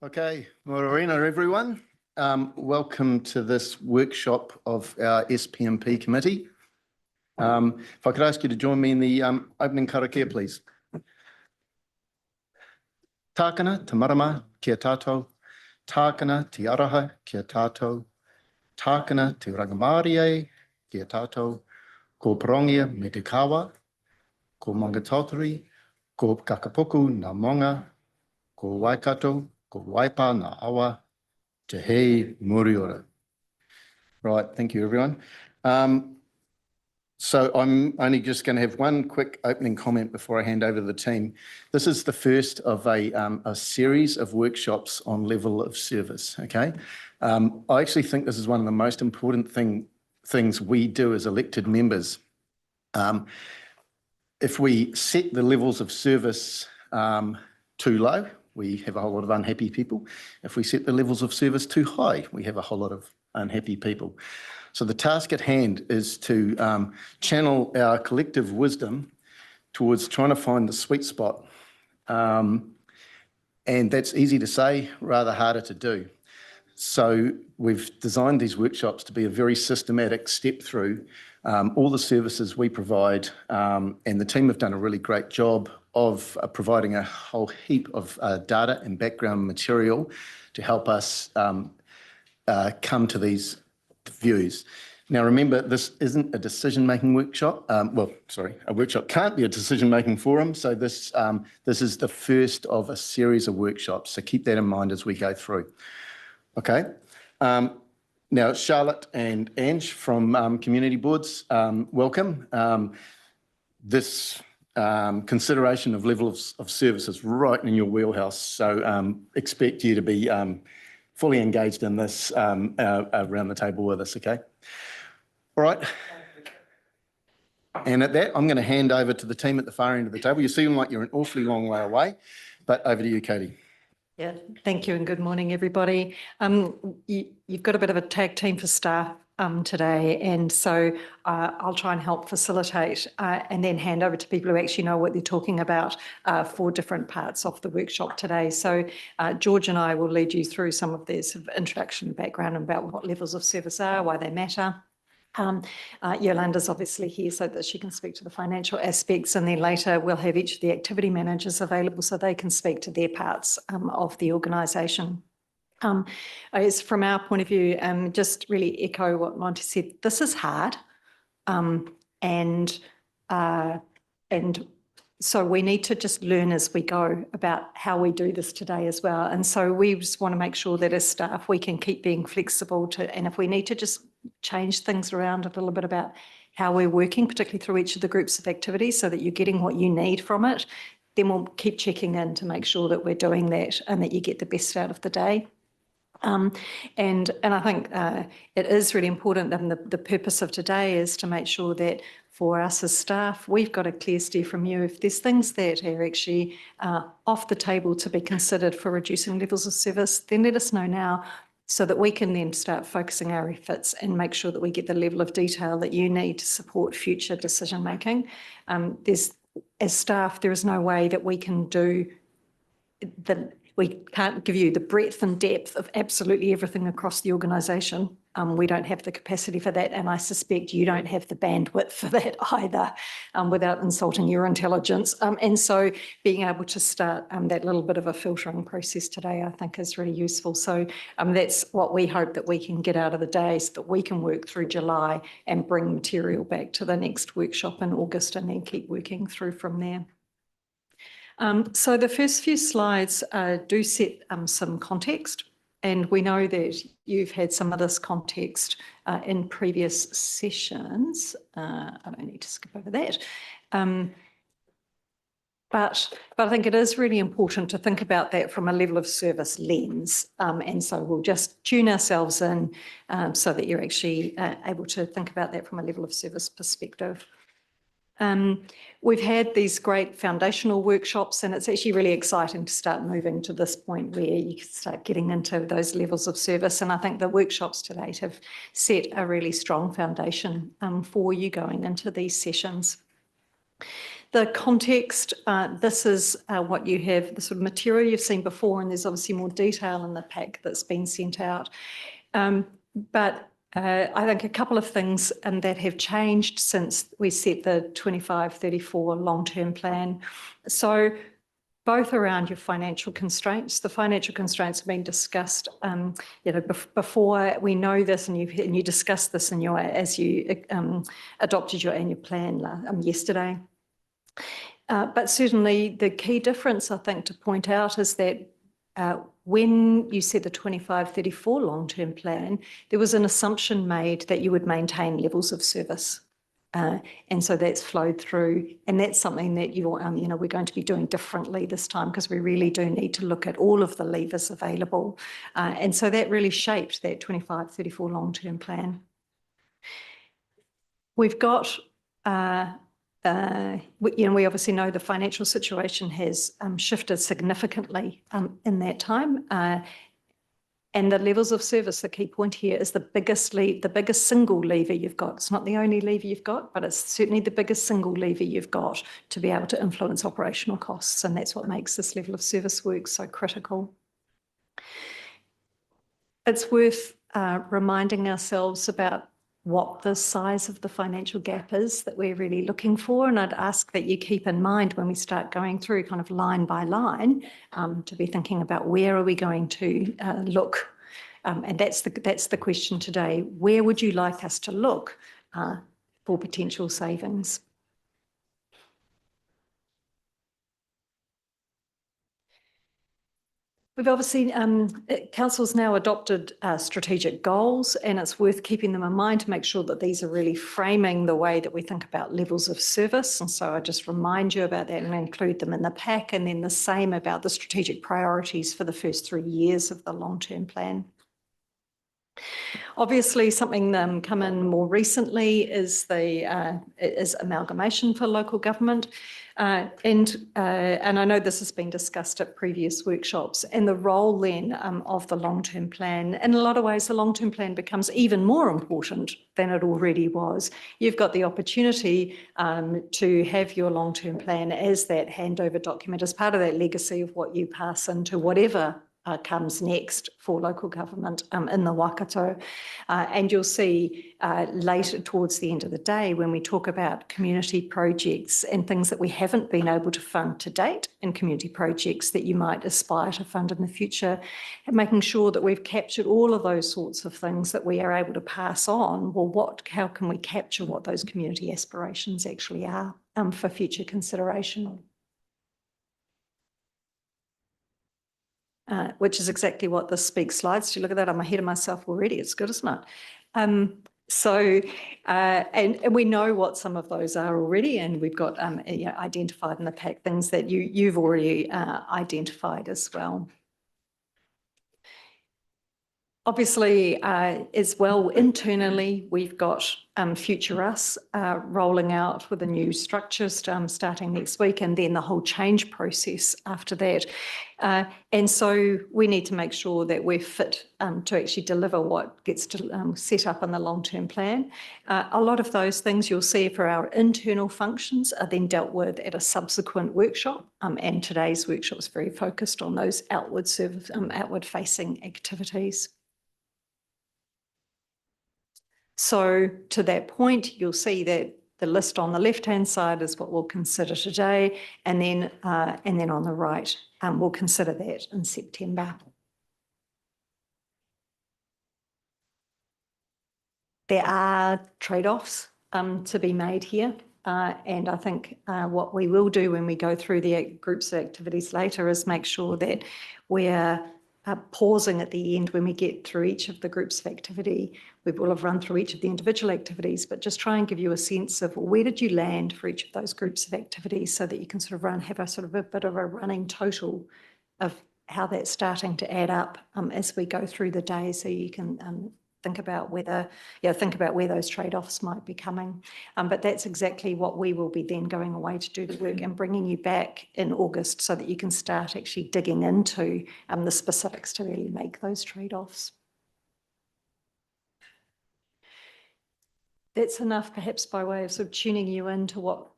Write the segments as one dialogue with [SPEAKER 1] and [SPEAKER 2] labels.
[SPEAKER 1] Okay, morena everyone. Welcome to this workshop of our SPMP committee. If I could ask you to join me in the opening karakia, please. Tākana te marama kia tātou, tākana te araha kia tātou, tākana te rangamārie kia tātou, ko Parongia me te kawa, ko Maungatautari, ko Kakapuku ngā monga, ko Waikato, ko Waipa ngā awa, te hei muriora. Right, thank you everyone. So I'm only just going to have one quick opening comment before I hand over to the team. This is the first of a series of workshops on level of service, okay? I actually think this is one of the most important things we do as elected members. If we set the levels of service too low, we have a whole lot of unhappy people. If we set the levels of service too high, we have a whole lot of unhappy people. So the task at hand is to channel our collective wisdom towards trying to find the sweet spot. And that's easy to say, rather harder to do. So we've designed these workshops to be a very systematic step through all the services we provide, and the team have done a really great job of providing a whole heap of data and background material to help us come to these views. Now remember, this isn't a decision-making workshop. A workshop can't be a decision-making forum, so this is the first of a series of workshops, so keep that in mind as we go through. Okay. Now, Charlotte and Ange from Community Boards, welcome. This consideration of level of service is right in your wheelhouse, so expect you to be fully engaged in this around the table with us, okay? All right. And at that, I'm going to hand over to the team at the far end of the table. You seem like you're an awfully long way away, but over to you, Katie.
[SPEAKER 2] Yeah, thank you and good morning, everybody. You've got a bit of a tag team for staff today, and so I'll try and help facilitate and then hand over to people who actually know what they're talking about for different parts of the workshop today. So George and I will lead you through some of this introduction and background about what levels of service are, why they matter. Yolanda's obviously here so that she can speak to the financial aspects, and then later we'll have each of the activity managers available so they can speak to their parts of the organisation. As from our point of view, just really echo what Monty said, this is hard, and so we need to just learn as we go about how we do this today as well. And so we just want to make sure that as staff we can keep being flexible and if we need to just change things around a little bit about how we're working, particularly through each of the groups of activities so that you're getting what you need from it, then we'll keep checking in to make sure that we're doing that and that you get the best out of the day. And I think it is really important that the purpose of today is to make sure that for us as staff, we've got a clear steer from you. If there's things that are actually off the table to be considered for reducing levels of service, then let us know now so that we can then start focusing our efforts and make sure that we get the level of detail that you need to support future decision making. As staff, there is no way that we can we can't give you the breadth and depth of absolutely everything across the organisation. We don't have the capacity for that, and I suspect you don't have the bandwidth for that either, without insulting your intelligence. And so being able to start that little bit of a filtering process today, I think, is really useful. So that's what we hope that we can get out of the day so that we can work through July and bring material back to the next workshop in August and then keep working through from there. So the first few slides do set some context, and we know that you've had some of this context in previous sessions. I don't need to skip over that. But I think it is really important to think about that from a level of service lens. And so we'll just tune ourselves in so that you're actually able to think about that from a level of service perspective. We've had these great foundational workshops, and it's actually really exciting to start moving to this point where you can start getting into those levels of service. And I think the workshops to date have set a really strong foundation for you going into these sessions. The context, this is what you have, the sort of material you've seen before, and there's obviously more detail in the pack that's been sent out. But I think a couple of things that have changed since we set the 25-34 long-term plan. So both around your financial constraints. The financial constraints have been discussed, before. We know this, and you discussed this in as you adopted your annual plan yesterday. But certainly the key difference, I think, to point out is that when you set the 25-34 long-term plan, there was an assumption made that you would maintain levels of service. And so that's flowed through, and that's something that we're going to be doing differently this time, because we really do need to look at all of the levers available. And so that really shaped that 25-34 long-term plan. We've got, we obviously know the financial situation has shifted significantly in that time. And the levels of service, the key point here is the biggest single lever you've got. It's not the only lever you've got, but it's certainly the biggest single lever you've got to be able to influence operational costs. And that's what makes this level of service work so critical. It's worth reminding ourselves about what the size of the financial gap is that we're really looking for. And I'd ask that you keep in mind when we start going through kind of line by line to be thinking about where are we going to look. And that's the question today. Where would you like us to look for potential savings? We've obviously, Council's now adopted strategic goals, and it's worth keeping them in mind to make sure that these are really framing the way that we think about levels of service. And so I just remind you about that and include them in the pack, and then the same about the strategic priorities for the first 3 years of the long-term plan. Obviously, something come in more recently is amalgamation for local government. And I know this has been discussed at previous workshops, and the role then of the long-term plan. In a lot of ways, the long-term plan becomes even more important than it already was. You've got the opportunity to have your long-term plan as that handover document, as part of that legacy of what you pass into whatever comes next for local government in the Waikato. And you'll see later towards the end of the day when we talk about community projects and things that we haven't been able to fund to date, and community projects that you might aspire to fund in the future, and making sure that we've captured all of those sorts of things that we are able to pass on. Well, how can we capture what those community aspirations actually are for future consideration? Which is exactly what this speaks slides to. Look at that, I'm ahead of myself already. It's good, isn't it? And we know what some of those are already, and we've got identified in the pack things that you've already identified as well. Obviously, as well, internally, we've got Future Us rolling out with a new structure starting next week, and then the whole change process after that. And so we need to make sure that we're fit to actually deliver what gets set up in the long-term plan. A lot of those things you'll see for our internal functions are then dealt with at a subsequent workshop, and today's workshop is very focused on those outward-facing activities. So to that point, you'll see that the list on the left-hand side is what we'll consider today, and then on the right, we'll consider that in September. There are trade-offs to be made here, and I think what we will do when we go through the groups of activities later is make sure that we're pausing at the end when we get through each of the groups of activity. We will have run through each of the individual activities, but just try and give you a sense of where did you land for each of those groups of activities, so that you can sort of have a bit of a running total of how that's starting to add up as we go through the day, so you can think about where those trade-offs might be coming. But that's exactly what we will be then going away to do the work and bringing you back in August, so that you can start actually digging into the specifics to really make those trade-offs. That's enough perhaps by way of sort of tuning you into what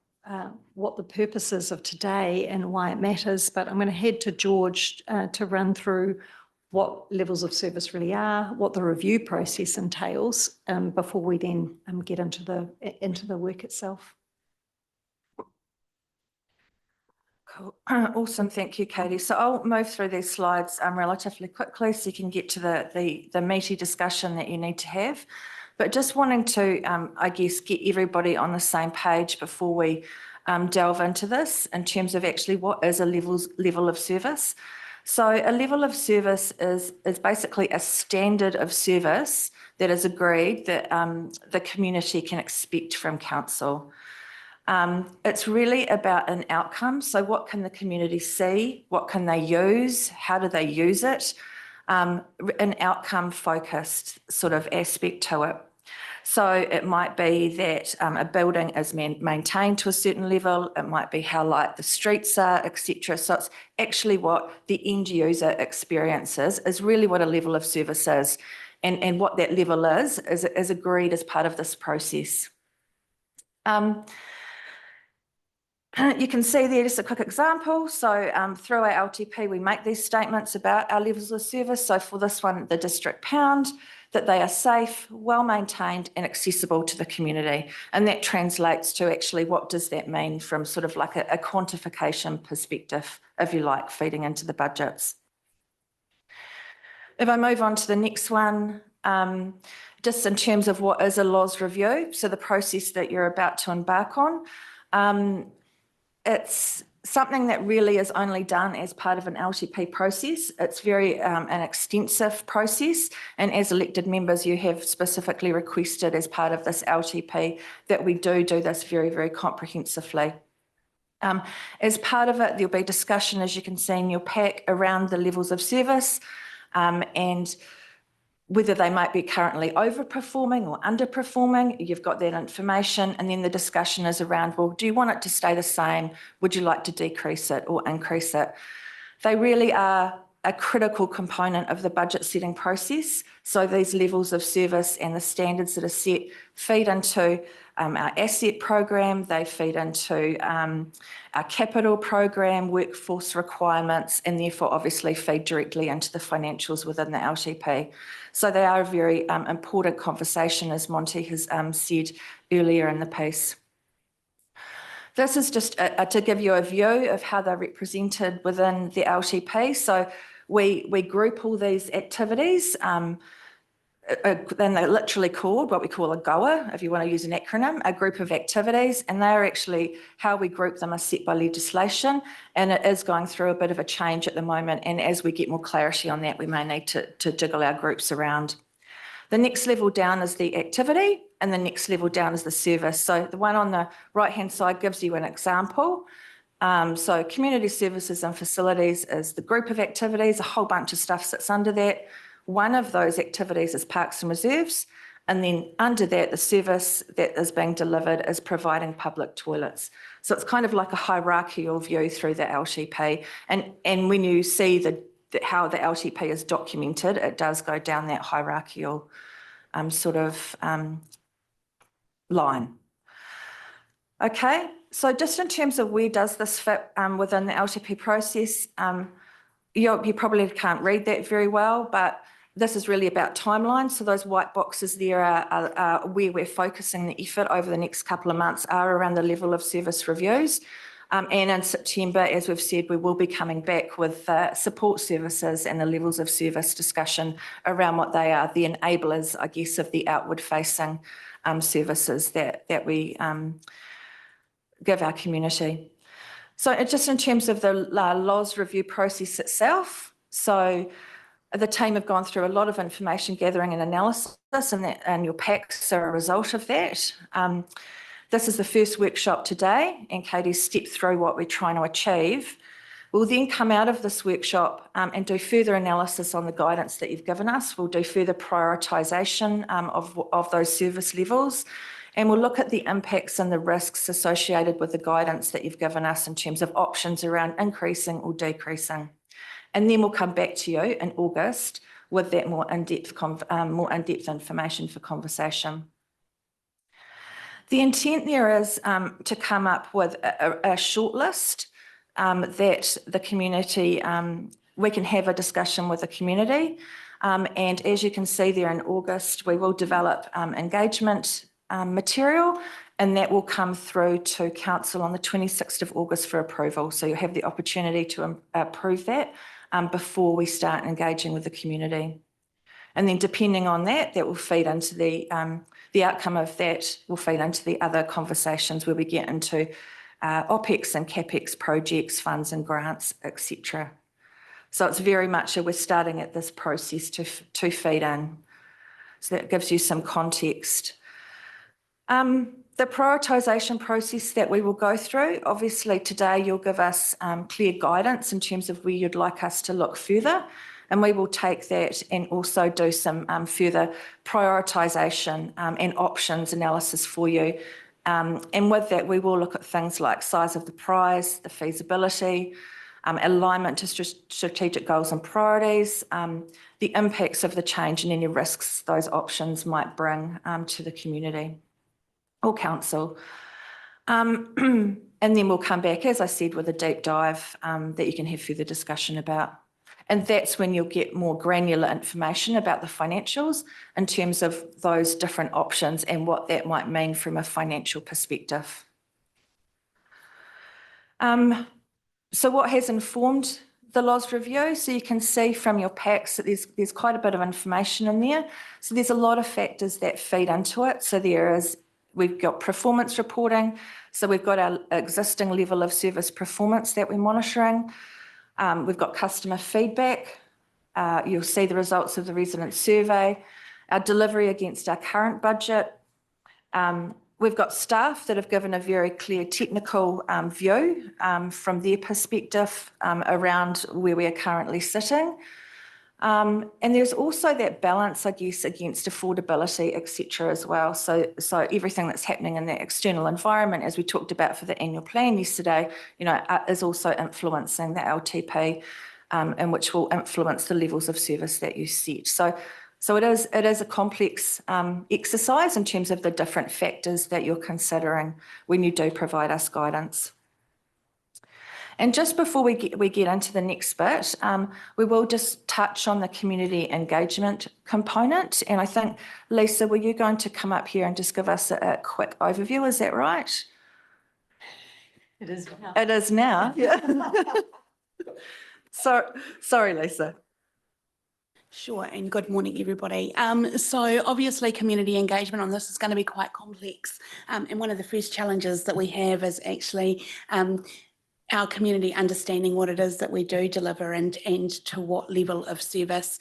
[SPEAKER 2] what the purpose is of today and why it matters, but I'm going to head to George to run through what levels of service really are, what the review process entails, before we then get into the work itself.
[SPEAKER 3] Cool. Awesome. Thank you, Katie. So I'll move through these slides relatively quickly so you can get to the meaty discussion that you need to have. But just wanting to, I guess, get everybody on the same page before we delve into this in terms of actually what is a level of service. So a level of service is basically a standard of service that is agreed that the community can expect from council. It's really about an outcome. So what can the community see? What can they use? How do they use it? An outcome focused sort of aspect to it. So it might be that a building is maintained to a certain level. It might be how light the streets are, etc. So it's actually what the end user experiences is really what a level of service is. And what that level is agreed as part of this process. You can see there just a quick example. So through our LTP, we make these statements about our levels of service. So for this one, the district pound, that they are safe, well maintained and accessible to the community. And that translates to actually what does that mean from sort of like a quantification perspective, if you like, feeding into the budgets. If I move on to the next one, just in terms of what is a LOS review, so the process that you're about to embark on, it's something that really is only done as part of an LTP process. It's very an extensive process, and as elected members, you have specifically requested as part of this LTP that we do this very, very comprehensively. As part of it, there'll be discussion, as you can see in your pack, around the levels of service and whether they might be currently overperforming or underperforming. You've got that information, and then the discussion is around, well, do you want it to stay the same? Would you like to decrease it or increase it? They really are a critical component of the budget setting process. So these levels of service and the standards that are set feed into our asset program, they feed into our capital program, workforce requirements, and therefore obviously feed directly into the financials within the LTP. So they are a very important conversation, as Monty has said earlier in the piece. This is just to give you a view of how they're represented within the LTP. So we group all these activities, then they're literally called what we call a GOA, if you want to use an acronym, a group of activities, and they're actually how we group them are set by legislation, and it is going through a bit of a change at the moment, and as we get more clarity on that, we may need to jiggle our groups around. The next level down is the activity, and the next level down is the service. So the one on the right-hand side gives you an example. So community services and facilities is the group of activities, a whole bunch of stuff sits under that. One of those activities is parks and reserves, and then under that, the service that is being delivered is providing public toilets. So it's kind of like a hierarchical view through the LTP. And when you see how the LTP is documented, it does go down that hierarchical sort of line. Okay, so just in terms of where does this fit within the LTP process, you probably can't read that very well, but this is really about timelines. So those white boxes there are where we're focusing the effort over the next couple of months are around the level of service reviews. And in September, as we've said, we will be coming back with support services and the levels of service discussion around what they are, the enablers, I guess, of the outward-facing services that we give our community. So just in terms of the LOS review process itself, so the team have gone through a lot of information gathering and analysis, and your packs are a result of that. This is the first workshop today, and Katie's stepped through what we're trying to achieve. We'll then come out of this workshop and do further analysis on the guidance that you've given us. We'll do further prioritisation of those service levels, and we'll look at the impacts and the risks associated with the guidance that you've given us in terms of options around increasing or decreasing. And then we'll come back to you in August with that more in-depth information for conversation. The intent there is to come up with a shortlist that the community, we can have a discussion with the community. And as you can see there in August, we will develop engagement material, and that will come through to council on the 26th of August for approval. So you'll have the opportunity to approve that before we start engaging with the community. And then depending on that, that will feed into the outcome of that will feed into the other conversations where we get into OPEX and CAPEX projects, funds and grants, etc. So it's very much we're starting at this process to feed in. So that gives you some context. The prioritisation process that we will go through, obviously today you'll give us clear guidance in terms of where you'd like us to look further, and we will take that and also do some further prioritisation and options analysis for you. And with that, we will look at things like size of the prize, the feasibility, alignment to strategic goals and priorities, the impacts of the change and any risks those options might bring to the community or council. And then we'll come back, as I said, with a deep dive that you can have further discussion about. And that's when you'll get more granular information about the financials in terms of those different options and what that might mean from a financial perspective. So what has informed the LOS review? So you can see from your packs that there's quite a bit of information in there. So there's a lot of factors that feed into it. So we've got performance reporting. So we've got our existing level of service performance that we're monitoring. We've got customer feedback. You'll see the results of the resident survey, our delivery against our current budget. We've got staff that have given a very clear technical view from their perspective around where we are currently sitting. And there's also that balance, I guess, against affordability, et cetera, as well. So everything that's happening in the external environment, as we talked about for the annual plan yesterday, is also influencing the LTP, and which will influence the levels of service that you set. So it is a complex exercise in terms of the different factors that you're considering when you do provide us guidance. And just before we get into the next bit, we will just touch on the community engagement component. And I think, Lisa, were you going to come up here and just give us a quick overview? Is that right?
[SPEAKER 2] It is now.
[SPEAKER 3] It is now. Yeah. Sorry, Lisa.
[SPEAKER 4] Sure, and good morning, everybody. So obviously community engagement on this is going to be quite complex. And one of the first challenges that we have is actually our community understanding what it is that we do deliver and to what level of service.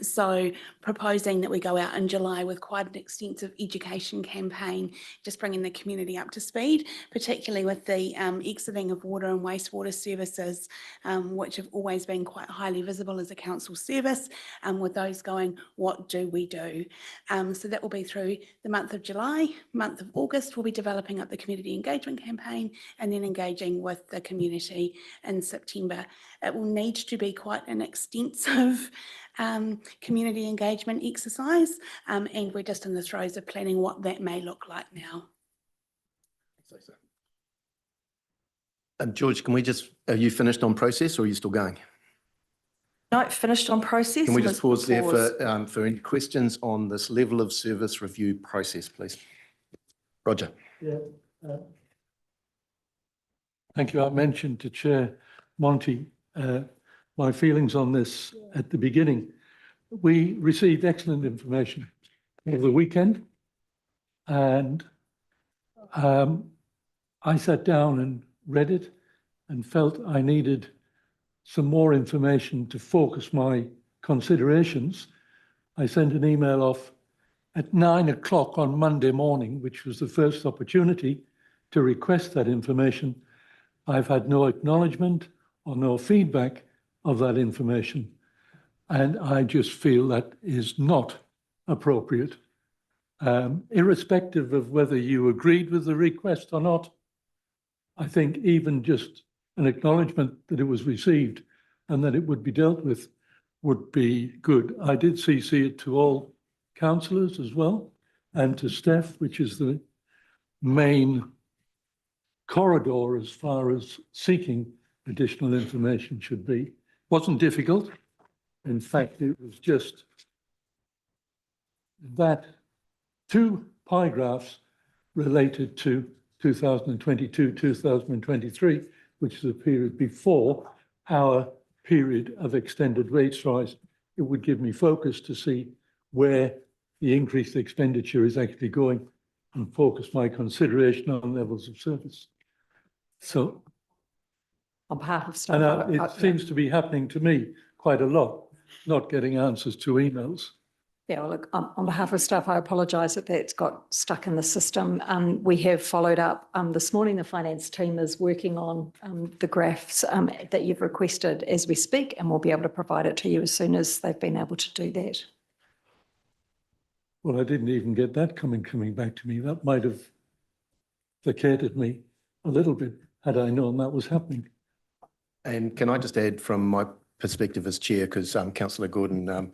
[SPEAKER 4] So proposing that we go out in July with quite an extensive education campaign, just bringing the community up to speed, particularly with the exiting of water and wastewater services, which have always been quite highly visible as a council service, with those going, what do we do? So that will be through the month of July. Month of August, we'll be developing up the community engagement campaign and then engaging with the community in September. It will need to be quite an extensive community engagement exercise, and we're just in the throes of planning what that may look like now.
[SPEAKER 1] George, are you finished on process or are you still going?
[SPEAKER 3] No, finished on process.
[SPEAKER 1] Can we just pause there for any questions on this level of service review process, please? Roger.
[SPEAKER 5] Yeah. Thank you. I mentioned to Chair Monty my feelings on this at the beginning. We received excellent information over the weekend, and I sat down and read it and felt I needed some more information to focus my considerations. I sent an email off at 9 o'clock on Monday morning, which was the first opportunity to request that information. I've had no acknowledgement or no feedback of that information. And I just feel that is not appropriate. Irrespective of whether you agreed with the request or not, I think even just an acknowledgement that it was received and that it would be dealt with would be good. I did CC it to all councillors as well and to Steph, which is the main corridor as far as seeking additional information should be. Wasn't difficult. In fact, it was just that 2 pie graphs related to 2022, 2023, which is a period before our period of extended rates rise. It would give me focus to see where the increased expenditure is actually going and focus my consideration on levels of service. So,
[SPEAKER 2] On behalf of staff.
[SPEAKER 5] and it seems to be happening to me quite a lot, not getting answers to emails.
[SPEAKER 2] Yeah, well, look, on behalf of staff, I apologise that that's got stuck in the system. We have followed up this morning. The finance team is working on the graphs that you've requested as we speak, and we'll be able to provide it to you as soon as they've been able to do that.
[SPEAKER 5] Well, I didn't even get that coming back to me. That might have placated me a little bit had I known that was happening.
[SPEAKER 1] And can I just add from my perspective as chair, because Councillor Gordon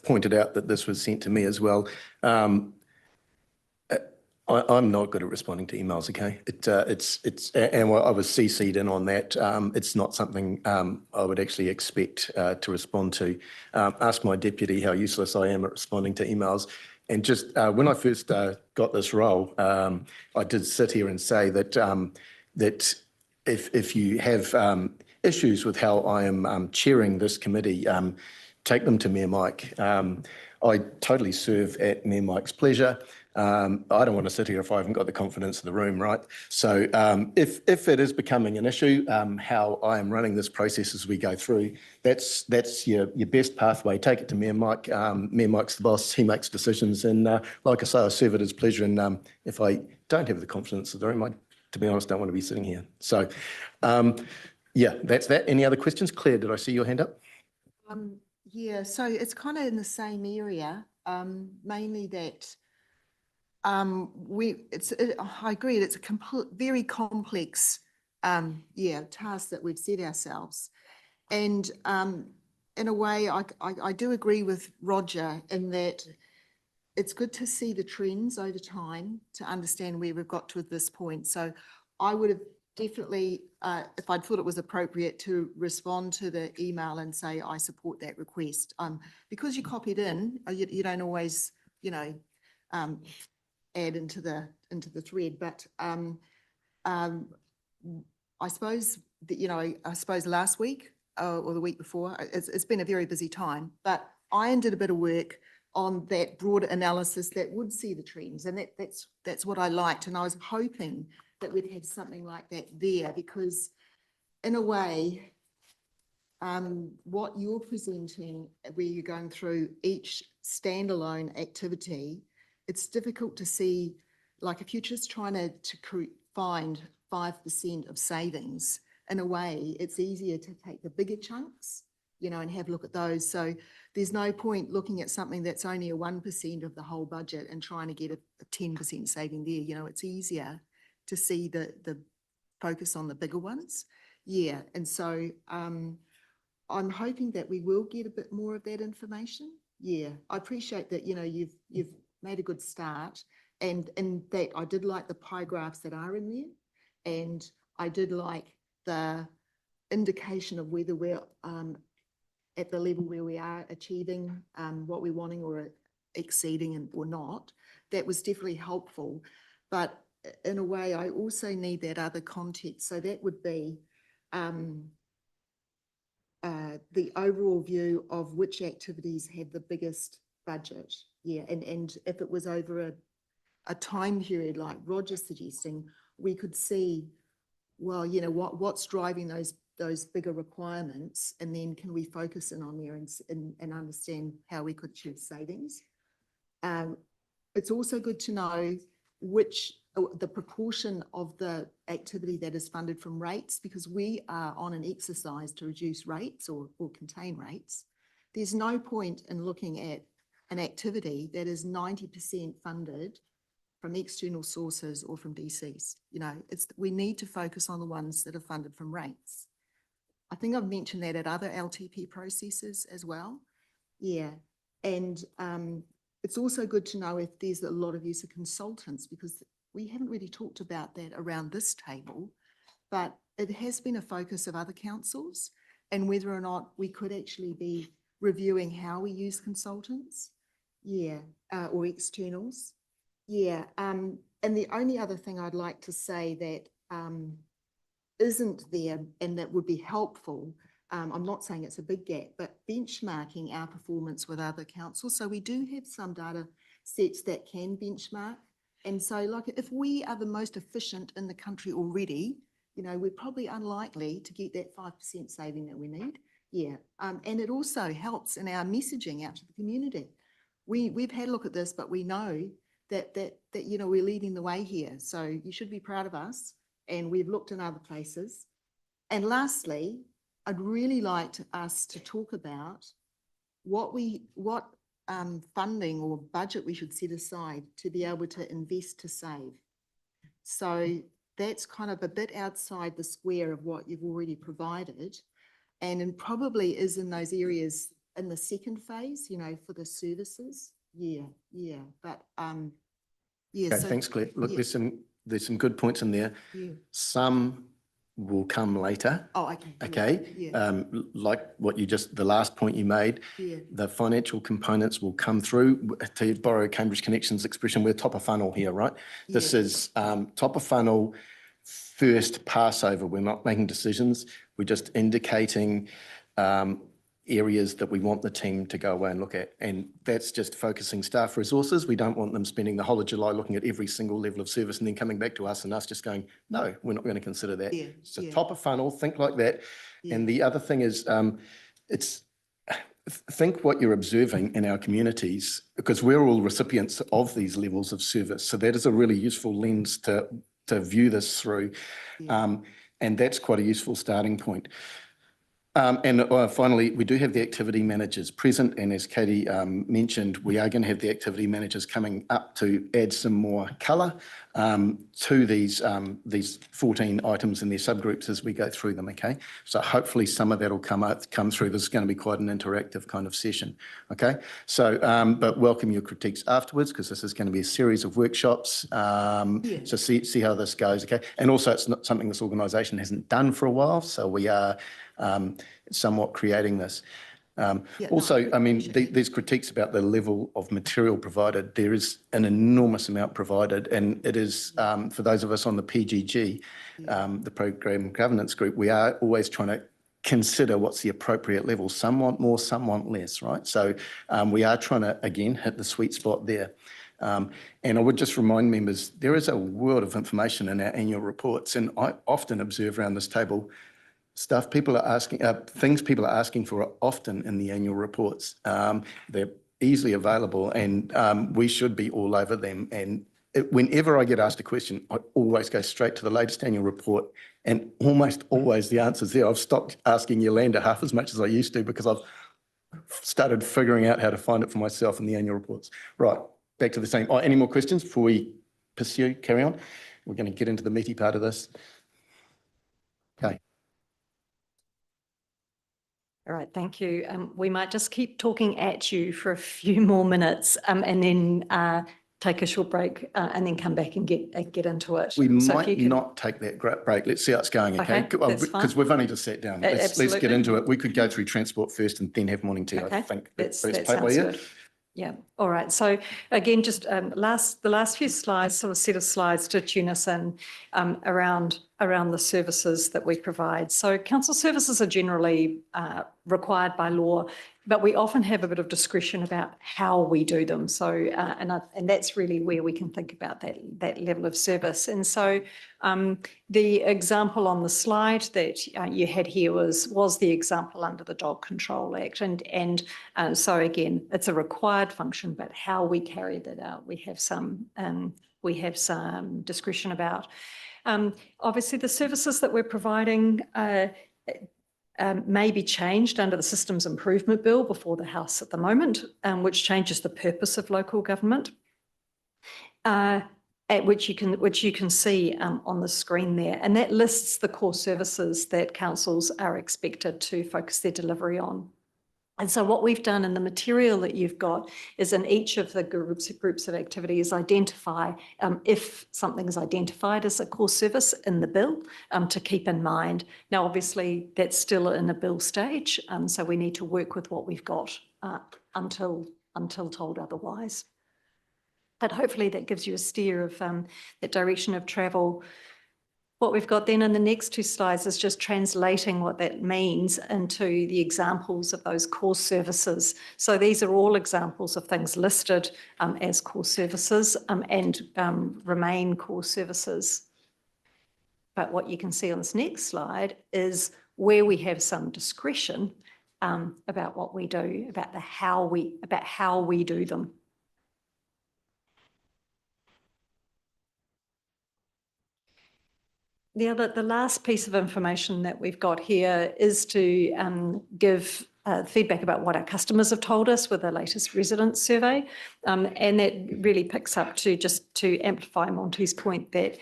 [SPEAKER 1] pointed out that this was sent to me as well. I'm not good at responding to emails, okay? And I was CC'd in on that. It's not something I would actually expect to respond to. Ask my deputy how useless I am at responding to emails. And just when I first got this role, I did sit here and say that that if you have issues with how I am chairing this committee, take them to Mayor Mike. I totally serve at Mayor Mike's pleasure. I don't want to sit here if I haven't got the confidence of the room, right? So if it is becoming an issue, how I am running this process as we go through, that's your best pathway. Take it to Mayor Mike. Mayor Mike's the boss. He makes decisions. And like I say, I serve at his pleasure. And if I don't have the confidence of the room, I, to be honest, don't want to be sitting here. So yeah, that's that. Any other questions? Claire, did I see your hand up?
[SPEAKER 6] Yeah, so it's kind of in the same area, mainly that I agree, it's a very complex, task that we've set ourselves. And in a way, I do agree with Roger in that it's good to see the trends over time to understand where we've got to at this point. So I would have definitely, if I'd thought it was appropriate to respond to the email and say, I support that request. Because you copied in, you don't always, add into the thread, but I suppose that, I suppose last week or the week before, it's been a very busy time, but I did a bit of work on that broader analysis that would see the trends, and that's what I liked, and I was hoping that we'd have something like that there, because in a way, what you're presenting, where you're going through each standalone activity, it's difficult to see, like if you're just trying to find 5% of savings, in a way, it's easier to take the bigger chunks, and have a look at those. So there's no point looking at something that's only a 1% of the whole budget and trying to get a 10% saving there. It's easier to see the focus on the bigger ones. Yeah, and so I'm hoping that we will get a bit more of that information. Yeah, I appreciate that, you've made a good start, and that I did like the pie graphs that are in there, and I did like the indication of whether we're at the level where we are achieving what we're wanting or exceeding or not. That was definitely helpful, but in a way, I also need that other context. So that would be the overall view of which activities have the biggest budget. Yeah, and if it was over a time period like Roger's suggesting, we could see, well, what's driving those bigger requirements, and then can we focus in on there and understand how we could achieve savings. It's also good to know the proportion of the activity that is funded from rates, because we are on an exercise to reduce rates or contain rates. There's no point in looking at an activity that is 90% funded from external sources or from DCs. We need to focus on the ones that are funded from rates. I think I've mentioned that at other LTP processes as well. Yeah, and it's also good to know if there's a lot of use of consultants, because we haven't really talked about that around this table, but it has been a focus of other councils and whether or not we could actually be reviewing how we use consultants. Yeah, or externals. Yeah, and the only other thing I'd like to say that isn't there and that would be helpful, I'm not saying it's a big gap, but benchmarking our performance with other councils. So we do have some data sets that can benchmark. And so like if we are the most efficient in the country already, you know, we're probably unlikely to get that 5% saving that we need. Yeah, and it also helps in our messaging out to the community. We've had a look at this, but we know that you know, we're leading the way here. So you should be proud of us. And we've looked in other places. And lastly, I'd really like us to talk about what funding or budget we should set aside to be able to invest to save. So that's kind of a bit outside the square of what you've already provided. And probably is in those areas in the second phase, you know, for the services. Yeah. But yeah.
[SPEAKER 1] Okay,
[SPEAKER 6] so-
[SPEAKER 1] thanks, Claire. Look,
[SPEAKER 6] yeah.
[SPEAKER 1] there's some good points in there.
[SPEAKER 6] Yeah.
[SPEAKER 1] Some will come later.
[SPEAKER 6] Oh, okay. yeah,
[SPEAKER 1] Okay,
[SPEAKER 6] Yeah.
[SPEAKER 1] like what you just, the last point you made,
[SPEAKER 6] Yeah.
[SPEAKER 1] the financial components will come through. To borrow Cambridge Connections expression, we're top of funnel here, right? This
[SPEAKER 6] Yeah.
[SPEAKER 1] is top of funnel, first passover. We're not making decisions. We're just indicating areas that we want the team to go away and look at. And that's just focusing staff resources. We don't want them spending the whole of July looking at every single level of service and then coming back to us and us just going, no, we're not going to consider that.
[SPEAKER 6] Yeah,
[SPEAKER 1] So
[SPEAKER 6] yeah.
[SPEAKER 1] top of funnel, think like that.
[SPEAKER 6] Yeah.
[SPEAKER 1] And the other thing is, think what you're observing in our communities, because we're all recipients of these levels of service. So that is a really useful lens to view this through.
[SPEAKER 6] Yeah.
[SPEAKER 1] And that's quite a useful starting point. And finally, we do have the activity managers present. And as Katie mentioned, we are going to have the activity managers coming up to add some more colour to these 14 items and their subgroups as we go through them, okay? So hopefully some of that will come through. This is going to be quite an interactive kind of session, okay? So, but welcome your critiques afterwards, because this is going to be a series of workshops. So see how this goes, okay? And also it's not something this organisation hasn't done for a while, so we are somewhat creating this. Also, I mean, these critiques about the level of material provided, there is an enormous amount provided, and it is, for those of us on the PGG, the Program Governance Group, we are always trying to consider what's the appropriate level. Some want more, some want less, right? So we are trying to, again, hit the sweet spot there. And I would just remind members, there is a world of information in our annual reports, and I often observe around this table stuff people are asking, things people are asking for are often in the annual reports. They're easily available, and we should be all over them. And whenever I get asked a question, I always go straight to the latest annual report, and almost always the answer's there. I've stopped asking Yolanda half as much as I used to because I've started figuring out how to find it for myself in the annual reports. Right, back to the same. Oh, any more questions before we carry on? We're going to get into the meaty part of this. Okay.
[SPEAKER 2] All right, thank you. We might just keep talking at you for a few more minutes and then take a short break and then come back and get into it.
[SPEAKER 1] We
[SPEAKER 2] So if
[SPEAKER 1] might
[SPEAKER 2] you can-
[SPEAKER 1] not take that break. Let's see how it's going, okay?
[SPEAKER 2] Okay, that's fine.
[SPEAKER 1] Because we've only just sat down. Let's get
[SPEAKER 2] Absolutely.
[SPEAKER 1] into it. We could go through transport first and then have morning tea, I
[SPEAKER 2] Okay,
[SPEAKER 1] think.
[SPEAKER 2] that
[SPEAKER 1] Let's play by
[SPEAKER 2] sounds
[SPEAKER 1] ear.
[SPEAKER 2] good. Yeah, all right. So again, just the last few slides, sort of set of slides to tune us in around the services that we provide. So council services are generally required by law, but we often have a bit of discretion about how we do them. So and that's really where we can think about that level of service. And so the example on the slide that you had here was the example under the Dog Control Act, and so again, it's a required function, but how we carry that out, we have some discretion about. Obviously, the services that we're providing may be changed under the Systems Improvement Bill before the House at the moment, which changes the purpose of local government, which you can see on the screen there, and that lists the core services that councils are expected to focus their delivery on. And so what we've done in the material that you've got is in each of the groups of activities, identify if something is identified as a core service in the bill to keep in mind. Now, obviously, that's still in a bill stage, so we need to work with what we've got until told otherwise. But hopefully that gives you a steer of that direction of travel. What we've got then in the next two slides is just translating what that means into the examples of those core services. So these are all examples of things listed as core services and remain core services. But what you can see on this next slide is where we have some discretion about what we do, about how we do them. The last piece of information that we've got here is to give feedback about what our customers have told us with the latest resident survey. And that really picks up to just to amplify Monty's point that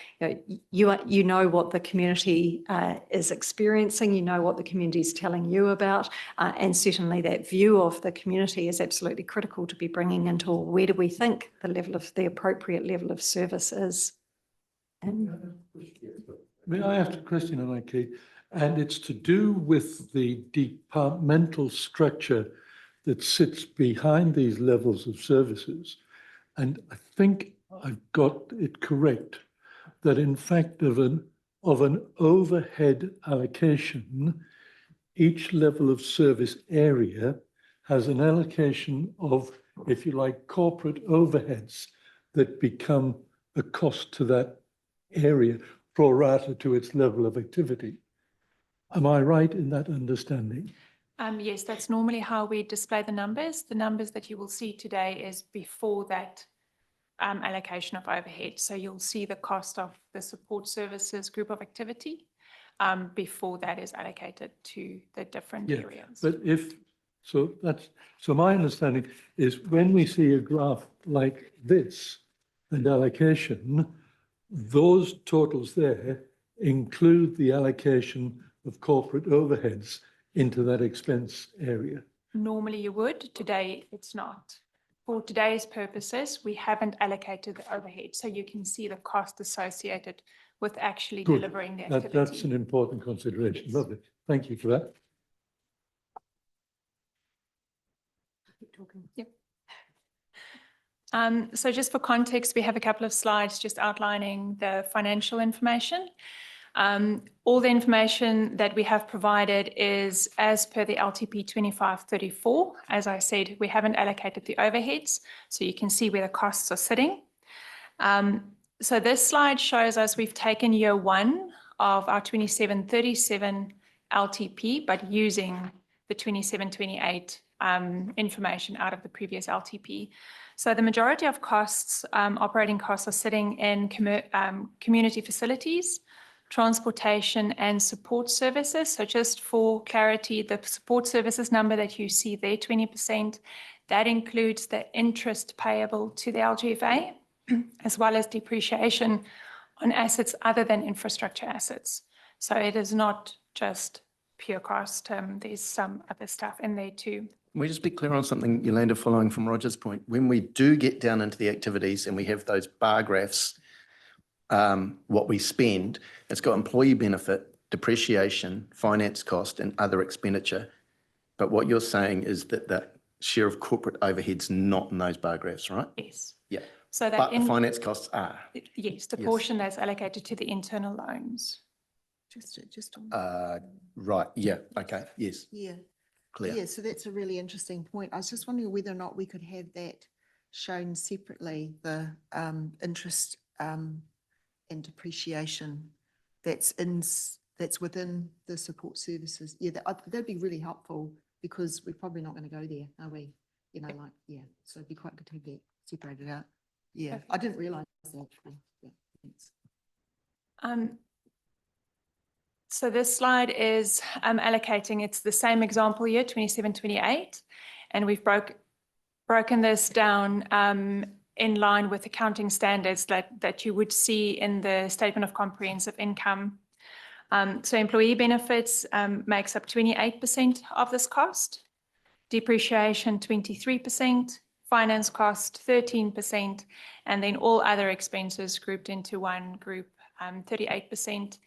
[SPEAKER 2] you know what the community is experiencing, you know what the community is telling you about, and certainly that view of the community is absolutely critical to be bringing into where do we think the appropriate level of service is.
[SPEAKER 5] May I ask a question on that, Kate? And it's to do with the departmental structure that sits behind these levels of services. And I think I've got it correct that in fact of an overhead allocation, each level of service area has an allocation of, if you like, corporate overheads that become a cost to that area pro rata to its level of activity. Am I right in that understanding?
[SPEAKER 7] Yes, that's normally how we display the numbers. The numbers that you will see today is before that allocation of overhead. So you'll see the cost of the support services group of activity before that is allocated to the different areas.
[SPEAKER 5] But so my understanding is when we see a graph like this and allocation, those totals there include the allocation of corporate overheads into that expense area.
[SPEAKER 7] Normally you would, today it's not. For today's purposes, we haven't allocated the overhead, so you can see the cost associated with actually
[SPEAKER 5] Good.
[SPEAKER 7] delivering the activity.
[SPEAKER 5] That's an important consideration.
[SPEAKER 7] Yes.
[SPEAKER 5] Lovely. Thank you for that.
[SPEAKER 7] Yep. So just for context, we have a couple of slides just outlining the financial information. All the information that we have provided is as per the LTP 2534. As I said, we haven't allocated the overheads, so you can see where the costs are sitting. So this slide shows us we've taken year one of our 2737 LTP, but using the 2728 information out of the previous LTP. So the majority of costs, operating costs, are sitting in community facilities, transportation and support services. So just for clarity, the support services number that you see there, 20%, that includes the interest payable to the LGFA, as well as depreciation on assets other than infrastructure assets. So it is not just pure cost. There's some other stuff in there too.
[SPEAKER 1] Can we just be clear on something, Yolanda, following from Roger's point? When we do get down into the activities and we have those bar graphs, what we spend, it's got employee benefit, depreciation, finance cost, and other expenditure. But what you're saying is that the share of corporate overheads not in those bar graphs, right?
[SPEAKER 7] Yes.
[SPEAKER 1] Yeah.
[SPEAKER 7] So that
[SPEAKER 1] But the finance costs are.
[SPEAKER 7] yes, the
[SPEAKER 1] Yes.
[SPEAKER 7] portion that's allocated to the internal loans.
[SPEAKER 6] Just on.
[SPEAKER 1] Right. Yeah. Okay. Yes.
[SPEAKER 6] Yeah.
[SPEAKER 1] Clear.
[SPEAKER 6] Yeah, so that's a really interesting point. I was just wondering whether or not we could have that shown separately, the interest and depreciation that's within the support services. Yeah, that'd be really helpful because we're probably not going to go there, are we? So it'd be quite good to have that separated out. Yeah,
[SPEAKER 7] Perfect.
[SPEAKER 6] I didn't realise that actually. Yeah, thanks.
[SPEAKER 7] So this slide is allocating, it's the same example year, 2728, and we've broken this down in line with accounting standards that you would see in the Statement of Comprehensive Income. So employee benefits makes up 28% of this cost. depreciation 23%, finance cost 13%, and then all other expenses grouped into one group, 38%.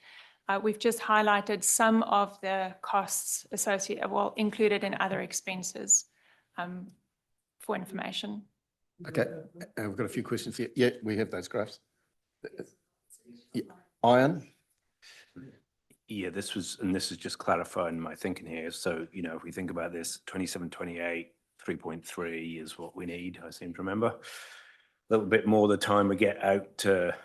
[SPEAKER 7] We've just highlighted some of the costs associated, well, included in other expenses for information.
[SPEAKER 1] Okay, we've got a few questions here. Yeah, we have those graphs. Yeah. Ian?
[SPEAKER 8] Yeah, this is just clarifying my thinking here. So, you know, if we think about this, 27, 28, 3.3 is what we need, I seem to remember. A little bit more the time we get out to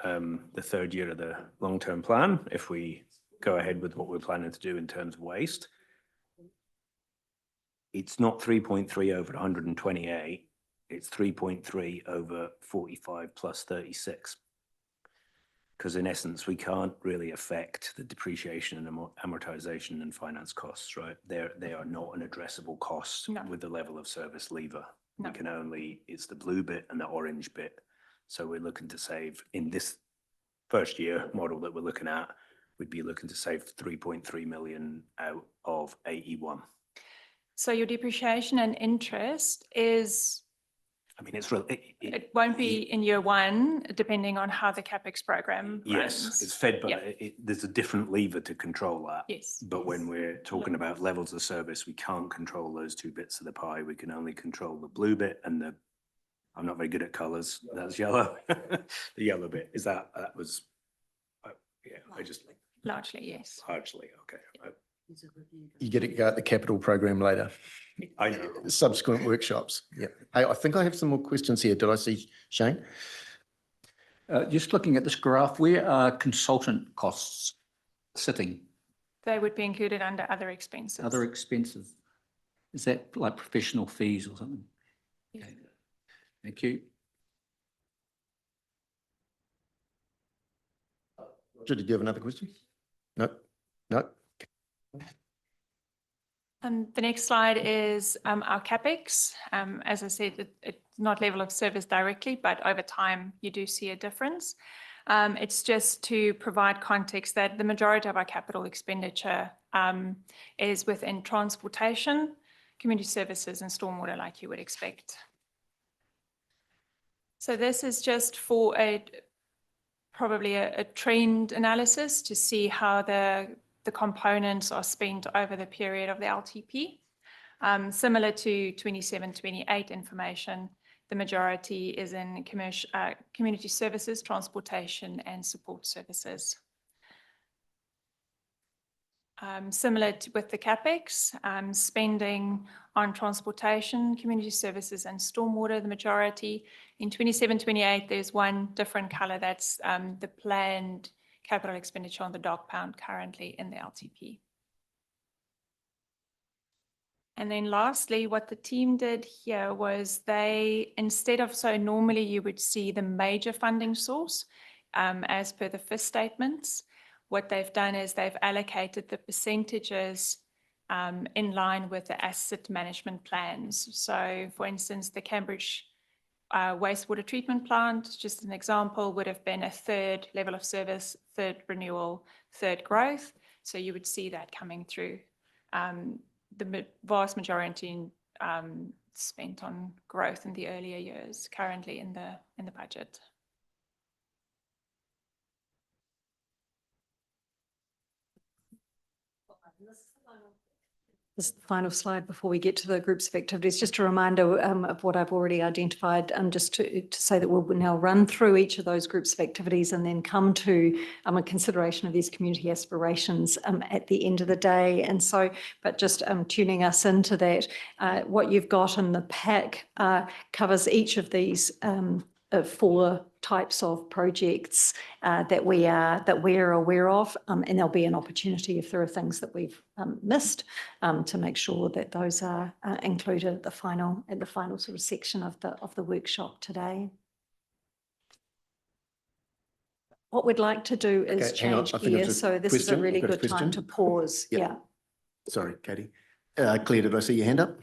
[SPEAKER 8] the third year of the long-term plan, if we go ahead with what we're planning to do in terms of waste. It's not 3.3 over 128, it's 3.3 over 45 plus 36. Because in essence, we can't really affect the depreciation and amortization and finance costs, right? They are not an addressable cost
[SPEAKER 7] No.
[SPEAKER 8] with the level of service lever.
[SPEAKER 7] No.
[SPEAKER 8] We can only, it's the blue bit and the orange bit. So we're looking to save in this first year model that we're looking at, we'd be looking to save 3.3 million out of 81.
[SPEAKER 7] So your depreciation and interest is,
[SPEAKER 8] I mean, it's really,
[SPEAKER 7] it won't be in year one, depending on how the CapEx program
[SPEAKER 8] yes,
[SPEAKER 7] runs.
[SPEAKER 8] it's fed, but
[SPEAKER 7] Yeah.
[SPEAKER 8] there's a different lever to control that.
[SPEAKER 7] Yes.
[SPEAKER 8] But when we're talking about levels of service, we can't control those two bits of the pie. We can only control the blue bit and the, I'm not very good at colors, that's yellow. The yellow bit, is that was, yeah, I just,
[SPEAKER 7] Largely, yes.
[SPEAKER 8] largely, okay.
[SPEAKER 1] You get to go at the capital program later,
[SPEAKER 8] I know.
[SPEAKER 1] subsequent workshops. Yeah. Hey, I think I have some more questions here. Did I see Shane?
[SPEAKER 9] Just looking at this graph, where are consultant costs sitting?
[SPEAKER 7] They would be included under other expenses.
[SPEAKER 9] Other expenses? Is that like professional fees or something?
[SPEAKER 7] Yes.
[SPEAKER 9] Okay. Thank you.
[SPEAKER 1] Did you have another question? No, no.
[SPEAKER 7] The next slide is our CapEx. As I said, it's not level of service directly, but over time you do see a difference. It's just to provide context that the majority of our capital expenditure is within transportation, community services and stormwater, like you would expect. So this is just for probably a trend analysis to see how the components are spent over the period of the LTP. Similar to 27-28 information, the majority is in community services, transportation and support services. Similar with the CapEx, spending on transportation, community services and stormwater, the majority. In 27-28, there's one different colour, that's the planned capital expenditure on the dog pound currently in the LTP. And then lastly, what the team did here was they, instead of, so normally you would see the major funding source as per the FIS statements, what they've done is they've allocated the percentages in line with the asset management plans. So for instance, the Cambridge wastewater treatment plant, just an example, would have been a third level of service, third renewal, third growth. So you would see that coming through. The vast majority spent on growth in the earlier years, currently in the budget.
[SPEAKER 2] This is the final slide before we get to the groups of activities. Just a reminder of what I've already identified, just to say that we'll now run through each of those groups of activities and then come to a consideration of these community aspirations at the end of the day. And so, but just tuning us into that, what you've got in the pack covers each of these 4 types of projects that we're aware of, and there'll be an opportunity if there are things that we've missed to make sure that those are included at the final sort of section of the workshop today. What we'd like to do is
[SPEAKER 1] Okay, hang on.
[SPEAKER 2] change
[SPEAKER 1] I think it's
[SPEAKER 2] gears,
[SPEAKER 1] a
[SPEAKER 2] so this is a
[SPEAKER 1] question.
[SPEAKER 2] really
[SPEAKER 1] We've got a
[SPEAKER 2] good time to
[SPEAKER 1] question.
[SPEAKER 2] pause.
[SPEAKER 1] Yep.
[SPEAKER 2] Yeah.
[SPEAKER 1] Sorry, Katie. Claire, did I see your hand up?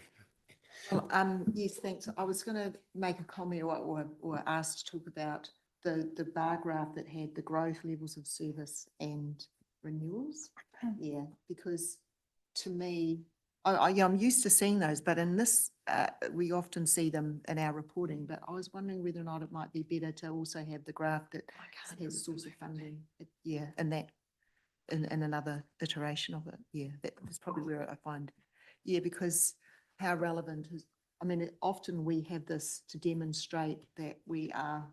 [SPEAKER 6] Yes, thanks. I was going to make a comment or ask to talk about the bar graph that had the growth levels of service and renewals. Yeah, because to me, yeah, I'm used to seeing those, but in this, we often see them in our reporting, but I was wondering whether or not it might be better to also have the graph that has source of funding. Yeah, and that, in another iteration of it. Yeah, that's probably where I find, yeah, because how relevant is, I mean, often we have this to demonstrate that we are,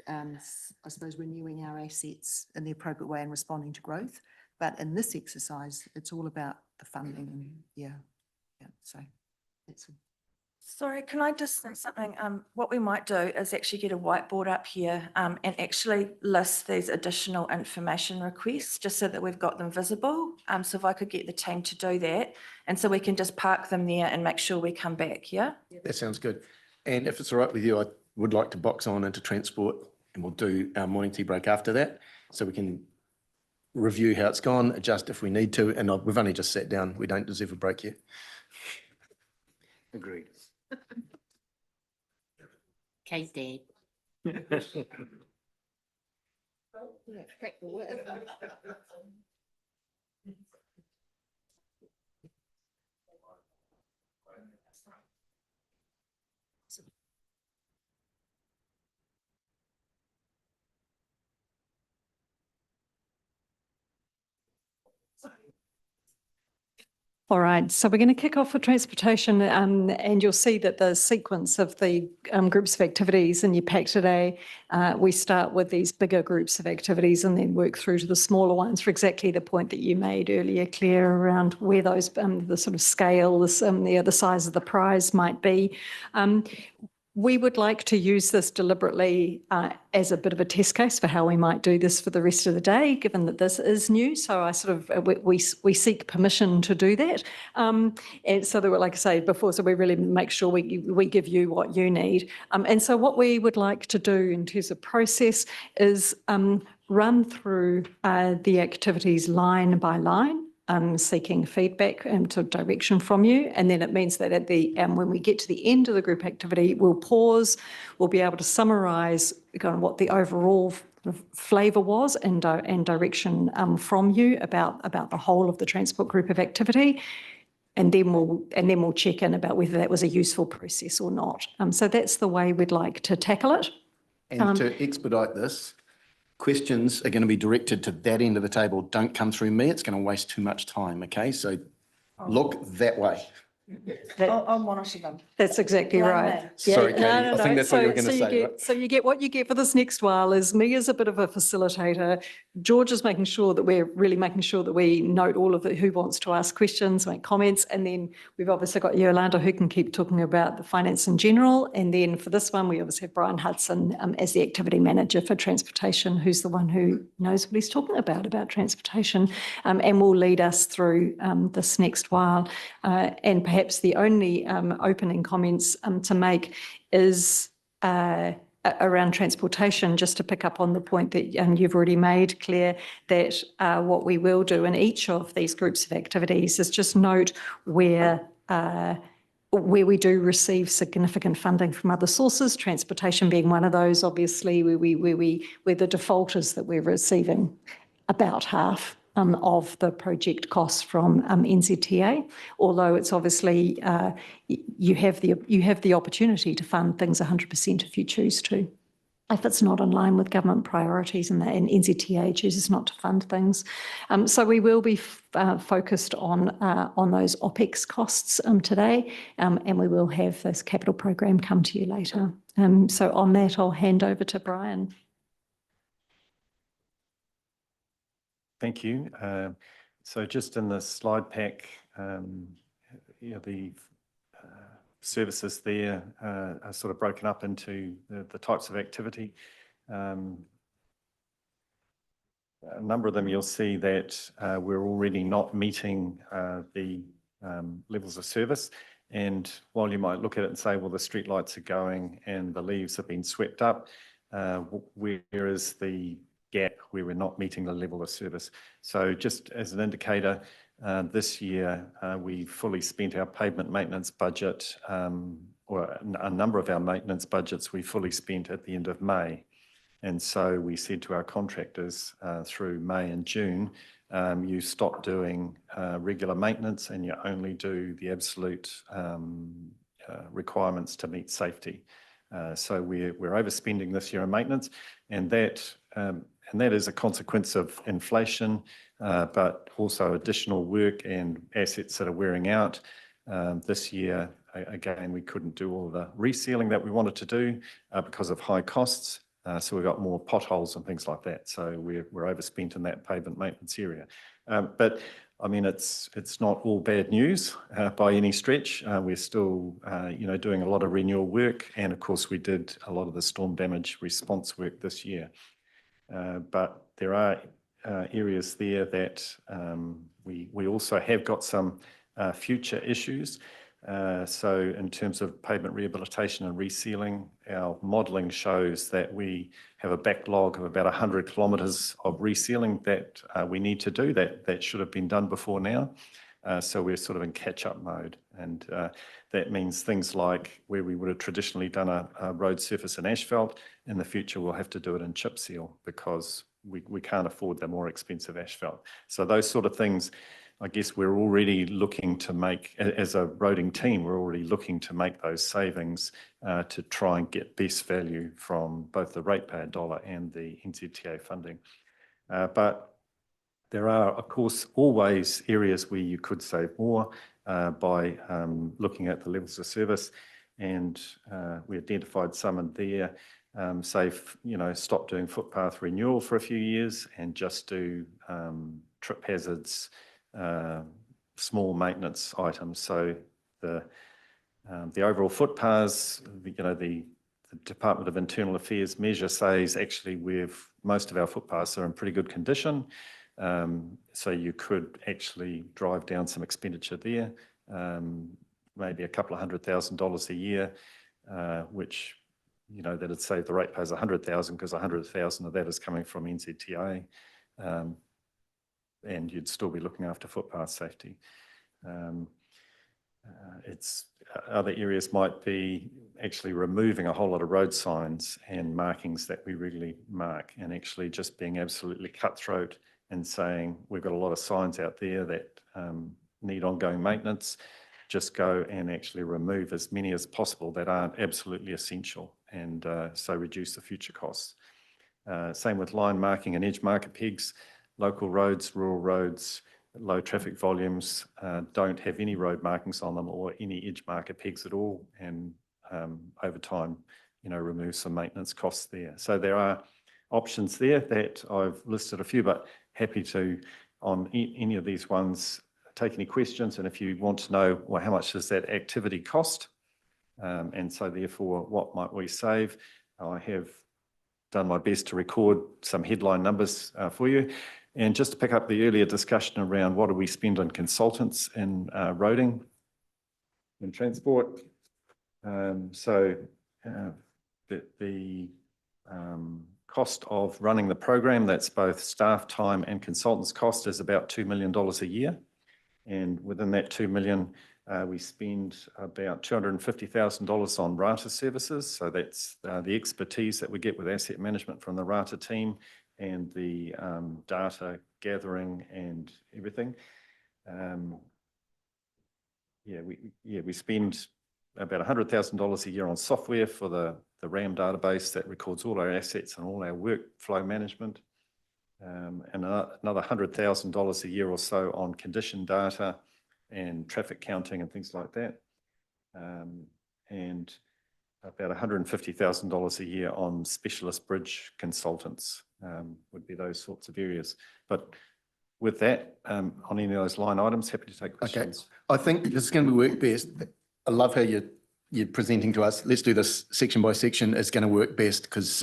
[SPEAKER 6] I suppose, renewing our assets in the appropriate way and responding to growth. But in this exercise, it's all about the funding and yeah, so that's all.
[SPEAKER 3] Sorry, can I just say something? What we might do is actually get a whiteboard up here and actually list these additional information requests, just so that we've got them visible. So if I could get the team to do that, and so we can just park them there and make sure we come back, yeah?
[SPEAKER 1] That sounds good. And if it's all right with you, I would like to box on into transport and we'll do our morning tea break after that. So we can review how it's gone, adjust if we need to. And we've only just sat down. We don't deserve a break yet.
[SPEAKER 8] Agreed.
[SPEAKER 10] Kate did.
[SPEAKER 2] All right, so we're going to kick off with transportation, and you'll see that the sequence of the groups of activities in your pack today, we start with these bigger groups of activities and then work through to the smaller ones for exactly the point that you made earlier, Claire, around where those, the sort of scale, the size of the prize might be. We would like to use this deliberately as a bit of a test case for how we might do this for the rest of the day, given that this is new. So I sort of, we seek permission to do that. And so that, like I said before, so we really make sure we give you what you need. And so what we would like to do in terms of process is run through the activities line by line. Seeking feedback and direction from you. And then it means that at the when we get to the end of the group activity, we'll pause, we'll be able to summarise kind of what the overall flavour was and direction from you about the whole of the transport group of activity. And then we'll check in about whether that was a useful process or not. So that's the way we'd like to tackle it.
[SPEAKER 1] And to expedite this, questions are going to be directed to that end of the table. Don't come through me. It's going to waste too much time. Okay, so look that way.
[SPEAKER 3] I'll monitor them.
[SPEAKER 2] That's exactly right.
[SPEAKER 1] Sorry, Katie. I think that's what you were going to say, right?
[SPEAKER 2] So you get what you get for this next while is me as a bit of a facilitator. George is making sure that we're really making sure that we note all of it, who wants to ask questions, make comments. And then we've obviously got Yolanda who can keep talking about the finance in general. And then for this one, we obviously have Brian Hudson as the activity manager for transportation, who's the one who knows what he's talking about transportation, and will lead us through this next while. And perhaps the only opening comments to make is around transportation, just to pick up on the point that you've already made, Claire, that what we will do in each of these groups of activities is just note where we do receive significant funding from other sources, transportation being one of those, obviously, where the default is that we're receiving about half of the project costs from NZTA, although it's obviously you have the opportunity to fund things 100% if you choose to. If it's not in line with government priorities and NZTA chooses not to fund things. So we will be focused on those OPEX costs today, and we will have this capital program come to you later. So on that, I'll hand over to Brian.
[SPEAKER 11] Thank you. So just in the slide pack, the services there are sort of broken up into the types of activity. A number of them you'll see that we're already not meeting the levels of service. And while you might look at it and say, well, the street lights are going and the leaves have been swept up, where is the gap where we're not meeting the level of service? So just as an indicator, this year we fully spent our pavement maintenance budget, or a number of our maintenance budgets we fully spent at the end of May. And so we said to our contractors through May and June, you stop doing regular maintenance and you only do the absolute requirements to meet safety. So we're overspending this year on maintenance, and that is a consequence of inflation, but also additional work and assets that are wearing out. This year, again, we couldn't do all the resealing that we wanted to do because of high costs. So we've got more potholes and things like that. So we're overspent in that pavement maintenance area. But I mean, it's not all bad news by any stretch. We're still, doing a lot of renewal work, and of course, we did a lot of the storm damage response work this year. But there are areas there that we also have got some future issues. So in terms of pavement rehabilitation and resealing, our modelling shows that we have a backlog of about 100 kilometres of resealing that we need to do that should have been done before now. So we're sort of in catch-up mode, and that means things like where we would have traditionally done a road surface in asphalt, in the future we'll have to do it in chip seal because we can't afford the more expensive asphalt. So those sort of things, I guess we're already looking to make, as a roading team, we're already looking to make those savings to try and get best value from both the ratepayer dollar and the NZTA funding. But there are, of course, always areas where you could save more by looking at the levels of service, and we identified some in there. Stop doing footpath renewal for a few years and just do trip hazards, small maintenance items. So the overall footpaths, the Department of Internal Affairs measure says actually most of our footpaths are in pretty good condition. So you could actually drive down some expenditure there, maybe a couple of $100,000 a year, which that'd save the ratepayers $100,000 because $100,000 of that is coming from NZTA. And you'd still be looking after footpath safety. Other areas might be actually removing a whole lot of road signs and markings that we regularly mark, and actually just being absolutely cutthroat and saying we've got a lot of signs out there that need ongoing maintenance. Just go and actually remove as many as possible that aren't absolutely essential, and so reduce the future costs. Same with line marking and edge marker pegs. Local roads, rural roads, low traffic volumes don't have any road markings on them or any edge marker pegs at all, and over time, remove some maintenance costs there. So there are options there that I've listed a few, but happy to, on any of these ones, take any questions. And if you want to know, well, how much does that activity cost? And so therefore, what might we save? I have done my best to record some headline numbers for you. And just to pick up the earlier discussion around what do we spend on consultants in roading and transport. So the cost of running the program, that's both staff time and consultants cost, is about $2 million a year. And within that 2 million, we spend about $250,000 on RATA services. So that's the expertise that we get with asset management from the RATA team and the data gathering and everything. We spend about $100,000 a year on software for the RAM database that records all our assets and all our workflow management. And another $100,000 a year or so on condition data and traffic counting and things like that. And about $150,000 a year on specialist bridge consultants would be those sorts of areas. But with that, on any of those line items, happy to take questions.
[SPEAKER 1] Okay, I think this is going to work best. I love how you're presenting to us. Let's do this section by section. It's going to work best because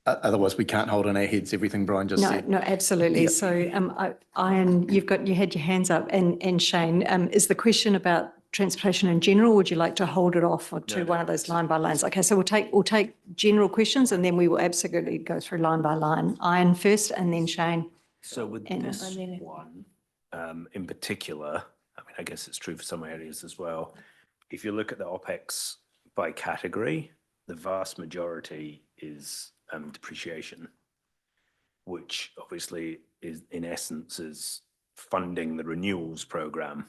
[SPEAKER 1] otherwise we can't hold on our heads everything Brian just said.
[SPEAKER 2] No, absolutely.
[SPEAKER 1] Yep.
[SPEAKER 2] So Ian, you had your hands up, and Shane, is the question about transportation in general? Would you like to hold it off to one of those line by lines? Okay, so we'll take general questions and then we will absolutely go through line by line. Ian first and then Shane.
[SPEAKER 8] So with this one, in particular, I mean, I guess it's true for some areas as well. If you look at the OPEX by category, the vast majority is depreciation, which obviously is in essence is funding the renewals program.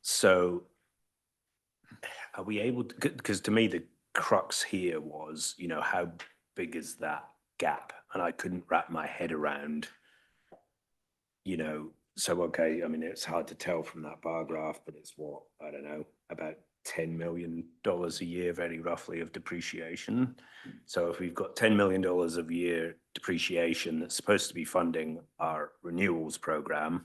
[SPEAKER 8] So are we able to, because to me, the crux here was, you know, how big is that gap? And I couldn't wrap my head around, you know, so, okay, I mean, it's hard to tell from that bar graph, but it's what, I don't know, about $10 million a year, very roughly, of depreciation. So if we've got $10 million a year depreciation that's supposed to be funding our renewals program,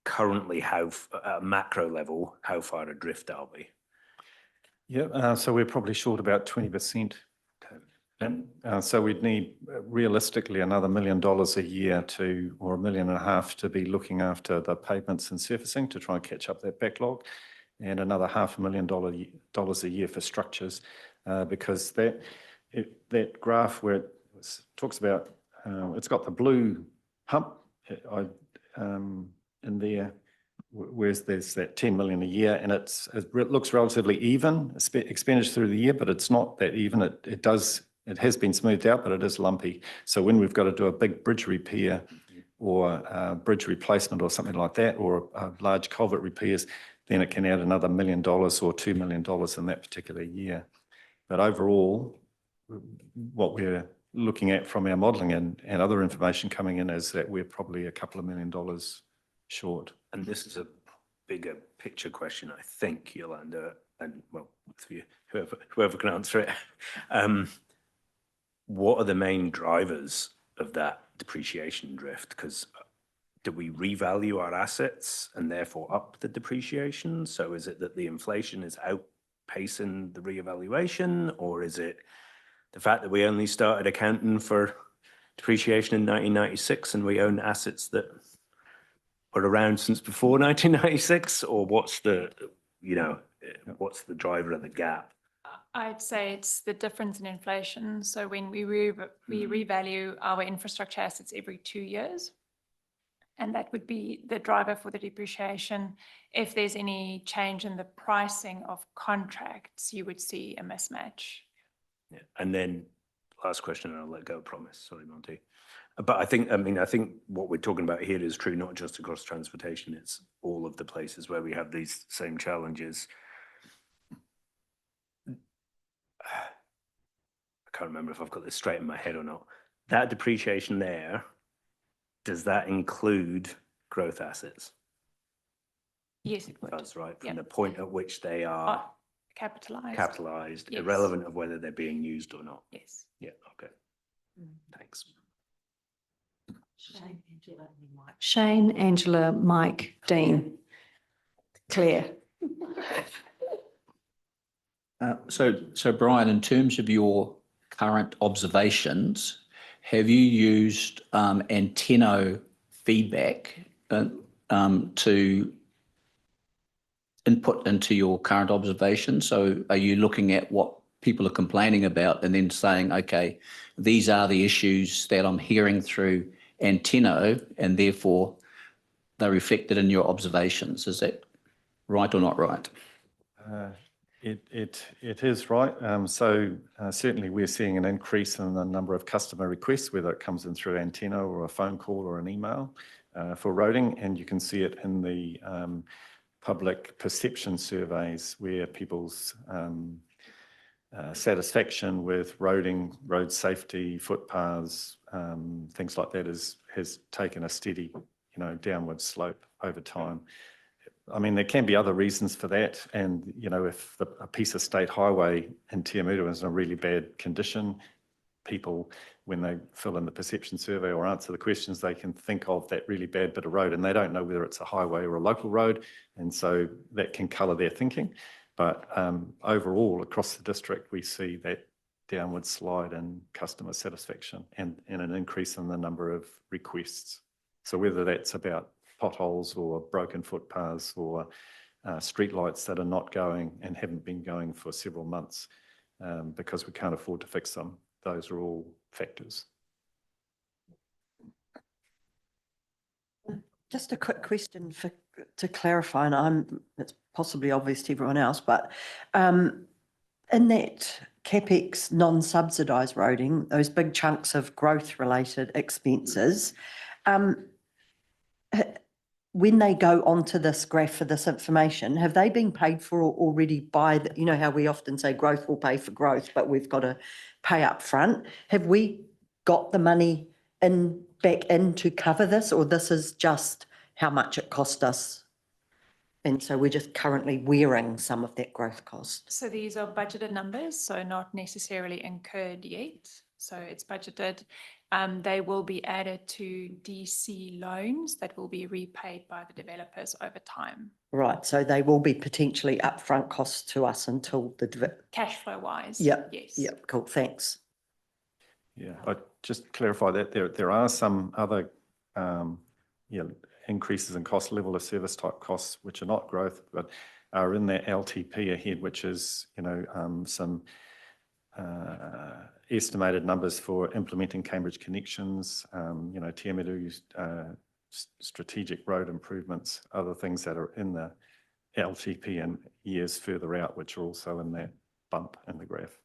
[SPEAKER 8] currently, how, at a macro level, how far adrift are we?
[SPEAKER 11] Yeah, so we're probably short about 20%. And so we'd need realistically another $1 million a year to, or $1.5 million to be looking after the pavements and surfacing to try and catch up that backlog, and another $500,000 a year for structures, because that graph where it talks about, it's got the blue hump in there, whereas there's that 10 million a year, and it looks relatively even expenditure through the year, but it's not that even. It has been smoothed out, but it is lumpy. So when we've got to do a big bridge repair or bridge replacement or something like that, or large culvert repairs, then it can add another $1 million or $2 million in that particular year. But overall, what we're looking at from our modelling and other information coming in is that we're probably a couple of $1 million short.
[SPEAKER 8] And this is a bigger picture question, I think, Yolanda, and well, whoever can answer it. What are the main drivers of that depreciation drift? Because do we revalue our assets and therefore up the depreciation? So is it that the inflation is outpacing the reevaluation, or is it the fact that we only started accounting for depreciation in 1996 and we own assets that were around since before 1996? Or what's the, you know, what's the driver of the gap?
[SPEAKER 7] I'd say it's the difference in inflation. So when we revalue our infrastructure assets every 2 years, and that would be the driver for the depreciation. If there's any change in the pricing of contracts, you would see a mismatch.
[SPEAKER 8] Yeah. And then last question, and I'll let go, promise. Sorry, Monty. But I think what we're talking about here is true not just across transportation, it's all of the places where we have these same challenges. I can't remember if I've got this straight in my head or not. That depreciation there, does that include growth assets?
[SPEAKER 7] Yes, it would.
[SPEAKER 8] That's right, from
[SPEAKER 7] Yeah.
[SPEAKER 8] the point at which they are
[SPEAKER 7] Capitalized. Yes.
[SPEAKER 8] irrelevant of whether they're being used or not.
[SPEAKER 7] Yes.
[SPEAKER 8] Yeah, okay. Thanks.
[SPEAKER 2] Shane, Angela, Mike, Dean, Claire.
[SPEAKER 9] So Brian, in terms of your current observations, have you used Anteno feedback to input into your current observations? So are you looking at what people are complaining about and then saying, okay, these are the issues that I'm hearing through Anteno, and therefore they're reflected in your observations? Is that right or not right?
[SPEAKER 11] It is right. So certainly we're seeing an increase in the number of customer requests, whether it comes in through Anteno or a phone call or an email for roading, and you can see it in the public perception surveys where people's satisfaction with roading, road safety, footpaths, things like that has taken a steady, downward slope over time. I mean, there can be other reasons for that. And, if a piece of state highway in Te Amutu is in a really bad condition, people, when they fill in the perception survey or answer the questions, they can think of that really bad bit of road and they don't know whether it's a highway or a local road. And so that can colour their thinking. But overall, across the district, we see that downward slide in customer satisfaction and an increase in the number of requests. So whether that's about potholes or broken footpaths or streetlights that are not going and haven't been going for several months because we can't afford to fix them, those are all factors.
[SPEAKER 10] Just a quick question to clarify, and it's possibly obvious to everyone else, but in that CapEx non-subsidised roading, those big chunks of growth-related expenses, when they go onto this graph for this information, have they been paid for already by, you know how we often say growth will pay for growth, but we've got to pay up front? Have we got the money back in to cover this, or this is just how much it cost us? And so we're just currently wearing some of that growth cost.
[SPEAKER 7] So these are budgeted numbers, so not necessarily incurred yet. So it's budgeted. They will be added to DC loans that will be repaid by the developers over time.
[SPEAKER 10] Right, so they will be potentially upfront costs to us until the,
[SPEAKER 7] Cash flow wise,
[SPEAKER 10] Yep,
[SPEAKER 7] yes.
[SPEAKER 10] yep, cool, thanks.
[SPEAKER 11] Yeah, I just clarify that there are some other increases in cost, level of service type costs, which are not growth, but are in that LTP ahead, which is, some estimated numbers for implementing Cambridge connections, Te Amiru, strategic road improvements, other things that are in the LTP and years further out, which are also in that bump in the graph.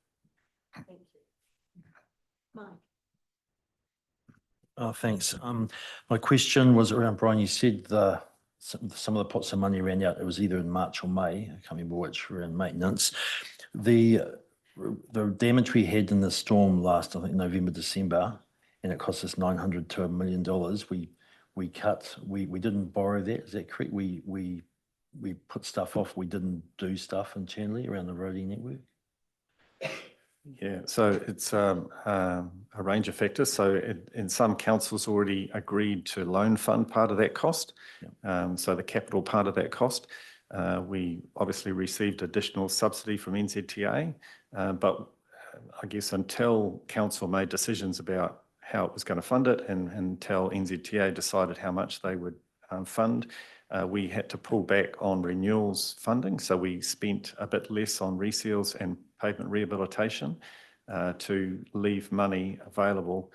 [SPEAKER 12] Oh, thanks. My question was around, Brian, you said some of the pots of money ran out. It was either in March or May. I can't remember which, around maintenance. The damage we had in the storm last, I think, November, December, and it cost us $900 to $1 million. We didn't borrow that. Is that correct? We put stuff off. We didn't do stuff internally around the roading network.
[SPEAKER 11] Yeah, so it's a range of factors. So in some councils already agreed to loan fund part of that cost. So the capital part of that cost. We obviously received additional subsidy from NZTA, but I guess until council made decisions about how it was going to fund it and until NZTA decided how much they would fund, we had to pull back on renewals funding. So we spent a bit less on reseals and pavement rehabilitation to leave money available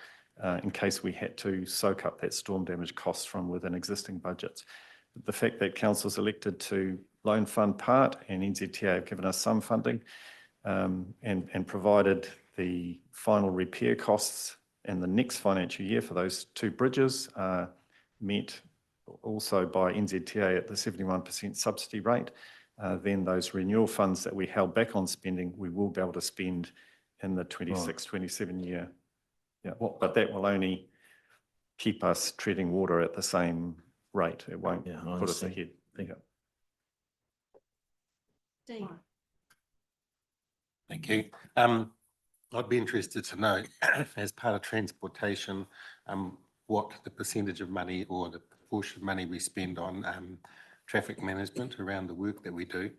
[SPEAKER 11] in case we had to soak up that storm damage costs from within existing budgets. The fact that council's elected to loan fund part and NZTA have given us some funding and provided the final repair costs in the next financial year for those two bridges met also by NZTA at the 71% subsidy rate, then those renewal funds that we held back on spending, we will be able to spend in the 26-27 year. Yeah, but that will only keep us treading water at the same rate. It won't put us ahead.
[SPEAKER 13] Thank you. I'd be interested to know, as part of transportation, what the percentage of money or the proportion of money we spend on traffic management around the work that we do.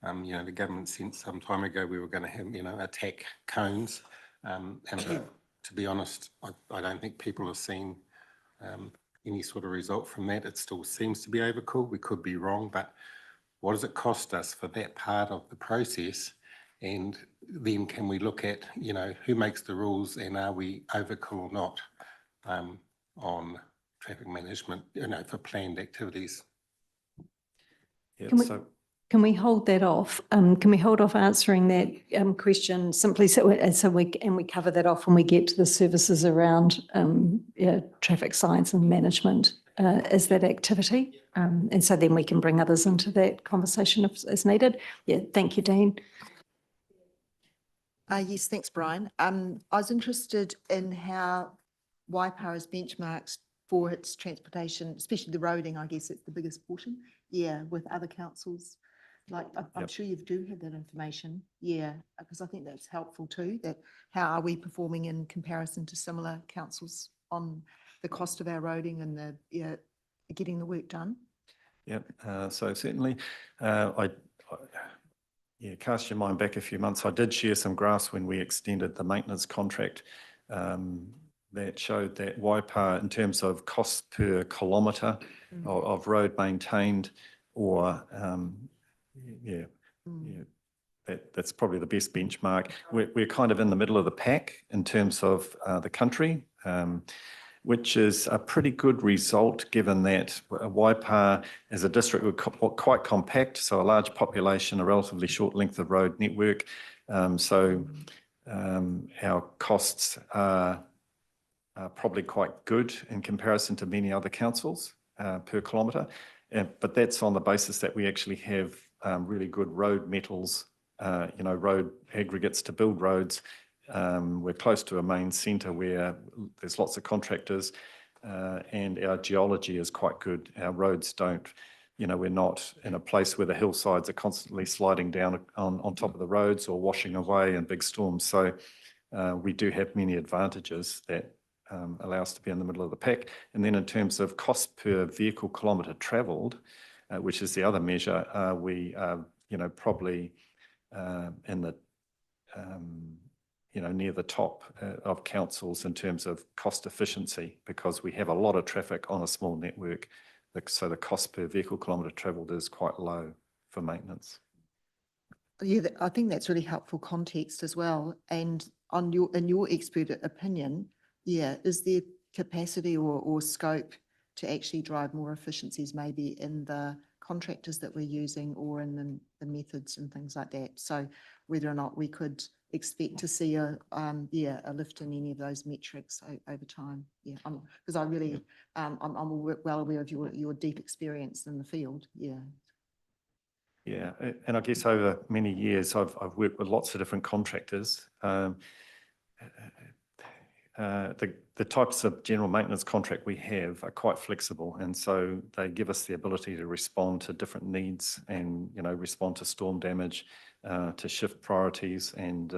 [SPEAKER 13] The government said some time ago we were going to have, attack cones. And to be honest, I don't think people have seen any sort of result from that. It still seems to be overkill. We could be wrong, but what does it cost us for that part of the process? And then can we look at, who makes the rules and are we overkill or not on traffic management, for planned activities?
[SPEAKER 11] Yeah,
[SPEAKER 2] Can we hold that off? Can we hold off answering that question simply so we cover that off when we get to the services around traffic science and management as that activity? And so then we can bring others into that conversation as needed. Yeah, thank you, Dean.
[SPEAKER 6] Yes, thanks, Brian. I was interested in how Waipa is benchmarked for its transportation, especially the roading. I guess it's the biggest portion. Yeah, with other councils. Like, I'm sure you do have that information. Yeah, because I think that's helpful too, that how are we performing in comparison to similar councils on the cost of our roading and the getting the work done?
[SPEAKER 11] Yeah, so certainly, cast your mind back a few months. I did share some graphs when we extended the maintenance contract that showed that Waipa, in terms of cost per kilometre of road maintained, or that's probably the best benchmark. We're kind of in the middle of the pack in terms of the country, which is a pretty good result given that Waipa as a district were quite compact, so a large population, a relatively short length of road network. So our costs are probably quite good in comparison to many other councils. per kilometre. But that's on the basis that we actually have really good road metals, road aggregates to build roads. We're close to a main centre where there's lots of contractors, and our geology is quite good. Our roads don't, we're not in a place where the hillsides are constantly sliding down on top of the roads or washing away in big storms. So we do have many advantages that allow us to be in the middle of the pack. And then in terms of cost per vehicle kilometre travelled, which is the other measure, we are, probably in the, near the top of councils in terms of cost efficiency, because we have a lot of traffic on a small network. So the cost per vehicle kilometre travelled is quite low for maintenance.
[SPEAKER 6] Yeah, I think that's really helpful context as well. And in your expert opinion, is there capacity or scope to actually drive more efficiencies maybe in the contractors that we're using or in the methods and things like that? So whether or not we could expect to see a lift in any of those metrics over time. Yeah, because I really, I'm well aware of your deep experience in the field. Yeah.
[SPEAKER 11] Yeah, and I guess over many years, I've worked with lots of different contractors. The types of general maintenance contract we have are quite flexible, and so they give us the ability to respond to different needs and respond to storm damage, to shift priorities, and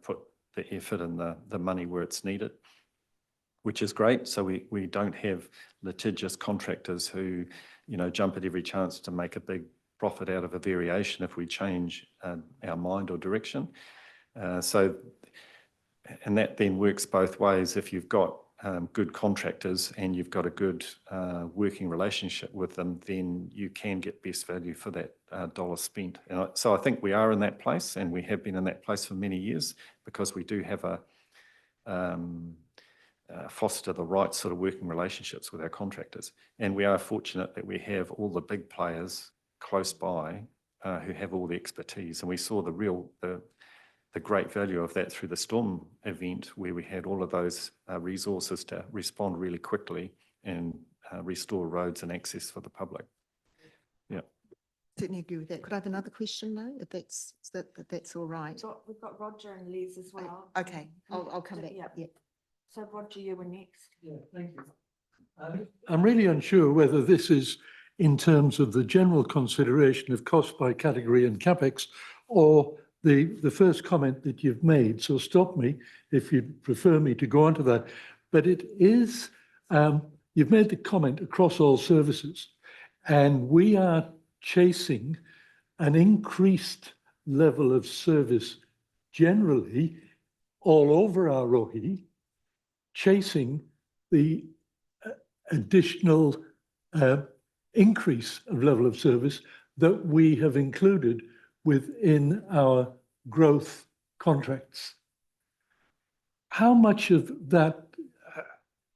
[SPEAKER 11] put the effort and the money where it's needed, which is great. So we don't have litigious contractors who jump at every chance to make a big profit out of a variation if we change our mind or direction. And that then works both ways. If you've got good contractors and you've got a good working relationship with them, then you can get best value for that dollar spent. And so I think we are in that place, and we have been in that place for many years, because we do have foster the right sort of working relationships with our contractors. And we are fortunate that we have all the big players close by who have all the expertise. And we saw the great value of that through the storm event, where we had all of those resources to respond really quickly and restore roads and access for the public. Yeah.
[SPEAKER 6] Certainly agree with that. Could I have another question though, if that's all right?
[SPEAKER 3] We've got Roger and Liz as well.
[SPEAKER 6] Okay, I'll come back. Yeah.
[SPEAKER 3] So Roger, you were next.
[SPEAKER 5] Yeah, thank you. I'm really unsure whether this is in terms of the general consideration of cost by category and capex, or the first comment that you've made. So stop me if you'd prefer me to go on to that. But it is, you've made the comment across all services, and we are chasing an increased level of service generally all over our rohi, chasing the additional increase of level of service that we have included within our growth contracts. How much of that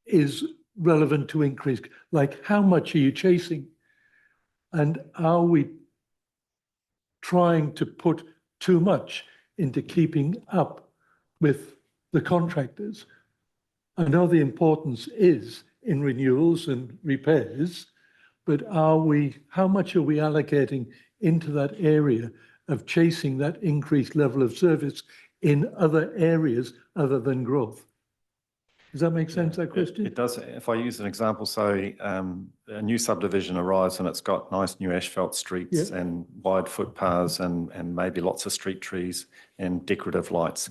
[SPEAKER 5] is relevant to increase? Like, how much are you chasing? And are we trying to put too much into keeping up with the contractors? I know the importance is in renewals and repairs, but how much are we allocating into that area of chasing that increased level of service in other areas other than growth? Does that make sense, that question?
[SPEAKER 11] It does. If I use an example, so a new subdivision arrives and it's got nice new asphalt streets and wide footpaths and maybe lots of street trees and decorative lights.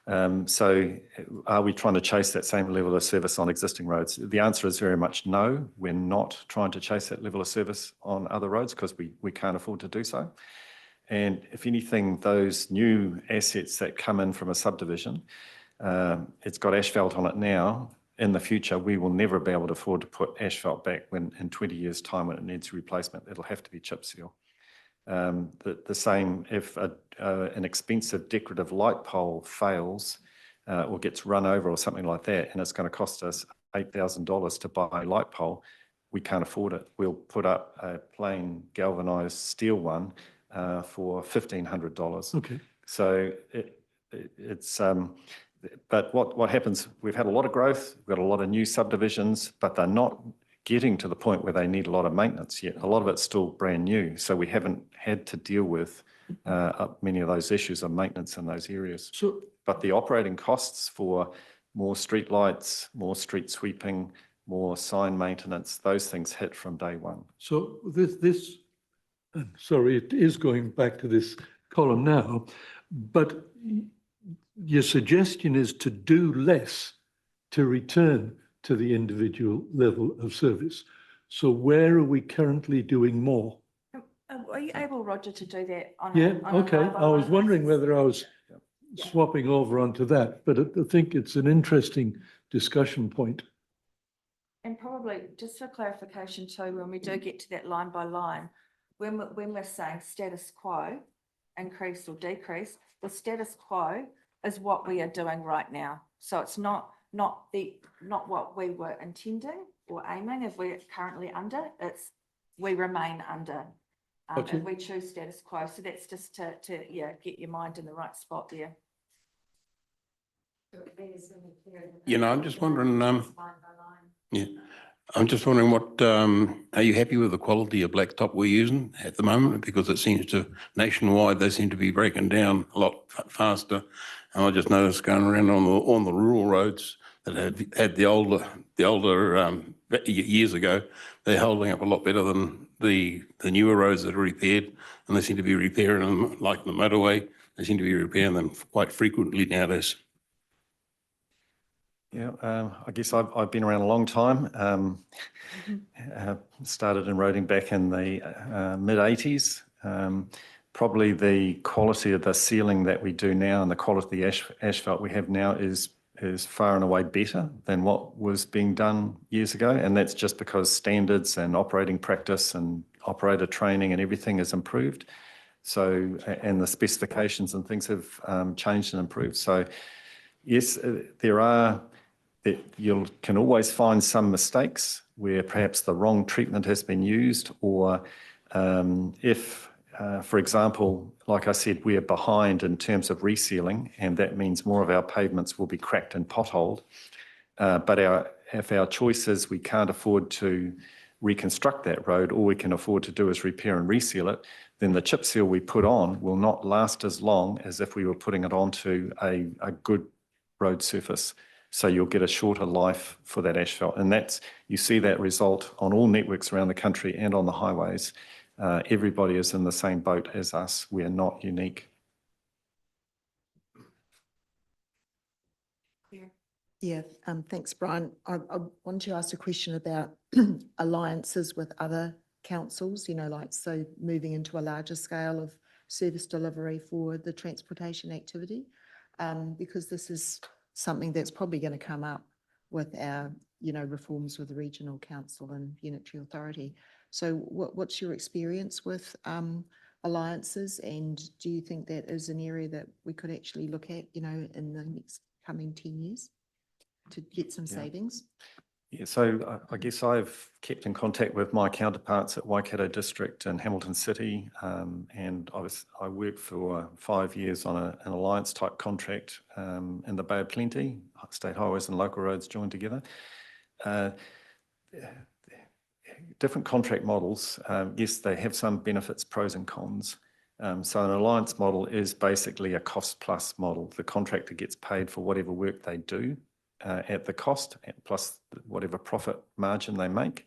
[SPEAKER 11] So are we trying to chase that same level of service on existing roads? The answer is very much no. We're not trying to chase that level of service on other roads because we can't afford to do so. And if anything, those new assets that come in from a subdivision, it's got asphalt on it now. In the future, we will never be able to afford to put asphalt back when in 20 years' time when it needs replacement. It'll have to be chip seal. The same if an expensive decorative light pole fails or gets run over or something like that, and it's going to cost us $8,000 to buy a light pole, we can't afford it. We'll put up a plain galvanized steel one for $1,500.
[SPEAKER 5] Okay.
[SPEAKER 11] So it's but what happens, we've had a lot of growth, we've got a lot of new subdivisions, but they're not getting to the point where they need a lot of maintenance yet. A lot of it's still brand new. So we haven't had to deal with many of those issues of maintenance in those areas.
[SPEAKER 5] So,
[SPEAKER 11] But the operating costs for more street lights, more street sweeping, more sign maintenance, those things hit from day one.
[SPEAKER 5] so and sorry, it is going back to this column now, but your suggestion is to do less to return to the individual level of service. So where are we currently doing more?
[SPEAKER 3] Are you able, Roger, to do that on
[SPEAKER 5] Yeah,
[SPEAKER 3] on a
[SPEAKER 5] okay.
[SPEAKER 3] line by
[SPEAKER 5] I was
[SPEAKER 3] line
[SPEAKER 5] wondering
[SPEAKER 3] basis?
[SPEAKER 5] whether I was swapping over onto that, but I think it's an interesting discussion point.
[SPEAKER 3] And probably, just for clarification too, when we do get to that line by line, when we're saying status quo, increase or decrease, the status quo is what we are doing right now. So it's not what we were intending or aiming if we're currently under, it's we remain under.
[SPEAKER 5] Okay.
[SPEAKER 3] If we choose status quo. So that's just to get your mind in the right spot there.
[SPEAKER 13] I'm just wondering, yeah, I'm just wondering what, are you happy with the quality of blacktop we're using at the moment? Because it seems to, nationwide, they seem to be breaking down a lot faster. And I just noticed going around on the rural roads that had the older years ago, they're holding up a lot better than the newer roads that are repaired. And they seem to be repairing them like the motorway. They seem to be repairing them quite frequently nowadays.
[SPEAKER 11] Yeah, I guess I've been around a long time. Started in roading back in the mid-80s. Probably the quality of the sealing that we do now and the quality of the asphalt we have now is far and away better than what was being done years ago. And that's just because standards and operating practice and operator training and everything has improved. So, and the specifications and things have changed and improved. So yes, you can always find some mistakes where perhaps the wrong treatment has been used, or if, for example, like I said, we're behind in terms of resealing, and that means more of our pavements will be cracked and potholed. But if our choice is we can't afford to reconstruct that road, all we can afford to do is repair and reseal it, then the chip seal we put on will not last as long as if we were putting it onto a good road surface. So you'll get a shorter life for that asphalt. And you see that result on all networks around the country and on the highways. Everybody is in the same boat as us. We are not unique.
[SPEAKER 6] Yeah, thanks, Brian. I want to ask a question about alliances with other councils, like so moving into a larger scale of service delivery for the transportation activity, because this is something that's probably going to come up with our, reforms with the regional council and unitary authority. So what's your experience with alliances, and do you think that is an area that we could actually look at, in the next coming 10 years to get some savings?
[SPEAKER 11] Yeah, so I guess I've kept in contact with my counterparts at Waikato District and Hamilton City, and I worked for 5 years on an alliance type contract in the Bay of Plenty, state highways and local roads joined together. Different contract models, yes, they have some benefits, pros and cons. So an alliance model is basically a cost plus model. The contractor gets paid for whatever work they do at the cost, plus whatever profit margin they make.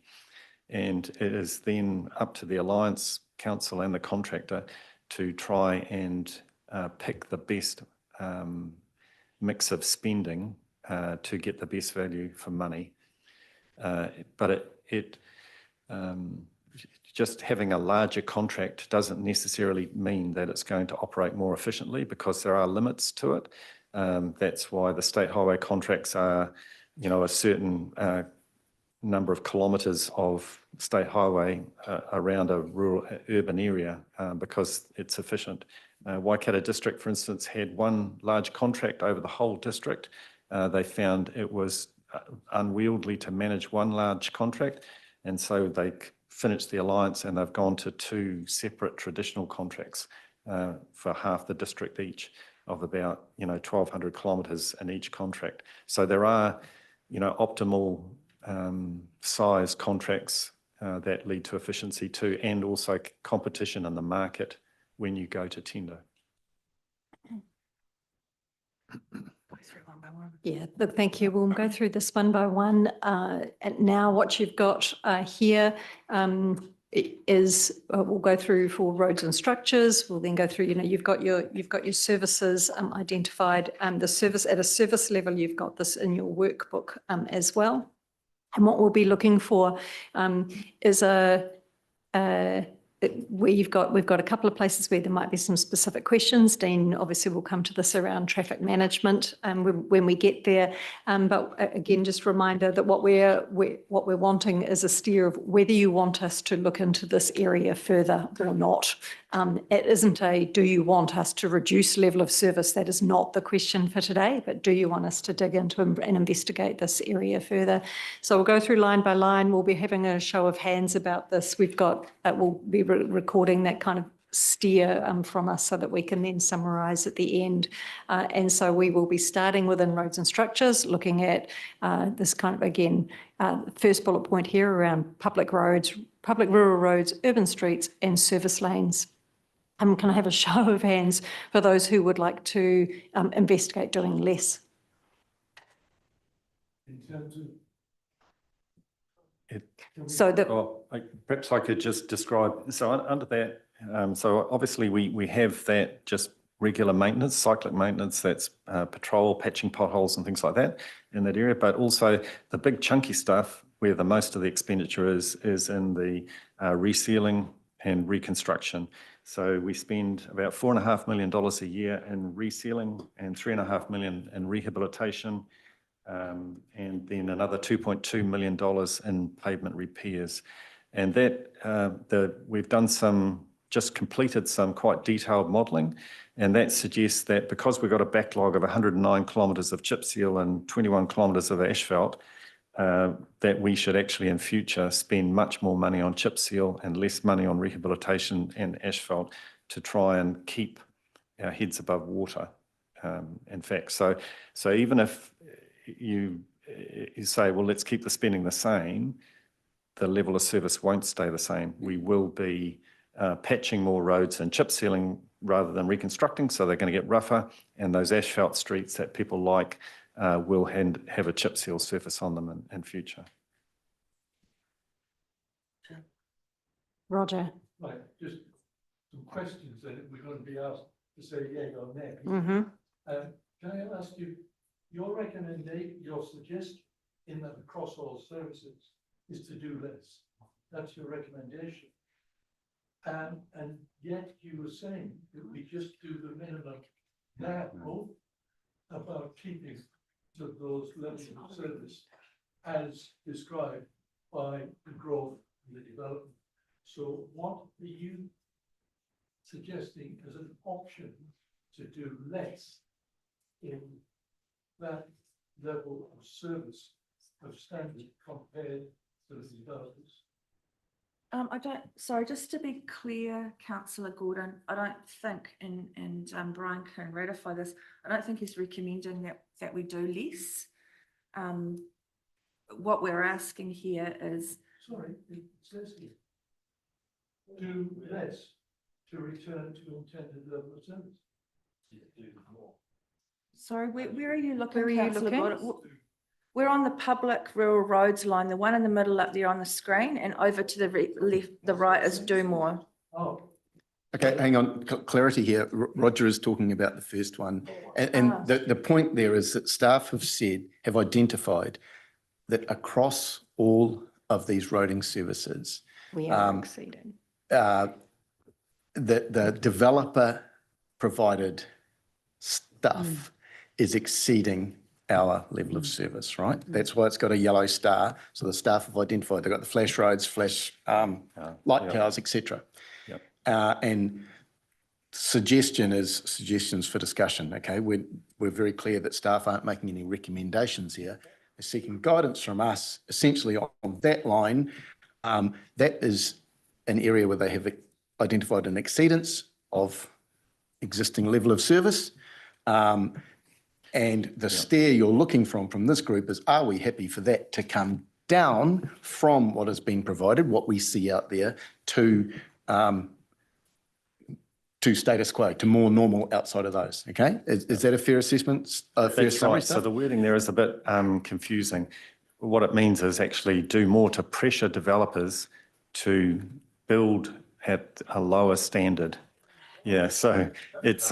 [SPEAKER 11] And it is then up to the Alliance Council and the contractor to try and pick the best mix of spending to get the best value for money. But just having a larger contract doesn't necessarily mean that it's going to operate more efficiently, because there are limits to it. That's why the state highway contracts are, a certain number of kilometres of state highway around a rural urban area, because it's efficient. Waikato District, for instance, had one large contract over the whole district. They found it was unwieldy to manage one large contract, and so they finished the alliance and they've gone to 2 separate traditional contracts for half the district each, of about 1,200 kilometres in each contract. So there are optimal size contracts that lead to efficiency too, and also competition in the market when you go to tender.
[SPEAKER 2] Yeah, look, thank you. We'll go through this one by one. And now what you've got here is we'll go through for roads and structures. We'll then go through, you've got your services identified. The service at a service level, you've got this in your workbook as well. And what we'll be looking for is we've got a couple of places where there might be some specific questions. Dean obviously will come to this around traffic management when we get there. But again, just a reminder that what we're wanting is a steer of whether you want us to look into this area further or not. It isn't do you want us to reduce level of service? That is not the question for today, but do you want us to dig into and investigate this area further? So we'll go through line by line. We'll be having a show of hands about this. We'll be recording that kind of steer from us so that we can then summarise at the end. And so we will be starting within roads and structures, looking at this kind of, again, first bullet point here around public roads, public rural roads, urban streets and service lanes. Can I have a show of hands for those who would like to investigate doing less?
[SPEAKER 5] In terms of
[SPEAKER 2] So that
[SPEAKER 11] perhaps I could just describe, so under that, so obviously we have that just regular maintenance, cyclic maintenance, that's patrol, patching potholes and things like that in that area, but also the big chunky stuff where the most of the expenditure is in the resealing and reconstruction. So we spend about $4.5 million a year in resealing and $3.5 million in rehabilitation, and then another $2.2 million in pavement repairs. And that we've done just completed some quite detailed modelling, and that suggests that because we've got a backlog of 109 kilometres of chip seal and 21 kilometres of asphalt, that we should actually in future spend much more money on chip seal and less money on rehabilitation and asphalt to try and keep our heads above water. In fact, so even if you say, well, let's keep the spending the same, the level of service won't stay the same. We will be patching more roads and chip sealing rather than reconstructing, so they're going to get rougher, and those asphalt streets that people like will have a chip seal surface on them in future.
[SPEAKER 2] Roger.
[SPEAKER 5] Right, just some questions that we're going to be asked to say yeah or nay. Can I ask you, your recommendation, your suggestion in that across all services is to do less. That's your recommendation. And yet you were saying that we just do the minimum now about keeping to those levels of service as described by the growth and the development. So what are you suggesting as an option to do less in that level of service of standard compared to the developers?
[SPEAKER 3] Sorry, just to be clear, Councillor Gordon, I don't think, and Brian can ratify this, I don't think he's recommending that we do less. What we're asking here is...
[SPEAKER 5] Sorry, it says here, do less to return to intended level of service. Do more.
[SPEAKER 3] Sorry, where are you looking,
[SPEAKER 2] Where are you
[SPEAKER 3] Councillor
[SPEAKER 2] looking?
[SPEAKER 3] Gordon? We're on the public rural roads line, the one in the middle up there on the screen, and over to the left, the right is do more.
[SPEAKER 5] Oh.
[SPEAKER 1] Okay, hang on, clarity here. Roger is talking about the first one. And the point there is that staff have identified that across all of these roading services,
[SPEAKER 2] We are exceeding.
[SPEAKER 1] the developer provided stuff is exceeding our level of service, right? That's why it's got a yellow star. So the staff have identified, they've got the flash roads, flash light towers, etc. And suggestions for discussion, okay? We're very clear that staff aren't making any recommendations here. They're seeking guidance from us, essentially on that line. That is an area where they have identified an exceedance of existing level of service. And the steer you're looking from this group is, are we happy for that to come down from what has been provided, what we see out there, to status quo, to more normal outside of those, okay? Is that a fair assessment? A fair
[SPEAKER 11] That's
[SPEAKER 1] summary,
[SPEAKER 11] right. So
[SPEAKER 1] Steph?
[SPEAKER 11] the wording there is a bit confusing. What it means is actually do more to pressure developers to build at a lower standard. Yeah, so it's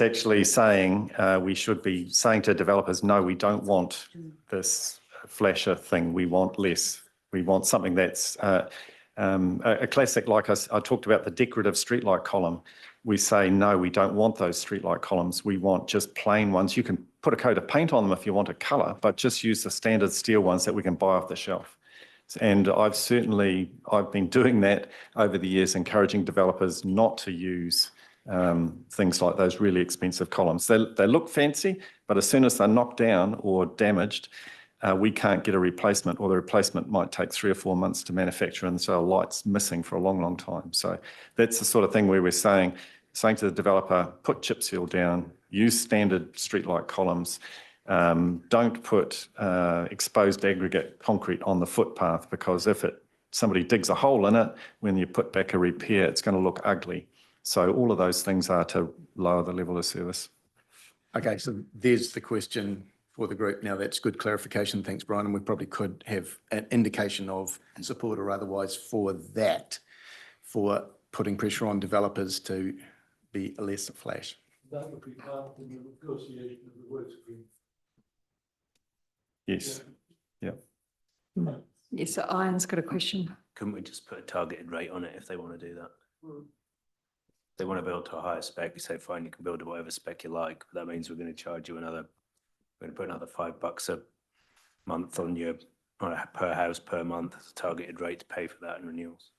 [SPEAKER 11] actually saying we should be saying to developers, no, we don't want this flasher thing. We want less. We want something that's a classic, like I talked about the decorative streetlight column. We say, no, we don't want those streetlight columns. We want just plain ones. You can put a coat of paint on them if you want a colour, but just use the standard steel ones that we can buy off the shelf. And I've been doing that over the years, encouraging developers not to use things like those really expensive columns. They look fancy, but as soon as they're knocked down or damaged, we can't get a replacement, or the replacement might take 3 or 4 months to manufacture, and so a light's missing for a long, long time. So that's the sort of thing where we're saying to the developer, put chip seal down, use standard streetlight columns, don't put exposed aggregate concrete on the footpath, because if somebody digs a hole in it, when you put back a repair, it's going to look ugly. So all of those things are to lower the level of service.
[SPEAKER 1] Okay, so there's the question for the group. Now, that's good clarification. Thanks, Brian. And we probably could have an indication of support or otherwise for that, for putting pressure on developers to be less flash.
[SPEAKER 5] That would be part of the negotiation of the works agreement.
[SPEAKER 11] Yes. Yeah.
[SPEAKER 2] Yes, so Ian's got a question.
[SPEAKER 8] Couldn't we just put a targeted rate on it if they want to do that? If they want to build to a higher spec, we say, fine, you can build to whatever spec you like, but that means we're going to charge you we're going to put another $5 a month on per house per month as a targeted rate to pay for that in renewals.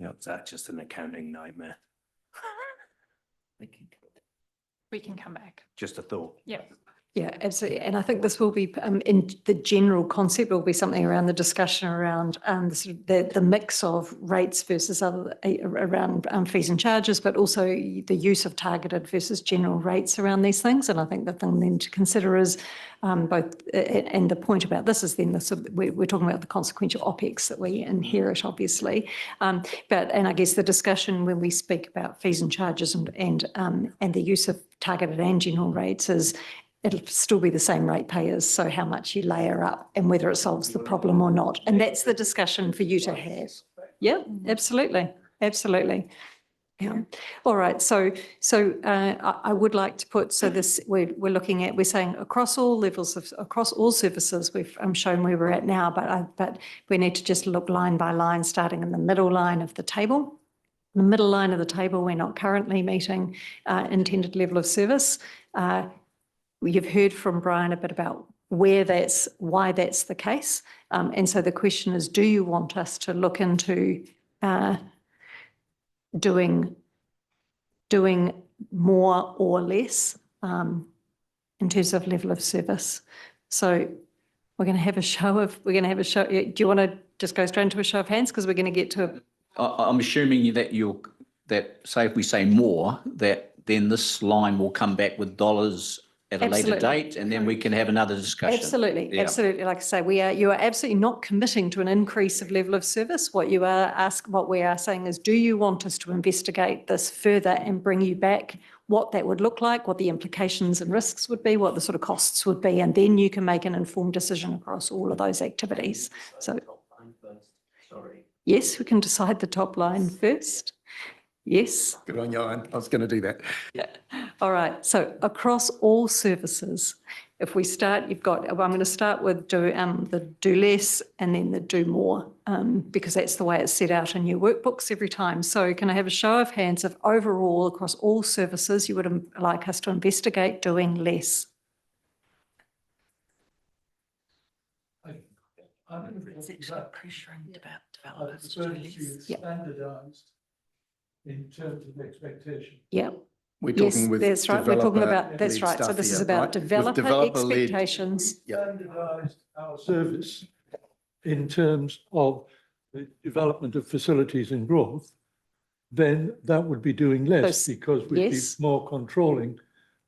[SPEAKER 11] Yeah.
[SPEAKER 8] Is that just an accounting nightmare?
[SPEAKER 7] We can come back.
[SPEAKER 8] Just a thought.
[SPEAKER 7] Yeah.
[SPEAKER 2] Yeah, absolutely. And I think this will be in the general concept will be something around the discussion around the mix of rates versus other around fees and charges, but also the use of targeted versus general rates around these things. And I think the thing then to consider is both, and the point about this is then we're talking about the consequential OPEX that we inherit, obviously. And I guess the discussion when we speak about fees and charges and the use of targeted and general rates is it'll still be the same rate payers, so how much you layer up and whether it solves the problem or not. And that's the discussion for you to have. Yeah, absolutely, absolutely. Yeah. All right. So I would like to put, so this, we're looking at, we're saying across all levels of, across all services, we've shown where we're at now, but we need to just look line by line, starting in the middle line of the table. The middle line of the table, we're not currently meeting intended level of service. You've heard from Brian a bit about why that's the case. And so the question is, do you want us to look into doing more or less in terms of level of service? So we're going to have a show. Do you want to just go straight into a show of hands? Because we're going to get to.
[SPEAKER 9] I'm assuming that say if we say more, that then this line will come back with dollars at a later date, and then we can have another discussion.
[SPEAKER 2] Absolutely,
[SPEAKER 9] Yeah.
[SPEAKER 2] absolutely. Like I say, you are absolutely not committing to an increase of level of service. What we are saying is, do you want us to investigate this further and bring you back what that would look like, what the implications and risks would be, what the sort of costs would be, and then you can make an informed decision across all of those activities. So, yes, we can decide the top line first. Yes.
[SPEAKER 1] Good on you, Ian. I was going to do that.
[SPEAKER 2] Yeah. All right. So across all services, if we start, I'm going to start with the do less and then the do more, because that's the way it's set out in your workbooks every time. So can I have a show of hands of overall across all services you would like us to investigate doing less?
[SPEAKER 10] It's actually pressuring developers to do less.
[SPEAKER 5] Standardised in terms of expectation.
[SPEAKER 2] Yeah.
[SPEAKER 1] We're talking with
[SPEAKER 2] that's right. We're talking about,
[SPEAKER 1] developer-led
[SPEAKER 2] that's right. So
[SPEAKER 1] stuff
[SPEAKER 2] this is
[SPEAKER 1] here,
[SPEAKER 2] about
[SPEAKER 1] right? With
[SPEAKER 2] developer
[SPEAKER 1] developer-led-
[SPEAKER 2] expectations.
[SPEAKER 5] Standardised our service in terms of the development of facilities and growth, then that would be doing less
[SPEAKER 2] So,
[SPEAKER 5] because we'd be
[SPEAKER 2] yes.
[SPEAKER 5] more controlling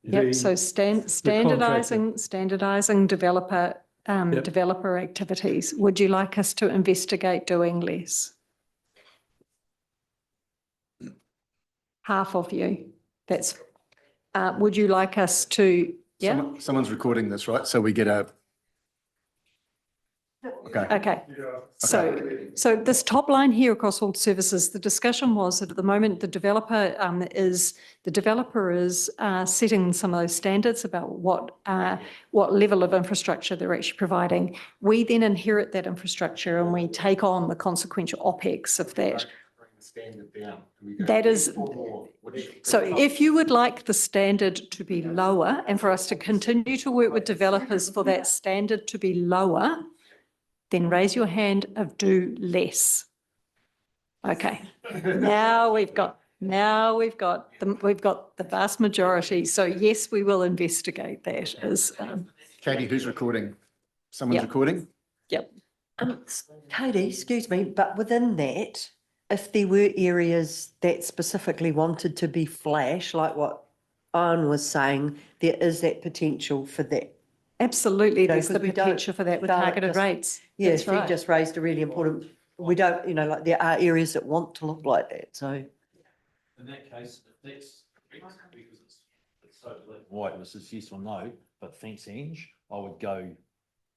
[SPEAKER 2] Yep, so standardising developer
[SPEAKER 5] Yep.
[SPEAKER 2] developer activities. Would you like us to investigate doing less? Half of you. That's, would you like us to, yeah?
[SPEAKER 1] Someone's recording this, right? So we get a. Okay.
[SPEAKER 2] Okay. So this top line here across all services, the discussion was that at the moment, the developer is setting some of those standards about what level of infrastructure they're actually providing. We then inherit that infrastructure and we take on the consequential OPEX of that. That is, so if you would like the standard to be lower and for us to continue to work with developers for that standard to be lower, then raise your hand of do less. Okay, now we've got the vast majority. So yes, we will investigate that as.
[SPEAKER 1] Katie, who's recording? Someone's
[SPEAKER 2] Yeah.
[SPEAKER 1] recording?
[SPEAKER 2] Yep.
[SPEAKER 10] Katie, excuse me, but within that, if there were areas that specifically wanted to be flash, like what Owen was saying, there is that potential for that.
[SPEAKER 2] Absolutely,
[SPEAKER 10] You know,
[SPEAKER 2] there's the
[SPEAKER 10] 'cause we don't
[SPEAKER 2] potential for that with
[SPEAKER 10] start
[SPEAKER 2] targeted
[SPEAKER 10] just-
[SPEAKER 2] rates.
[SPEAKER 10] Yeah,
[SPEAKER 2] That's
[SPEAKER 10] she
[SPEAKER 2] right.
[SPEAKER 10] just raised a really important, we don't, like there are areas that want to look like that, so.
[SPEAKER 12] In that case, if that's correct, because it's so black and white, this is yes or no, but thanks, Ange, I would go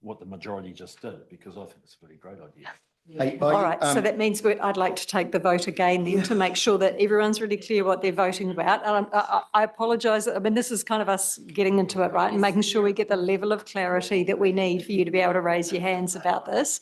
[SPEAKER 12] what the majority just did, because I think it's a very great idea.
[SPEAKER 1] Hey,
[SPEAKER 2] All right, so that means I'd like to take the vote again then to make sure that everyone's really clear what they're voting about. And I apologise, I mean, this is kind of us getting into it, right? And making sure we get the level of clarity that we need for you to be able to raise your hands about this.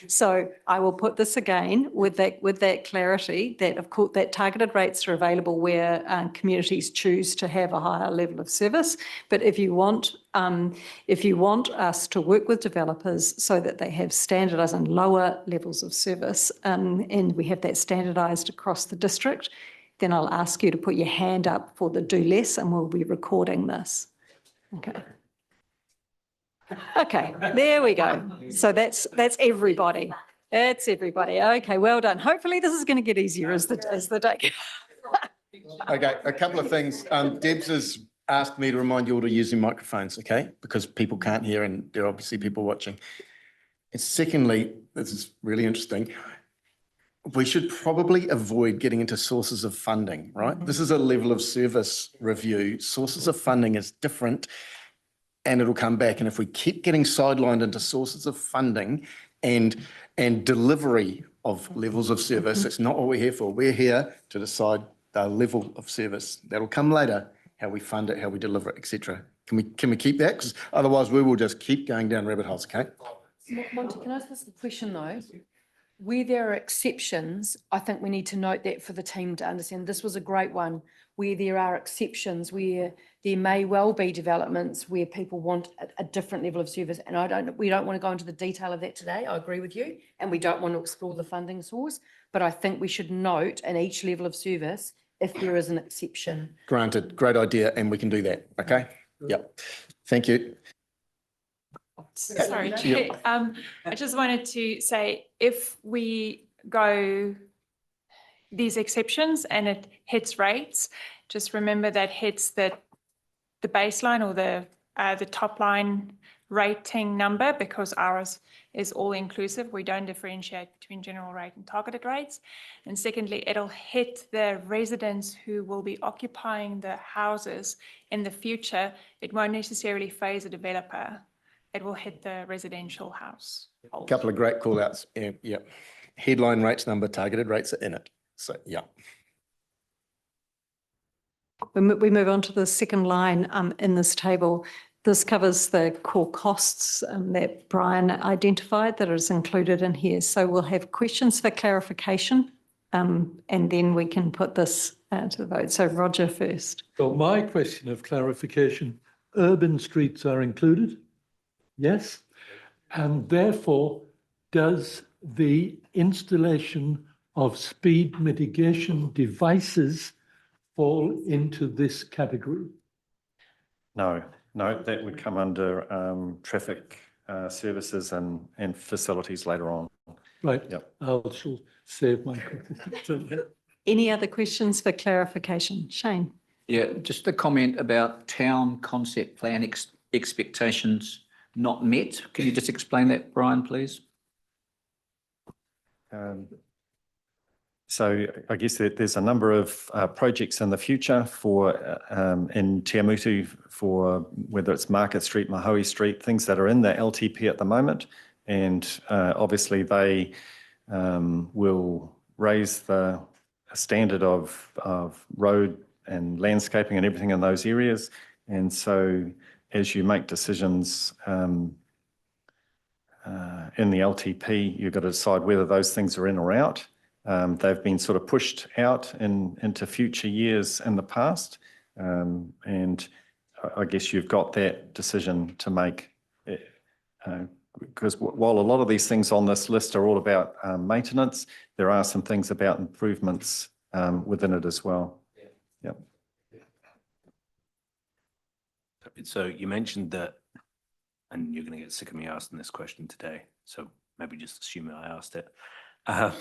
[SPEAKER 2] So I will put this again with that clarity that of course that targeted rates are available where communities choose to have a higher level of service. But if you want us to work with developers so that they have standardised and lower levels of service, and we have that standardised across the district, then I'll ask you to put your hand up for the do less and we'll be recording this. Okay. Okay, there we go. So that's everybody. That's everybody. Okay, well done. Hopefully this is going to get easier as the day.
[SPEAKER 1] Okay, a couple of things. Debs has asked me to remind you all to use your microphones, okay? Because people can't hear and there are obviously people watching. And secondly, this is really interesting. We should probably avoid getting into sources of funding, right? This is a level of service review. Sources of funding is different and it'll come back. And if we keep getting sidelined into sources of funding and delivery of levels of service, it's not what we're here for. We're here to decide the level of service. That'll come later, how we fund it, how we deliver it, etc. Can we keep that? Because otherwise we will just keep going down rabbit holes, okay?
[SPEAKER 14] Monty, can I ask this question though? Where there are exceptions, I think we need to note that for the team to understand. This was a great one. Where there are exceptions, where there may well be developments where people want a different level of service. And we don't want to go into the detail of that today. I agree with you. And we don't want to explore the funding source. But I think we should note in each level of service if there is an exception.
[SPEAKER 1] Granted, great idea, and we can do that, okay? Yep. Thank you.
[SPEAKER 7] Sorry, Chair. I just wanted to say, if we go these exceptions and it hits rates, just remember that hits the baseline or the top line rating number, because ours is all inclusive. We don't differentiate between general rate and targeted rates. And secondly, it'll hit the residents who will be occupying the houses in the future. It won't necessarily phase a developer. It will hit the residential house.
[SPEAKER 1] A couple of great call outs. Yeah. Headline rates number, targeted rates are in it. So, yeah.
[SPEAKER 2] We move on to the second line in this table. This covers the core costs that Brian identified that is included in here. So we'll have questions for clarification and then we can put this to the vote. So Roger first.
[SPEAKER 5] So my question of clarification, urban streets are included? Yes. And therefore, does the installation of speed mitigation devices fall into this category?
[SPEAKER 11] No, that would come under traffic services and facilities later on.
[SPEAKER 5] Right.
[SPEAKER 11] Yep.
[SPEAKER 5] I shall save my question.
[SPEAKER 2] Any other questions for clarification? Shane?
[SPEAKER 9] Yeah, just a comment about town concept plan expectations not met. Can you just explain that, Brian, please?
[SPEAKER 11] So I guess that there's a number of projects in the future for in Te Amutu for whether it's Market Street, Mahoe Street, things that are in the LTP at the moment. And obviously they will raise the standard of road and landscaping and everything in those areas. And so as you make decisions in the LTP, you've got to decide whether those things are in or out. They've been sort of pushed out into future years in the past. And I guess you've got that decision to make because while a lot of these things on this list are all about maintenance, there are some things about improvements within it as well. Yep.
[SPEAKER 8] So you mentioned that, and you're going to get sick of me asking this question today, so maybe just assume that I asked it. I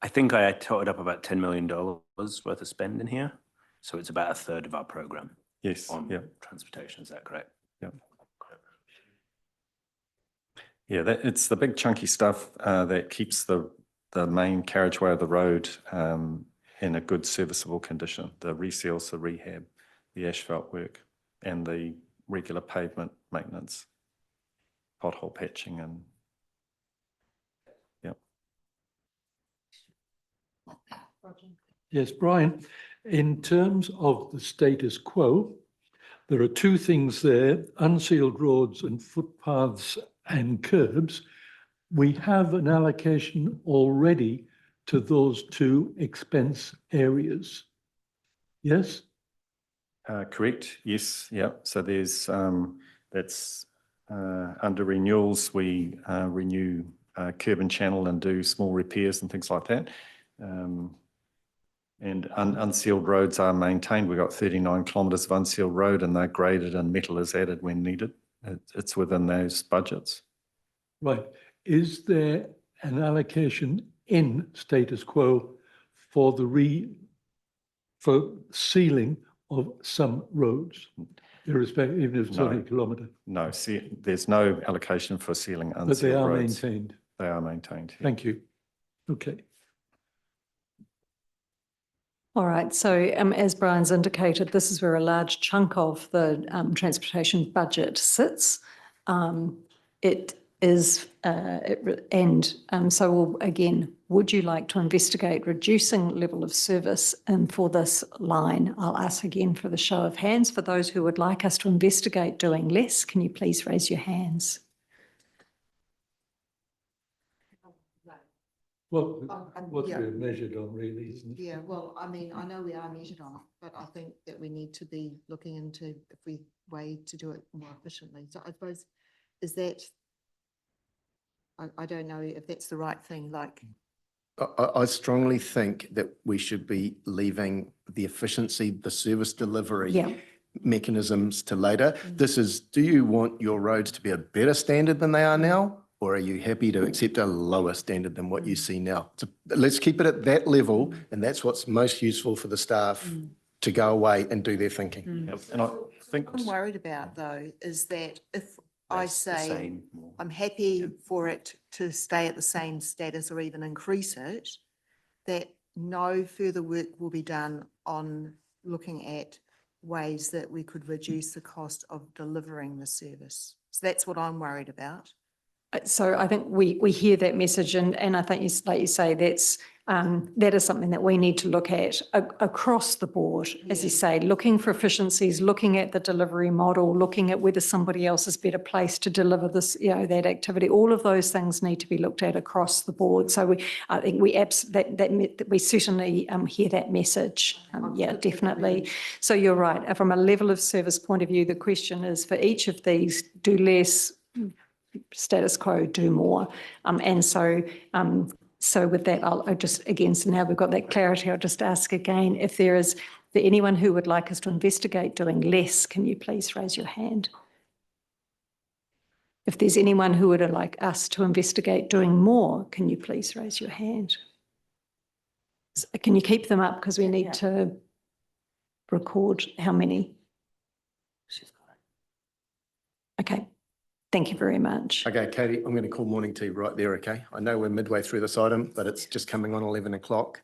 [SPEAKER 8] think I totted up about $10 million worth of spend in here. So it's about a third of our program.
[SPEAKER 11] Yes.
[SPEAKER 8] On
[SPEAKER 11] yeah.
[SPEAKER 8] transportation, is that correct?
[SPEAKER 11] Yeah. Yeah, it's the big chunky stuff that keeps the main carriageway of the road in a good serviceable condition. The reseals, the rehab, the asphalt work, and the regular pavement maintenance, pothole patching, and yeah.
[SPEAKER 5] Yes, Brian, in terms of the status quo, there are two things there, unsealed roads and footpaths and curbs. We have an allocation already to those two expense areas. Yes?
[SPEAKER 11] Correct, yes, yeah. So there's, that's under renewals, we renew curb and channel and do small repairs and things like that. And unsealed roads are maintained. We've got 39 kilometres of unsealed road and they're graded and metal is added when needed. It's within those budgets.
[SPEAKER 5] Right. Is there an allocation in status quo for for sealing of some roads, irrespective, even if it's only a kilometre?
[SPEAKER 11] No, there's no allocation for sealing unsealed roads.
[SPEAKER 5] But they are maintained?
[SPEAKER 11] They are maintained. Yeah.
[SPEAKER 5] Thank you. Okay.
[SPEAKER 2] All right, so as Brian's indicated, this is where a large chunk of the transportation budget sits. It is, so again, would you like to investigate reducing level of service for this line? I'll ask again for the show of hands. For those who would like us to investigate doing less, can you please raise your hands?
[SPEAKER 5] Well, what we're measured on really, isn't it?
[SPEAKER 6] Yeah, well, I mean, I know we are measured on it, but I think that we need to be looking into if we way to do it more efficiently. So I suppose, is that, I don't know if that's the right thing, like.
[SPEAKER 1] I strongly think that we should be leaving the efficiency, the service delivery mechanisms to later. This is, do you want your roads to be a better standard than they are now? Or are you happy to accept a lower standard than what you see now? So let's keep it at that level, and that's what's most useful for the staff to go away and do their thinking.
[SPEAKER 11] Yep. And I think
[SPEAKER 6] What I'm worried about though, is that if I say I'm happy for it to stay at the same status or even increase it, that no further work will be done on looking at ways that we could reduce the cost of delivering the service. So that's what I'm worried about.
[SPEAKER 2] So I think we hear that message, and I think, like you say, that is something that we need to look at across the board, as you say, looking for efficiencies, looking at the delivery model, looking at whether somebody else is better placed to deliver this, that activity. All of those things need to be looked at across the board. So I think we certainly hear that message. Definitely. So you're right. From a level of service point of view, the question is for each of these, do less, status quo, do more. So with that, I'll just, again, so now we've got that clarity, I'll just ask again, if there is anyone who would like us to investigate doing less, can you please raise your hand? If there's anyone who would like us to investigate doing more, can you please raise your hand? Can you keep them up, because we need to record how many? Okay. Thank you very much.
[SPEAKER 1] Okay, Katie, I'm going to call morning tea right there, okay? I know we're midway through this item, but it's just coming on 11 o'clock.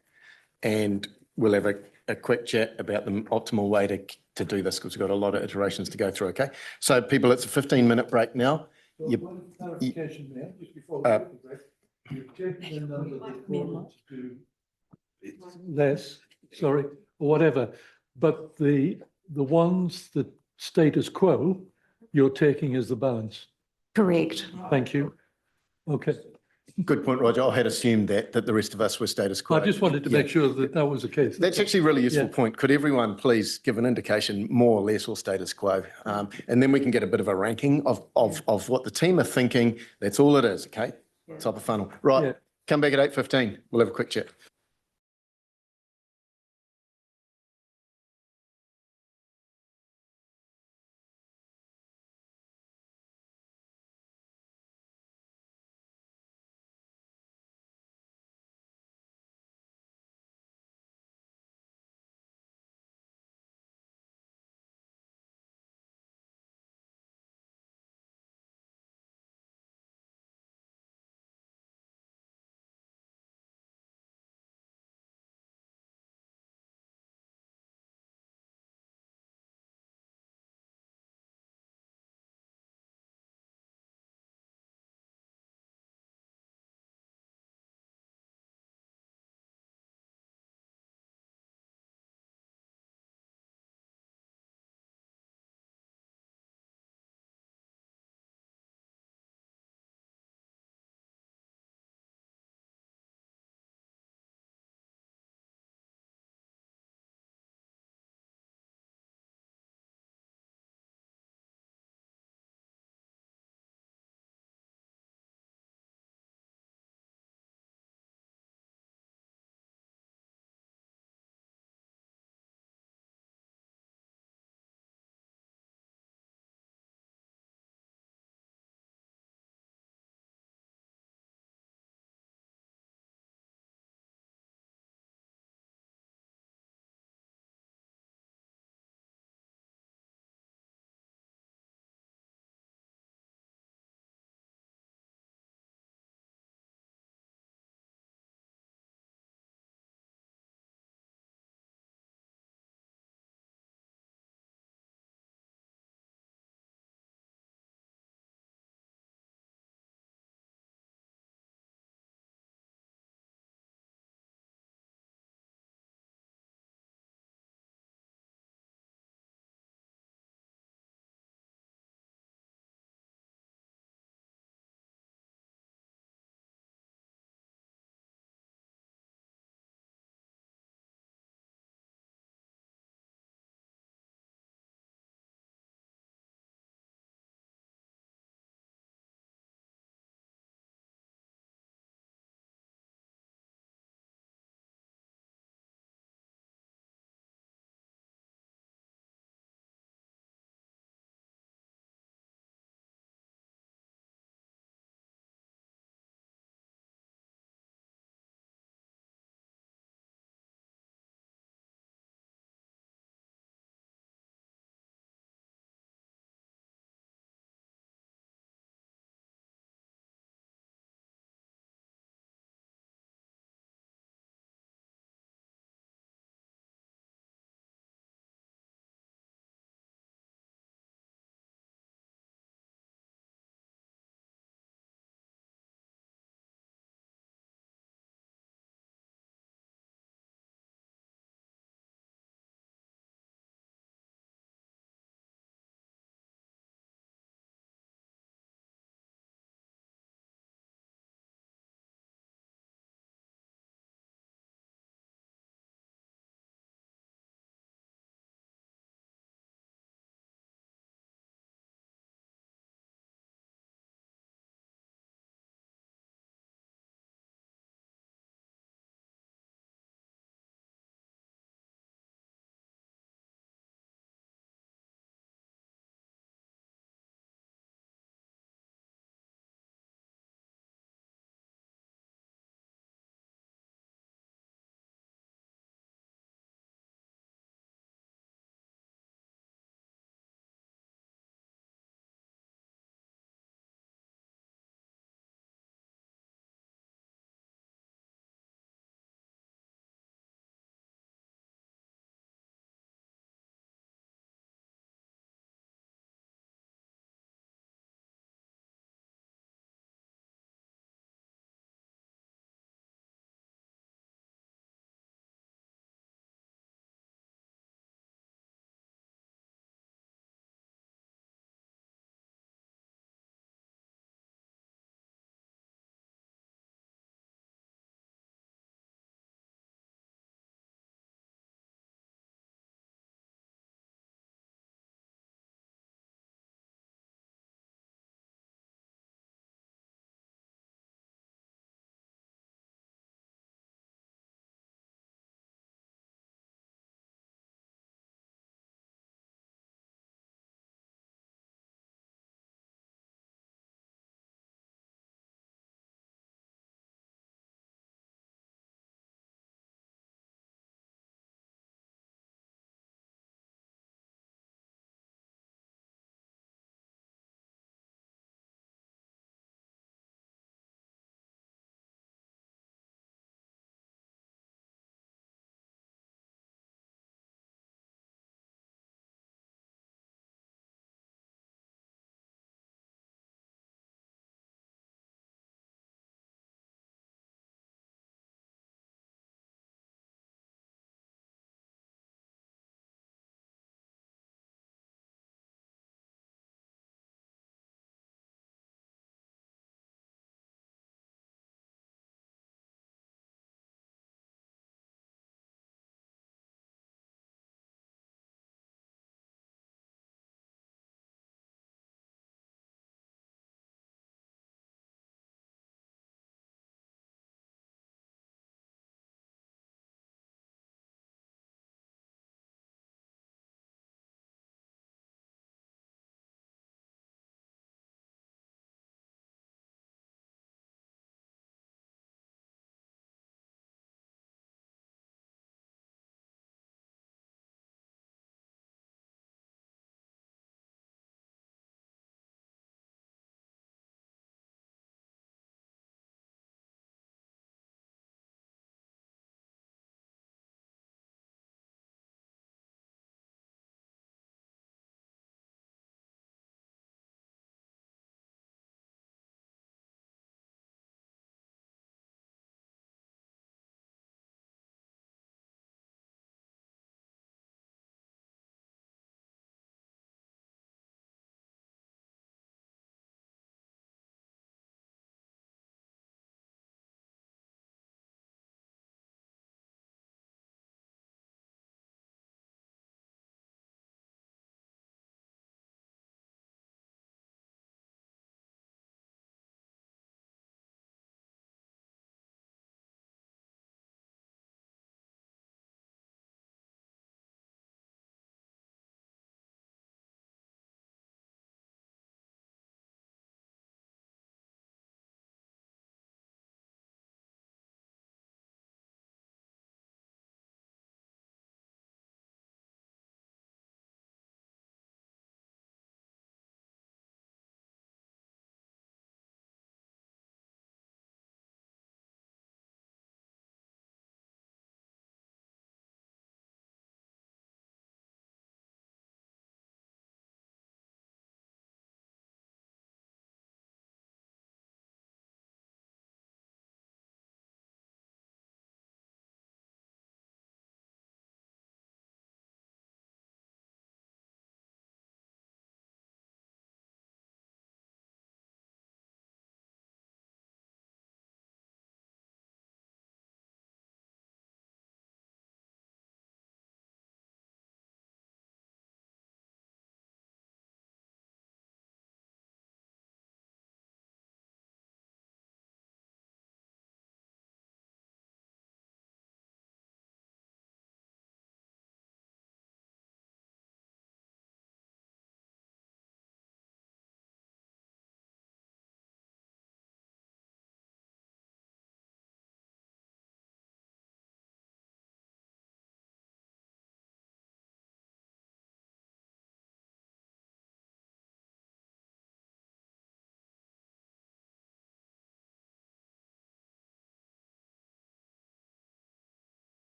[SPEAKER 1] And we'll have a quick chat about the optimal way to do this because we've got a lot of iterations to go through, okay? So people, it's a 15-minute break now.
[SPEAKER 5] One clarification there, just before we take the break. You've taken the number reported to less, sorry, or whatever, but the ones that status quo, you're taking as the balance.
[SPEAKER 2] Correct.
[SPEAKER 5] Thank you. Okay.
[SPEAKER 1] Good point, Roger. I had assumed that the rest of us were status quo.
[SPEAKER 5] I just wanted to make sure that that was the case.
[SPEAKER 1] That's actually a really useful
[SPEAKER 5] Yeah.
[SPEAKER 1] point. Could everyone please give an indication, more or less, or status quo? And then we can get a bit of a ranking of what the team are thinking. That's all it is, okay? Top of funnel. Right,
[SPEAKER 5] Yeah.
[SPEAKER 1] come back at 8:15. We'll have a quick chat.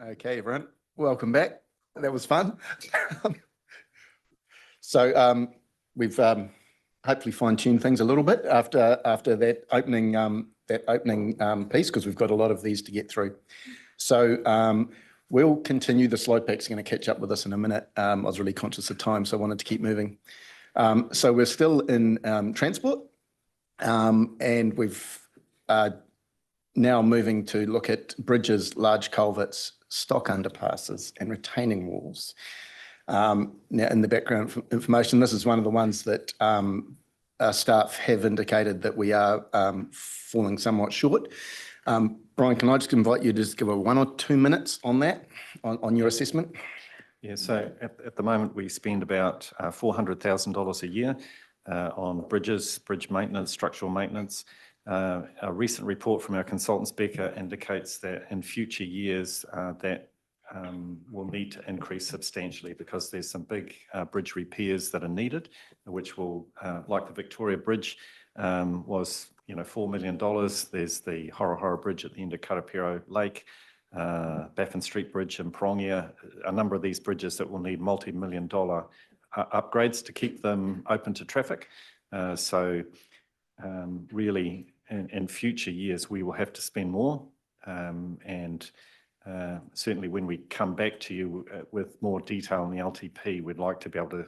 [SPEAKER 1] Okay, everyone, welcome back. That was fun. So we've hopefully fine-tuned things a little bit after that opening piece, because we've got a lot of these to get through. So we'll continue. The slide pack's going to catch up with us in a minute. I was really conscious of time, so I wanted to keep moving. So we're still in transport, and we've now moving to look at bridges, large culverts, stock underpasses and retaining walls. Now, in the background information, this is one of the ones that our staff have indicated that we are falling somewhat short. Brian, can I just invite you to just give a 1 or 2 minutes on that, on your assessment?
[SPEAKER 11] Yeah, so at the moment, we spend about $400,000 a year on bridges, bridge maintenance, structural maintenance. A recent report from our consultants, Becca, indicates that in future years that will need to increase substantially, because there's some big bridge repairs that are needed, which will, like the Victoria Bridge was, $4 million. There's the Horohoro Bridge at the end of Karapiro Lake, Baffin Street Bridge in Prongia, a number of these bridges that will need multi-million-dollar upgrades to keep them open to traffic. So really, in future years, we will have to spend more. And certainly when we come back to you with more detail on the LTP, we'd like to be able to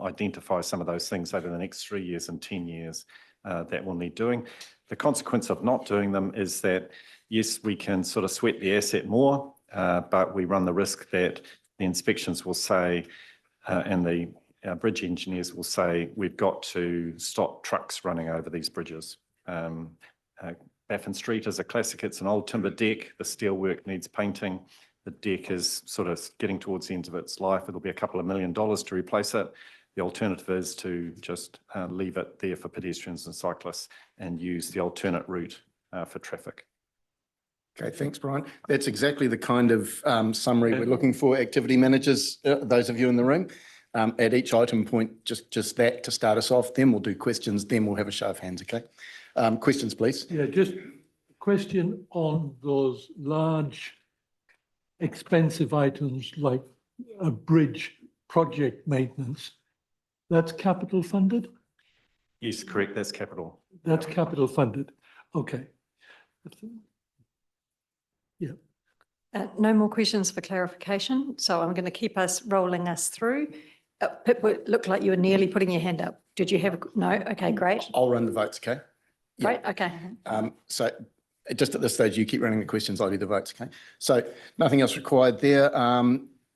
[SPEAKER 11] identify some of those things over the next 3 years and 10 years that will need doing. The consequence of not doing them is that, yes, we can sort of sweat the asset more, but we run the risk that the inspections will say, and the bridge engineers will say, we've got to stop trucks running over these bridges. Baffin Street is a classic. It's an old timber deck. The steelwork needs painting. The deck is sort of getting towards the end of its life. It'll be a couple of $1 million to replace it. The alternative is to just leave it there for pedestrians and cyclists and use the alternate route for traffic.
[SPEAKER 1] Okay, thanks, Brian. That's exactly the kind of summary we're looking for, activity managers, those of you in the room. At each item point, just that to start us off. Then we'll do questions. Then we'll have a show of hands, okay? Questions, please.
[SPEAKER 5] Yeah, just a question on those large, expensive items like a bridge project maintenance. That's capital funded?
[SPEAKER 11] Yes, correct. That's capital.
[SPEAKER 5] That's capital funded. Okay. Yeah.
[SPEAKER 2] No more questions for clarification, so I'm going to keep rolling us through. Pip, it looked like you were nearly putting your hand up. Did you have no? Okay, great.
[SPEAKER 1] I'll run the votes, okay?
[SPEAKER 2] Great, okay.
[SPEAKER 1] So just at this stage, you keep running the questions, I'll do the votes, okay? So nothing else required there.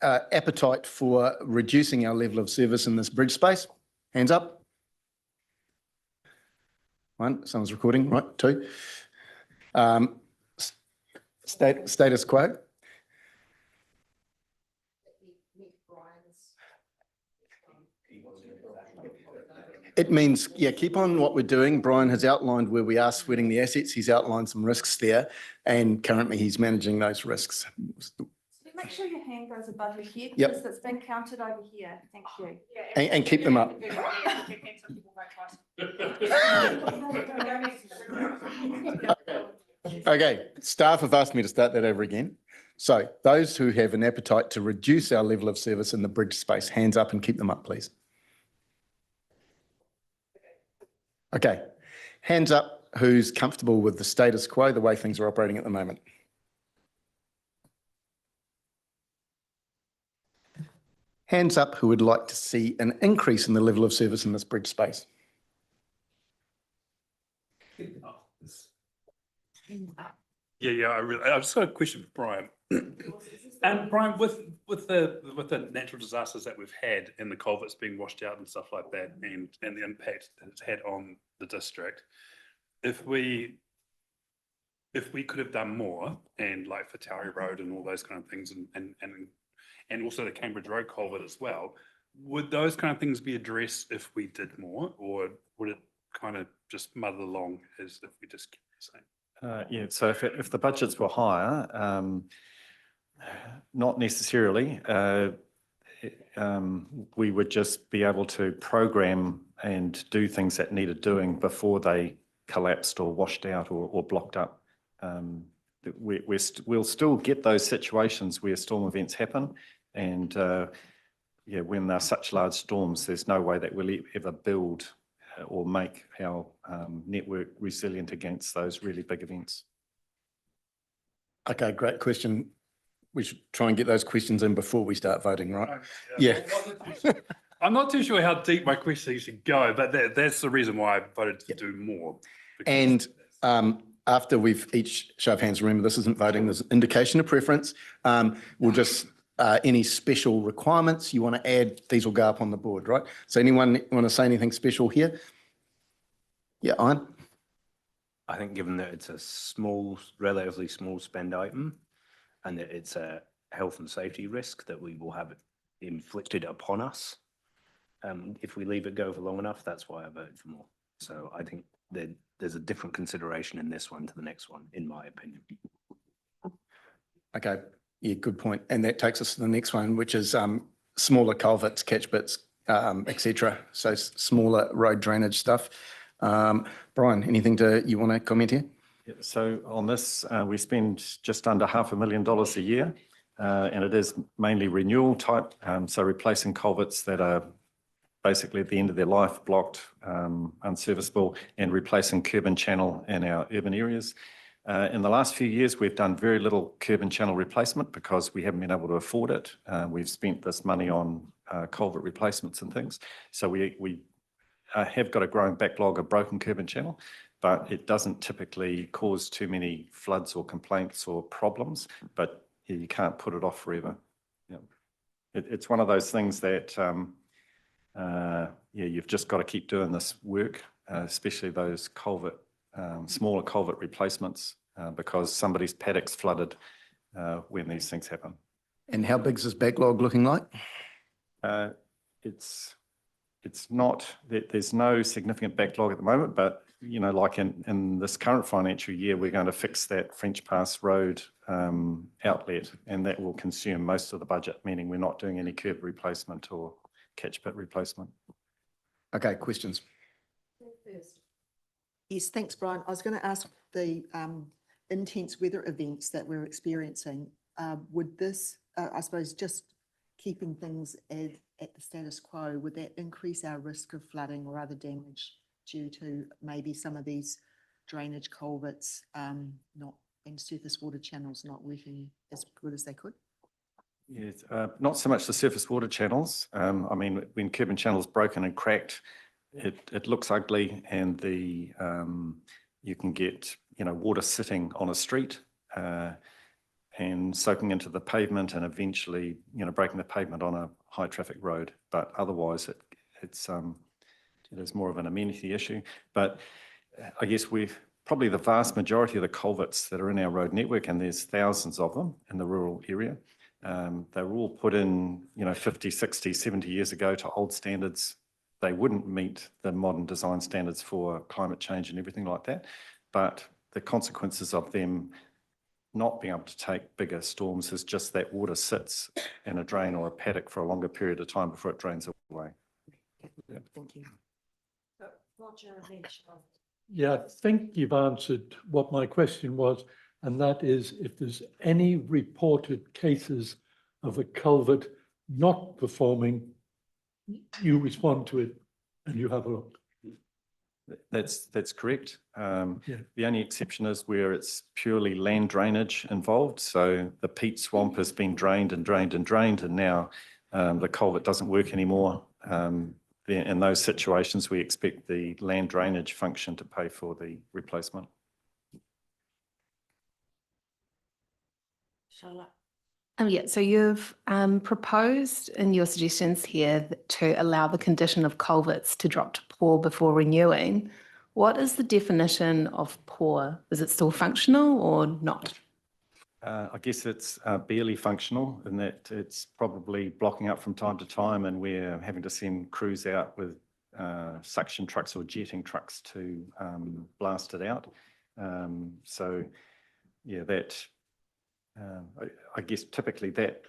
[SPEAKER 1] Appetite for reducing our level of service in this bridge space? Hands up. 1, someone's recording, right? 2. Status quo? It means, yeah, keep on what we're doing. Brian has outlined where we are sweating the assets. He's outlined some risks there, and currently he's managing those risks.
[SPEAKER 3] Make sure your hand goes above your head,
[SPEAKER 1] Yep.
[SPEAKER 3] because it's been counted over here. Thank you.
[SPEAKER 1] And keep them up. Okay, staff have asked me to start that over again. So those who have an appetite to reduce our level of service in the bridge space, hands up and keep them up, please. Okay, hands up who's comfortable with the status quo, the way things are operating at the moment. Hands up who would like to see an increase in the level of service in this bridge space.
[SPEAKER 15] Yeah. I've just got a question for Brian. And Brian, with the natural disasters that we've had and the culverts being washed out and stuff like that, and the impact that it's had on the district, if we could have done more, and like for Towery Road and all those kind of things, and also the Cambridge Road culvert as well, would those kind of things be addressed if we did more, or would it kind of just muddle along as if we just keep the same?
[SPEAKER 11] Yeah, so if the budgets were higher, not necessarily. We would just be able to program and do things that needed doing before they collapsed or washed out or blocked up. we'll still get those situations where storm events happen. And yeah, when they're such large storms, there's no way that we'll ever build or make our network resilient against those really big events.
[SPEAKER 1] Okay, great question. We should try and get those questions in before we start voting, right? Yeah.
[SPEAKER 15] I'm not too sure how deep my question should go, but that's the reason why I voted to do more.
[SPEAKER 1] And after we've each show of hands, remember this isn't voting, there's an indication of preference. We'll just, any special requirements you want to add, these will go up on the board, right? So anyone want to say anything special here? Yeah, Ian?
[SPEAKER 8] I think given that it's a small, relatively small spend item and that it's a health and safety risk that we will have inflicted upon us, if we leave it go for long enough, that's why I voted for more. So I think that there's a different consideration in this one to the next one, in my opinion.
[SPEAKER 1] Okay, yeah, good point. And that takes us to the next one, which is smaller culverts, catch bits, etc. So smaller road drainage stuff. Brian, anything you want to comment here?
[SPEAKER 11] Yeah, so on this, we spend just under $500,000 a year, and it is mainly renewal type. So replacing culverts that are basically at the end of their life, blocked, unserviceable, and replacing curb and channel in our urban areas. In the last few years, we've done very little curb and channel replacement because we haven't been able to afford it. We've spent this money on culvert replacements and things. So we have got a growing backlog of broken curb and channel, but it doesn't typically cause too many floods or complaints or problems, but you can't put it off forever. Yeah. It's one of those things that yeah, you've just got to keep doing this work, especially those culvert, smaller culvert replacements, because somebody's paddock's flooded when these things happen.
[SPEAKER 1] And how big's this backlog looking like?
[SPEAKER 11] It's not, there's no significant backlog at the moment, but you know, like in this current financial year, we're going to fix that French Pass Road outlet, and that will consume most of the budget, meaning we're not doing any curb replacement or catch pit replacement.
[SPEAKER 1] Okay, questions?
[SPEAKER 6] Yes, thanks, Brian. I was going to ask the intense weather events that we're experiencing. Would this, I suppose, just keeping things at the status quo, would that increase our risk of flooding or other damage due to maybe some of these drainage culverts not and surface water channels not working as good as they could?
[SPEAKER 11] Yes, not so much the surface water channels. I mean, when curb and channel's broken and cracked, it looks ugly, and the you can get, you know, water sitting on a street and soaking into the pavement, and eventually, you know, breaking the pavement on a high traffic road. But otherwise, it's more of an amenity issue. But I guess we've probably the vast majority of the culverts that are in our road network, and there's thousands of them in the rural area. They were all put in, you know, 50, 60, 70 years ago to old standards. They wouldn't meet the modern design standards for climate change and everything like that. But the consequences of them not being able to take bigger storms is just that water sits in a drain or a paddock for a longer period of time before it drains away.
[SPEAKER 6] Yeah. Thank you.
[SPEAKER 5] Yeah, I think you've answered what my question was, and that is if there's any reported cases of a culvert not performing, you respond to it and you have a look.
[SPEAKER 11] That's correct.
[SPEAKER 5] Yeah.
[SPEAKER 11] The only exception is where it's purely land drainage involved. So the peat swamp has been drained and drained and drained, and now the culvert doesn't work anymore. In those situations, we expect the land drainage function to pay for the replacement.
[SPEAKER 3] Charlotte.
[SPEAKER 16] Yeah, so you've proposed in your suggestions here to allow the condition of culverts to drop to poor before renewing. What is the definition of poor? Is it still functional or not?
[SPEAKER 11] I guess it's barely functional in that it's probably blocking up from time to time, and we're having to send crews out with suction trucks or jetting trucks to blast it out. So yeah, that I guess typically that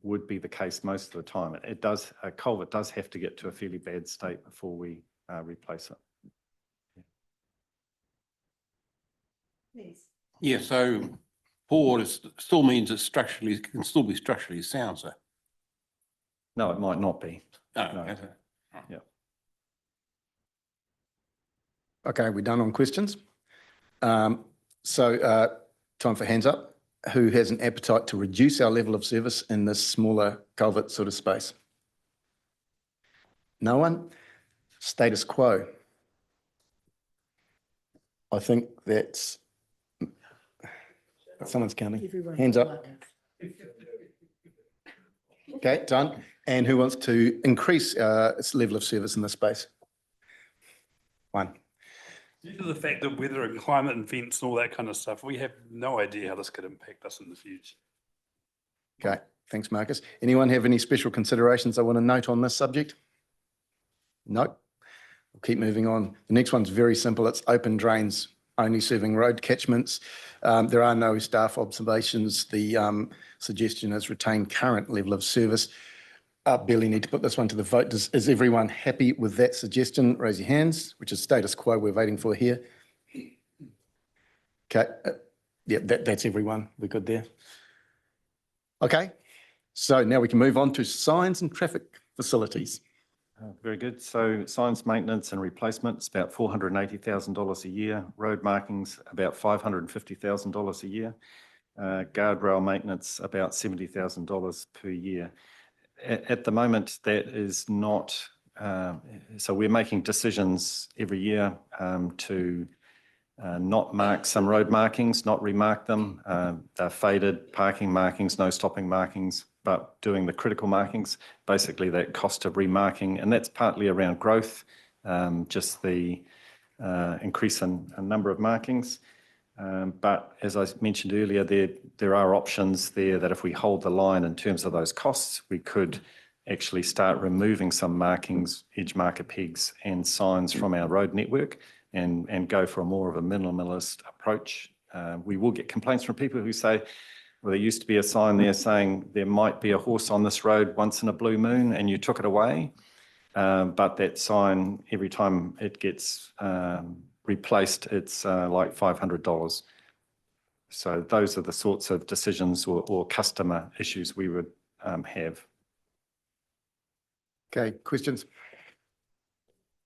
[SPEAKER 11] would be the case most of the time. A culvert does have to get to a fairly bad state before we replace it.
[SPEAKER 6] Please.
[SPEAKER 13] Yeah, so poor is, still means it's structurally, can still be structurally sound, so.
[SPEAKER 11] No, it might not be.
[SPEAKER 13] No,
[SPEAKER 11] No.
[SPEAKER 13] okay.
[SPEAKER 11] Yeah.
[SPEAKER 1] Okay, we're done on questions. Time for hands up. Who has an appetite to reduce our level of service in this smaller culvert sort of space? No one? Status quo. I think that's, someone's counting. Hands up. Okay, done. And who wants to increase its level of service in this space? One.
[SPEAKER 15] Due to the fact of weather and climate and events and all that kind of stuff, we have no idea how this could impact us in the future.
[SPEAKER 1] Okay, thanks, Marcus. Anyone have any special considerations they want to note on this subject? No. We'll keep moving on. The next one's very simple. It's open drains only serving road catchments. There are no staff observations. The suggestion is retain current level of service. Barely need to put this one to the vote. Is everyone happy with that suggestion? Raise your hands, which is status quo we're voting for here. Okay, yeah, that's everyone. We're good there. Okay, so now we can move on to signs and traffic facilities.
[SPEAKER 11] Very good. So signs maintenance and replacement is about $480,000 a year. Road markings about $550,000 a year. Guardrail maintenance about $70,000 per year. At the moment, that is not, so we're making decisions every year to not mark some road markings, not remark them. They're faded parking markings, no stopping markings, but doing the critical markings, basically that cost of remarking, and that's partly around growth, just the increase in number of markings. But as I mentioned earlier, there are options there that if we hold the line in terms of those costs, we could actually start removing some markings, edge marker pegs and signs from our road network and go for more of a minimalist approach. We will get complaints from people who say, well, there used to be a sign there saying there might be a horse on this road once in a blue moon and you took it away. But that sign, every time it gets replaced, it's like $500. So those are the sorts of decisions or customer issues we would have.
[SPEAKER 1] Okay, questions?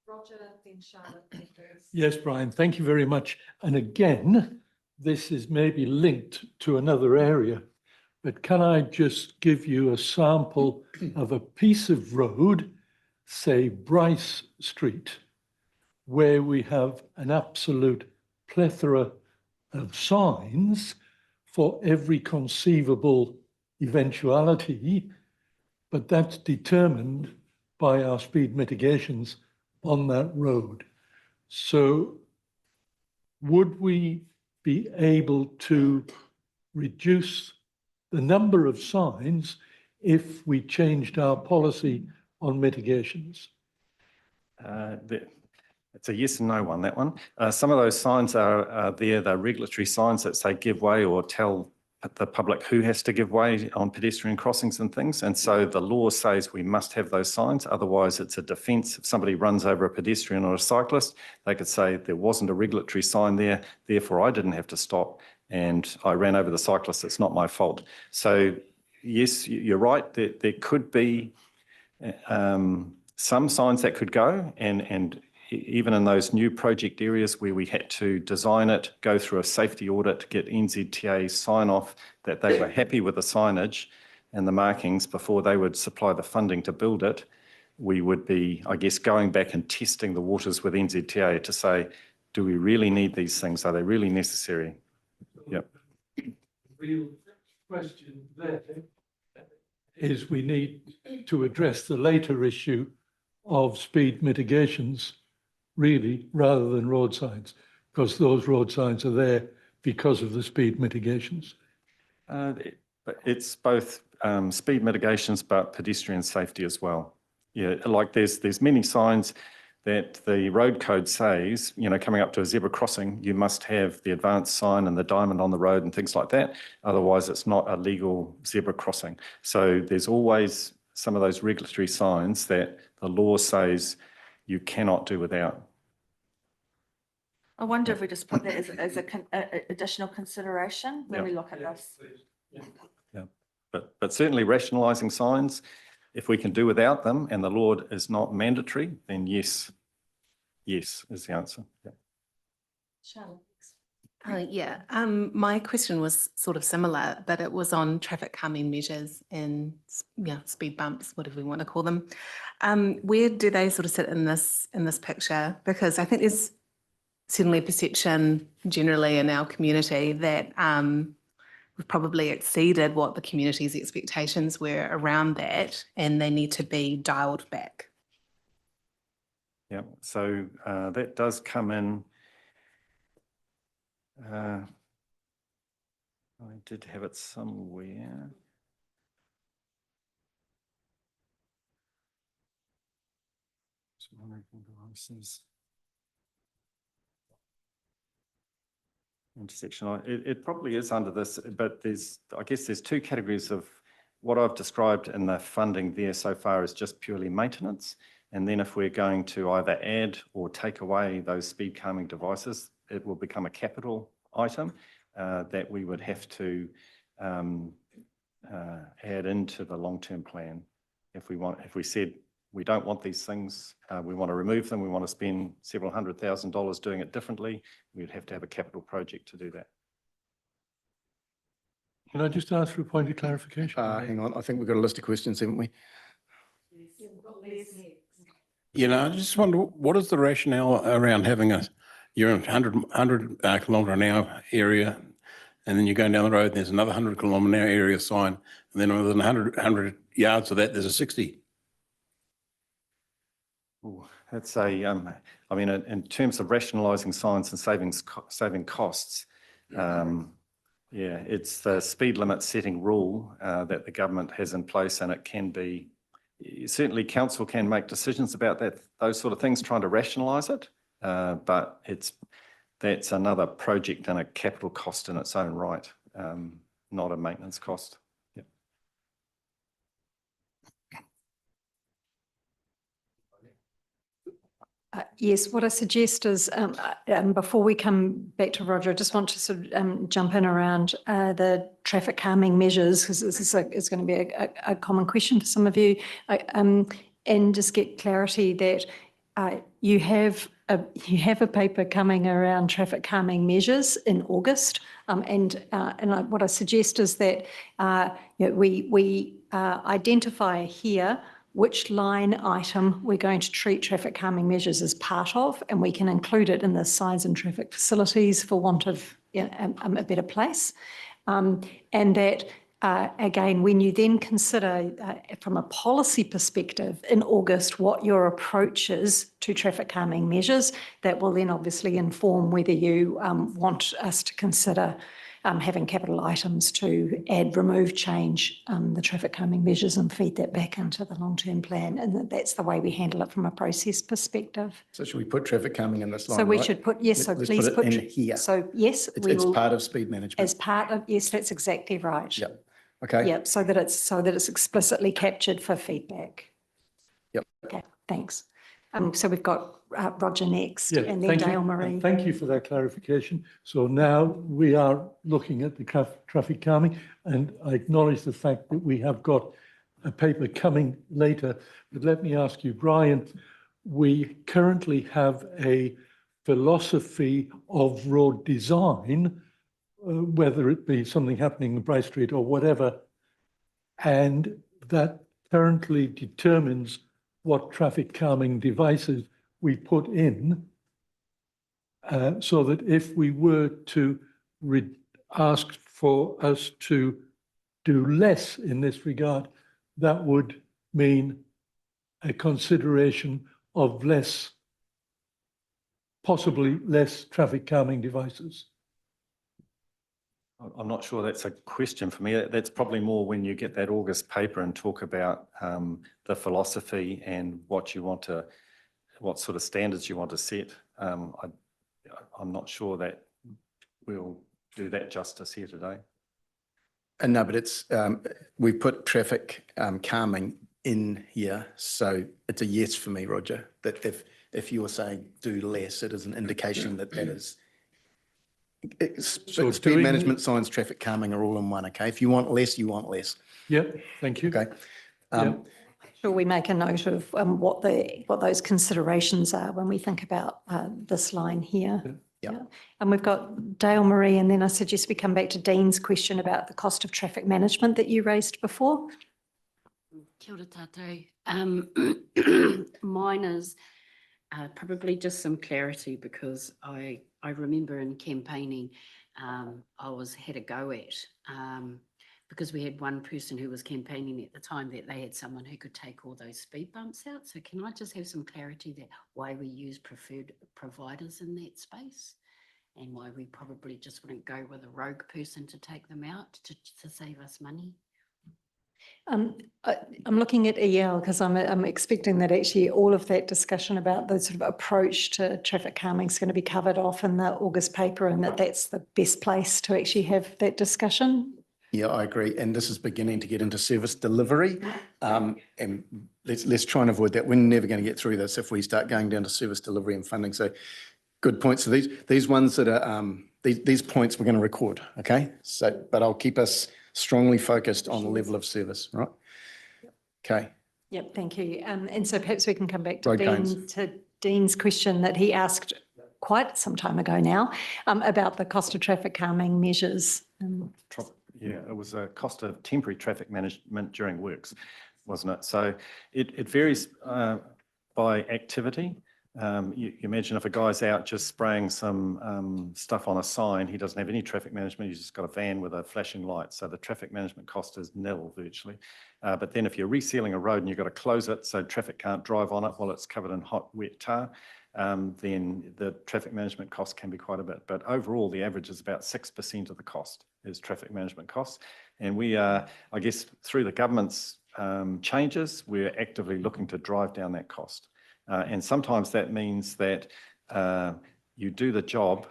[SPEAKER 2] Roger, then Charlotte.
[SPEAKER 5] Yes, Brian, thank you very much. And again, this is maybe linked to another area, but can I just give you a sample of a piece of road, say Bryce Street, where we have an absolute plethora of signs for every conceivable eventuality, but that's determined by our speed mitigations on that road. So would we be able to reduce the number of signs if we changed our policy on mitigations?
[SPEAKER 11] It's a yes and no one, that one. Some of those signs are there, they're regulatory signs that say give way or tell the public who has to give way on pedestrian crossings and things. And so the law says we must have those signs, otherwise it's a defence. If somebody runs over a pedestrian or a cyclist, they could say there wasn't a regulatory sign there, therefore I didn't have to stop and I ran over the cyclist, it's not my fault. So yes, you're right, there could be some signs that could go and even in those new project areas where we had to design it, go through a safety audit, get NZTA sign off that they were happy with the signage and the markings before they would supply the funding to build it, we would be, I guess, going back and testing the waters with NZTA to say, do we really need these things? Are they really necessary? Yep.
[SPEAKER 5] The real question there is we need to address the later issue of speed mitigations really, rather than road signs, because those road signs are there because of the speed mitigations.
[SPEAKER 11] It's both speed mitigations, but pedestrian safety as well. Yeah, like there's many signs that the road code says, you know, coming up to a zebra crossing, you must have the advanced sign and the diamond on the road and things like that. Otherwise, it's not a legal zebra crossing. So there's always some of those regulatory signs that the law says you cannot do without.
[SPEAKER 3] I wonder if we just put that as a additional consideration when
[SPEAKER 11] Yeah.
[SPEAKER 3] we look at this.
[SPEAKER 11] Yeah, but certainly rationalising signs, if we can do without them and the law is not mandatory, then yes, yes is the answer. Yeah.
[SPEAKER 16] My question was sort of similar, but it was on traffic calming measures and speed bumps, whatever we want to call them. Where do they sort of sit in this picture? Because I think there's certainly a perception generally in our community that we've probably exceeded what the community's expectations were around that, and they need to be dialed back.
[SPEAKER 11] Yeah, so that does come in. I did have it somewhere. Intersection, it probably is under this, but I guess there's two categories of what I've described in the funding there so far is just purely maintenance. And then if we're going to either add or take away those speed calming devices, it will become a capital item that we would have to add into the long-term plan. If we said we don't want these things, we want to remove them, we want to spend several $100,000 doing it differently, we'd have to have a capital project to do that.
[SPEAKER 5] Can I just ask for a point of clarification?
[SPEAKER 1] Hang on, I think we've got a list of questions, haven't we?
[SPEAKER 13] You know, I just wonder, what is the rationale around having you're in 100 kilometre an hour area, and then you're going down the road and there's another 100 kilometre an hour area sign, and then within 100 yards of that, there's a 60.
[SPEAKER 11] Ooh, that's I mean, in terms of rationalising signs and saving costs, yeah, it's the speed limit setting rule that the government has in place, and it can be, certainly council can make decisions about that, those sort of things, trying to rationalise it, but that's another project and a capital cost in its own right, not a maintenance cost. Yep.
[SPEAKER 2] Yes, what I suggest is before we come back to Roger, I just want to sort of jump in around the traffic calming measures, because this is going to be a common question for some of you, and just get clarity that you have a paper coming around traffic calming measures in August, and what I suggest is that we identify here which line item we're going to treat traffic calming measures as part of, and we can include it in the signs and traffic facilities for want of a better place. And that, again, when you then consider from a policy perspective in August what your approach is to traffic calming measures, that will then obviously inform whether you want us to consider having capital items to add, remove, change the traffic calming measures and feed that back into the long-term plan. And that's the way we handle it from a process perspective.
[SPEAKER 1] So should we put traffic calming in this line?
[SPEAKER 2] So we
[SPEAKER 1] right?
[SPEAKER 2] should put, yes, so
[SPEAKER 1] Let's
[SPEAKER 2] please
[SPEAKER 1] put it in here.
[SPEAKER 2] So yes, we
[SPEAKER 1] It's
[SPEAKER 2] will,
[SPEAKER 1] part of speed management.
[SPEAKER 2] as part of, yes, that's exactly right.
[SPEAKER 1] Yep. Okay.
[SPEAKER 2] Yep, so that it's explicitly captured for feedback.
[SPEAKER 1] Yep.
[SPEAKER 2] Okay, thanks. So we've got Roger next,
[SPEAKER 5] Yeah,
[SPEAKER 2] and then
[SPEAKER 5] thank you.
[SPEAKER 2] Dale Marie.
[SPEAKER 5] And thank you for that clarification. So now we are looking at the traffic calming, and I acknowledge the fact that we have got a paper coming later. But let me ask you, Brian, we currently have a philosophy of road design, whether it be something happening in Bright Street or whatever, and that currently determines what traffic calming devices we put in, so that if we were to ask for us to do less in this regard, that would mean a consideration of possibly less traffic calming devices.
[SPEAKER 11] I'm not sure that's a question for me. That's probably more when you get that August paper and talk about the philosophy and what sort of standards you want to set. I'm not sure that we'll do that justice here today.
[SPEAKER 1] No, but it's, we put traffic calming in here. So it's a yes for me, Roger, that if you were saying do less, it is an indication that that is.
[SPEAKER 5] So
[SPEAKER 1] Speed
[SPEAKER 5] doing-
[SPEAKER 1] management signs, traffic calming are all in one, okay? If you want less, you want less,
[SPEAKER 5] Yep, thank you.
[SPEAKER 1] okay?
[SPEAKER 5] Yep.
[SPEAKER 2] Sure, we make a note of what those considerations are when we think about this line here.
[SPEAKER 1] Yeah.
[SPEAKER 2] And we've got Dale Marie, and then I suggest we come back to Dean's question about the cost of traffic management that you raised before.
[SPEAKER 17] Kia ora tātou. Mine is probably just some clarity because I remember in campaigning I had a go at because we had one person who was campaigning at the time that they had someone who could take all those speed bumps out. So can I just have some clarity that why we use preferred providers in that space and why we probably just wouldn't go with a rogue person to take them out to save us money?
[SPEAKER 2] I'm looking at EL because I'm expecting that actually all of that discussion about the sort of approach to traffic calming is going to be covered off in the August paper, and that's the best place to actually have that discussion.
[SPEAKER 1] Yeah, I agree. And this is beginning to get into service delivery. And let's try and avoid that. We're never going to get through this if we start going down to service delivery and funding. So good points. So these ones that are, these points we're going to record, okay? So, but I'll keep us strongly focused on the level of service, right? Okay.
[SPEAKER 2] Yep, thank you. And so perhaps we can come back to
[SPEAKER 1] Road cones.
[SPEAKER 2] Dean's question that he asked quite some time ago now about the cost of traffic calming measures.
[SPEAKER 11] Yeah, it was a cost of temporary traffic management during works, wasn't it? So it varies by activity. You imagine if a guy's out just spraying some stuff on a sign, he doesn't have any traffic management, he's just got a van with a flashing light. So the traffic management cost is nil virtually. But then if you're resealing a road and you've got to close it so traffic can't drive on it while it's covered in hot, wet tar, then the traffic management cost can be quite a bit. But overall, the average is about 6% of the cost is traffic management costs. And we are, I guess, through the government's changes, we're actively looking to drive down that cost. And sometimes that means that you do the job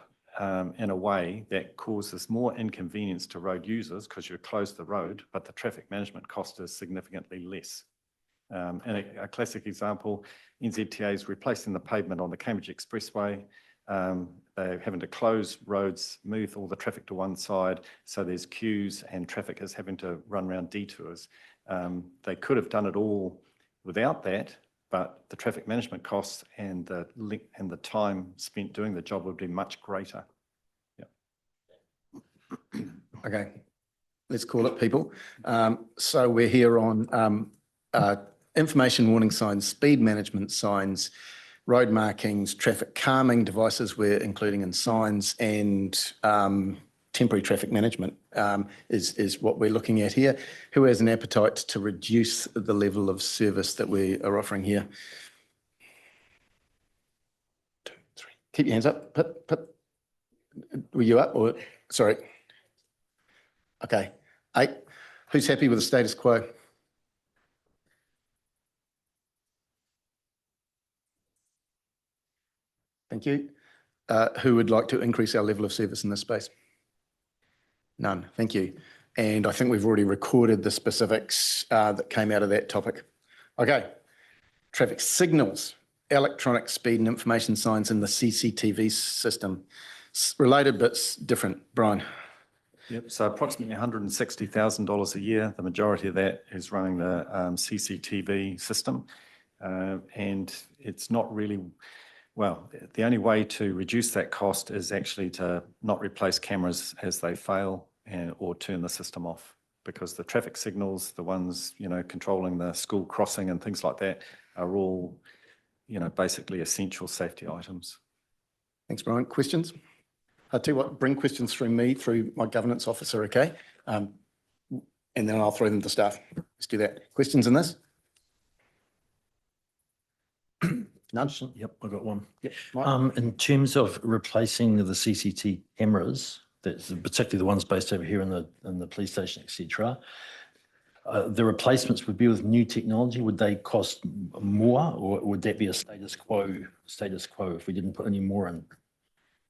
[SPEAKER 11] in a way that causes more inconvenience to road users because you close the road, but the traffic management cost is significantly less. And a classic example, NZTA is replacing the pavement on the Cambridge Expressway. They're having to close roads, move all the traffic to one side, so there's queues and traffic is having to run around detours. They could have done it all without that, but the traffic management costs and the time spent doing the job would be much greater. Yeah.
[SPEAKER 1] Okay, let's call it, people. So we're here on information warning signs, speed management signs, road markings, traffic calming devices we're including in signs, and temporary traffic management is what we're looking at here. Who has an appetite to reduce the level of service that we are offering here? 2, 3. Keep your hands up. Put. Were you up or, sorry? Okay. 8. Who's happy with the status quo? Thank you. Who would like to increase our level of service in this space? None. Thank you. And I think we've already recorded the specifics that came out of that topic. Okay. Traffic signals, electronic speed and information signs in the CCTV system. Related but different. Brian.
[SPEAKER 11] Yep. So approximately $160,000 a year. The majority of that is running the CCTV system. And it's not really, well, the only way to reduce that cost is actually to not replace cameras as they fail or turn the system off, because the traffic signals, the ones, controlling the school crossing and things like that are all, basically essential safety items.
[SPEAKER 1] Thanks, Brian. Questions? I'll tell you what, bring questions through me, through my governance officer, okay? And then I'll throw them to staff. Let's do that. Questions in this? None?
[SPEAKER 12] Yep, I've got one.
[SPEAKER 1] Yep. Right.
[SPEAKER 12] In terms of replacing the CCT cameras, that's particularly the ones based over here in the police station, etc. The replacements would be with new technology. Would they cost more, or would that be a status quo if we didn't put any more in?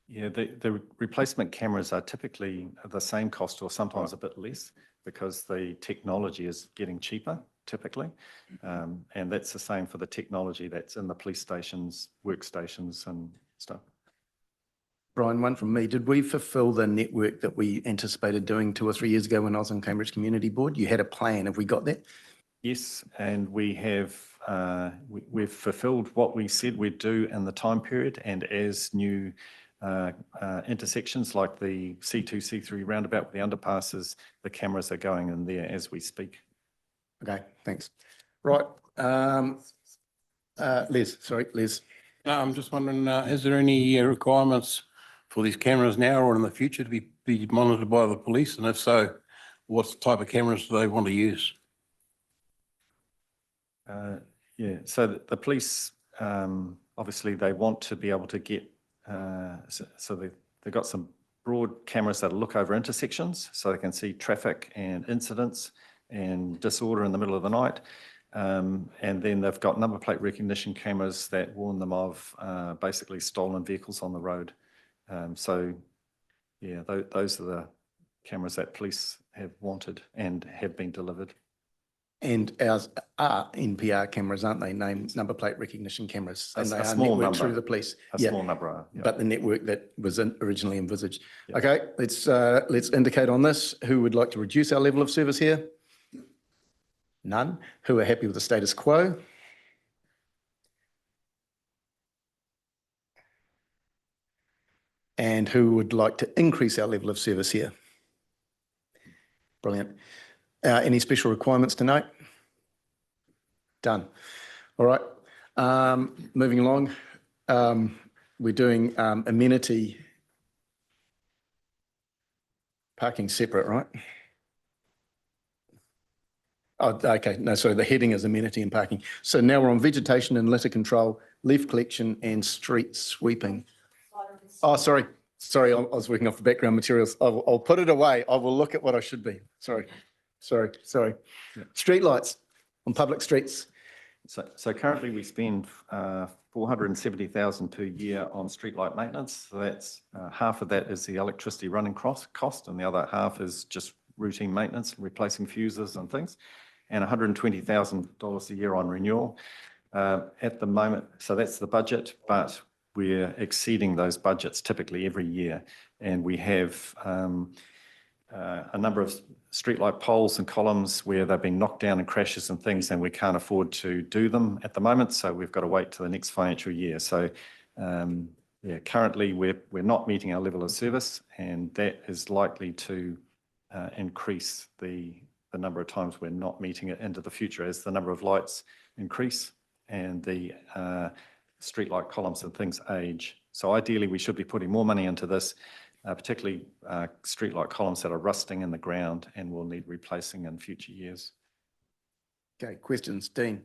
[SPEAKER 11] Yeah, the replacement cameras are typically the same cost or sometimes a bit less because the technology is getting cheaper. typically. And that's the same for the technology that's in the police stations, workstations and stuff.
[SPEAKER 1] Brian, one from me. Did we fulfill the network that we anticipated doing 2 or 3 years ago when I was on Cambridge Community Board? You had a plan. Have we got that?
[SPEAKER 11] Yes, and we have, we've fulfilled what we said we'd do in the time period, and as new intersections like the C2, C3 roundabout with the underpasses, the cameras are going in there as we speak.
[SPEAKER 1] Okay, thanks. Right. Les.
[SPEAKER 18] I'm just wondering, is there any requirements for these cameras now or in the future to be monitored by the police? And if so, what type of cameras do they want to use?
[SPEAKER 11] Yeah, so the police, obviously they want to be able to get, so they've got some broad cameras that look over intersections so they can see traffic and incidents and disorder in the middle of the night. And then they've got number plate recognition cameras that warn them of basically stolen vehicles on the road. So yeah, those are the cameras that police have wanted and have been delivered.
[SPEAKER 1] And ours are NPR cameras, aren't they? Number plate recognition cameras. And they
[SPEAKER 11] A
[SPEAKER 1] are
[SPEAKER 11] small
[SPEAKER 1] networked
[SPEAKER 11] number.
[SPEAKER 1] through the police.
[SPEAKER 11] A
[SPEAKER 1] Yeah.
[SPEAKER 11] small number, yeah.
[SPEAKER 1] But the network that was originally envisaged.
[SPEAKER 11] Yeah.
[SPEAKER 1] Okay, let's indicate on this. Who would like to reduce our level of service here? None. Who are happy with the status quo? And who would like to increase our level of service here? Brilliant. Any special requirements to note? Done. All right. Moving along. We're doing amenity parking separate, right? Oh, okay. No, sorry. The heading is amenity and parking. So now we're on vegetation and litter control, leaf collection and street sweeping. Oh, sorry. Sorry, I was working off the background materials. I'll put it away. I will look at what I should be. Sorry. Streetlights on public streets.
[SPEAKER 11] So currently we spend 470,000 per year on streetlight maintenance. So that's half of that is the electricity running cost, and the other half is just routine maintenance, replacing fuses and things, and $120,000 a year on renewal at the moment. So that's the budget, but we're exceeding those budgets typically every year, and we have a number of streetlight poles and columns where they've been knocked down in crashes and things, and we can't afford to do them at the moment, so we've got to wait till the next financial year. So yeah, currently we're not meeting our level of service, and that is likely to increase the number of times we're not meeting it into the future as the number of lights increase and the streetlight columns and things age. So ideally we should be putting more money into this, particularly streetlight columns that are rusting in the ground and will need replacing in future years.
[SPEAKER 1] Okay, questions, Dean?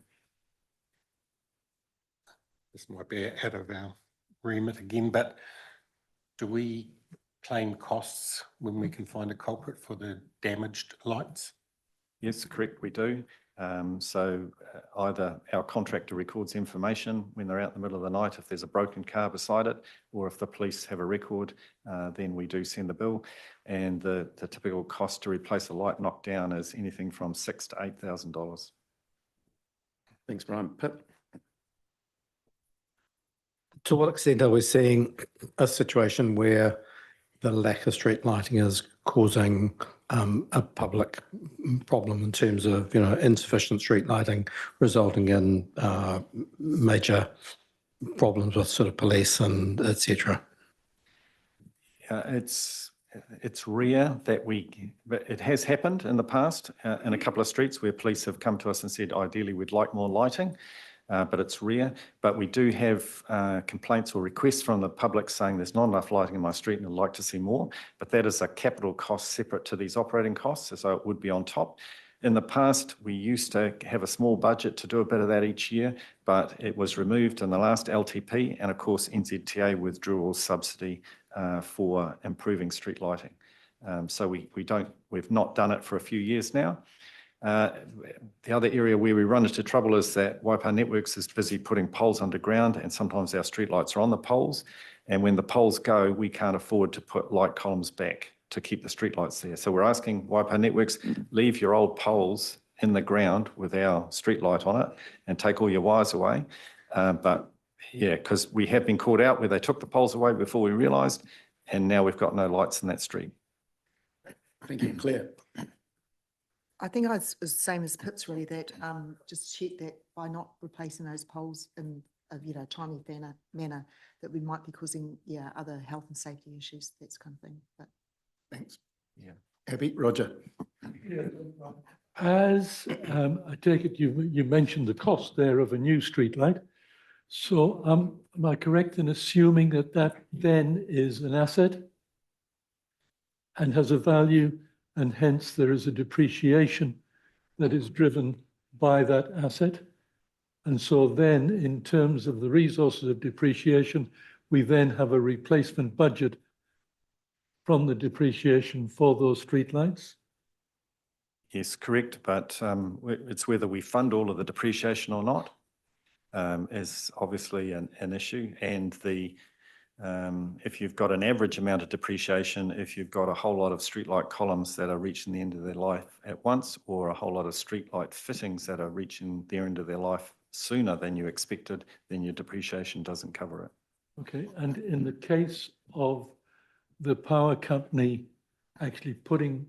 [SPEAKER 13] This might be out of our remit again, but do we claim costs when we can find a culprit for the damaged lights?
[SPEAKER 11] Yes, correct, we do. So either our contractor records information when they're out in the middle of the night, if there's a broken car beside it, or if the police have a record, then we do send the bill. And the typical cost to replace a light knocked down is anything from $6,000 to $8,000.
[SPEAKER 1] Thanks, Brian. Pip?
[SPEAKER 19] To what extent are we seeing a situation where the lack of street lighting is causing a public problem in terms of, insufficient street lighting, resulting in major problems with sort of police and et cetera?
[SPEAKER 11] It's rare that but it has happened in the past in a couple of streets where police have come to us and said, ideally, we'd like more lighting. But it's rare. But we do have complaints or requests from the public saying there's not enough lighting in my street and I'd like to see more. But that is a capital cost separate to these operating costs, so it would be on top. In the past, we used to have a small budget to do a bit of that each year, but it was removed in the last LTP. And of course, NZTA withdrew all subsidy for improving street lighting. So we've not done it for a few years now. The other area where we run into trouble is that Waipa Networks is busy putting poles underground, and sometimes our streetlights are on the poles. And when the poles go, we can't afford to put light columns back to keep the streetlights there. So we're asking Waipa Networks, leave your old poles in the ground with our street light on it and take all your wires away. But yeah, because we have been caught out where they took the poles away before we realised, and now we've got no lights in that street.
[SPEAKER 1] Thank you, Claire.
[SPEAKER 6] I think it's the same as Pitt's really, that just check that by not replacing those poles in a, you know, timely manner, that we might be causing, yeah, other health and safety issues, that kind of thing. But
[SPEAKER 1] Thanks. Yeah. Happy, Roger.
[SPEAKER 5] As I take it, you mentioned the cost there of a new street light. So am I correct in assuming that that then is an asset and has a value, and hence there is a depreciation that is driven by that asset? And so then in terms of the resources of depreciation, we then have a replacement budget from the depreciation for those streetlights?
[SPEAKER 11] Yes, correct. But it's whether we fund all of the depreciation or not is obviously an issue. And if you've got an average amount of depreciation, if you've got a whole lot of streetlight columns that are reaching the end of their life at once, or a whole lot of streetlight fittings that are reaching the end of their life sooner than you expected, then your depreciation doesn't cover it.
[SPEAKER 5] Okay, and in the case of the power company actually putting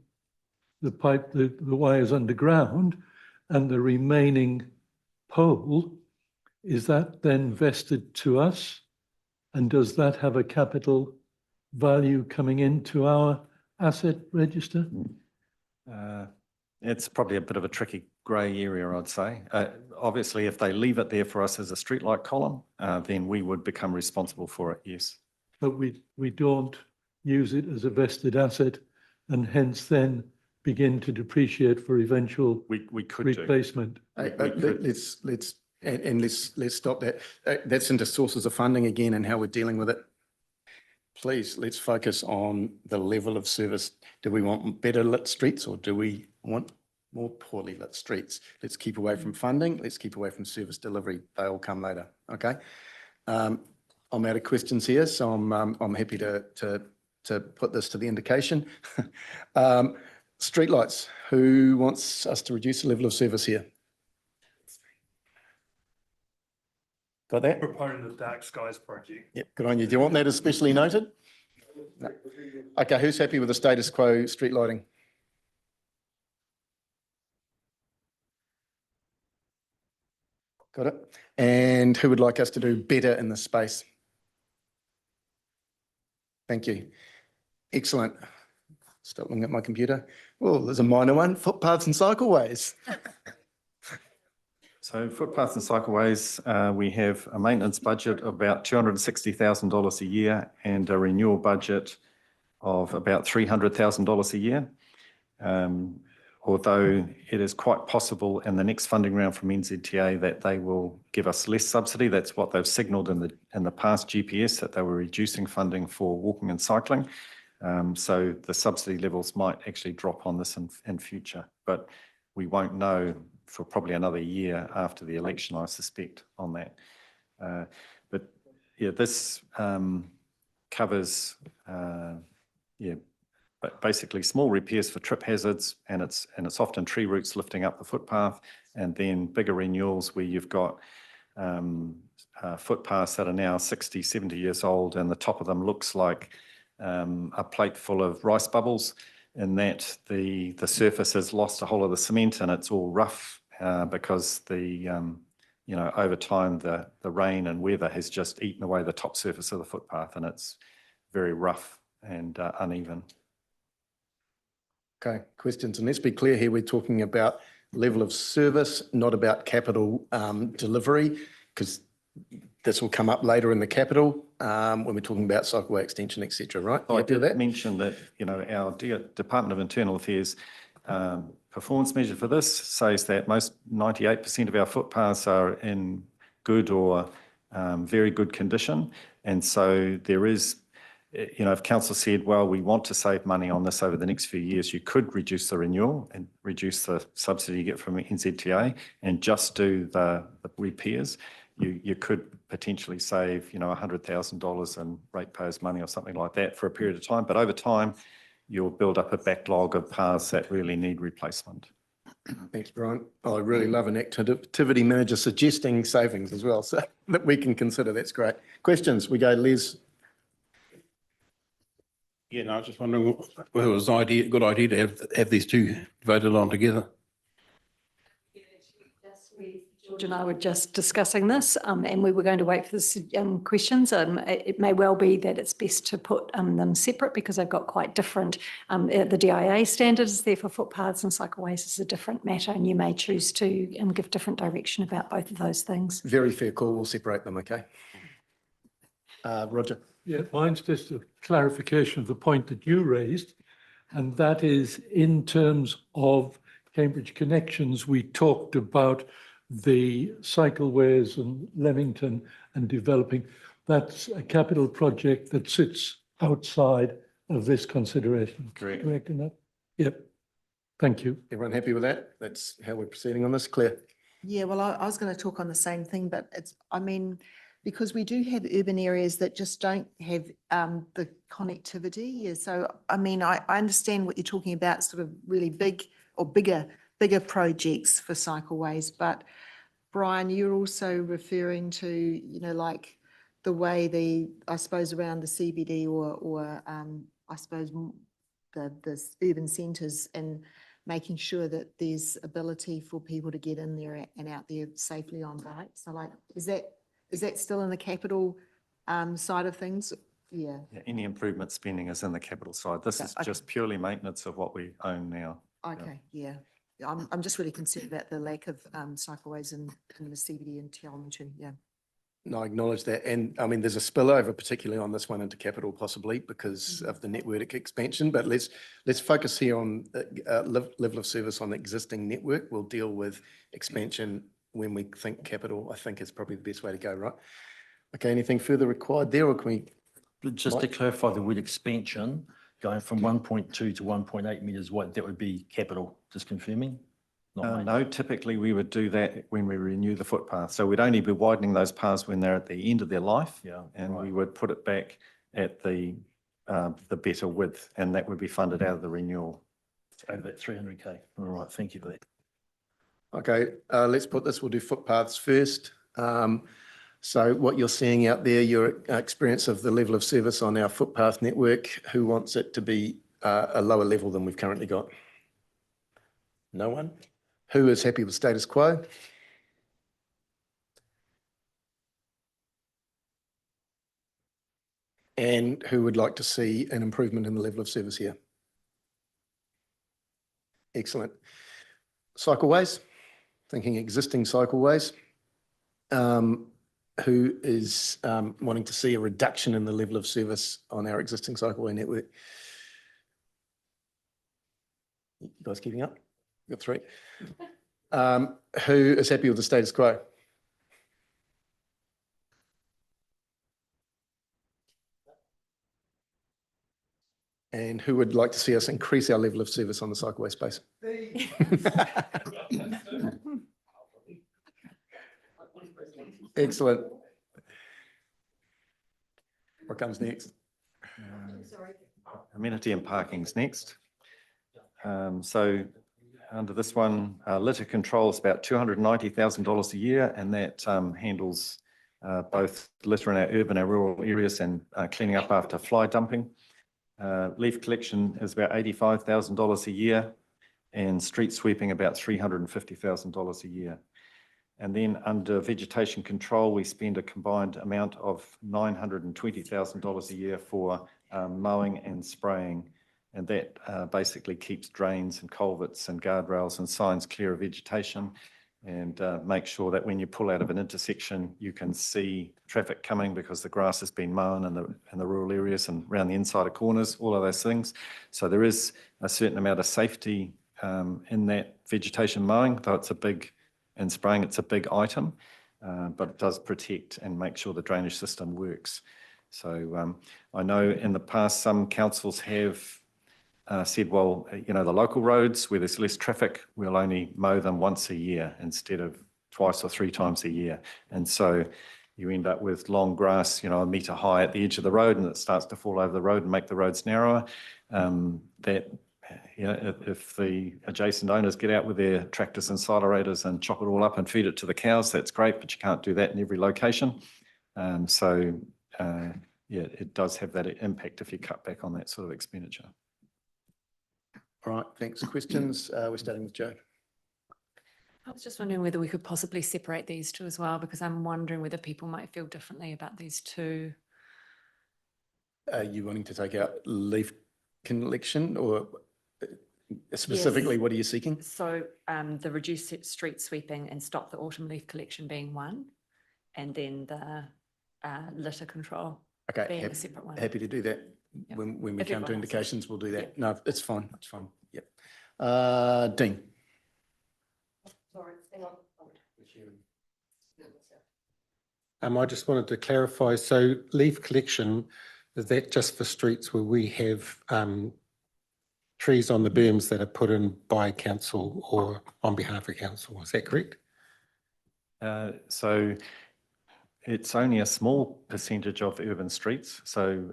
[SPEAKER 5] the pipe, the wires underground, and the remaining pole, is that then vested to us? And does that have a capital value coming into our asset register?
[SPEAKER 11] It's probably a bit of a tricky grey area, I'd say. Obviously, if they leave it there for us as a streetlight column, then we would become responsible for it, yes.
[SPEAKER 5] But we don't use it as a vested asset and hence then begin to depreciate for eventual
[SPEAKER 11] we could
[SPEAKER 5] replacement.
[SPEAKER 1] Let's stop that. That's into sources of funding again and how we're dealing with it. Please, let's focus on the level of service. Do we want better lit streets, or do we want more poorly lit streets? Let's keep away from funding. Let's keep away from service delivery. They'll come later. Okay. I'm out of questions here, so I'm happy to put this to the indication. Streetlights. Who wants us to reduce the level of service here? Got that?
[SPEAKER 15] Proponent of Dark Skies project.
[SPEAKER 1] Yep, good on you. Do you want that especially noted? No. Okay, who's happy with the status quo street lighting? Got it. And who would like us to do better in this space? Thank you. Excellent. Stop looking at my computer. Oh, there's a minor one, footpaths and cycleways.
[SPEAKER 11] So footpaths and cycleways, we have a maintenance budget of about $260,000 a year and a renewal budget of about $300,000 a year. Although it is quite possible in the next funding round from NZTA that they will give us less subsidy. That's what they've signalled in the past GPS, that they were reducing funding for walking and cycling. So the subsidy levels might actually drop on this in future, but we won't know for probably another year after the election, I suspect, on that. But yeah, this covers, but basically small repairs for trip hazards, and it's often tree roots lifting up the footpath, and then bigger renewals where you've got footpaths that are now 60, 70 years old, and the top of them looks like a plate full of rice bubbles, in that the surface has lost a whole of the cement and it's all rough because over time the rain and weather has just eaten away the top surface of the footpath, and it's very rough and uneven.
[SPEAKER 1] Okay, questions. And let's be clear here, we're talking about level of service, not about capital delivery, because this will come up later in the capital when we're talking about cycleway extension, etc. Right?
[SPEAKER 11] I did mention that our Department of Internal Affairs performance measure for this says that most 98% of our footpaths are in good or very good condition, and so there is. If council said, well, we want to save money on this over the next few years, you could reduce the renewal and reduce the subsidy you get from NZTA and just do the repairs. You could potentially save, $100,000 in ratepayers' money or something like that for a period of time. But over time, you'll build up a backlog of paths that really need replacement.
[SPEAKER 1] Thanks, Brian. I really love an activity manager suggesting savings as well, so that we can consider. That's great. Questions? We go, Les.
[SPEAKER 18] Yeah, no, I was just wondering whether it was a good idea to have these two voted on together.
[SPEAKER 2] George and I were just discussing this, and we were going to wait for the questions. It may well be that it's best to put them separate because they've got quite different, the DIA standard is there for footpaths and cycleways is a different matter, and you may choose to give different direction about both of those things.
[SPEAKER 1] Very fair call. We'll separate them, okay? Roger.
[SPEAKER 5] Yeah, mine's just a clarification of the point that you raised, and that is in terms of Cambridge Connections, we talked about the cycleways and Leamington and developing. That's a capital project that sits outside of this consideration.
[SPEAKER 11] Correct.
[SPEAKER 5] Correct in that? Yep. Thank you.
[SPEAKER 1] Everyone happy with that? That's how we're proceeding on this. Claire?
[SPEAKER 6] Yeah, well, I was going to talk on the same thing, but I mean, because we do have urban areas that just don't have the connectivity. Yeah, so, I mean, I understand what you're talking about, sort of really big or bigger projects for cycleways, but Brian, you're also referring to, like the way I suppose around the CBD or I suppose the urban centres and making sure that there's ability for people to get in there and out there safely on bikes. So like, is that still in the capital side of things? Yeah.
[SPEAKER 11] Any improvement spending is in the capital side. This is just purely maintenance of what we own now.
[SPEAKER 6] Okay, yeah. I'm just really concerned about the lack of cycleways in the CBD and Te Awamutu, yeah.
[SPEAKER 1] No, I acknowledge that. And I mean, there's a spillover, particularly on this one into capital possibly because of the network expansion, but let's focus here on level of service on the existing network. We'll deal with expansion when we think capital, I think is probably the best way to go, right? Okay, anything further required there or can we?
[SPEAKER 12] Just to clarify the word expansion, going from 1.2 to 1.8 metres, that would be capital, just confirming?
[SPEAKER 11] No, typically we would do that when we renew the footpath. So we'd only be widening those paths when they're at the end of their life.
[SPEAKER 12] Yeah.
[SPEAKER 11] And we would put it back at the better width, and that would be funded out of the renewal.
[SPEAKER 12] Over that 300K. All right, thank you for that.
[SPEAKER 1] Okay, let's put this, we'll do footpaths first. So what you're seeing out there, your experience of the level of service on our footpath network, who wants it to be a lower level than we've currently got? No one? Who is happy with status quo? And who would like to see an improvement in the level of service here? Excellent. Cycleways, thinking existing cycleways. Who is wanting to see a reduction in the level of service on our existing cycleway network? You guys keeping up? Got three. Who is happy with the status quo? And who would like to see us increase our level of service on the cycleway space? Excellent. What comes next?
[SPEAKER 11] Amenity and parking's next. So under this one, litter control is about $290,000 a year, and that handles both litter in our urban and rural areas and cleaning up after fly dumping. Leaf collection is about $85,000 a year, and street sweeping about $350,000 a year. And then under vegetation control, we spend a combined amount of $920,000 a year for mowing and spraying. And that basically keeps drains and culverts and guardrails and signs clear of vegetation, and make sure that when you pull out of an intersection, you can see traffic coming because the grass has been mown in the rural areas and around the inside of corners, all of those things. So there is a certain amount of safety in that vegetation mowing, though it's a big, and spraying, it's a big item, but it does protect and make sure the drainage system works. So I know in the past, some councils have said, well, the local roads where there's less traffic, we'll only mow them once a year instead of twice or three times a year. And so you end up with long grass, a metre high at the edge of the road, and it starts to fall over the road and make the roads narrower. That if the adjacent owners get out with their tractors and silerators and chop it all up and feed it to the cows, that's great, but you can't do that in every location. Yeah, it does have that impact if you cut back on that sort of expenditure.
[SPEAKER 1] All right, thanks. Questions? We're starting with Joe.
[SPEAKER 20] I was just wondering whether we could possibly separate these two as well, because I'm wondering whether people might feel differently about these two.
[SPEAKER 1] Are you wanting to take out leaf collection or specifically what are you seeking?
[SPEAKER 20] So the reduced street sweeping and stop the autumn leaf collection being one, and then the litter control being a separate one.
[SPEAKER 1] Happy to do that.
[SPEAKER 20] Yep.
[SPEAKER 1] When we
[SPEAKER 20] If
[SPEAKER 1] come to
[SPEAKER 20] everyone else is.
[SPEAKER 1] indications, we'll do that.
[SPEAKER 20] Yep.
[SPEAKER 1] No, it's fine. It's fine. Yep. Dean.
[SPEAKER 13] I just wanted to clarify, so leaf collection, is that just for streets where we have trees on the berms that are put in by council or on behalf of council? Is that correct?
[SPEAKER 11] So it's only a small percentage of urban streets. So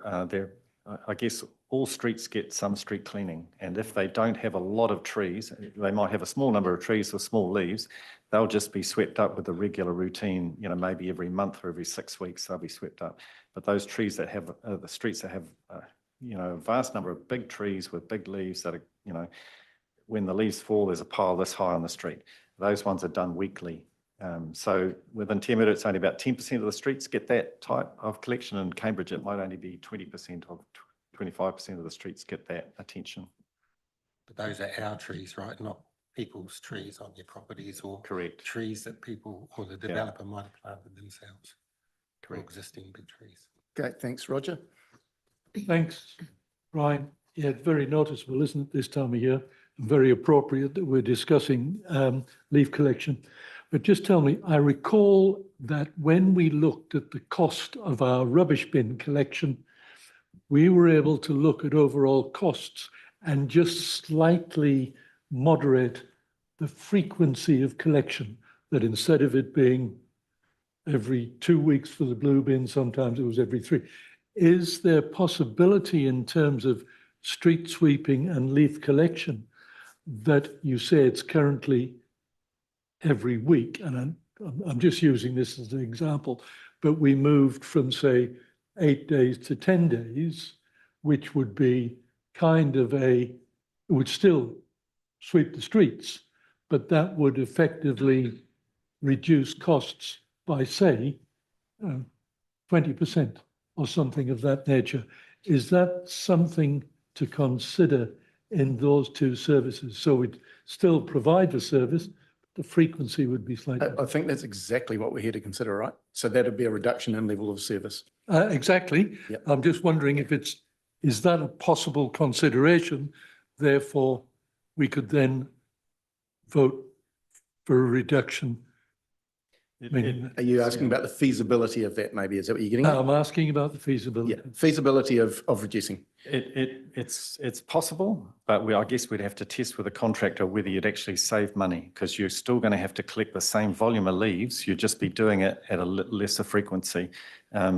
[SPEAKER 11] I guess all streets get some street cleaning. And if they don't have a lot of trees, they might have a small number of trees or small leaves, they'll just be swept up with a regular routine, maybe every month or every 6 weeks, they'll be swept up. But those trees that have, the streets that have, a vast number of big trees with big leaves that are, when the leaves fall, there's a pile this high on the street. Those ones are done weekly. So within Te Miru, it's only about 10% of the streets get that type of collection. In Cambridge, it might only be 20% of 25% of the streets get that attention.
[SPEAKER 13] But those are our trees, right? Not people's trees on their properties or
[SPEAKER 11] correct
[SPEAKER 13] trees that people or the developer might have planted themselves. Correct. Or existing big trees.
[SPEAKER 1] Okay, thanks, Roger.
[SPEAKER 5] Thanks, Brian. Yeah, it's very noticeable, isn't it, this time of year? And very appropriate that we're discussing leaf collection. But just tell me, I recall that when we looked at the cost of our rubbish bin collection, we were able to look at overall costs and just slightly moderate the frequency of collection, that instead of it being every 2 weeks for the blue bin, sometimes it was every 3. Is there possibility in terms of street sweeping and leaf collection that you say it's currently every week? And I'm just using this as an example, but we moved from, say, 8 days to 10 days, which would be kind of it would still sweep the streets, but that would effectively reduce costs by, say, 20% or something of that nature. Is that something to consider in those two services? So we'd still provide the service, the frequency would be slightly.
[SPEAKER 1] I think that's exactly what we're here to consider, right? So that'd be a reduction in level of service.
[SPEAKER 5] Exactly.
[SPEAKER 1] Yep.
[SPEAKER 5] I'm just wondering if is that a possible consideration? Therefore, we could then vote for a reduction.
[SPEAKER 1] Are you asking about the feasibility of that maybe? Is that what you're getting at?
[SPEAKER 5] I'm asking about the feasibility.
[SPEAKER 1] Yeah, feasibility of reducing.
[SPEAKER 11] It's possible, but I guess we'd have to test with a contractor whether you'd actually save money, because you're still going to have to collect the same volume of leaves. You'd just be doing it at a lesser frequency.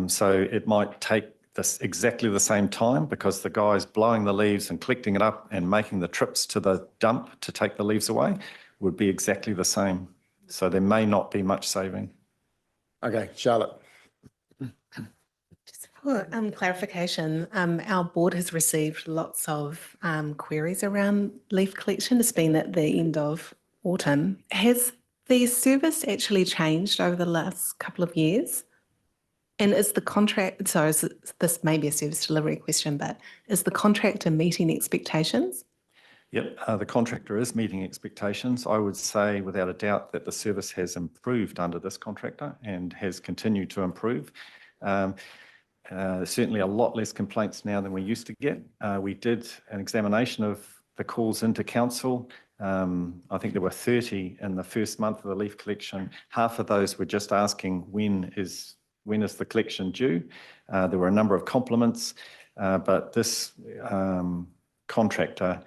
[SPEAKER 11] So it might take this exactly the same time, because the guys blowing the leaves and collecting it up and making the trips to the dump to take the leaves away would be exactly the same. So there may not be much saving.
[SPEAKER 1] Okay, Charlotte.
[SPEAKER 16] Just for clarification, our board has received lots of queries around leaf collection. It's been at the end of autumn. Has the service actually changed over the last couple of years? And is the contract, so this may be a service delivery question, but is the contractor meeting expectations?
[SPEAKER 11] Yep, the contractor is meeting expectations. I would say without a doubt that the service has improved under this contractor and has continued to improve. Certainly a lot less complaints now than we used to get. We did an examination of the calls into council. I think there were 30 in the first month of the leaf collection. Half of those were just asking when is the collection due. There were a number of compliments, but this contractor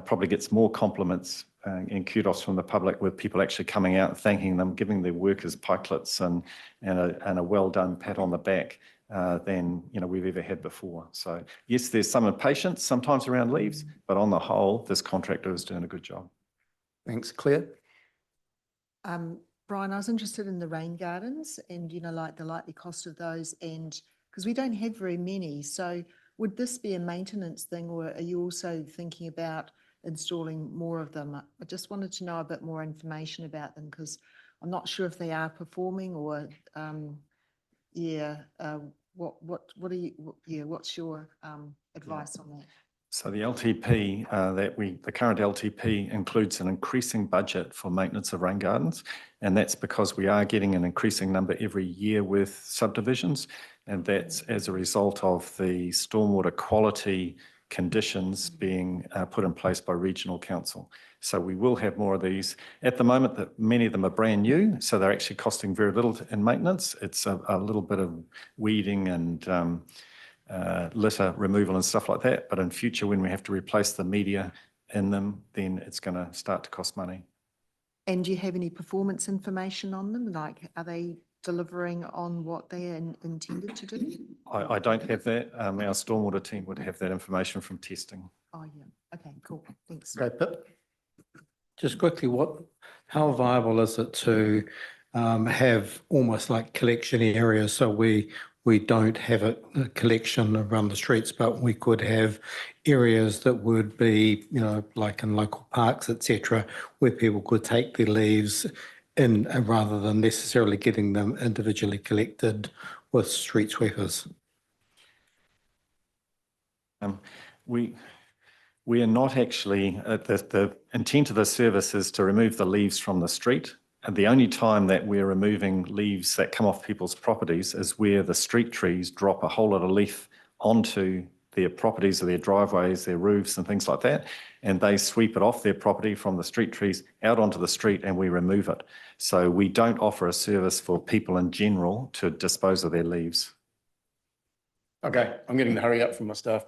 [SPEAKER 11] probably gets more compliments and kudos from the public, with people actually coming out and thanking them, giving their workers pikelets and a well done pat on the back than, we've ever had before. So yes, there's some impatience sometimes around leaves, but on the whole, this contractor is doing a good job.
[SPEAKER 1] Thanks, Claire.
[SPEAKER 6] Brian, I was interested in the rain gardens and, like the likely cost of those, and because we don't have very many. So would this be a maintenance thing, or are you also thinking about installing more of them? I just wanted to know a bit more information about them, because I'm not sure if they are performing or, what's your advice on that?
[SPEAKER 11] So the LTP the current LTP includes an increasing budget for maintenance of rain gardens, and that's because we are getting an increasing number every year with subdivisions, and that's as a result of the stormwater quality conditions being put in place by regional council. So we will have more of these. At the moment, that many of them are brand new, so they're actually costing very little in maintenance. It's a little bit of weeding and litter removal and stuff like that. But in future, when we have to replace the media in them, then it's going to start to cost money.
[SPEAKER 6] And do you have any performance information on them? Like, are they delivering on what they are intended to do?
[SPEAKER 11] I don't have that. Our stormwater team would have that information from testing.
[SPEAKER 6] Oh, yeah. Okay, cool. Thanks.
[SPEAKER 1] Okay, Pip.
[SPEAKER 19] Just quickly, how viable is it to have almost like collection areas? So we don't have a collection around the streets, but we could have areas that would be, like in local parks, etc., where people could take their leaves in rather than necessarily getting them individually collected with street sweepers.
[SPEAKER 11] We are not actually, the intent of the service is to remove the leaves from the street. And the only time that we're removing leaves that come off people's properties is where the street trees drop a whole lot of leaf onto their properties or their driveways, their roofs and things like that. And they sweep it off their property from the street trees out onto the street and we remove it. So we don't offer a service for people in general to dispose of their leaves.
[SPEAKER 1] Okay, I'm getting the hurry up from my staff.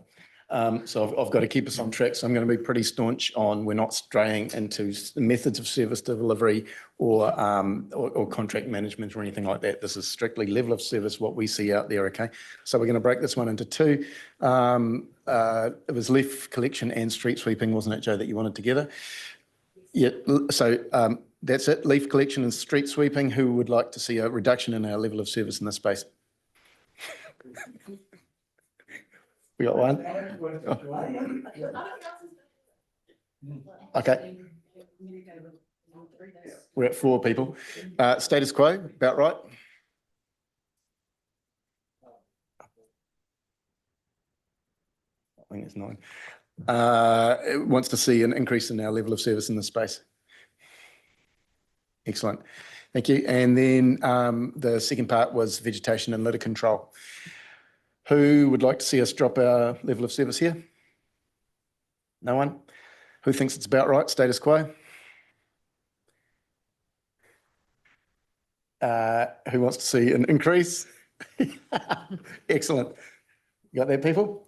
[SPEAKER 1] So I've got to keep us on track. So I'm going to be pretty staunch on we're not straying into methods of service delivery or contract management or anything like that. This is strictly level of service, what we see out there, okay? So we're going to break this one into two. It was leaf collection and street sweeping, wasn't it, Joe, that you wanted together? Yeah, so that's it, leaf collection and street sweeping. Who would like to see a reduction in our level of service in this space? We got one. Okay. We're at 4 people. Status quo, about right. I think it's 9. It wants to see an increase in our level of service in this space. Excellent. Thank you. And then the second part was vegetation and litter control. Who would like to see us drop our level of service here? No one? Who thinks it's about right, status quo? Who wants to see an increase? Excellent. You got that, people?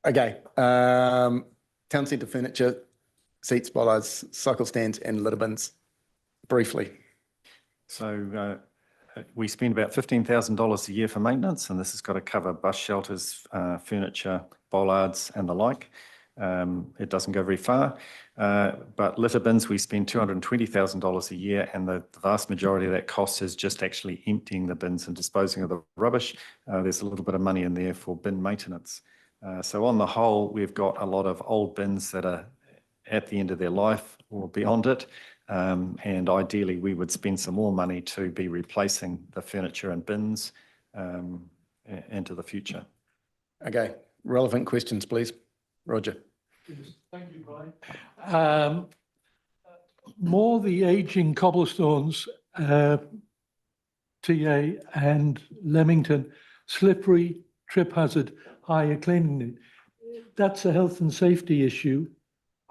[SPEAKER 1] Okay. Town centre furniture, seats, bollards, cycle stands and litter bins. Briefly.
[SPEAKER 11] So we spend about $15,000 a year for maintenance, and this has got to cover bus shelters, furniture, bollards and the like. It doesn't go very far, but litter bins, we spend $220,000 a year, and the vast majority of that cost is just actually emptying the bins and disposing of the rubbish. There's a little bit of money in there for bin maintenance. So on the whole, we've got a lot of old bins that are at the end of their life or beyond it. And ideally, we would spend some more money to be replacing the furniture and bins into the future.
[SPEAKER 1] Okay, relevant questions, please. Roger.
[SPEAKER 5] Thank you, Brian. More the ageing cobblestones, TA and Leamington, slippery, trip hazard, higher cleaning. That's a health and safety issue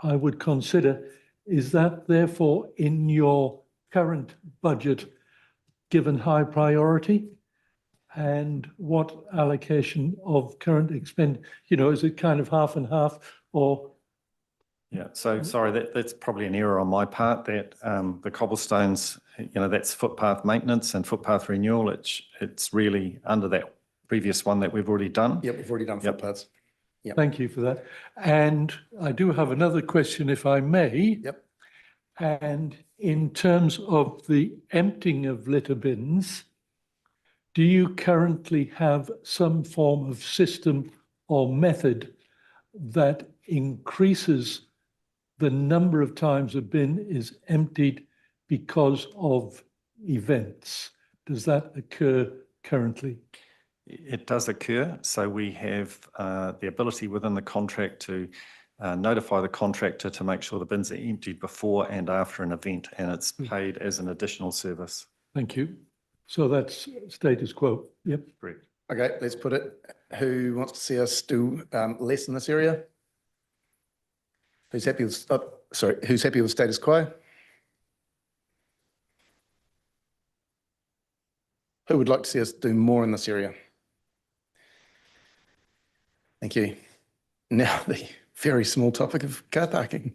[SPEAKER 5] I would consider. Is that therefore in your current budget given high priority? And what allocation of current expend, is it kind of half and half, or
[SPEAKER 11] Yeah, so sorry, that's probably an error on my part that the cobblestones, that's footpath maintenance and footpath renewal. It's really under that previous one that we've already done.
[SPEAKER 1] Yep, we've already done footpaths. Yep.
[SPEAKER 5] Thank you for that. And I do have another question, if I may.
[SPEAKER 1] Yep.
[SPEAKER 5] And in terms of the emptying of litter bins, do you currently have some form of system or method that increases the number of times a bin is emptied because of events? Does that occur currently?
[SPEAKER 11] It does occur. So we have the ability within the contract to notify the contractor to make sure the bins are emptied before and after an event, and it's paid as an additional service.
[SPEAKER 5] Thank you. So that's status quo. Yep.
[SPEAKER 11] Correct.
[SPEAKER 1] Okay, let's put it. Who wants to see us do less in this area? Who's happy with, who's happy with status quo? Who would like to see us do more in this area? Thank you. Now the very small topic of car parking.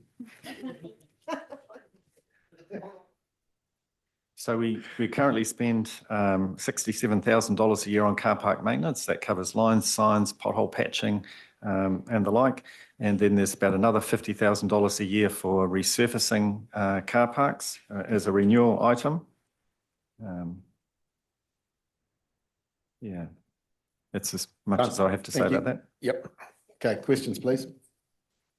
[SPEAKER 11] So we currently spend $67,000 a year on car park maintenance. That covers lines, signs, pothole patching, and the like. And then there's about another $50,000 a year for resurfacing car parks as a renewal item. Yeah, that's as much as I have to say about that.
[SPEAKER 1] Yep. Okay, questions, please.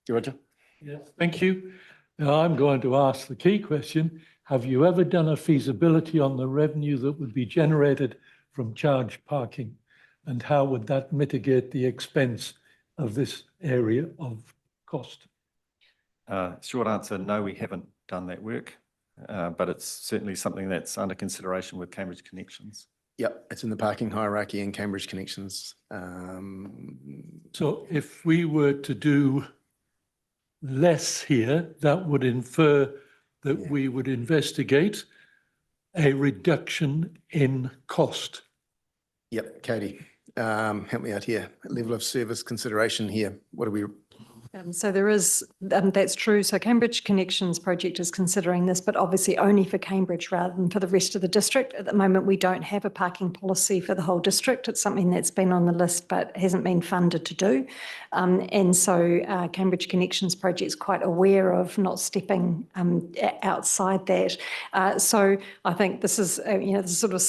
[SPEAKER 1] Roger?
[SPEAKER 5] Yes, thank you. Now I'm going to ask the key question. Have you ever done a feasibility on the revenue that would be generated from charged parking? And how would that mitigate the expense of this area of cost?
[SPEAKER 11] Short answer, no, we haven't done that work, but it's certainly something that's under consideration with Cambridge Connections.
[SPEAKER 1] Yep, it's in the parking hierarchy in Cambridge Connections.
[SPEAKER 5] So if we were to do less here, that would infer that we would investigate a reduction in cost.
[SPEAKER 1] Yep, Katie, help me out here. Level of service consideration here. What are we?
[SPEAKER 2] So there is, that's true. So Cambridge Connections project is considering this, but obviously only for Cambridge rather than for the rest of the district. At the moment, we don't have a parking policy for the whole district. It's something that's been on the list, but hasn't been funded to do. And so Cambridge Connections project is quite aware of not stepping outside that. So I think this is, this is sort of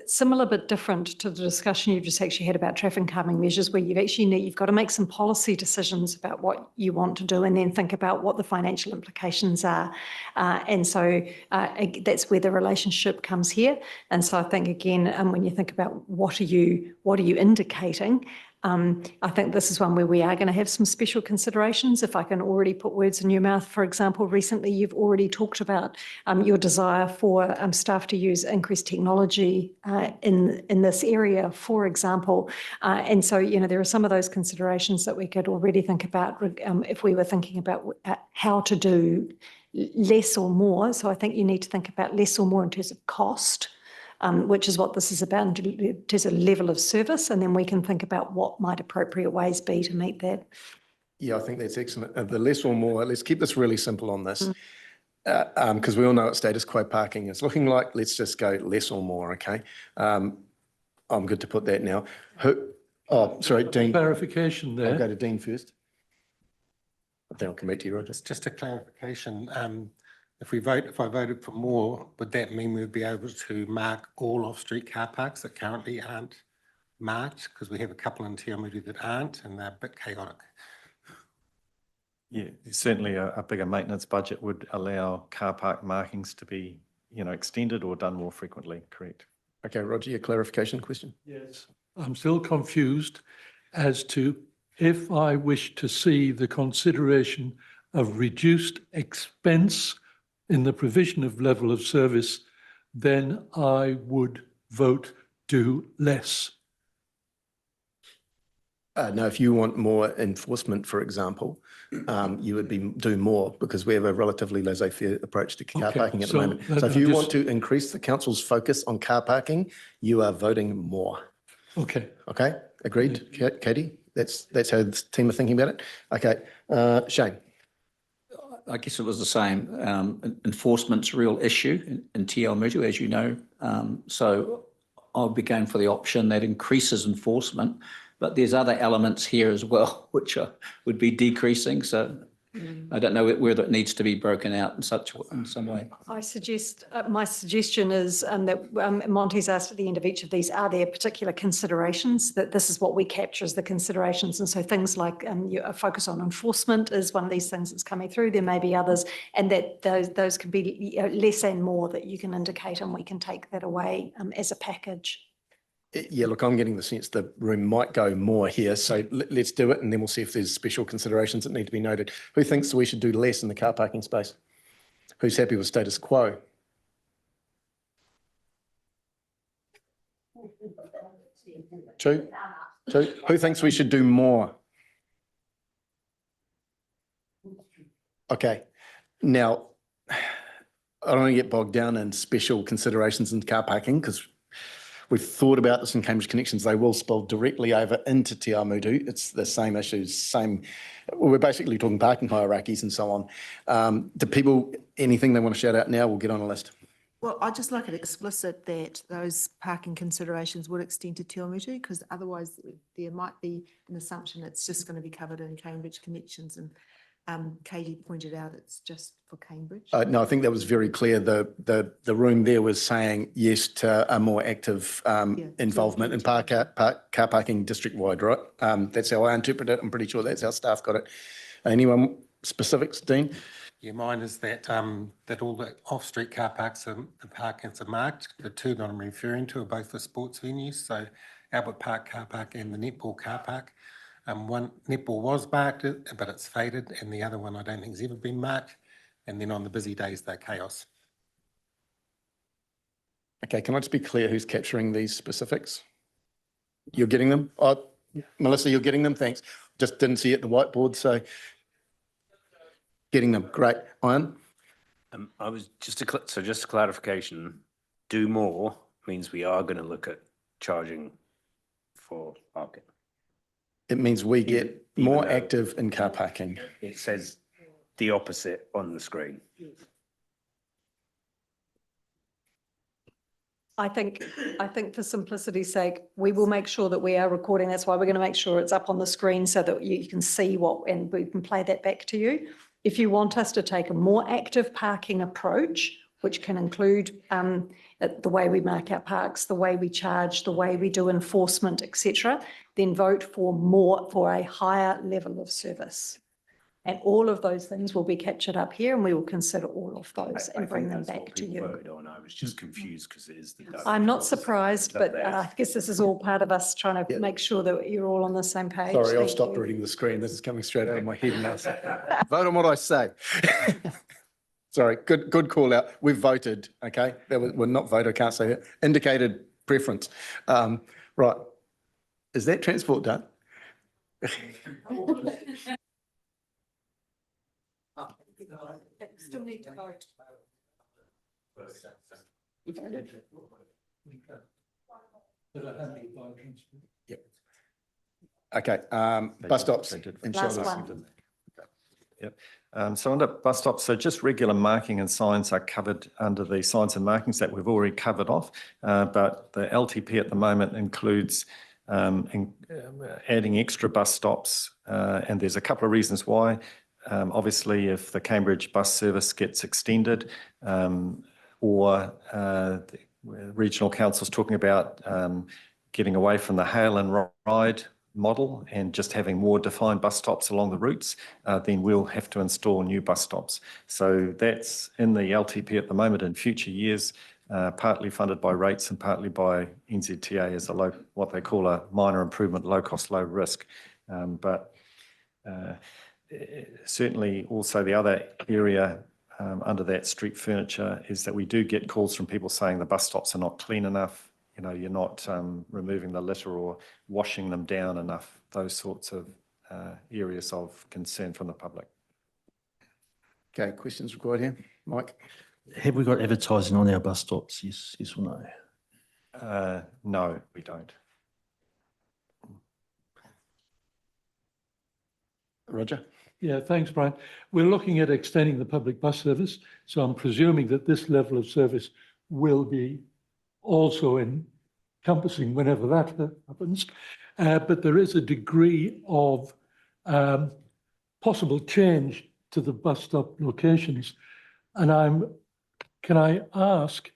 [SPEAKER 2] similar but different to the discussion you've just actually had about traffic calming measures, where you've got to make some policy decisions about what you want to do and then think about what the financial implications are. And so that's where the relationship comes here. And so I think, again, when you think about what are you indicating, I think this is one where we are going to have some special considerations. If I can already put words in your mouth, for example, recently you've already talked about your desire for staff to use increased technology in this area, for example. And so, there are some of those considerations that we could already think about if we were thinking about how to do less or more. So I think you need to think about less or more in terms of cost, which is what this is about in terms of level of service, and then we can think about what might appropriate ways be to meet that.
[SPEAKER 1] Yeah, I think that's excellent. The less or more, let's keep this really simple on this, because we all know what status quo parking is looking like. Let's just go less or more, okay? I'm good to put that now. Sorry, Dean.
[SPEAKER 5] Clarification there.
[SPEAKER 1] I'll go to Dean first. Then I'll come back to you, Roger.
[SPEAKER 13] Just a clarification. If I voted for more, would that mean we'd be able to mark all off-street car parks that currently aren't marked? Because we have a couple in Te Awamutu that aren't, and they're a bit chaotic.
[SPEAKER 11] Yeah, certainly a bigger maintenance budget would allow car park markings to be, extended or done more frequently, correct?
[SPEAKER 1] Okay, Roger, your clarification question?
[SPEAKER 5] Yes, I'm still confused as to if I wish to see the consideration of reduced expense in the provision of level of service, then I would vote do less.
[SPEAKER 1] No, if you want more enforcement, for example, you would do more, because we have a relatively laissez-faire approach to car parking at the moment. So if you want to increase the council's focus on car parking, you are voting more.
[SPEAKER 5] Okay.
[SPEAKER 1] Okay, agreed, Katie? That's how the team are thinking about it? Okay, Shane.
[SPEAKER 9] I guess it was the same. Enforcement's a real issue in Te Awamutu, as you know. So I'll be going for the option that increases enforcement, but there's other elements here as well, which would be decreasing. So I don't know whether it needs to be broken out in some way.
[SPEAKER 2] I suggest, my suggestion is that Monty's asked at the end of each of these, are there particular considerations that this is what we capture as the considerations? And so things like a focus on enforcement is one of these things that's coming through. There may be others, and that those can be less and more that you can indicate, and we can take that away as a package.
[SPEAKER 1] Yeah, look, I'm getting the sense the room might go more here, so let's do it, and then we'll see if there's special considerations that need to be noted. Who thinks we should do less in the car parking space? Who's happy with status quo? Two? Who thinks we should do more? Okay, now, I don't want to get bogged down in special considerations in car parking, because we've thought about this in Cambridge Connections. They will spill directly over into Te Awamutu. It's the same issues, we're basically talking parking hierarchies and so on. Do people, anything they want to shout out now, we'll get on a list.
[SPEAKER 6] Well, I'd just like it explicit that those parking considerations would extend to Te Awamutu, because otherwise there might be an assumption it's just going to be covered in Cambridge Connections, and Katie pointed out it's just for Cambridge.
[SPEAKER 1] No, I think that was very clear. The room there was saying yes to a more active involvement in car parking district-wide, right? That's how I interpret it. I'm pretty sure that's how staff got it. Anyone specifics, Dean?
[SPEAKER 13] Yeah, mine is that that all the off-street car parks, the parkings are marked. The two that I'm referring to are both for sports venues, so Albert Park car park and the netball car park. One netball was marked, but it's faded, and the other one I don't think has ever been marked. And then on the busy days, they're chaos.
[SPEAKER 1] Okay, can I just be clear who's capturing these specifics? You're getting them? Oh, Melissa, you're getting them? Thanks. Just didn't see it at the whiteboard, so getting them. Great. Ian?
[SPEAKER 8] I was just a clarification, do more means we are going to look at charging for parking.
[SPEAKER 1] It means we get
[SPEAKER 8] Even
[SPEAKER 1] more
[SPEAKER 8] though
[SPEAKER 1] active in car parking.
[SPEAKER 8] It says the opposite on the screen.
[SPEAKER 2] I think for simplicity's sake, we will make sure that we are recording. That's why we're going to make sure it's up on the screen so that you can see and we can play that back to you. If you want us to take a more active parking approach, which can include the way we mark our parks, the way we charge, the way we do enforcement, etc., then vote for a higher level of service. And all of those things will be captured up here, and we will consider all of those and bring them back to you.
[SPEAKER 8] I was just confused because it is the.
[SPEAKER 2] I'm not surprised, but I guess this is all part of us trying to make sure that you're all on the same page.
[SPEAKER 1] Sorry, I've
[SPEAKER 2] Thank
[SPEAKER 1] stopped
[SPEAKER 2] you.
[SPEAKER 1] reading the screen. This is coming straight out of my head now. Vote on what I say. Sorry, good call out. We've voted, okay? Well, not voted, I can't say it. Indicated preference. Right. Is that transport done?
[SPEAKER 2] Still need to vote.
[SPEAKER 1] Yep. Okay, bus stops and
[SPEAKER 2] Last
[SPEAKER 1] shelters.
[SPEAKER 2] one.
[SPEAKER 11] Yep. So under bus stops, so just regular marking and signs are covered under the signs and markings that we've already covered off. But the LTP at the moment includes adding extra bus stops, and there's a couple of reasons why. Obviously, if the Cambridge bus service gets extended, or the regional council's talking about getting away from the hail and ride model and just having more defined bus stops along the routes, then we'll have to install new bus stops. So that's in the LTP at the moment. In future years, partly funded by rates and partly by NZTA as what they call a minor improvement, low cost, low risk. But certainly also the other area under that street furniture is that we do get calls from people saying the bus stops are not clean enough. You know, you're not removing the litter or washing them down enough, those sorts of areas of concern from the public.
[SPEAKER 1] Okay, questions required here. Mike?
[SPEAKER 12] Have we got advertising on our bus stops? Yes or no?
[SPEAKER 11] No, we don't.
[SPEAKER 1] Roger?
[SPEAKER 5] Yeah, thanks, Brian. We're looking at extending the public bus service, so I'm presuming that this level of service will be also encompassing whenever that happens. But there is a degree of possible change to the bus stop locations. And can I ask,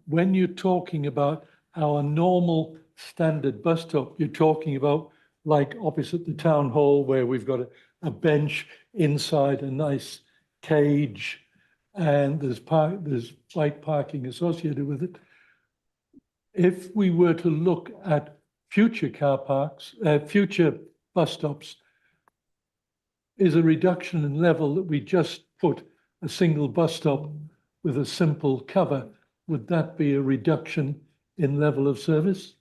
[SPEAKER 5] when you're talking about our normal standard bus stop, you're talking about like opposite the town hall where we've got a bench inside a nice cage and there's bike parking associated with it. If we were to look at future car parks, future bus stops, is a reduction in level that we just put a single bus stop with a simple cover, would that be a reduction in level of service?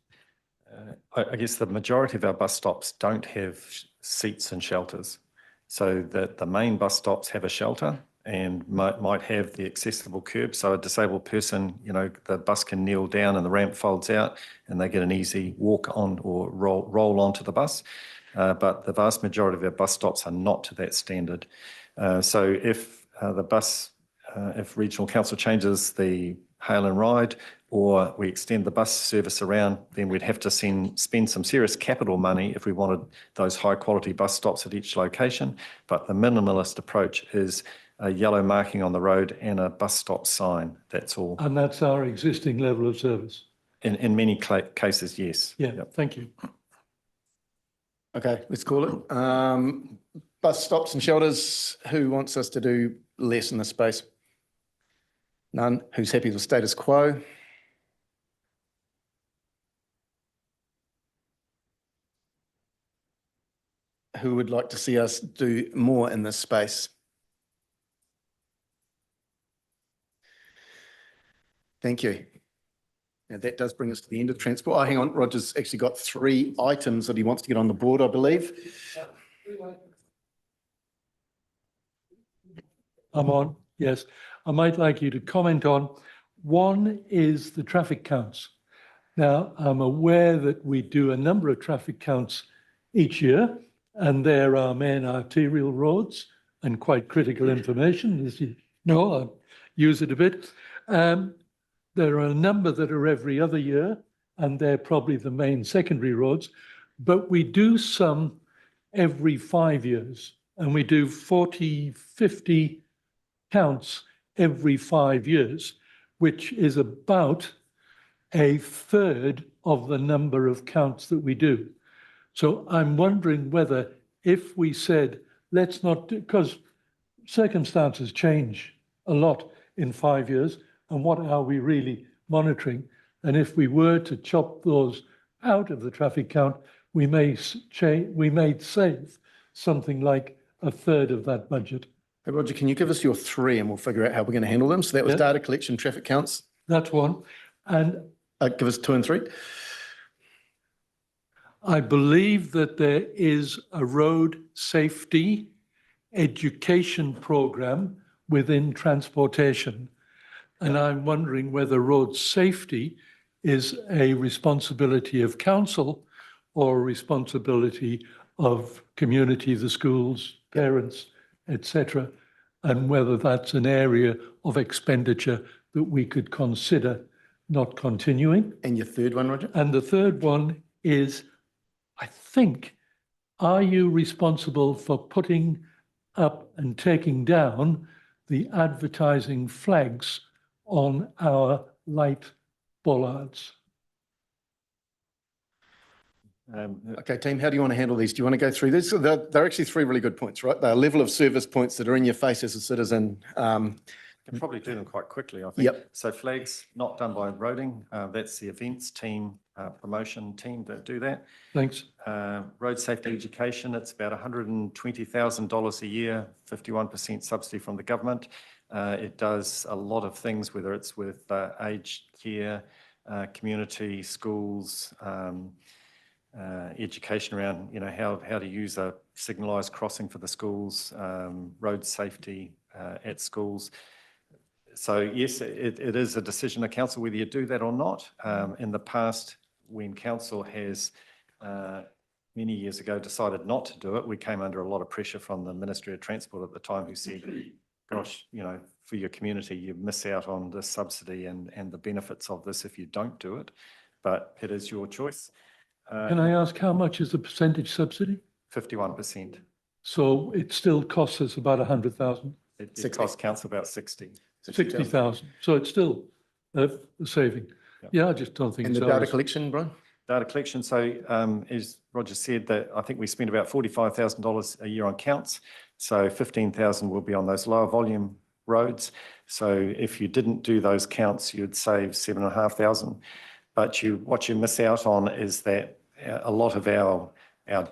[SPEAKER 11] I guess the majority of our bus stops don't have seats and shelters. So that the main bus stops have a shelter and might have the accessible curb. So a disabled person, you know, the bus can kneel down and the ramp folds out and they get an easy walk on or roll onto the bus. But the vast majority of our bus stops are not to that standard. So if if Regional Council changes the hail and ride, or we extend the bus service around, then we'd have to spend some serious capital money if we wanted those high quality bus stops at each location. But the minimalist approach is a yellow marking on the road and a bus stop sign. That's all.
[SPEAKER 5] And that's our existing level of service?
[SPEAKER 11] In many cases, yes.
[SPEAKER 5] Yeah, thank you.
[SPEAKER 1] Okay, let's call it. Bus stops and shelters. Who wants us to do less in this space? None. Who's happy with status quo? Who would like to see us do more in this space? Thank you. Now that does bring us to the end of transport. Oh, hang on, Roger's actually got 3 items that he wants to get on the board, I believe.
[SPEAKER 5] I'm on, yes. I might like you to comment on. One is the traffic counts. Now, I'm aware that we do a number of traffic counts each year, and there are main arterial roads and quite critical information, as you know, I use it a bit. There are a number that are every other year, and they're probably the main secondary roads, but we do some every 5 years, and we do 40, 50 counts every 5 years, which is about a third of the number of counts that we do. So I'm wondering whether if we said, let's not do, because circumstances change a lot in 5 years, and what are we really monitoring? And if we were to chop those out of the traffic count, we may save something like a third of that budget.
[SPEAKER 1] Hey, Roger, can you give us your 3 and we'll figure out how we're going to handle them? So that was data collection, traffic counts.
[SPEAKER 5] That's one. And
[SPEAKER 1] give us 2 and 3.
[SPEAKER 5] I believe that there is a road safety education program within transportation. And I'm wondering whether road safety is a responsibility of council or a responsibility of community, the schools, parents, etc., and whether that's an area of expenditure that we could consider not continuing.
[SPEAKER 1] And your third one, Roger?
[SPEAKER 5] And the third one is, I think, are you responsible for putting up and taking down the advertising flags on our light bollards?
[SPEAKER 1] Okay, team, how do you want to handle these? Do you want to go through this? They're actually 3 really good points, right? They're level of service points that are in your face as a citizen.
[SPEAKER 11] Can probably do them quite quickly, I think.
[SPEAKER 1] Yep.
[SPEAKER 11] So flags not done by roading. That's the events team, promotion team that do that.
[SPEAKER 5] Thanks.
[SPEAKER 11] Road safety education, it's about $120,000 a year, 51% subsidy from the government. It does a lot of things, whether it's with aged care, community, schools, education around, you know, how to use a signalised crossing for the schools, road safety at schools. So yes, it is a decision of council whether you do that or not. In the past, when council has many years ago decided not to do it, we came under a lot of pressure from the Ministry of Transport at the time, who said, gosh, you know, for your community, you miss out on this subsidy and the benefits of this if you don't do it. But it is your choice.
[SPEAKER 5] Can I ask how much is the percentage subsidy?
[SPEAKER 11] 51%.
[SPEAKER 5] So it still costs us about 100,000?
[SPEAKER 11] It costs council about
[SPEAKER 5] 60,000. So it's still a saving. Yeah, I just don't think
[SPEAKER 1] And
[SPEAKER 5] it's
[SPEAKER 1] the data
[SPEAKER 5] ours.
[SPEAKER 1] collection, Brian?
[SPEAKER 11] Data collection. So as Roger said, that I think we spend about $45,000 a year on counts. So 15,000 will be on those lower volume roads. So if you didn't do those counts, you'd save 7,500. But what you miss out on is that a lot of our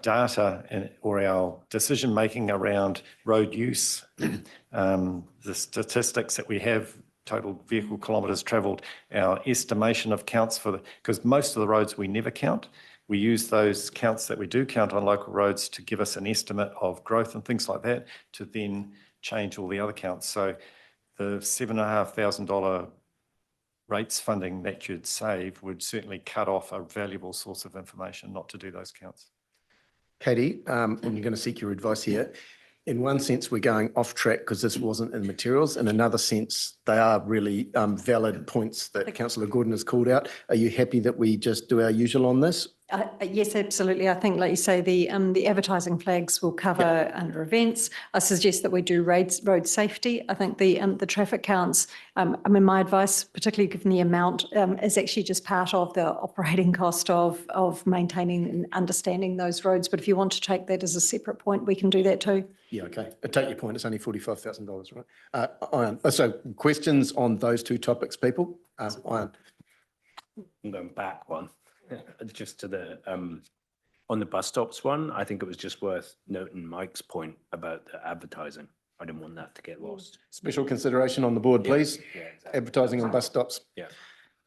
[SPEAKER 11] data or our decision making around road use, the statistics that we have, total vehicle kilometres travelled, our estimation of counts because most of the roads we never count. We use those counts that we do count on local roads to give us an estimate of growth and things like that, to then change all the other counts. So the $7,500 rates funding that you'd save would certainly cut off a valuable source of information not to do those counts.
[SPEAKER 1] Katie, and you're going to seek your advice here. In one sense, we're going off track because this wasn't in the materials. In another sense, they are really valid points that Councillor Gordon has called out. Are you happy that we just do our usual on this?
[SPEAKER 2] Yes, absolutely. I think, like you say, the advertising flags will cover under events. I suggest that we do road safety. I think the traffic counts, I mean, my advice, particularly given the amount, is actually just part of the operating cost of maintaining and understanding those roads. But if you want to take that as a separate point, we can do that too.
[SPEAKER 1] Yeah, okay. I take your point. It's only $45,000, right? Ian, so questions on those two topics, people? Ian.
[SPEAKER 8] I'm going back one. Just to the on the bus stops one, I think it was just worth noting Mike's point about the advertising. I didn't want that to get lost.
[SPEAKER 1] Special consideration on the board, please.
[SPEAKER 8] Yeah, exactly.
[SPEAKER 1] Advertising on bus stops.
[SPEAKER 8] Yeah.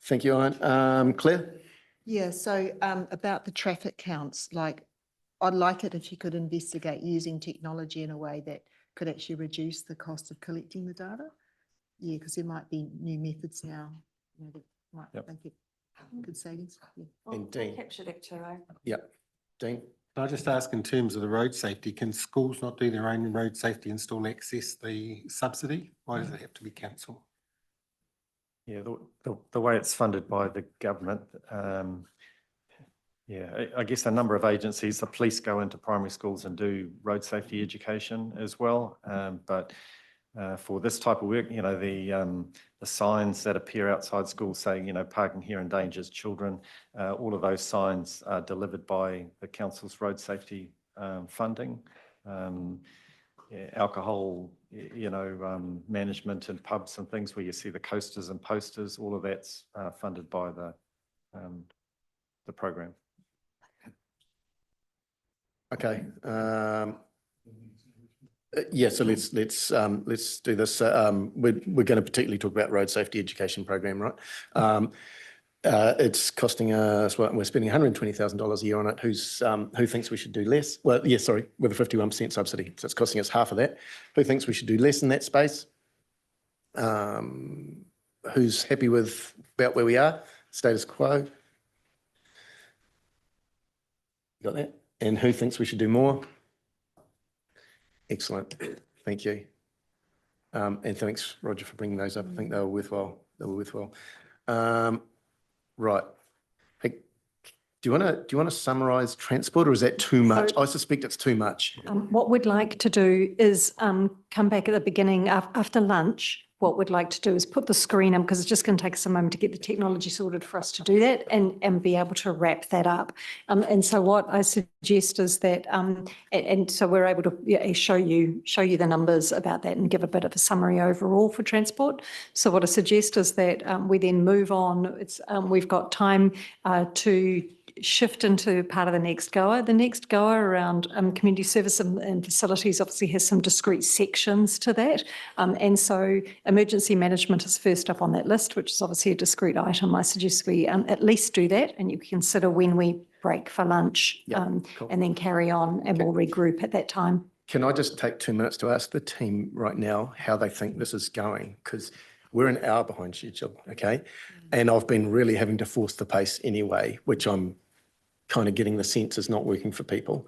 [SPEAKER 1] Thank you, Ian. Claire?
[SPEAKER 6] Yeah, so about the traffic counts, like I'd like it if you could investigate using technology in a way that could actually reduce the cost of collecting the data. Yeah, because there might be new methods now, you know, that might make it good savings. Yeah.
[SPEAKER 1] And Dean.
[SPEAKER 2] Capture that too, eh?
[SPEAKER 1] Yeah. Dean?
[SPEAKER 13] Can I just ask, in terms of the road safety, can schools not do their own road safety and still access the subsidy? Why does it have to be council?
[SPEAKER 11] Yeah, the way it's funded by the government, yeah, I guess a number of agencies, the police go into primary schools and do road safety education as well. But for this type of work, you know, the signs that appear outside schools saying, you know, parking here endangers children, all of those signs are delivered by the council's road safety funding. Yeah, alcohol, you know, management in pubs and things where you see the coasters and posters, all of that's funded by the program.
[SPEAKER 1] Okay. Yeah, so let's do this. We're going to particularly talk about road safety education program, right? It's costing us, well, we're spending $120,000 a year on it. Who thinks we should do less? Well, yeah, sorry, with a 51% subsidy. So it's costing us half of that. Who thinks we should do less in that space? Who's happy with about where we are? Status quo? Got that? And who thinks we should do more? Excellent. Thank you. And thanks, Roger, for bringing those up. I think they were worthwhile. Right. Hey, do you want to summarise transport, or is that too much? I suspect it's too much.
[SPEAKER 2] What we'd like to do is come back at the beginning after lunch. What we'd like to do is put the screen up, because it's just going to take us a moment to get the technology sorted for us to do that and be able to wrap that up. And so what I suggest is that, and so we're able to show you the numbers about that and give a bit of a summary overall for transport. So what I suggest is that we then move on. We've got time to shift into part of the next goer. The next goer around community service and facilities obviously has some discrete sections to that. And so emergency management is first up on that list, which is obviously a discrete item. I suggest we at least do that, and you consider when we break for lunch and then carry on, and we'll regroup at that time.
[SPEAKER 1] Can I just take 2 minutes to ask the team right now how they think this is going? Because we're an hour behind schedule, okay? And I've been really having to force the pace anyway, which I'm kind of getting the sense is not working for people.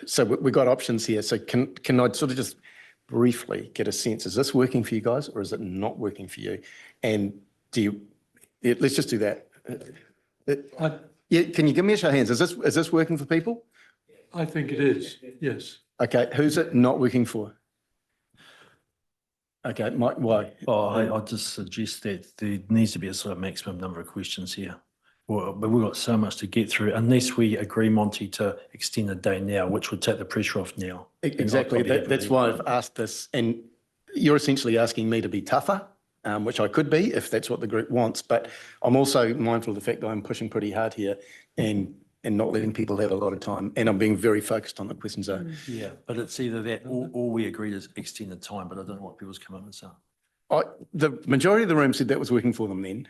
[SPEAKER 1] So we've got options here. So can I sort of just briefly get a sense, is this working for you guys or is it not working for you? And let's just do that. Yeah, can you give me a show of hands? Is this working for people?
[SPEAKER 5] I think it is, yes.
[SPEAKER 1] Okay, who's it not working for? Okay, Mike, why?
[SPEAKER 12] Oh, I just suggest that there needs to be a sort of maximum number of questions here. Well, but we've got so much to get through unless we agree, Monty, to extend the day now, which would take the pressure off now.
[SPEAKER 1] Exactly, that's why I've asked this. And you're essentially asking me to be tougher, which I could be if that's what the group wants. But I'm also mindful of the fact that I'm pushing pretty hard here and not letting people have a lot of time. And I'm being very focused on the questions.
[SPEAKER 12] Yeah, but it's either that or we agreed to extend the time, but I don't know what people's commitments are.
[SPEAKER 1] The majority of the room said that was working for them then.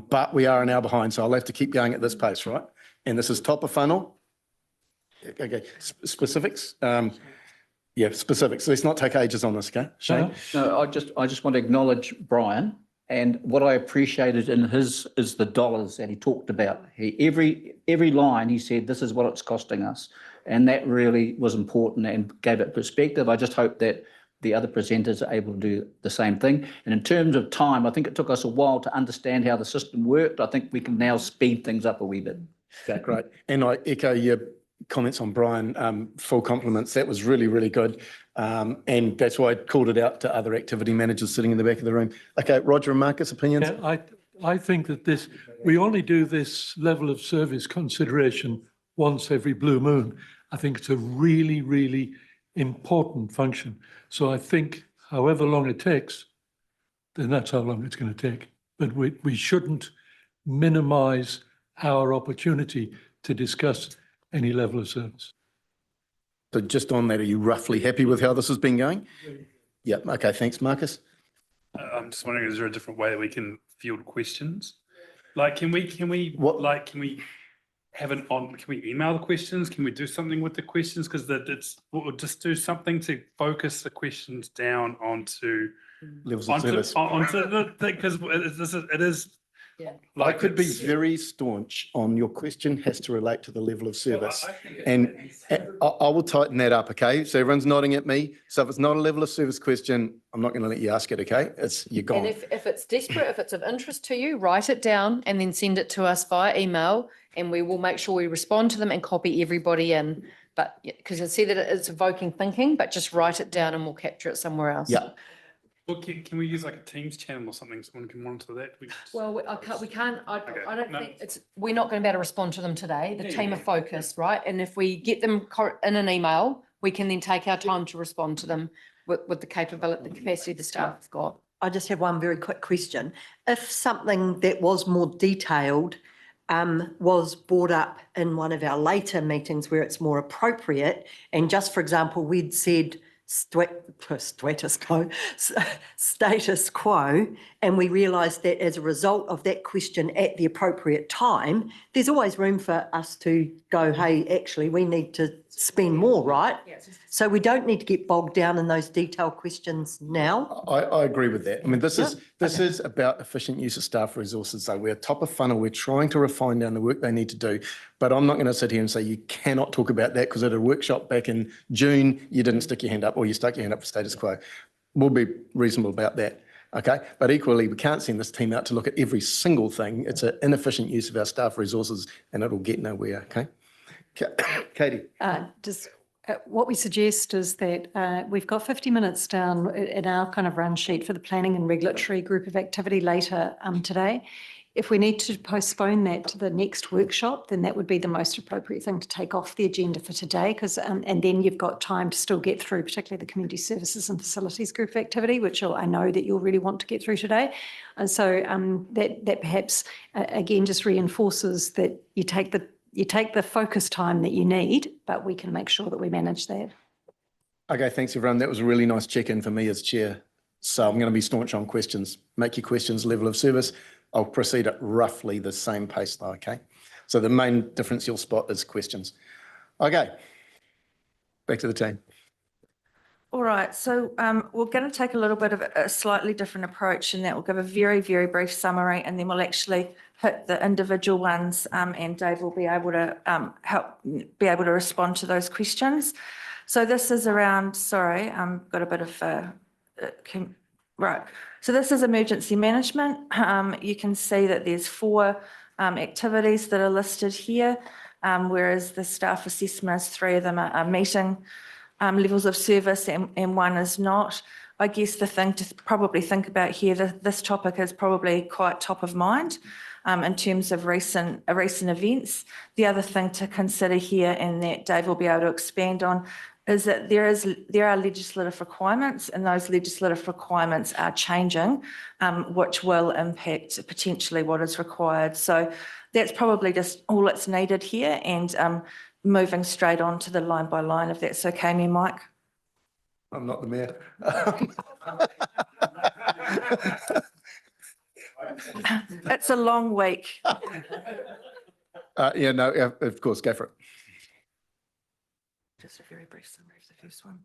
[SPEAKER 1] But we are an hour behind, so I'll have to keep going at this pace, right? And this is top of funnel. Okay, specifics. Yeah, specifics. Let's not take ages on this, okay? Shane?
[SPEAKER 9] No, I just want to acknowledge Brian, and what I appreciated in his is the dollars that he talked about. Every line he said, this is what it's costing us. And that really was important and gave it perspective. I just hope that the other presenters are able to do the same thing. And in terms of time, I think it took us a while to understand how the system worked. I think we can now speed things up a wee bit.
[SPEAKER 1] Okay, great. And I echo your comments on Brian, full compliments. That was really, really good. And that's why I called it out to other activity managers sitting in the back of the room. Okay, Roger and Marcus, opinions?
[SPEAKER 5] Yeah, I think that we only do this level of service consideration once every blue moon. I think it's a really, really important function. So I think however long it takes, then that's how long it's going to take. But we shouldn't minimize our opportunity to discuss any level of service.
[SPEAKER 1] So just on that, are you roughly happy with how this has been going? Yeah, okay, thanks, Marcus.
[SPEAKER 15] I'm just wondering, is there a different way that we can field questions? Like, can we have can we email the questions? Can we do something with the questions? Because we'll just do something to focus the questions down onto
[SPEAKER 1] levels of service.
[SPEAKER 15] Because it is.
[SPEAKER 1] Yeah. I could be very staunch on your question has to relate to the level of service. And I will tighten that up, okay? So everyone's nodding at me. So if it's not a level of service question, I'm not going to let you ask it, okay? You're gone.
[SPEAKER 14] And if it's desperate, if it's of interest to you, write it down and then send it to us via email and we will make sure we respond to them and copy everybody in. But because I see that it's evoking thinking, but just write it down and we'll capture it somewhere else.
[SPEAKER 1] Yeah.
[SPEAKER 15] Well, can we use like a Teams channel or something so someone can monitor that?
[SPEAKER 14] Well, I don't think we're not going to be able to respond to them today. The team are focused, right? And if we get them in an email, we can then take our time to respond to them with the capability, the capacity the staff have got.
[SPEAKER 10] I just have one very quick question. If something that was more detailed was brought up in one of our later meetings where it's more appropriate, and just for example, we'd said status quo, and we realised that as a result of that question at the appropriate time, there's always room for us to go, hey, actually, we need to spend more, right? So we don't need to get bogged down in those detailed questions now.
[SPEAKER 1] I agree with that. I mean, this is about efficient use of staff resources. So we're top of funnel. We're trying to refine down the work they need to do. But I'm not going to sit here and say you cannot talk about that because at a workshop back in June, you didn't stick your hand up or you stuck your hand up for status quo. We'll be reasonable about that. Okay. But equally, we can't send this team out to look at every single thing. It's an inefficient use of our staff resources and it'll get nowhere. Okay. Katie.
[SPEAKER 2] What we suggest is that we've got 50 minutes down in our kind of run sheet for the planning and regulatory group of activity later today. If we need to postpone that to the next workshop, then that would be the most appropriate thing to take off the agenda for today, because and then you've got time to still get through, particularly the community services and facilities group of activity, which I know that you'll really want to get through today. And so that perhaps again just reinforces that you take the focus time that you need, but we can make sure that we manage that.
[SPEAKER 1] Okay, thanks everyone. That was a really nice check-in for me as chair. So I'm going to be staunch on questions. Make your questions level of service. I'll proceed at roughly the same pace though, okay? So the main difference you'll spot is questions. Okay, back to the team.
[SPEAKER 3] All right, so we're going to take a little bit of a slightly different approach, and that will give a very, very brief summary, and then we'll actually hit the individual ones, and Dave will be able to be able to respond to those questions. So this is around, sorry, got a bit of right. So this is emergency management. You can see that there's 4 activities that are listed here, whereas the staff assessments, 3 of them are meeting levels of service and 1 is not. I guess the thing to probably think about here, this topic is probably quite top of mind in terms of recent events. The other thing to consider here, and that Dave will be able to expand on, is that there are legislative requirements, and those legislative requirements are changing, which will impact potentially what is required. So that's probably just all that's needed here, and moving straight on to the line by line, if that's okay, me, Mike.
[SPEAKER 1] I'm not the mayor.
[SPEAKER 3] It's a long week.
[SPEAKER 1] Yeah, no, of course, go for it.
[SPEAKER 3] Just a very brief summary of the first one.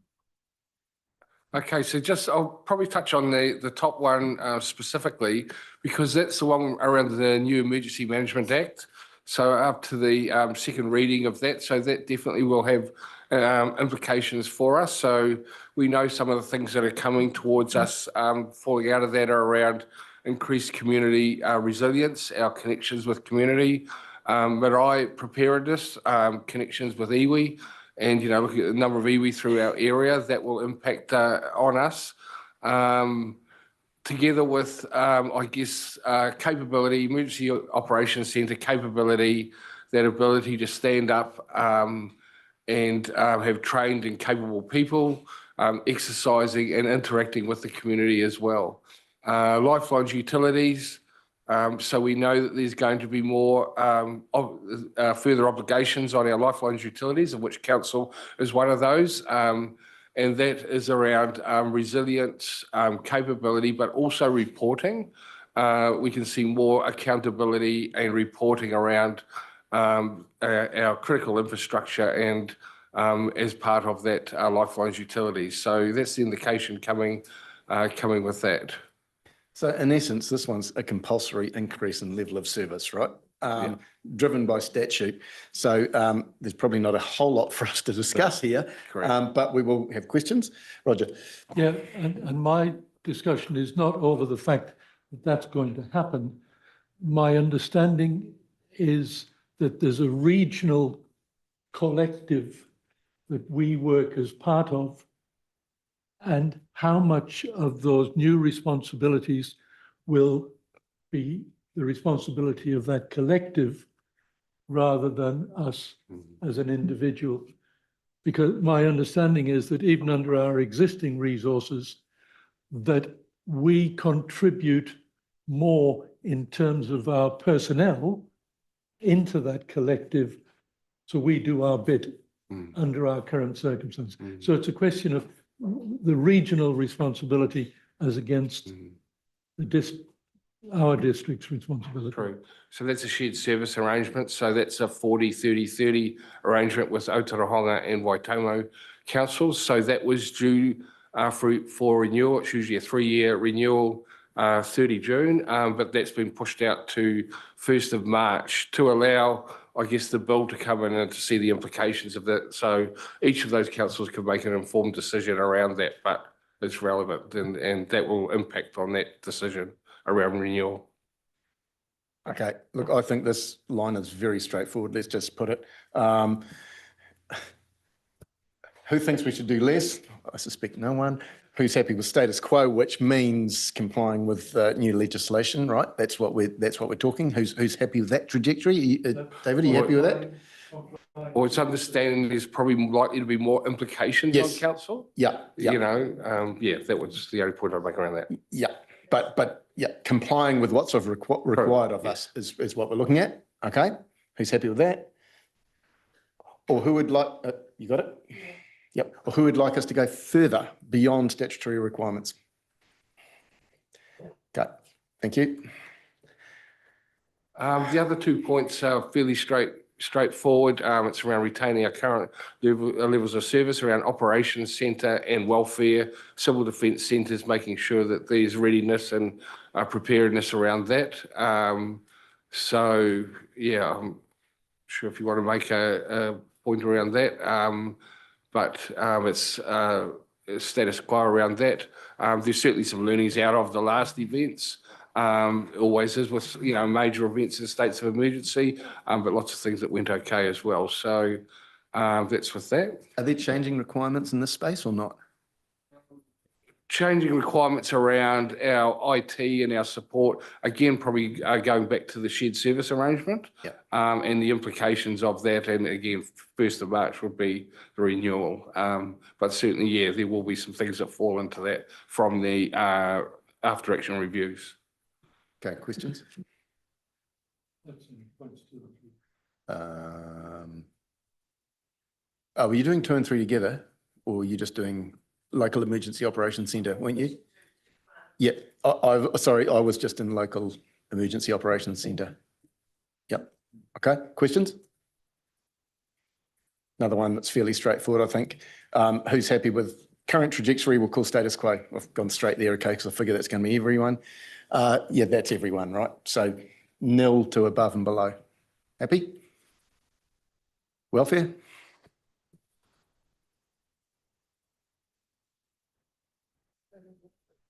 [SPEAKER 21] Okay, so I'll probably touch on the top one specifically, because that's the one around the new Emergency Management Act. So up to the second reading of that, so that definitely will have implications for us. So we know some of the things that are coming towards us falling out of that are around increased community resilience, our connections with community, marae preparedness, connections with iwi, and look at the number of iwi through our area that will impact on us. Together with, I guess, capability, Emergency Operations Centre capability, that ability to stand up and have trained and capable people, exercising and interacting with the community as well. Lifelines utilities, so we know that there's going to be more further obligations on our lifelines utilities, of which council is one of those. And that is around resilience, capability, but also reporting. We can see more accountability and reporting around our critical infrastructure and as part of that, lifelines utilities. So that's the indication coming with that.
[SPEAKER 1] So in essence, this one's a compulsory increase in level of service, right? Driven by statute. So there's probably not a whole lot for us to discuss here, but we will have questions. Roger.
[SPEAKER 5] Yeah, and my discussion is not over the fact that that's going to happen. My understanding is that there's a regional collective that we work as part of, and how much of those new responsibilities will be the responsibility of that collective rather than us as an individual. Because my understanding is that even under our existing resources, that we contribute more in terms of our personnel into that collective. So we do our bit under our current circumstances. So it's a question of the regional responsibility as against our district's responsibility.
[SPEAKER 21] True. So that's a shared service arrangement. So that's a 40-30-30 arrangement with Aotearoa and Waitomo councils. So that was due for renewal. It's usually a 3-year renewal, 30 June, but that's been pushed out to 1st of March to allow, I guess, the bill to come in and to see the implications of that. So each of those councils can make an informed decision around that, but it's relevant and that will impact on that decision around renewal.
[SPEAKER 1] Okay, look, I think this line is very straightforward. Let's just put it. Who thinks we should do less? I suspect no one. Who's happy with status quo, which means complying with new legislation, right? That's what we're talking. Who's happy with that trajectory? David, are you happy with that?
[SPEAKER 21] Or it's understanding there's probably likely to be more implications on council.
[SPEAKER 1] Yeah.
[SPEAKER 21] You know, that was the only point I'd make around that.
[SPEAKER 1] Yeah, but yeah, complying with what's required of us is what we're looking at. Okay, who's happy with that? Or who would like? You got it. Yep. Or who would like us to go further beyond statutory requirements? Okay, thank you.
[SPEAKER 21] The other 2 points are fairly straightforward. It's around retaining our current levels of service around operations centre and welfare, civil defence centres, making sure that there's readiness and preparedness around that. So, yeah, I'm sure if you want to make a point around that, but it's status quo around that. There's certainly some learnings out of the last events. Always is with, you know, major events in states of emergency, but lots of things that went okay as well. So that's with that.
[SPEAKER 1] Are there changing requirements in this space or not?
[SPEAKER 21] Changing requirements around our IT and our support, again, probably going back to the shared service arrangement. And the implications of that. And again, 1st of March would be the renewal. But certainly, yeah, there will be some things that fall into that from the after action reviews.
[SPEAKER 1] Okay, questions? Were you doing 2 and 3 together, or were you just doing local emergency operations centre, weren't you? Yeah, sorry, I was just in local emergency operations centre. Yep. Okay, questions? Another one that's fairly straightforward, I think. Who's happy with current trajectory? We'll call status quo. I've gone straight there, okay, because I figure that's going to be everyone. Yeah, that's everyone, right? So 0 to above and below. Happy? Welfare?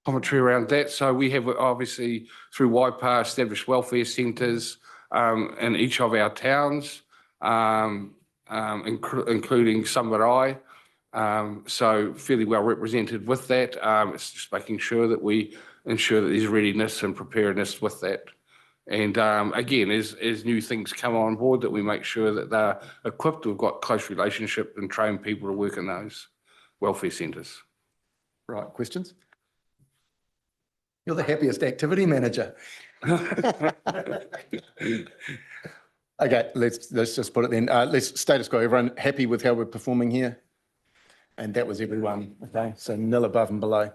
[SPEAKER 21] Commentary around that. So we have obviously through Waipa established welfare centres in each of our towns, including Samarai. So fairly well represented with that. It's just making sure that we ensure that there's readiness and preparedness with that. And again, as new things come on board, that we make sure that they're equipped. We've got close relationship and trained people to work in those welfare centres.
[SPEAKER 1] Right, questions? You're the happiest activity manager. Okay, let's just put it then. Let's status quo. Everyone happy with how we're performing here? And that was everyone. Okay, so 0 above and below.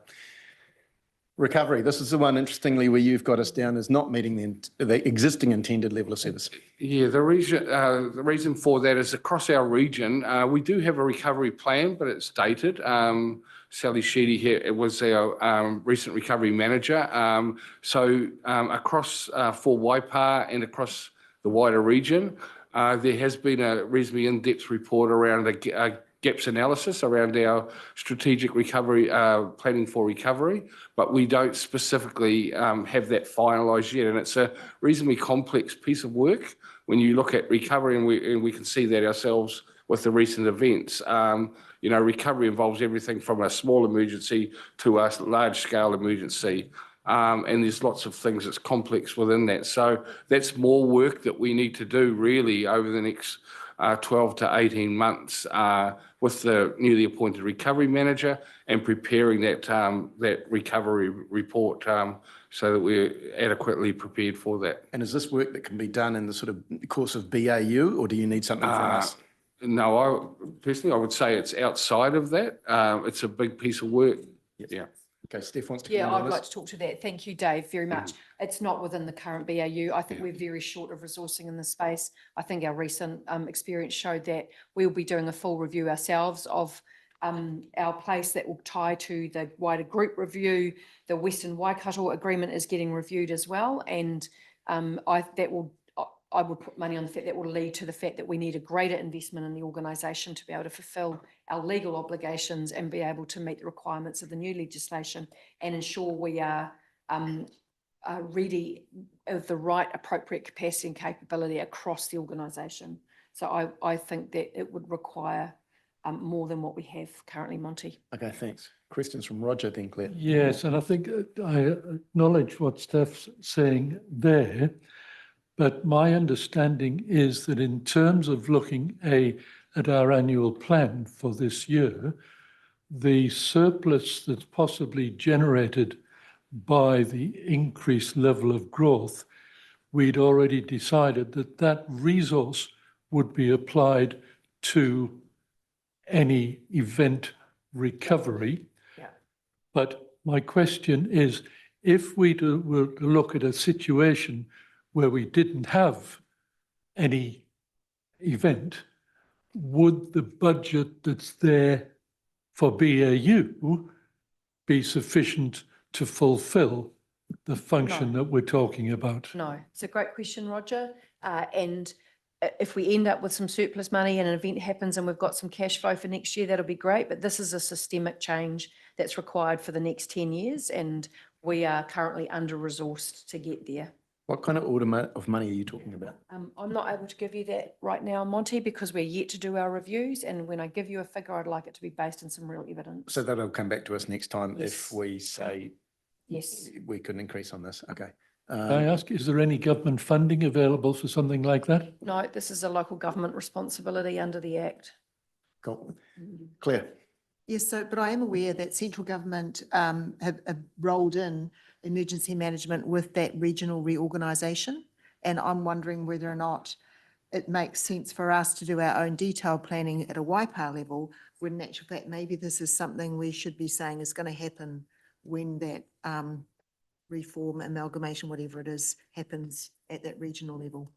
[SPEAKER 1] Recovery. This is the one, interestingly, where you've got us down as not meeting the existing intended level of service.
[SPEAKER 21] Yeah, the reason for that is across our region, we do have a recovery plan, but it's dated. Sally Sheedy here was our recent recovery manager. So across for Waipa and across the wider region, there has been a reasonably in-depth report around a gaps analysis around our strategic recovery, planning for recovery, but we don't specifically have that finalised yet. And it's a reasonably complex piece of work when you look at recovery, and we can see that ourselves with the recent events. You know, recovery involves everything from a small emergency to a large-scale emergency. And there's lots of things that's complex within that. So that's more work that we need to do really over the next 12 to 18 months with the newly appointed recovery manager and preparing that recovery report so that we're adequately prepared for that.
[SPEAKER 1] And is this work that can be done in the sort of course of BAU, or do you need something from us?
[SPEAKER 21] No, personally, I would say it's outside of that. It's a big piece of work.
[SPEAKER 1] Yes.
[SPEAKER 21] Yeah.
[SPEAKER 1] Okay, Steph wants to
[SPEAKER 14] Yeah,
[SPEAKER 1] comment on
[SPEAKER 14] I'd like
[SPEAKER 1] this.
[SPEAKER 14] to talk to that. Thank you, Dave, very much. It's not within the current BAU. I think we're very short of resourcing in this space. I think our recent experience showed that we'll be doing a full review ourselves of our place that will tie to the wider group review. The Western Waikato agreement is getting reviewed as well. And I would put money on the fact that will lead to the fact that we need a greater investment in the organisation to be able to fulfil our legal obligations and be able to meet the requirements of the new legislation and ensure we are ready with the right appropriate capacity and capability across the organisation. So I think that it would require more than what we have currently, Monty.
[SPEAKER 1] Okay, thanks. Questions from Roger then, Claire?
[SPEAKER 5] Yes, and I think I acknowledge what Steph's saying there. But my understanding is that in terms of looking at our annual plan for this year, the surplus that's possibly generated by the increased level of growth, we'd already decided that that resource would be applied to any event recovery.
[SPEAKER 14] Yeah.
[SPEAKER 5] But my question is, if we were to look at a situation where we didn't have any event, would the budget that's there for BAU be sufficient to fulfill the function that we're talking about?
[SPEAKER 14] No, it's a great question, Roger. And if we end up with some surplus money and an event happens and we've got some cash flow for next year, that'll be great. But this is a systemic change that's required for the next 10 years. And we are currently under-resourced to get there.
[SPEAKER 1] What kind of order of money are you talking about?
[SPEAKER 14] I'm not able to give you that right now, Monty, because we're yet to do our reviews. And when I give you a figure, I'd like it to be based on some real evidence.
[SPEAKER 1] So that'll come back to us next time
[SPEAKER 14] Yes.
[SPEAKER 1] if we say
[SPEAKER 14] Yes.
[SPEAKER 1] we could increase on this. Okay.
[SPEAKER 5] Can I ask, is there any government funding available for something like that?
[SPEAKER 14] No, this is a local government responsibility under the Act.
[SPEAKER 1] Cool. Claire?
[SPEAKER 6] Yes, so, but I am aware that central government have rolled in emergency management with that regional reorganisation. And I'm wondering whether or not it makes sense for us to do our own detailed planning at a Waipa level, when in actual fact, maybe this is something we should be saying is going to happen when that reform, amalgamation, whatever it is, happens at that regional level.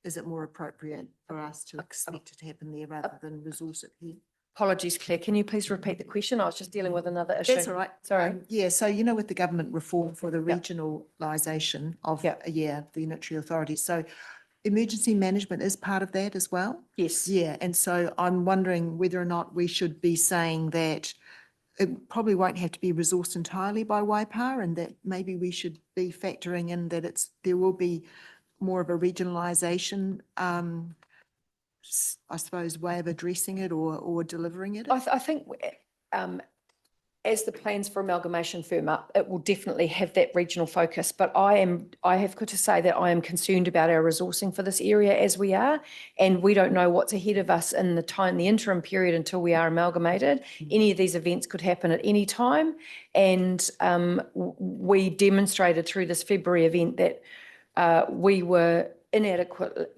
[SPEAKER 6] Is it more appropriate for us to expect it to happen there rather than resource it here?
[SPEAKER 14] Apologies, Claire. Can you please repeat the question? I was just dealing with another issue.
[SPEAKER 6] That's all right.
[SPEAKER 14] Sorry.
[SPEAKER 6] Yeah, so you know, with the government reform for the regionalisation of, the unitary authority. So emergency management is part of that as well?
[SPEAKER 14] Yes.
[SPEAKER 6] Yeah, and so I'm wondering whether or not we should be saying that it probably won't have to be resourced entirely by Waipa, and that maybe we should be factoring in that there will be more of a regionalisation I suppose, way of addressing it or delivering it?
[SPEAKER 14] I think as the plans for amalgamation firm up, it will definitely have that regional focus. But I have got to say that I am concerned about our resourcing for this area as we are, and we don't know what's ahead of us in the interim period until we are amalgamated. Any of these events could happen at any time, and we demonstrated through this February event that we were inadequate.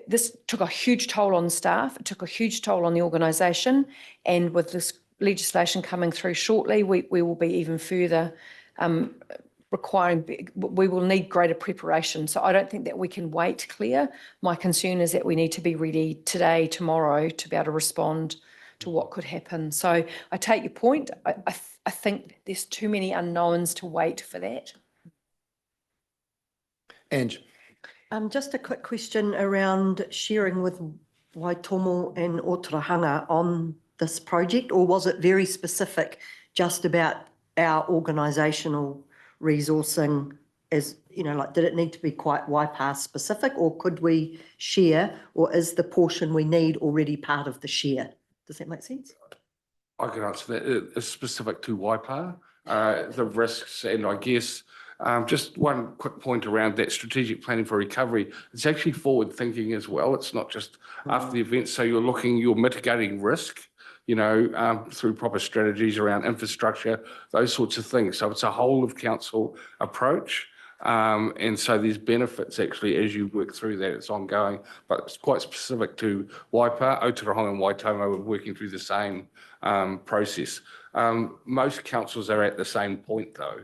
[SPEAKER 14] This took a huge toll on staff, it took a huge toll on the organisation, and with this legislation coming through shortly, we will be even further we will need greater preparation. So I don't think that we can wait, Claire. My concern is that we need to be ready today, tomorrow, to be able to respond to what could happen. So I take your point. I think there's too many unknowns to wait for that.
[SPEAKER 1] Ange?
[SPEAKER 10] Just a quick question around sharing with Waitomo and Otorohanga on this project, or was it very specific just about our organisational resourcing as, did it need to be quite Waipa specific, or could we share, or is the portion we need already part of the share? Does that make sense?
[SPEAKER 21] I can answer that. It's specific to Waipa, the risks, and I guess just one quick point around that strategic planning for recovery. It's actually forward thinking as well. It's not just after the event. So you're mitigating risk, through proper strategies around infrastructure, those sorts of things. So it's a whole of council approach. And so there's benefits actually as you work through that. It's ongoing, but it's quite specific to Waipa. Otorohanga and Waitomo are working through the same process. Most councils are at the same point though,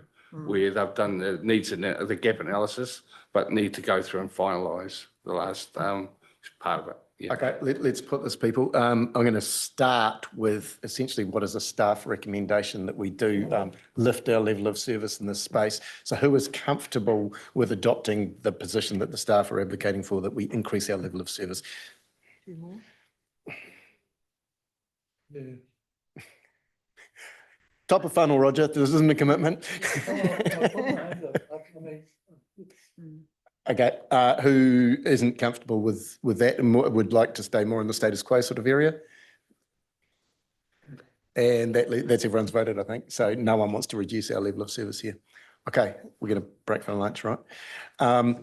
[SPEAKER 21] where they've done the gap analysis, but need to go through and finalise the last part of it. Yeah.
[SPEAKER 1] Okay, let's put this, people. I'm going to start with essentially what is a staff recommendation that we do lift our level of service in this space. So who is comfortable with adopting the position that the staff are advocating for, that we increase our level of service?
[SPEAKER 6] Two more.
[SPEAKER 5] Yeah.
[SPEAKER 1] Top of funnel, Roger. This isn't a commitment. Okay, who isn't comfortable with that and would like to stay more in the status quo sort of area? And that's everyone's voted, I think. So no one wants to reduce our level of service here. Okay, we're going to break for lunch, right? We're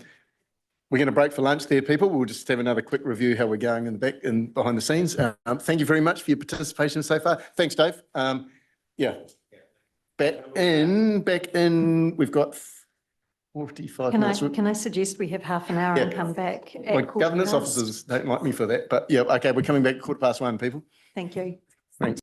[SPEAKER 1] going to break for lunch there, people. We'll just have another quick review how we're going in the back and behind the scenes. Thank you very much for your participation so far. Thanks, Dave. Yeah. Back in, we've got 45 minutes.
[SPEAKER 2] Can I suggest we have half an hour and come back?
[SPEAKER 1] My governance officers don't like me for that, but yeah, okay, we're coming back at 1:15, people.
[SPEAKER 2] Thank you.
[SPEAKER 1] Thanks.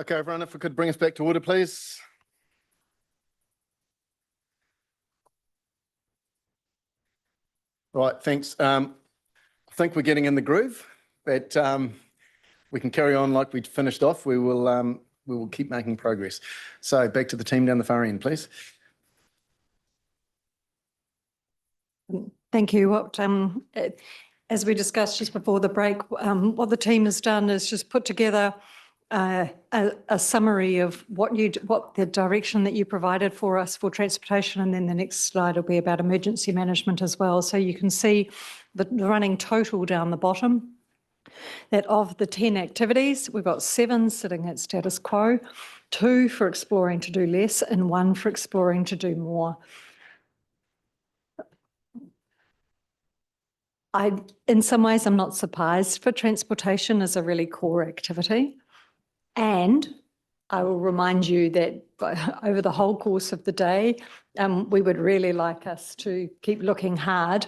[SPEAKER 1] Okay, everyone, if we could bring us back to order, please. Right, thanks. I think we're getting in the groove, but we can carry on like we finished off. We will keep making progress. So back to the team down the far end, please.
[SPEAKER 2] Thank you. As we discussed just before the break, what the team has done is just put together a summary of what the direction that you provided for us for transportation, and then the next slide will be about emergency management as well. So you can see the running total down the bottom, that of the 10 activities, we've got 7 sitting at status quo, 2 for exploring to do less, and 1 for exploring to do more. In some ways, I'm not surprised, for transportation is a really core activity. And I will remind you that over the whole course of the day, we would really like us to keep looking hard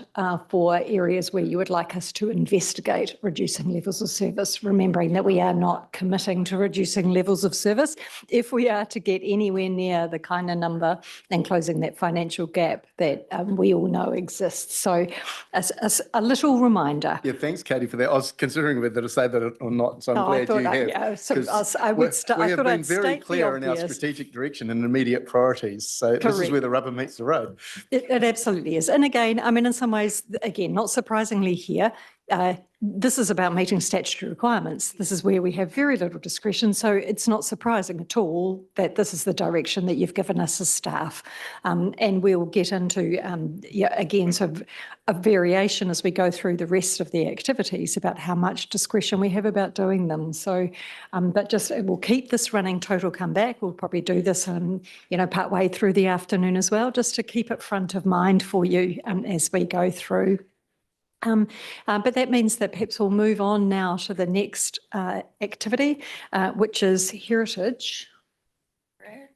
[SPEAKER 2] for areas where you would like us to investigate reducing levels of service, remembering that we are not committing to reducing levels of service. If we are to get anywhere near the kind of number and closing that financial gap that we all know exists. So a little reminder.
[SPEAKER 1] Yeah, thanks, Katie, for that. I was considering whether to say that or not, so I'm glad you have.
[SPEAKER 2] Yeah, so
[SPEAKER 1] We
[SPEAKER 2] I
[SPEAKER 1] have
[SPEAKER 2] thought
[SPEAKER 1] been
[SPEAKER 2] I'd
[SPEAKER 1] very
[SPEAKER 2] state
[SPEAKER 1] clear
[SPEAKER 2] the
[SPEAKER 1] in our
[SPEAKER 2] obvious.
[SPEAKER 1] strategic direction and immediate priorities. So this is
[SPEAKER 2] Correct.
[SPEAKER 1] where the rubber meets the road.
[SPEAKER 2] It absolutely is. And again, I mean, in some ways, again, not surprisingly here, this is about meeting statutory requirements. This is where we have very little discretion. So it's not surprising at all that this is the direction that you've given us as staff. And we'll get into, again, sort of a variation as we go through the rest of the activities about how much discretion we have about doing them. So, but just we'll keep this running total come back. We'll probably do this, part way through the afternoon as well, just to keep it front of mind for you as we go through. But that means that perhaps we'll move on now to the next activity, which is heritage.
[SPEAKER 3] Brad?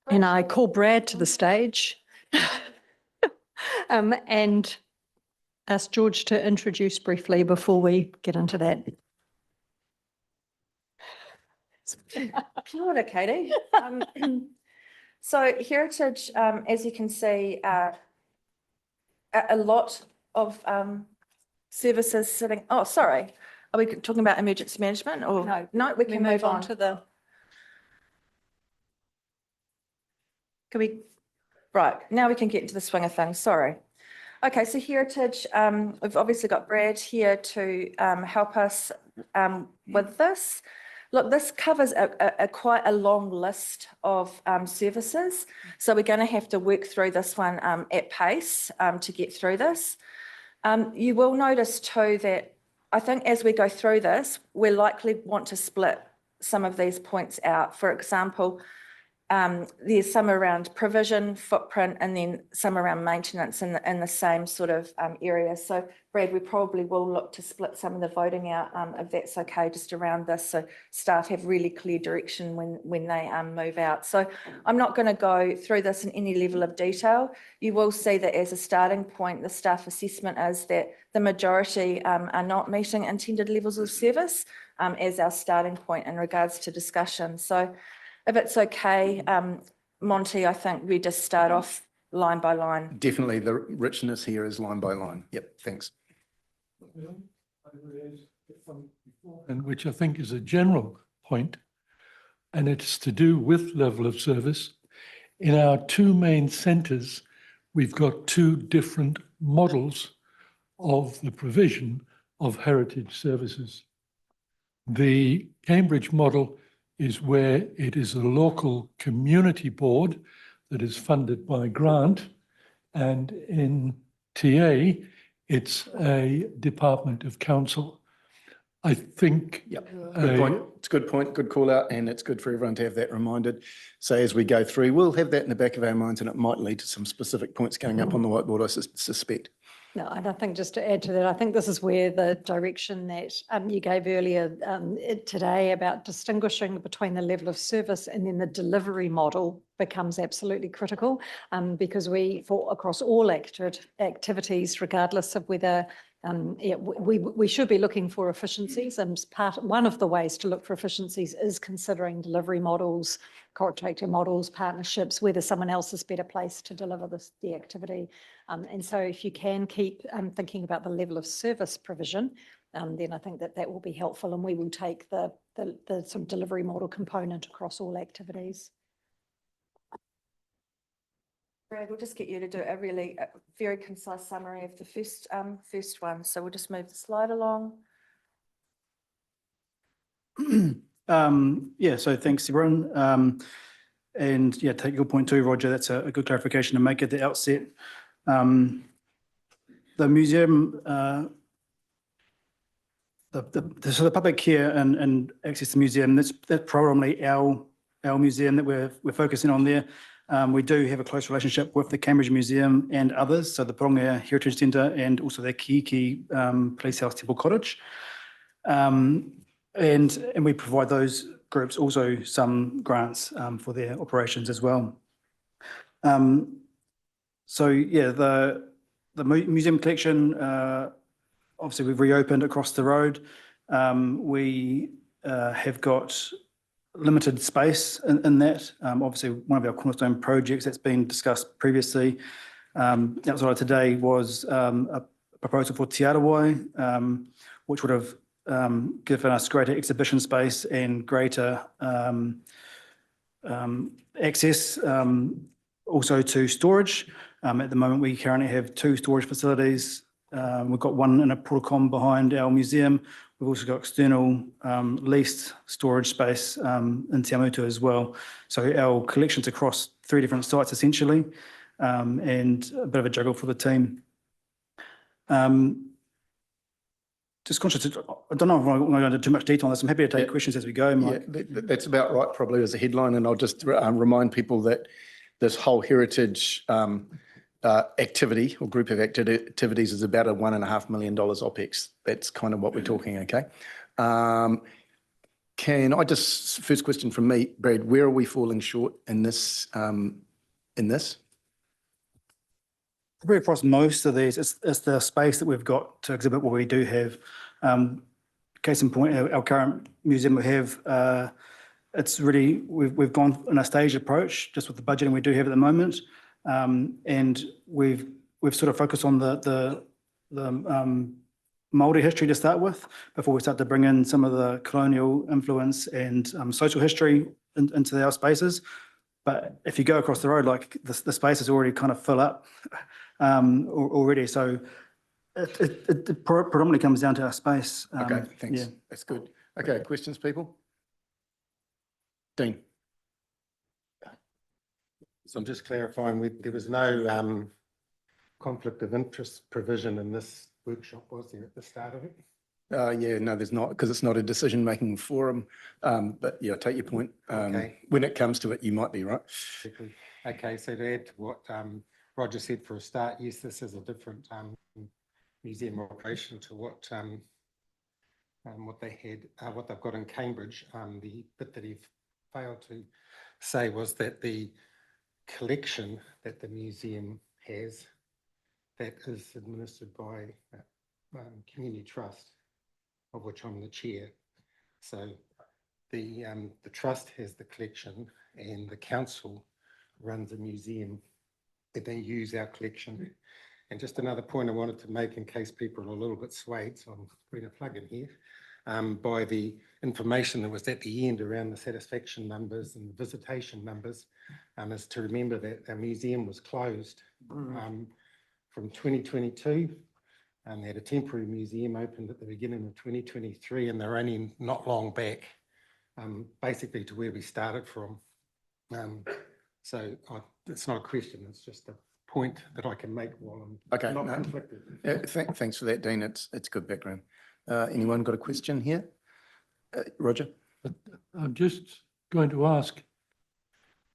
[SPEAKER 2] And I call Brad to the stage and ask George to introduce briefly before we get into that.
[SPEAKER 3] Kia ora, Katie. So heritage, as you can see, a lot of services sitting. Oh, sorry. Are we talking about emergency management or? No, we can move on
[SPEAKER 2] to the.
[SPEAKER 3] Can we? Right, now we can get into the swing of things. Sorry. Okay, so heritage, we've obviously got Brad here to help us with this. Look, this covers quite a long list of services. So we're going to have to work through this one at pace to get through this. You will notice too that I think as we go through this, we'll likely want to split some of these points out. For example, there's some around provision, footprint, and then some around maintenance in the same sort of area. So Brad, we probably will look to split some of the voting out if that's okay, just around this, so staff have really clear direction when they move out. So I'm not going to go through this in any level of detail. You will see that as a starting point, the staff assessment is that the majority are not meeting intended levels of service as our starting point in regards to discussion. So if it's okay, Monty, I think we just start off line by line.
[SPEAKER 1] Definitely the richness here is line by line. Yep, thanks.
[SPEAKER 5] And which I think is a general point, and it's to do with level of service. In our 2 main centres, we've got 2 different models of the provision of heritage services. The Cambridge model is where it is a local community board that is funded by grant, and in TA, it's a Department of Council. I think.
[SPEAKER 1] Yep, good point. It's a good point, good call out, and it's good for everyone to have that reminded. So as we go through, we'll have that in the back of our minds, and it might lead to some specific points going up on the whiteboard, I suspect.
[SPEAKER 2] No, and I think just to add to that, I think this is where the direction that you gave earlier today about distinguishing between the level of service and then the delivery model becomes absolutely critical, because across all activities, regardless of whether Yeah, we should be looking for efficiencies, and one of the ways to look for efficiencies is considering delivery models, contractor models, partnerships, whether someone else is better placed to deliver the activity. And so if you can keep thinking about the level of service provision, then I think that will be helpful, and we will take the sort of delivery model component across all activities.
[SPEAKER 3] Brad, we'll just get you to do a really very concise summary of the first one. So we'll just move the slide along.
[SPEAKER 4] Yeah, so thanks everyone. And yeah, take your point too, Roger. That's a good clarification to make at the outset. The museum, the public care and access to the museum, that's probably our museum that we're focusing on there. We do have a close relationship with the Cambridge Museum and others, so the Poronga Heritage Centre and also the Kiki Police House Temple Cottage. And we provide those groups also some grants for their operations as well. So yeah, the museum collection, obviously we've reopened across the road. We have got limited space in that. Obviously, one of our cornerstone projects that's been discussed previously outside of today was a proposal for Te Arawai, which would have given us greater exhibition space and greater access also to storage. At the moment, we currently have 2 storage facilities. We've got one in a Portacom behind our museum. We've also got external leased storage space in Te Amutu as well. So our collections across 3 different sites essentially, and a bit of a juggle for the team. Just conscious, I don't know if I'm going to go into too much detail on this. I'm happy to take questions as we go, Mike.
[SPEAKER 1] Yeah, that's about right, probably as a headline. And I'll just remind people that this whole heritage activity or group of activities is about a $1.5 million OPEX. That's kind of what we're talking, okay? Can I just, first question from me, Brad, where are we falling short in this?
[SPEAKER 4] Probably across most of these, it's the space that we've got to exhibit what we do have. Case in point, our current museum we have, it's really, we've gone in a staged approach just with the budgeting we do have at the moment. And we've sort of focused on the Māori history to start with before we start to bring in some of the colonial influence and social history into our spaces. But if you go across the road, like the space is already kind of full up already. So it predominantly comes down to our space.
[SPEAKER 1] Okay, thanks.
[SPEAKER 4] Yeah.
[SPEAKER 1] That's good. Okay, questions, people? Dean.
[SPEAKER 13] So I'm just clarifying, there was no conflict of interest provision in this workshop, was there, at the start of it?
[SPEAKER 1] Yeah, no, there's not, because it's not a decision-making forum. But yeah, take your point.
[SPEAKER 13] Okay.
[SPEAKER 1] When it comes to it, you might be right.
[SPEAKER 13] Okay, so to add to what Roger said for a start, yes, this is a different museum operation to what they had, what they've got in Cambridge. The bit that he failed to say was that the collection that the museum has, that is administered by Community Trust, of which I'm the chair. So the trust has the collection and the council runs a museum that they use our collection. And just another point I wanted to make in case people are a little bit swayed, so I'm putting a plug in here, by the information that was at the end around the satisfaction numbers and the visitation numbers, is to remember that our museum was closed from 2022. They had a temporary museum opened at the beginning of 2023, and they're only not long back, basically to where we started from. So it's not a question, it's just a point that I can make while I'm not conflicted.
[SPEAKER 1] Yeah, thanks for that, Dean. It's good background. Anyone got a question here? Roger?
[SPEAKER 5] I'm just going to ask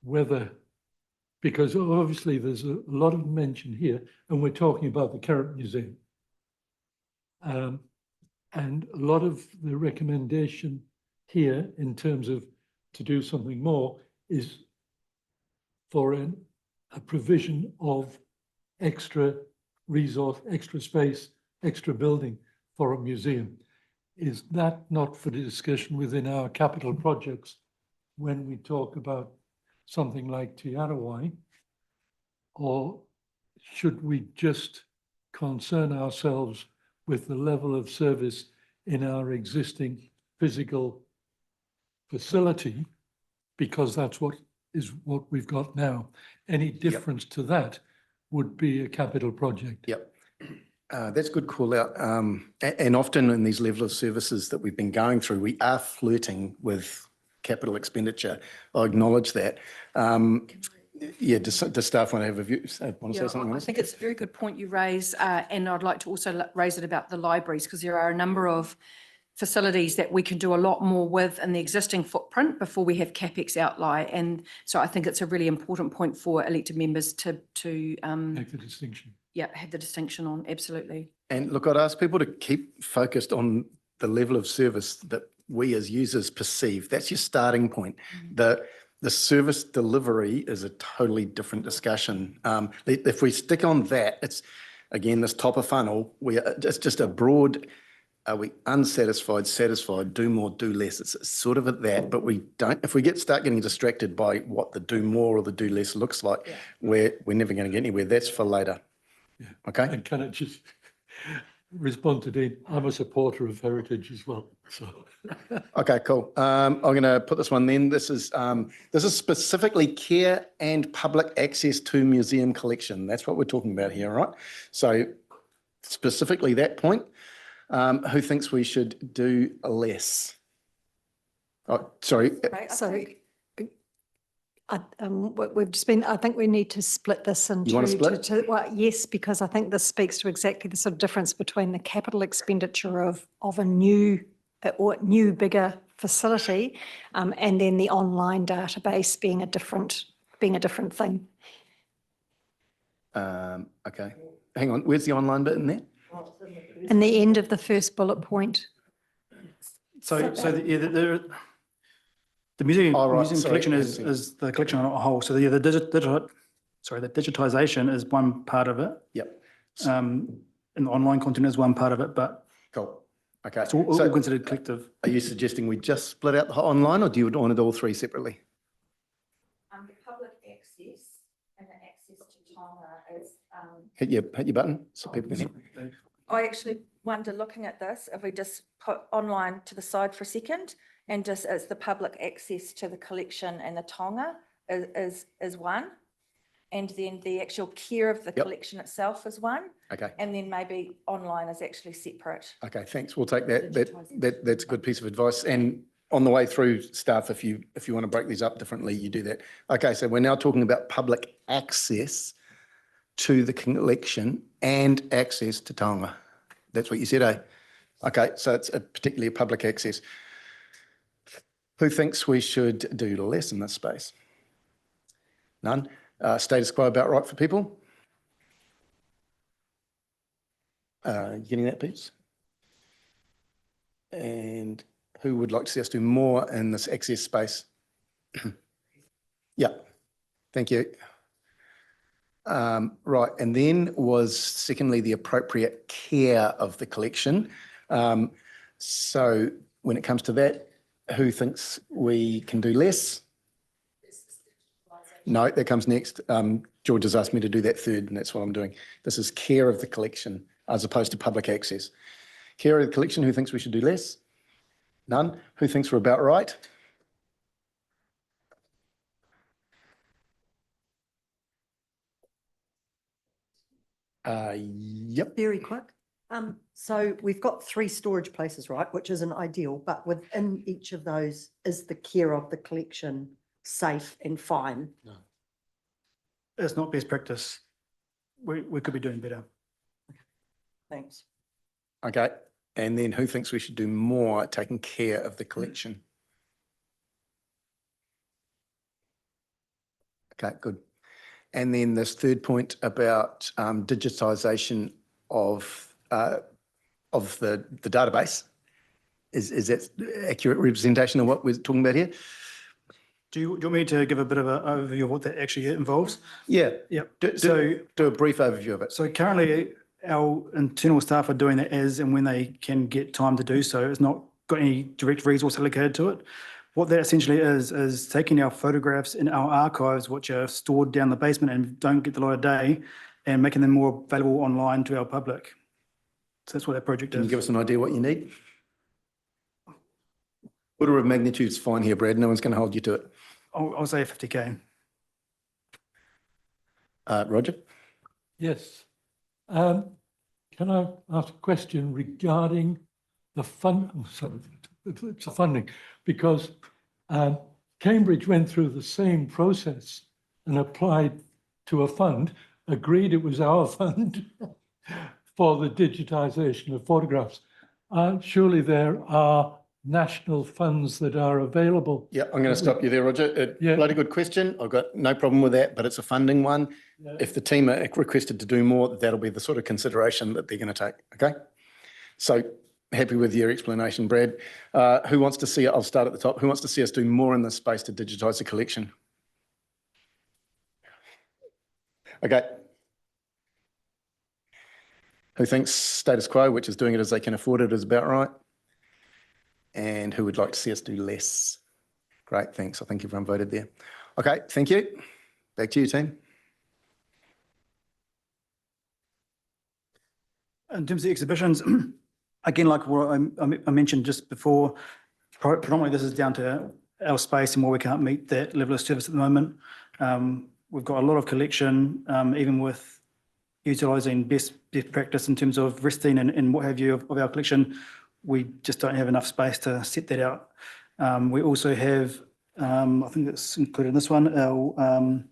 [SPEAKER 5] whether, because obviously there's a lot of mention here, and we're talking about the current museum. And a lot of the recommendation here in terms of to do something more is for a provision of extra resource, extra space extra building for a museum. Is that not for the discussion within our capital projects when we talk about something like Te Arawai? Or should we just concern ourselves with the level of service in our existing physical facility? Because that's what we've got now. Any difference to that would be a capital project.
[SPEAKER 1] Yep. That's a good call out. And often in these level of services that we've been going through, we are flirting with capital expenditure. I acknowledge that. Yeah, does staff want to have a view? Want to say something?
[SPEAKER 14] I think it's a very good point you raise, and I'd like to also raise it about the libraries, because there are a number of facilities that we can do a lot more with in the existing footprint before we have CapEx outlay. And so I think it's a really important point for elected members to
[SPEAKER 5] Make the distinction.
[SPEAKER 14] yeah, have the distinction on, absolutely.
[SPEAKER 1] And look, I'd ask people to keep focused on the level of service that we as users perceive. That's your starting point. The service delivery is a totally different discussion. If we stick on that, it's, again, this top of funnel, it's just a broad, are we unsatisfied, satisfied, do more, do less? It's sort of at that, but we don't, if we start getting distracted by what the do more or the do less looks like, we're never going to get anywhere. That's for later.
[SPEAKER 5] Yeah.
[SPEAKER 1] Okay?
[SPEAKER 5] And can I just respond to Dean? I'm a supporter of heritage as well. So
[SPEAKER 1] Okay, cool. I'm going to put this one then. This is specifically care and public access to museum collection. That's what we're talking about here, right? So specifically that point, who thinks we should do less? Oh, sorry.
[SPEAKER 2] So we've just been, I think we need to split this into.
[SPEAKER 1] You want to split?
[SPEAKER 2] Well, yes, because I think this speaks to exactly the sort of difference between the capital expenditure of a new or new bigger facility, and then the online database being a different thing.
[SPEAKER 1] Okay. Hang on. Where's the online bit in there?
[SPEAKER 2] In the end of the first bullet point.
[SPEAKER 4] The museum collection is the collection on a whole. So the digitization is one part of it.
[SPEAKER 1] Yep.
[SPEAKER 4] And the online content is one part of it, but
[SPEAKER 1] cool. Okay.
[SPEAKER 4] It's all considered collective.
[SPEAKER 1] Are you suggesting we just split out the online, or do you want to do all three separately?
[SPEAKER 3] The public access and the access to Tonga is.
[SPEAKER 1] Hit your button so people can hear.
[SPEAKER 3] I actually wonder, looking at this, if we just put online to the side for a second, and just as the public access to the collection and the Tonga is one. And then the actual care of the collection itself is one.
[SPEAKER 1] Okay.
[SPEAKER 3] And then maybe online is actually separate.
[SPEAKER 1] Okay, thanks. We'll take that. That's a good piece of advice. And on the way through, staff, if you want to break these up differently, you do that. Okay, so we're now talking about public access to the collection and access to Tonga. That's what you said, eh? Okay, so it's particularly a public access. Who thinks we should do less in this space? None? Status quo about right for people? Getting that piece? And who would like to see us do more in this access space? Yeah, thank you. Right, and then was secondly the appropriate care of the collection. So when it comes to that, who thinks we can do less? No, that comes next. George has asked me to do that third, and that's what I'm doing. This is care of the collection as opposed to public access. Care of the collection, who thinks we should do less? None. Who thinks we're about right? Yep.
[SPEAKER 10] Very quick. So we've got 3 storage places, right, which isn't ideal, but within each of those, is the care of the collection safe and fine?
[SPEAKER 4] No. It's not best practice. We could be doing better.
[SPEAKER 10] Thanks.
[SPEAKER 1] Okay, and then who thinks we should do more at taking care of the collection? Okay, good. And then this third point about digitisation of the database. Is that accurate representation of what we're talking about here?
[SPEAKER 4] Do you want me to give a bit of an overview of what that actually involves?
[SPEAKER 1] Yeah.
[SPEAKER 4] Yep.
[SPEAKER 1] Do a brief overview of it.
[SPEAKER 4] So currently, our internal staff are doing that as and when they can get time to do so. It's not got any direct resource allocated to it. What that essentially is taking our photographs in our archives, which are stored down the basement and don't get the light of day, and making them more available online to our public. So that's what that project
[SPEAKER 1] Can you
[SPEAKER 4] is.
[SPEAKER 1] give us an idea what you need? Order of magnitude is fine here, Brad. No one's going to hold you to it.
[SPEAKER 4] I'll say 50K.
[SPEAKER 1] Roger?
[SPEAKER 5] Yes. Can I ask a question regarding the it's the funding, because Cambridge went through the same process and applied to a fund, agreed it was our fund for the digitisation of photographs. Surely there are national funds that are available.
[SPEAKER 1] Yeah, I'm going to stop you there, Roger. Bloody good question. I've got no problem with that, but it's a funding one.
[SPEAKER 5] Yeah.
[SPEAKER 1] If the team are requested to do more, that'll be the sort of consideration that they're going to take. Okay. So happy with your explanation, Brad. Who wants to see, I'll start at the top. Who wants to see us do more in this space to digitise the collection? Okay. Who thinks status quo, which is doing it as they can afford it, is about right? And who would like to see us do less? Great, thanks. I think everyone voted there. Okay, thank you. Back to you, team.
[SPEAKER 4] In terms of exhibitions, again, like what I mentioned just before, predominantly this is down to our space and why we can't meet that level of service at the moment. We've got a lot of collection, even with utilising best practice in terms of resting and what have you of our collection. We just don't have enough space to set that out. We also have, I think that's included in this one, our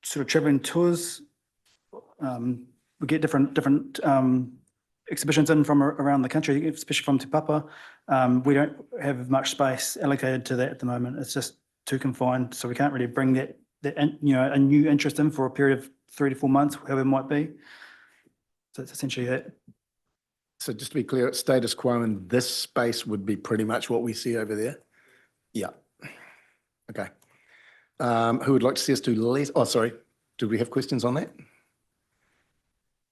[SPEAKER 4] sort of travelling tours. We get different exhibitions in from around the country, especially from Te Papa. We don't have much space allocated to that at the moment. It's just too confined, so we can't really bring that a new interest in for a period of 3 to 4 months, however it might be. So it's essentially that.
[SPEAKER 1] So just to be clear, status quo in this space would be pretty much what we see over there? Yeah. Okay. Who would like to see us do less? Oh, sorry. Do we have questions on that?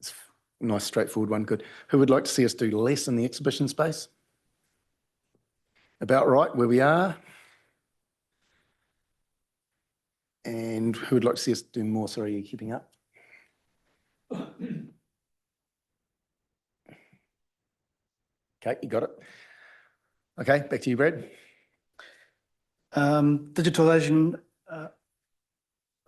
[SPEAKER 1] It's a nice, straightforward one. Good. Who would like to see us do less in the exhibition space? About right where we are. And who would like to see us do more? Sorry, are you keeping up? Okay, you got it. Okay, back to you, Brad.
[SPEAKER 4] Digitalisation,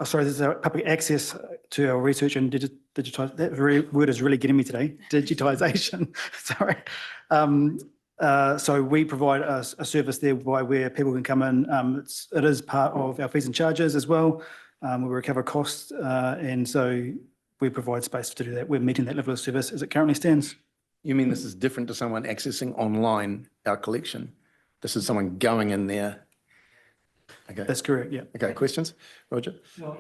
[SPEAKER 4] sorry, this is our public access to our research and digitise. That word is really getting me today. Digitisation, sorry. So we provide a service there where people can come in. It is part of our fees and charges as well. We recover costs, and so we provide space to do that. We're meeting that level of service as it currently stands.
[SPEAKER 1] You mean this is different to someone accessing online our collection? This is someone going in there? Okay.
[SPEAKER 4] That's correct, yeah.
[SPEAKER 1] Okay, questions? Roger?
[SPEAKER 5] No,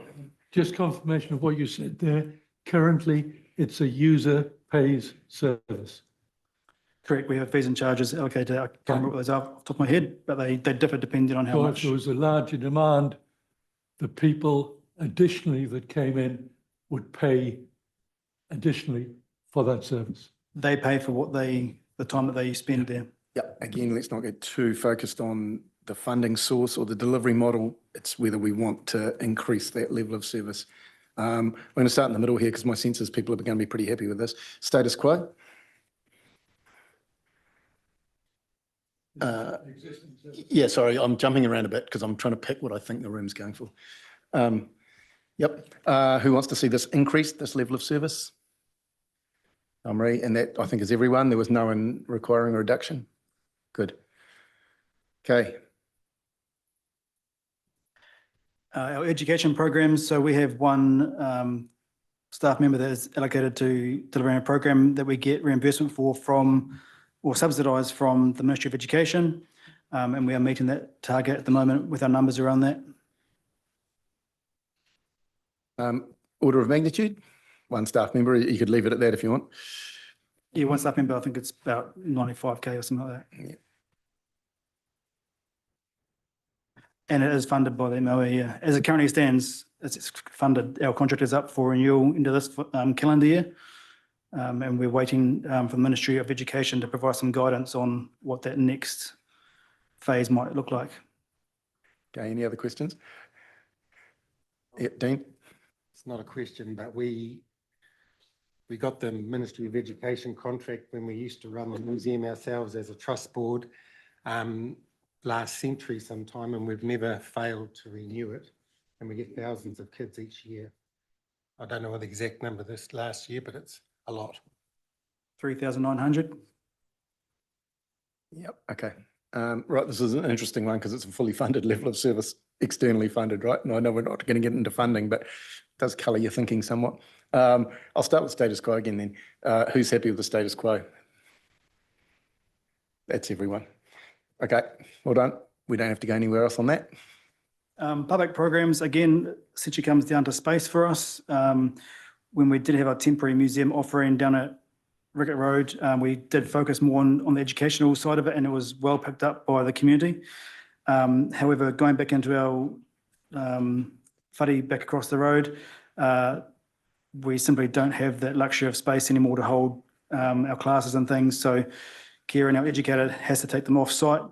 [SPEAKER 5] just confirmation of what you said there. Currently, it's a user pays service.
[SPEAKER 4] Correct. We have fees and charges allocated. I can't remember what those are off the top of my head, but they differ depending on how
[SPEAKER 5] So
[SPEAKER 4] much.
[SPEAKER 5] if there was a larger demand, the people additionally that came in would pay additionally for that service.
[SPEAKER 4] They pay for the time that they spend there.
[SPEAKER 1] Yeah, again, let's not get too focused on the funding source or the delivery model. It's whether we want to increase that level of service. I'm going to start in the middle here because my sense is people are going to be pretty happy with this. Status quo? Yeah, sorry, I'm jumping around a bit because I'm trying to pick what I think the room's going for. Yep. Who wants to see this increase, this level of service? Marie, and that I think is everyone. There was no one requiring a reduction. Good. Okay.
[SPEAKER 4] Our education programs. So we have one staff member that is allocated to delivering a program that we get reimbursement for from or subsidised from the Ministry of Education. And we are meeting that target at the moment with our numbers around that.
[SPEAKER 1] Order of magnitude? One staff member, you could leave it at that if you want.
[SPEAKER 4] Yeah, one staff member, I think it's about 95K or something like that.
[SPEAKER 1] Yeah.
[SPEAKER 4] And it is funded by the MOE. Yeah. As it currently stands, it's funded. Our contract is up for renewal into this calendar year. And we're waiting for the Ministry of Education to provide some guidance on what that next phase might look like.
[SPEAKER 1] Okay, any other questions? Yeah, Dean?
[SPEAKER 13] It's not a question, but we got the Ministry of Education contract when we used to run the museum ourselves as a trust board last century sometime, and we've never failed to renew it. And we get thousands of kids each year. I don't know what the exact number this last year, but it's a lot.
[SPEAKER 4] 3,900.
[SPEAKER 1] Yep, okay. Right, this is an interesting one because it's a fully funded level of service, externally funded, right? And I know we're not going to get into funding, but it does colour your thinking somewhat. I'll start with status quo again then. Who's happy with the status quo? That's everyone. Okay, well done. We don't have to go anywhere else on that.
[SPEAKER 4] Public programs, again, essentially comes down to space for us. When we did have our temporary museum offering down at Rickett Road, we did focus more on the educational side of it, and it was well picked up by the community. However, going back into our whare back across the road, we simply don't have that luxury of space anymore to hold our classes and things. So Kieran, our educator, has to take them off site,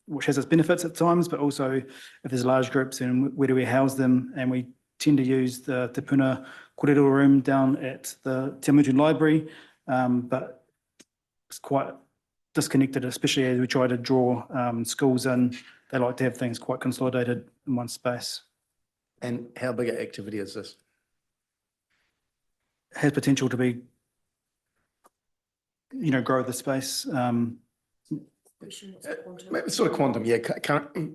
[SPEAKER 4] which has its benefits at times, but also if there's large groups, then where do we house them? And we tend to use the Te Puna Kōrero room down at the Te Amutu Library, but it's quite disconnected, especially as we try to draw schools in. They like to have things quite consolidated in one space.
[SPEAKER 1] And how big an activity is this?
[SPEAKER 4] It has potential to be, grow the space.
[SPEAKER 1] Sort of quantum, yeah.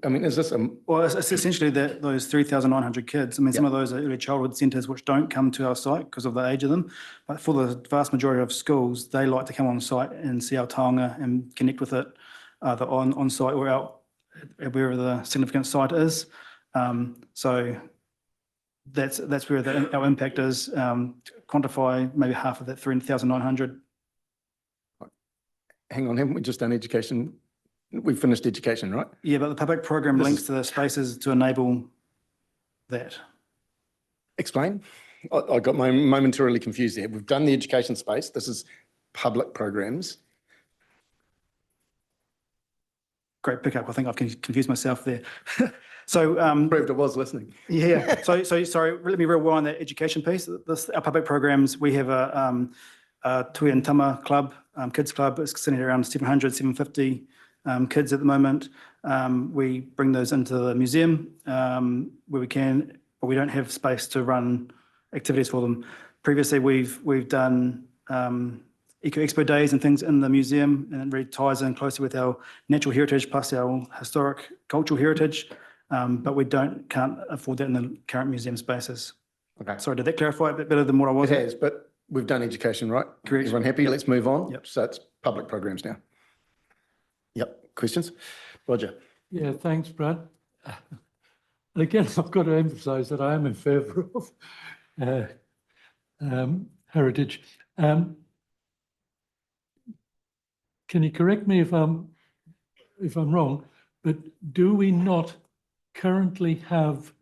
[SPEAKER 1] I mean, is this a...
[SPEAKER 4] Well, it's essentially those 3,900 kids. I mean, some of those are early childhood centres which don't come to our site because of the age of them. But for the vast majority of schools, they like to come on site and see our taonga and connect with it, either on site or out wherever the significant site is. So that's where our impact is. Quantify maybe half of that 3,900.
[SPEAKER 1] Hang on, haven't we just done education? We've finished education, right?
[SPEAKER 4] Yeah, but the public program links to the spaces to enable that.
[SPEAKER 1] Explain. I got momentarily confused there. We've done the education space. This is public programs.
[SPEAKER 4] Great pickup. I think I've confused myself there. So
[SPEAKER 1] proved I was listening.
[SPEAKER 4] Yeah. So sorry. Let me rewind that education piece. Our public programs. We have a Tui and Tama club, kids club. It's sitting around 700, 750 kids at the moment. We bring those into the museum where we can, but we don't have space to run activities for them. Previously, we've done Eco Expo days and things in the museum, and it really ties in closely with our natural heritage plus our historic cultural heritage. But we can't afford that in the current museum spaces.
[SPEAKER 1] Okay.
[SPEAKER 4] Sorry, did that clarify a bit better than what I was?
[SPEAKER 1] It has, but we've done education, right?
[SPEAKER 4] Correct.
[SPEAKER 1] Everyone happy?
[SPEAKER 4] Yep.
[SPEAKER 1] Let's move on.
[SPEAKER 4] Yep.
[SPEAKER 1] So it's public programs now. Yep. Questions? Roger.
[SPEAKER 5] Yeah, thanks, Brad. And again, I've got to emphasise that I am in favour of heritage. Can you correct me if I'm wrong? But do we not currently have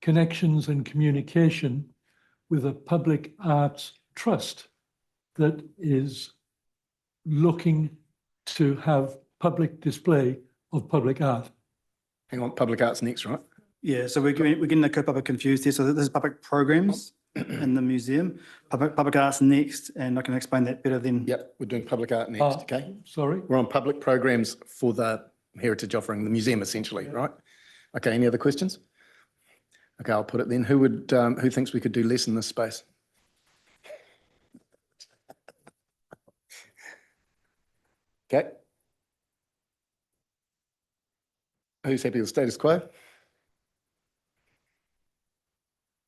[SPEAKER 5] connections and communication with a public arts trust that is looking to have public display of public art?
[SPEAKER 1] Hang on, public arts next, right?
[SPEAKER 4] Yeah, so we're getting the kaupapa confused here. So this is public programs in the museum, public arts next, and I can explain that better then.
[SPEAKER 1] Yep, we're doing public art next, okay?
[SPEAKER 5] Sorry?
[SPEAKER 1] We're on public programs for the heritage offering, the museum essentially, right? Okay, any other questions? Okay, I'll put it then. Who thinks we could do less in this space? Okay. Who's happy with status quo?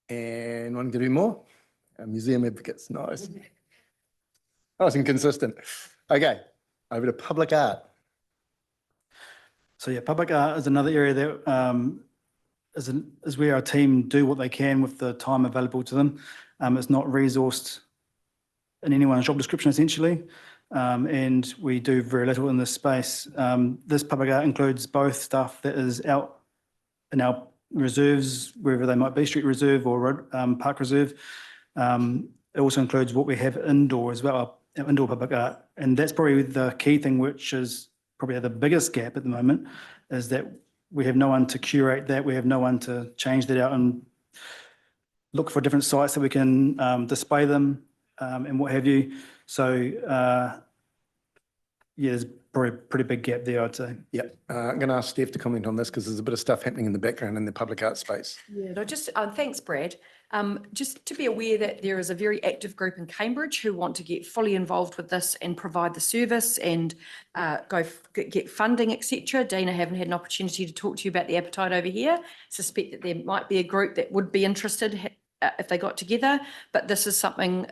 [SPEAKER 1] And wanting to do more? Museum advocates, nice. I was inconsistent. Okay, over to public art.
[SPEAKER 4] So yeah, public art is another area that is where our team do what they can with the time available to them. It's not resourced in anyone's job description essentially, and we do very little in this space. This public art includes both stuff that is out in our reserves, wherever they might be, street reserve or park reserve, it also includes what we have indoor as well, our indoor public art. And that's probably the key thing, which is probably the biggest gap at the moment, is that we have no one to curate that. We have no one to change that out and look for different sites that we can display them and what have you. So yeah, there's probably a pretty big gap there, I'd say.
[SPEAKER 1] Yeah, I'm going to ask Steph to comment on this because there's a bit of stuff happening in the background in the public art space.
[SPEAKER 14] Yeah, no, just, thanks, Brad. Just to be aware that there is a very active group in Cambridge who want to get fully involved with this and provide the service and get funding, etc. Dana, haven't had an opportunity to talk to you about the appetite over here. Suspect that there might be a group that would be interested if they got together, but this is something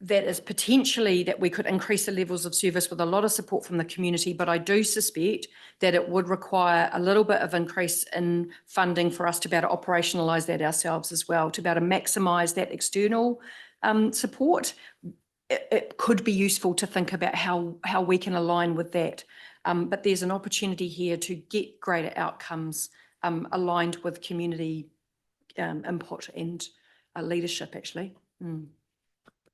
[SPEAKER 14] that is potentially that we could increase the levels of service with a lot of support from the community, but I do suspect that it would require a little bit of increase in funding for us to be able to operationalise that ourselves as well, to be able to maximise that external support. It could be useful to think about how we can align with that. But there's an opportunity here to get greater outcomes aligned with community input and leadership, actually.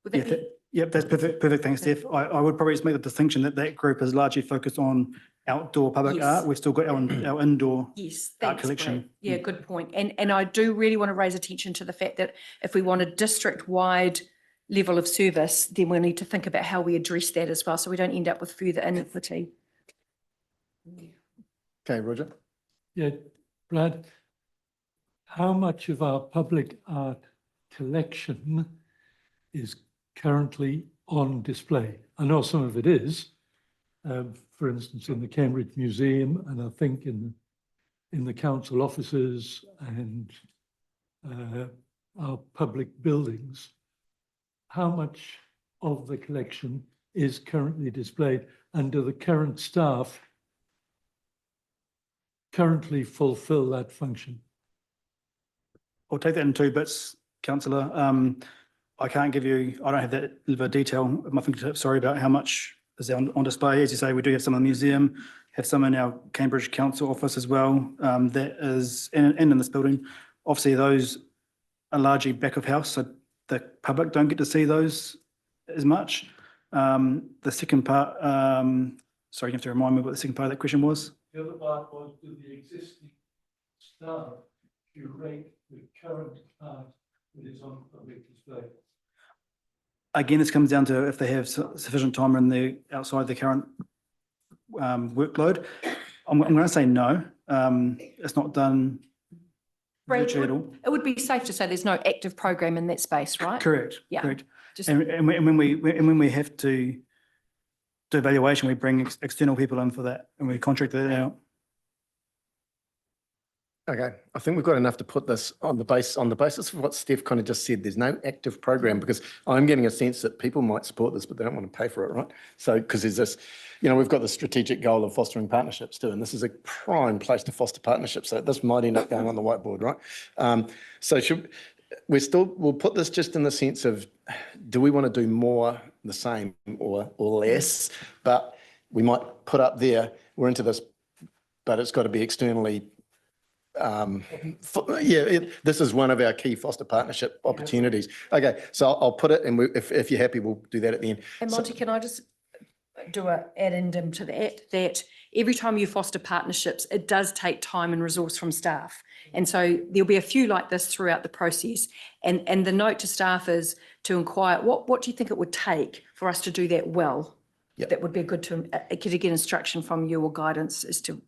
[SPEAKER 14] Would that be-
[SPEAKER 4] Yep, that's perfect. Thanks, Steph. I would probably just make the distinction that group is largely focused on outdoor public
[SPEAKER 14] Yes.
[SPEAKER 4] art. We've still got our indoor
[SPEAKER 14] Yes,
[SPEAKER 4] art
[SPEAKER 14] thanks,
[SPEAKER 4] collection.
[SPEAKER 14] Brad. Yeah, good point. And I do really want to raise attention to the fact that if we want a district-wide level of service, then we need to think about how we address that as well, so we don't end up with further inequity.
[SPEAKER 1] Okay, Roger.
[SPEAKER 5] Yeah, Brad, how much of our public art collection is currently on display? I know some of it is, for instance, in the Cambridge Museum, and I think in the council offices and our public buildings. How much of the collection is currently displayed, and do the current staff currently fulfill that function?
[SPEAKER 4] I'll take that in two bits, councillor. I can't give you, I don't have that level of detail at my fingertips, sorry, about how much is on display. As you say, we do have some in the museum, have some in our Cambridge Council office as well, that is, and in this building. Obviously, those are largely back of house, so the public don't get to see those as much. The second part, sorry, you have to remind me what the second part of that question was.
[SPEAKER 5] The other part was, do the existing staff curate the current art that is on public display?
[SPEAKER 4] Again, this comes down to if they have sufficient time outside the current workload. I'm going to say no. It's not done
[SPEAKER 14] Brad,
[SPEAKER 4] virtually at all.
[SPEAKER 14] it would be safe to say there's no active program in that space, right?
[SPEAKER 4] Correct.
[SPEAKER 14] Yeah.
[SPEAKER 4] Correct.
[SPEAKER 14] Just-
[SPEAKER 4] And when we have to do evaluation, we bring external people in for that, and we contract that out.
[SPEAKER 1] Okay, I think we've got enough to put this on the basis of what Steph kind of just said. There's no active program, because I'm getting a sense that people might support this, but they don't want to pay for it, right? So, because there's this, we've got the strategic goal of fostering partnerships too, and this is a prime place to foster partnerships. So this might end up going on the whiteboard, right? So we'll put this just in the sense of, do we want to do more, the same, or less? But we might put up there, we're into this, but it's got to be externally. This is one of our key foster partnership opportunities. Okay, so I'll put it, and if you're happy, we'll do that at the end.
[SPEAKER 14] And Monty, can I just do an addendum to that every time you foster partnerships, it does take time and resource from staff. And so there'll be a few like this throughout the process. And the note to staff is to inquire, what do you think it would take for us to do that well?
[SPEAKER 1] Yep.
[SPEAKER 14] That would be good to get instruction from you or guidance as to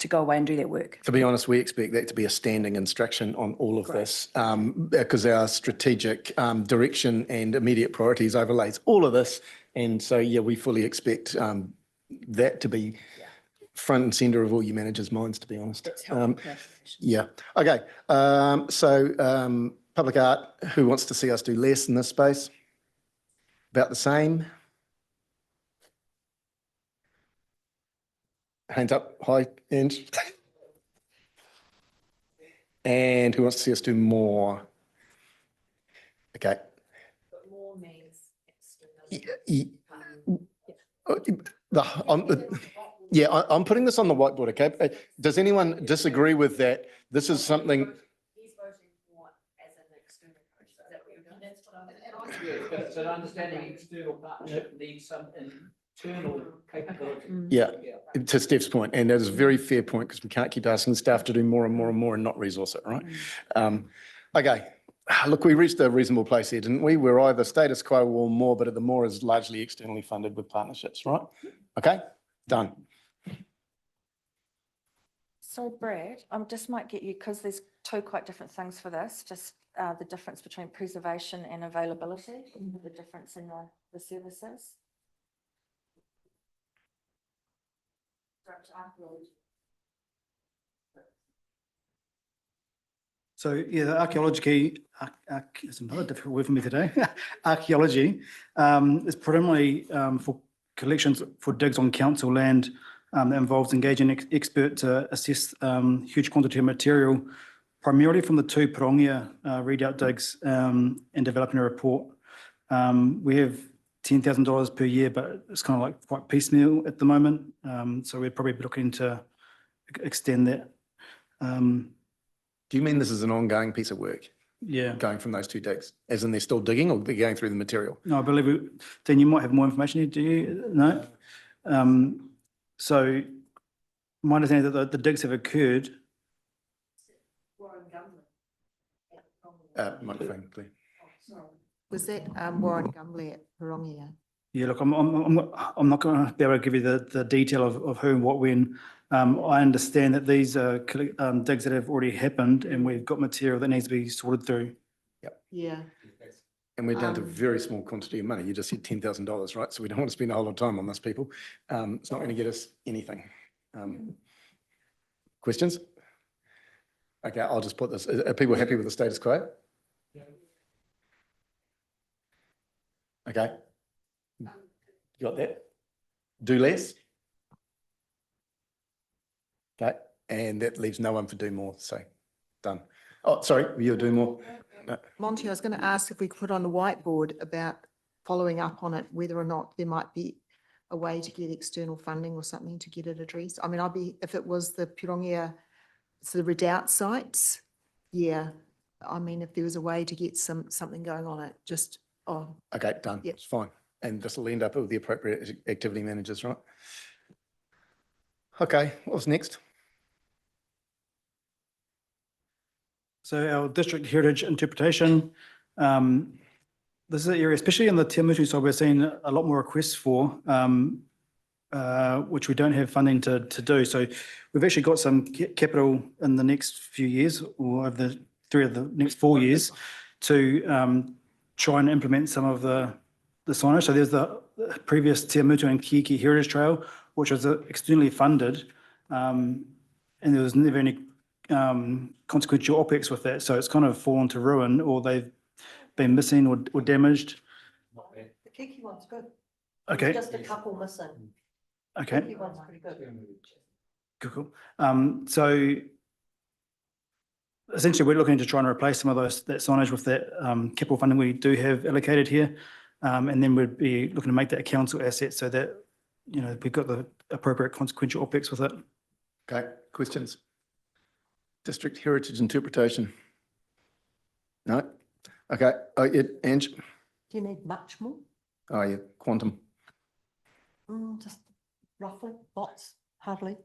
[SPEAKER 14] go away and do that work.
[SPEAKER 1] To be honest, we expect that to be a standing instruction on all of this, because our strategic direction and immediate priorities overlays all of this. And so, we fully expect that to be front and centre of all you managers' minds, to be honest.
[SPEAKER 14] That's helpful.
[SPEAKER 1] Okay. So public art, who wants to see us do less in this space? About the same? Hands up, high end. And who wants to see us do more? Okay.
[SPEAKER 20] But more means
[SPEAKER 1] I'm putting this on the whiteboard, okay? Does anyone disagree with that? This is something.
[SPEAKER 20] He's voting for as an external
[SPEAKER 9] But understanding external partnership needs some internal capability.
[SPEAKER 1] Yeah, to Steph's point, and that is a very fair point because we can't keep asking staff to do more and more and more and not resource it, right? Okay, look, we reached a reasonable place here, didn't we? We're either status quo or more, but the more is largely externally funded with partnerships, right? Okay, done.
[SPEAKER 3] So Brad, I just might get you, because there's two quite different things for this, just the difference between preservation and availability, the difference in the services.
[SPEAKER 4] So yeah, the archaeology, it's another difficult word for me today. Archaeology is predominantly for collections for digs on council land that involves engaging expert to assess huge quantity of material, primarily from the two Pirongia readout digs and developing a report. We have $10,000 per year, but it's kind of like quite piecemeal at the moment. So we'd probably be looking to extend that.
[SPEAKER 1] Do you mean this is an ongoing piece of work?
[SPEAKER 4] Yeah.
[SPEAKER 1] Going from those two digs, as in they're still digging or they're going through the material?
[SPEAKER 4] No, I believe, then you might have more information here, do you? No? So my understanding is that the digs have occurred.
[SPEAKER 1] Microphone, please.
[SPEAKER 6] Was that Warren Gumley at Pirongia?
[SPEAKER 4] Yeah, look, I'm not going to be able to give you the detail of who and what when. I understand that these are digs that have already happened and we've got material that needs to be sorted through.
[SPEAKER 1] Yep.
[SPEAKER 6] Yeah.
[SPEAKER 1] And we're down to a very small quantity of money. You just said $10,000, right? So we don't want to spend a whole lot of time on this, people. It's not going to get us anything. Questions? Okay, I'll just put this. Are people happy with the status quo? Okay. You got that? Do less? Okay, and that leaves no one for do more, so done. Oh, sorry, you'll do more? No.
[SPEAKER 6] Monty, I was going to ask if we could put on the whiteboard about following up on it, whether or not there might be a way to get external funding or something to get it addressed. I mean, if it was the Pirongia, so the redoubt sites, yeah. I mean, if there was a way to get something going on it, just,
[SPEAKER 1] Okay, done.
[SPEAKER 6] Yep.
[SPEAKER 1] It's fine. And this will end up with the appropriate activity managers, right? Okay, what's next?
[SPEAKER 4] So our district heritage interpretation, this is an area, especially in the Te Amutu side, we're seeing a lot more requests for, which we don't have funding to do. So we've actually got some capital in the next few years, or over the next 4 years, to try and implement some of the signage. So there's the previous Te Amutu and Kiki Heritage Trail, which was externally funded, and there was never any consequential OPEX with that. So it's kind of fallen to ruin, or they've been missing or damaged.
[SPEAKER 10] The Kiki one's good.
[SPEAKER 4] Okay.
[SPEAKER 10] Just a couple missing.
[SPEAKER 4] Okay.
[SPEAKER 10] Kiki one's pretty good.
[SPEAKER 4] Cool. So essentially, we're looking to try and replace some of that signage with that capital funding we do have allocated here. And then we'd be looking to make that a council asset so that, you know, we've got the appropriate consequential OPEX with it.
[SPEAKER 1] Okay, questions? District heritage interpretation? No? Okay, Ange?
[SPEAKER 10] Do you need much more?
[SPEAKER 1] Oh, yeah, quantum.
[SPEAKER 10] Just roughly, lots, hardly.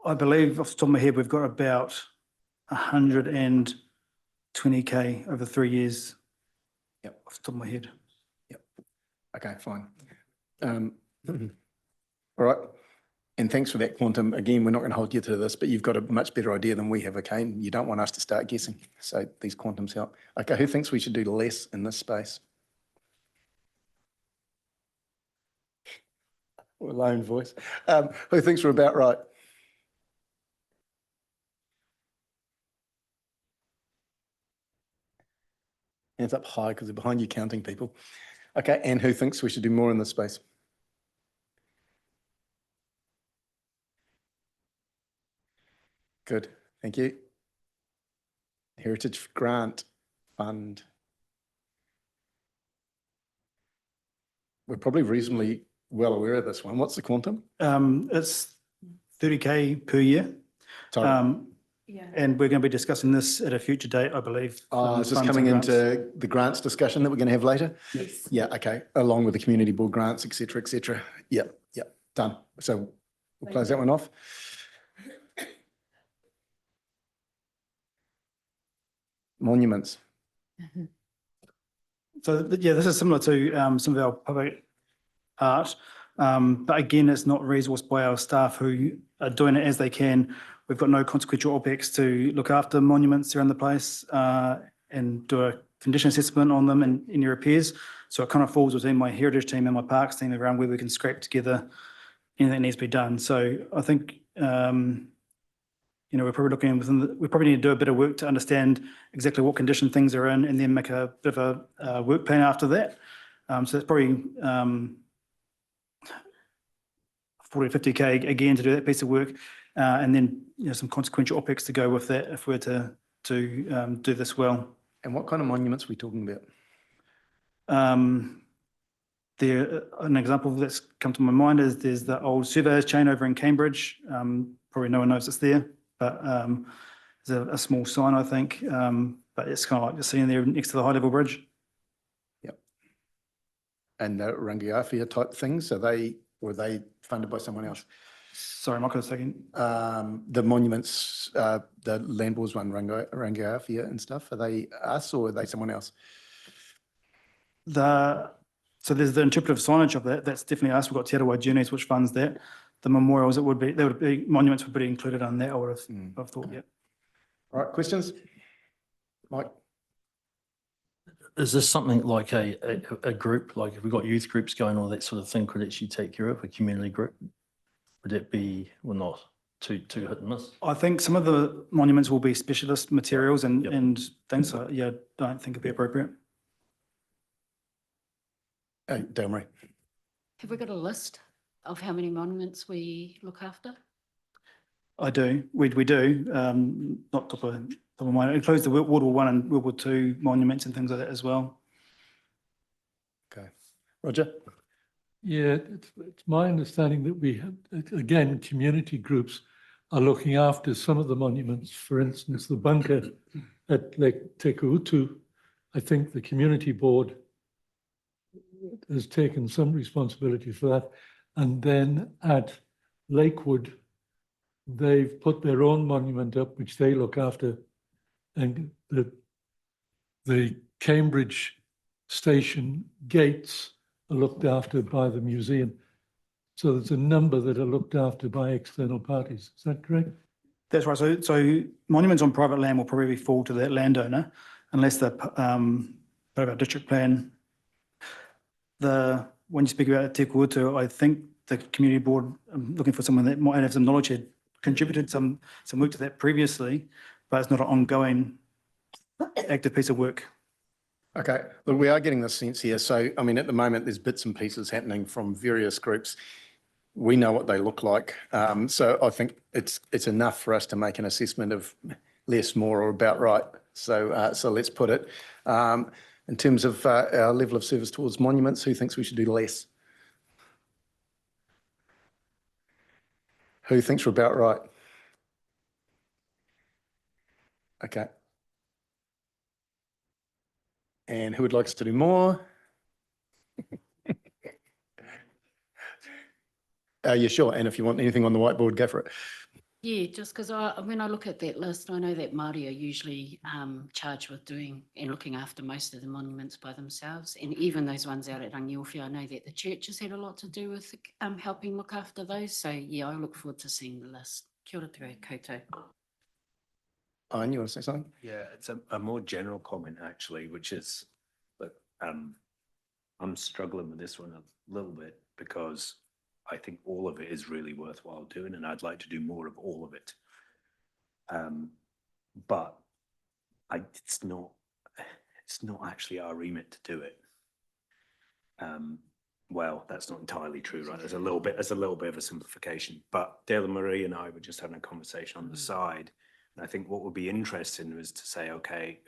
[SPEAKER 4] I believe off the top of my head, we've got about 120K over 3 years.
[SPEAKER 1] Yep.
[SPEAKER 4] Off the top of my head.
[SPEAKER 1] Yep. Okay, fine. All right. And thanks for that, quantum. Again, we're not going to hold you to this, but you've got a much better idea than we have, okay? And you don't want us to start guessing. So these quantums help. Okay, who thinks we should do less in this space? Lone voice. Who thinks we're about right? Hands up high because they're behind you counting people. Okay, and who thinks we should do more in this space? Good, thank you. Heritage Grant Fund. We're probably reasonably well aware of this one. What's the quantum?
[SPEAKER 4] It's 30K per year.
[SPEAKER 1] Sorry.
[SPEAKER 4] And we're going to be discussing this at a future date, I believe.
[SPEAKER 1] Is this
[SPEAKER 4] funds
[SPEAKER 1] coming
[SPEAKER 4] and grants.
[SPEAKER 1] into the grants discussion that we're going to have later?
[SPEAKER 4] Yes.
[SPEAKER 1] Yeah, okay, along with the community board grants, et cetera, et cetera. Yeah, yeah, done. So we'll close that one off. Monuments.
[SPEAKER 4] So yeah, this is similar to some of our public art. But again, it's not resourced by our staff who are doing it as they can. We've got no consequential OPEX to look after monuments around the place and do a condition assessment on them and any repairs. So it kind of falls between my heritage team and my parks team around where we can scrape together anything that needs to be done. So I think, we're probably looking we probably need to do a bit of work to understand exactly what condition things are in and then make a bit of a work plan after that. So it's probably 40 to 50K again to do that piece of work. And then, some consequential OPEX to go with that if we're to do this well.
[SPEAKER 1] And what kind of monuments are we talking about?
[SPEAKER 4] An example that's come to my mind is there's the old surveyors chain over in Cambridge. Probably no one knows it's there, but there's a small sign, I think. But it's kind of like you're seeing there next to the high level bridge.
[SPEAKER 1] Yep. And the Rangiawhia type things, were they funded by someone else?
[SPEAKER 4] Sorry, Michael, a second.
[SPEAKER 1] The monuments, the Land Boards one, Rangiawhia and stuff, are they us or are they someone else?
[SPEAKER 4] So there's the interpretive signage of that. That's definitely us. We've got Te Arawai Journeys, which funds that. The memorials, monuments would be included on that, I would have thought, yeah.
[SPEAKER 1] All right, questions? Mike?
[SPEAKER 12] Is this something like a group, like if we've got youth groups going, all that sort of thing, could actually take care of a community group? Would that be, well, not too hit and miss?
[SPEAKER 4] I think some of the monuments will be specialist materials and things, so yeah, don't think it'd be appropriate.
[SPEAKER 1] Dale Marie.
[SPEAKER 17] Have we got a list of how many monuments we look after?
[SPEAKER 4] I do. We do. Not top of mind. It includes the World War I and World War II monuments and things like that as well.
[SPEAKER 1] Okay. Roger?
[SPEAKER 5] Yeah, it's my understanding that we have, again, community groups are looking after some of the monuments. For instance, the bunker at Lake Te Kuutu, I think the community board has taken some responsibility for that. And then at Lakewood, they've put their own monument up, which they look after. And the Cambridge station gates are looked after by the museum. So there's a number that are looked after by external parties. Is that correct?
[SPEAKER 4] That's right. So monuments on private land will probably fall to that landowner unless they're part of our district plan. When you speak about Te Kuutu, I think the community board, I'm looking for someone that might have some knowledge, had contributed some work to that previously, but it's not an ongoing active piece of work.
[SPEAKER 1] Okay, look, we are getting the sense here. So, I mean, at the moment, there's bits and pieces happening from various groups. We know what they look like. So I think it's enough for us to make an assessment of less, more, or about right. So let's put it. In terms of our level of service towards monuments, who thinks we should do less? Who thinks we're about right? Okay. And who would like us to do more? Yeah, sure. And if you want anything on the whiteboard, go for it.
[SPEAKER 17] Yeah, just because when I look at that list, I know that Māori are usually charged with doing and looking after most of the monuments by themselves. And even those ones out at Rangiawhia, I know that the church has had a lot to do with helping look after those. So yeah, I look forward to seeing the list. Kia ora te reo koutou.
[SPEAKER 1] And you want to say something?
[SPEAKER 8] Yeah, it's a more general comment actually, which is that I'm struggling with this one a little bit because I think all of it is really worthwhile doing, and I'd like to do more of all of it. But it's not actually our remit to do it. Well, that's not entirely true, right? There's a little bit of a simplification. But Dale Marie and I were just having a conversation on the side. And I think what would be interesting was to say, okay,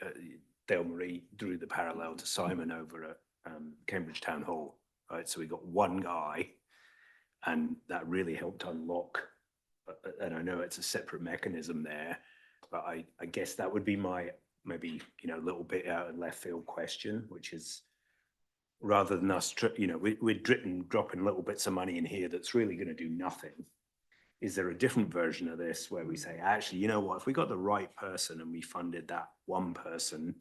[SPEAKER 8] Dale Marie drew the parallel to Simon over at Cambridge Town Hall, right? So we got one guy, and that really helped unlock, and I know it's a separate mechanism there, but I guess that would be my maybe, little bit out of left field question, which is rather than us, we're dropping little bits of money in here that's really going to do nothing. Is there a different version of this where we say, actually, you know what, if we got the right person and we funded that one person,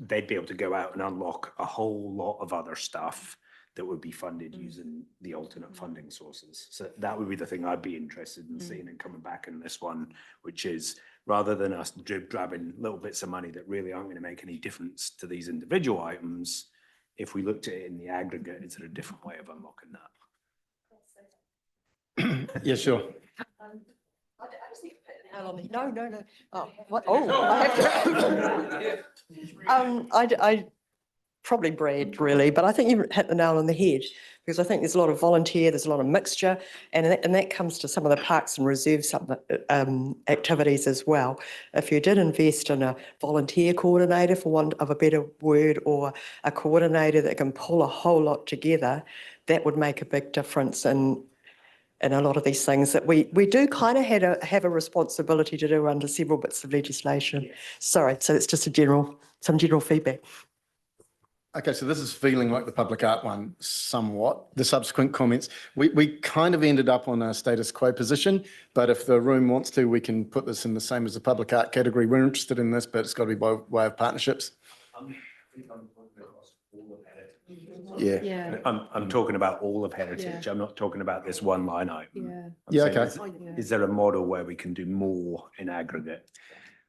[SPEAKER 8] they'd be able to go out and unlock a whole lot of other stuff that would be funded using the alternate funding sources. So that would be the thing I'd be interested in seeing and coming back in this one, which is rather than us drab-drabbing little bits of money that really aren't going to make any difference to these individual items, if we looked at it in the aggregate, is there a different way of unlocking that?
[SPEAKER 1] Yeah, sure.
[SPEAKER 10] No. Oh, what? Oh, I have to. I probably Brad, really, but I think you hit the nail on the head because I think there's a lot of volunteer, there's a lot of mixture, and that comes to some of the parks and reserves activities as well. If you did invest in a volunteer coordinator, for want of a better word, or a coordinator that can pull a whole lot together, that would make a big difference in a lot of these things that we do kind of have a responsibility to do under several bits of legislation. Sorry, so it's just some general feedback.
[SPEAKER 1] Okay, so this is feeling like the public art one somewhat. The subsequent comments, we kind of ended up on a status quo position, but if the room wants to, we can put this in the same as the public art category. We're interested in this, but it's got to be by way of partnerships.
[SPEAKER 8] Yeah. I'm talking about all of heritage. I'm not talking about this one line item.
[SPEAKER 1] Yeah, okay.
[SPEAKER 8] Is there a model where we can do more in aggregate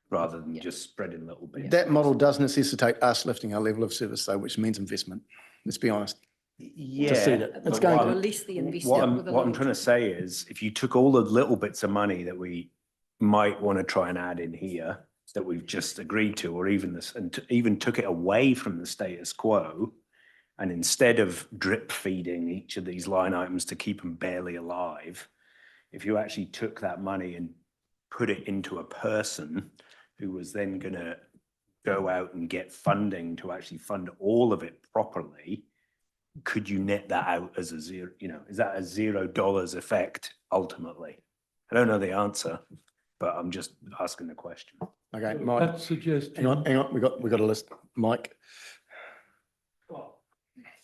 [SPEAKER 8] rather than just spreading little bits?
[SPEAKER 1] That model does necessitate us lifting our level of service though, which means investment. Let's be honest.
[SPEAKER 8] Yeah.
[SPEAKER 1] To see it. It's going to.
[SPEAKER 20] Release the investment.
[SPEAKER 8] What I'm trying to say is, if you took all the little bits of money that we might want to try and add in here that we've just agreed to, or even this, and even took it away from the status quo, and instead of drip feeding each of these line items to keep them barely alive, if you actually took that money and put it into a person who was then going to go out and get funding to actually fund all of it properly, could you net that out as a zero? Is that a $0 effect ultimately? I don't know the answer, but I'm just asking the question.
[SPEAKER 1] Okay, Mike.
[SPEAKER 5] That suggests.
[SPEAKER 1] Hang on. We got a list. Mike.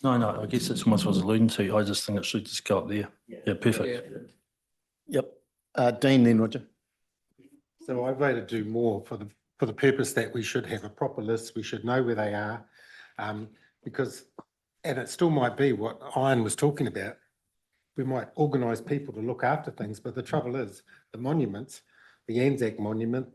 [SPEAKER 12] No, I guess that's almost what I was alluding to. I just think it should just go up there. Yeah, perfect.
[SPEAKER 1] Yep. Dean, then Roger.
[SPEAKER 13] So I voted do more for the purpose that we should have a proper list. We should know where they are, because, and it still might be what Ian was talking about. We might organise people to look after things, but the trouble is the monuments, the Anzac Monument,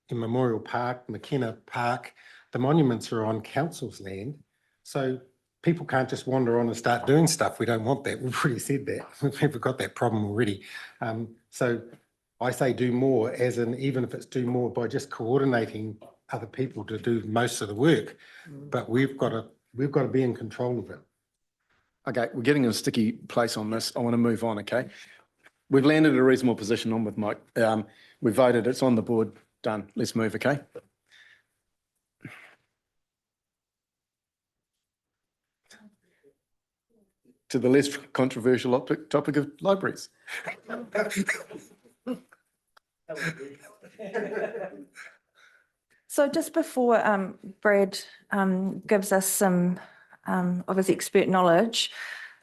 [SPEAKER 13] in Memorial Park, McKenna Park, the monuments are on council's land. So people can't just wander on and start doing stuff. We don't want that. We've already said that. We've got that problem already. So I say do more, as in even if it's do more by just coordinating other people to do most of the work, but we've got to be in control of it.
[SPEAKER 1] Okay, we're getting in a sticky place on this. I want to move on, okay? We've landed at a reasonable position on with Mike. We voted, it's on the board, done. Let's move, okay? To the less controversial topic of libraries.
[SPEAKER 3] So just before Brad gives us some of his expert knowledge,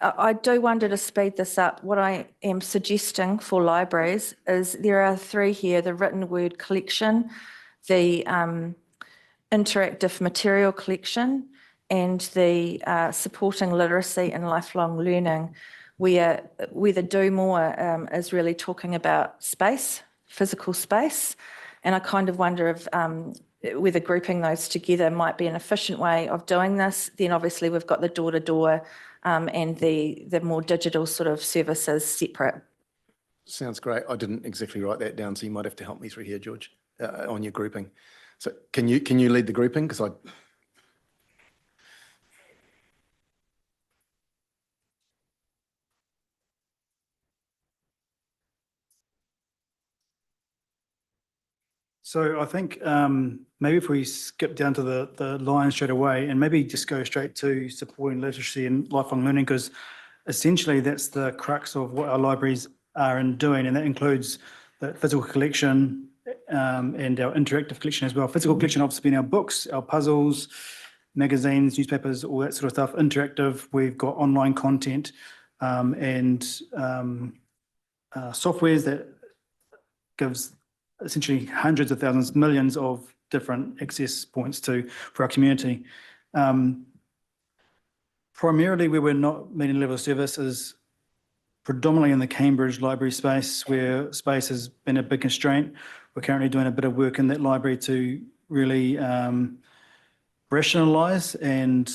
[SPEAKER 3] I do wonder to speed this up. What I am suggesting for libraries is there are three here: the written word collection, the interactive material collection, and the supporting literacy and lifelong learning, where the do more is really talking about space, physical space. And I kind of wonder if whether grouping those together might be an efficient way of doing this. Then obviously we've got the door-to-door and the more digital sort of services separate.
[SPEAKER 1] Sounds great. I didn't exactly write that down, so you might have to help me through here, George, on your grouping. So can you lead the grouping? Because I...
[SPEAKER 4] So I think maybe if we skip down to the line straight away and maybe just go straight to supporting literacy and lifelong learning, because essentially that's the crux of what our libraries are in doing, and that includes the physical collection and our interactive collection as well. Physical collection obviously being our books, our puzzles, magazines, newspapers, all that sort of stuff. Interactive, we've got online content and softwares that gives essentially hundreds of thousands, millions of different access points for our community. Primarily, where we're not meeting level of service is predominantly in the Cambridge library space, where space has been a big constraint. We're currently doing a bit of work in that library to really rationalise and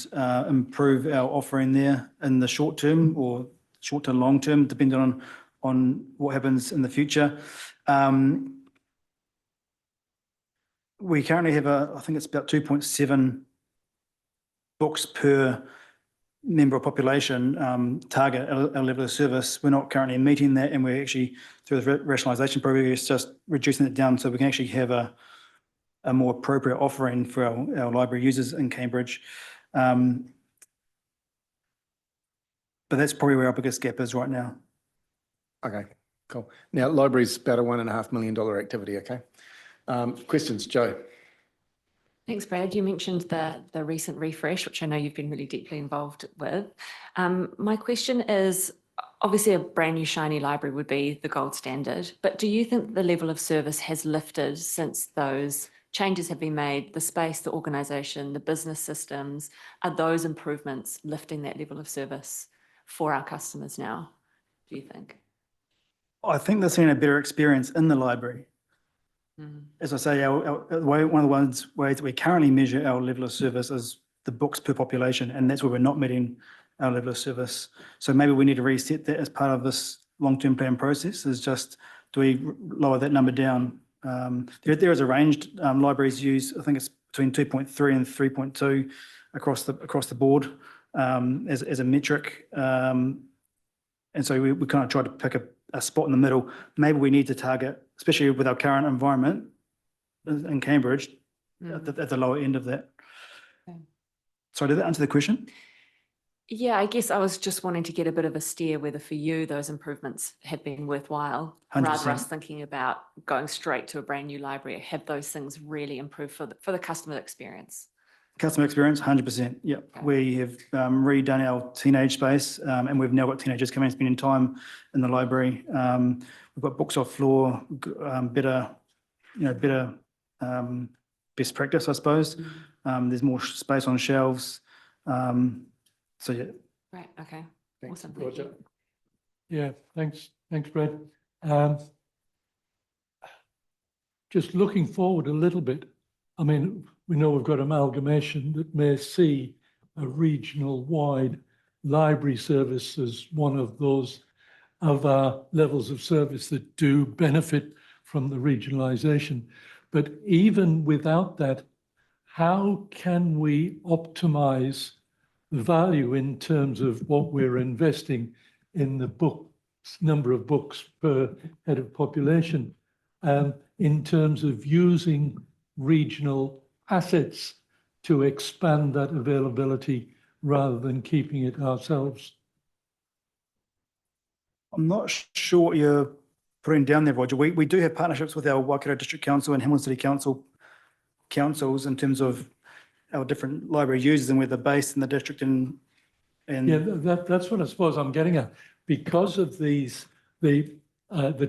[SPEAKER 4] improve our offering there in the short term or short to long term, depending on what happens in the future. We currently have I think it's about 2.7 books per member of population target, our level of service. We're not currently meeting that, and we're actually, through the rationalisation program, it's just reducing it down so we can actually have a more appropriate offering for our library users in Cambridge. But that's probably where our biggest gap is right now.
[SPEAKER 1] Okay, cool. Now, library's about a $1.5 million activity, okay? Questions, Joe?
[SPEAKER 20] Thanks, Brad. You mentioned the recent refresh, which I know you've been really deeply involved with. My question is, obviously a brand new shiny library would be the gold standard, but do you think the level of service has lifted since those changes have been made, the space, the organisation, the business systems? Are those improvements lifting that level of service for our customers now, do you think?
[SPEAKER 4] I think they're seeing a better experience in the library. As I say, one of the ways that we currently measure our level of service is the books per population, and that's where we're not meeting our level of service. So maybe we need to reset that as part of this long-term plan process, is just, do we lower that number down? There is a range. Libraries use, I think it's between 2.3 and 3.2 across the board as a metric. And so we kind of try to pick a spot in the middle. Maybe we need to target, especially with our current environment in Cambridge, at the lower end of that.
[SPEAKER 20] Okay.
[SPEAKER 4] Sorry, did that answer the question?
[SPEAKER 20] Yeah, I guess I was just wanting to get a bit of a steer whether for you those improvements have been worthwhile,
[SPEAKER 4] 100%.
[SPEAKER 20] rather us thinking about going straight to a brand new library. Have those things really improved for the customer experience?
[SPEAKER 4] Customer experience, 100%. Yeah, we have redone our teenage space, and we've now got teenagers coming and spending time in the library. We've got books off floor, better best practice, I suppose. There's more space on shelves. So yeah.
[SPEAKER 20] Right. Okay.
[SPEAKER 1] Thanks,
[SPEAKER 20] Awesome. Thank you.
[SPEAKER 5] Yeah, thanks, Brad. Just looking forward a little bit, I mean, we know we've got amalgamation that may see a regional wide library service as one of those of our levels of service that do benefit from the regionalisation. But even without that, how can we optimise the value in terms of what we're investing in the number of books per head of population, in terms of using regional assets to expand that availability rather than keeping it ourselves?
[SPEAKER 4] I'm not sure what you're putting down there, Roger. We do have partnerships with our Waikato District Council and Hamilton City Council councils in terms of our different library users and where they're based in the district and
[SPEAKER 5] yeah, that's what I suppose I'm getting at. Because of the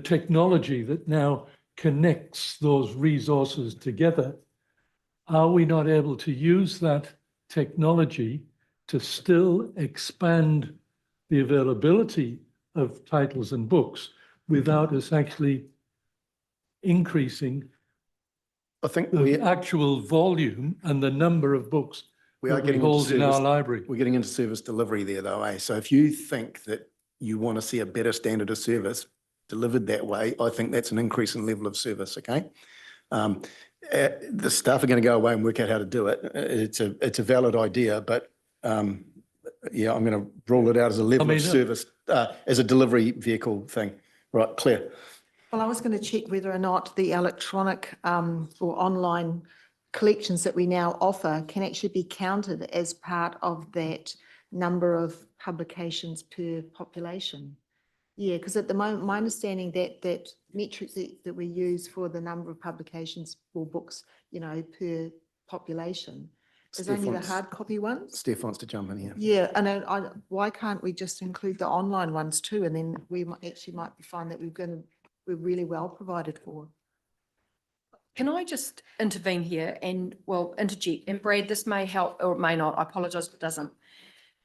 [SPEAKER 5] technology that now connects those resources together, are we not able to use that technology to still expand the availability of titles and books without us actually increasing the actual volume and the number of books
[SPEAKER 1] We are getting
[SPEAKER 5] hold in our library?
[SPEAKER 1] We're getting into service delivery there though, eh? So if you think that you want to see a better standard of service delivered that way, I think that's an increase in level of service, okay? The staff are going to go away and work out how to do it. It's a valid idea, but yeah, I'm going to roll it out as a level of service, as a delivery vehicle thing. Right, Claire?
[SPEAKER 6] Well, I was going to check whether or not the electronic or online collections that we now offer can actually be counted as part of that number of publications per population. Yeah, because at the moment, my understanding that metric that we use for the number of publications or books, you know, per population is only the
[SPEAKER 1] Steph
[SPEAKER 6] hard copy ones.
[SPEAKER 1] Steph wants to jump in here.
[SPEAKER 6] Yeah, and why can't we just include the online ones too? And then we might find that we're really well provided for.
[SPEAKER 14] Can I just intervene here and, well, interject? And Brad, this may help or it may not. I apologise if it doesn't.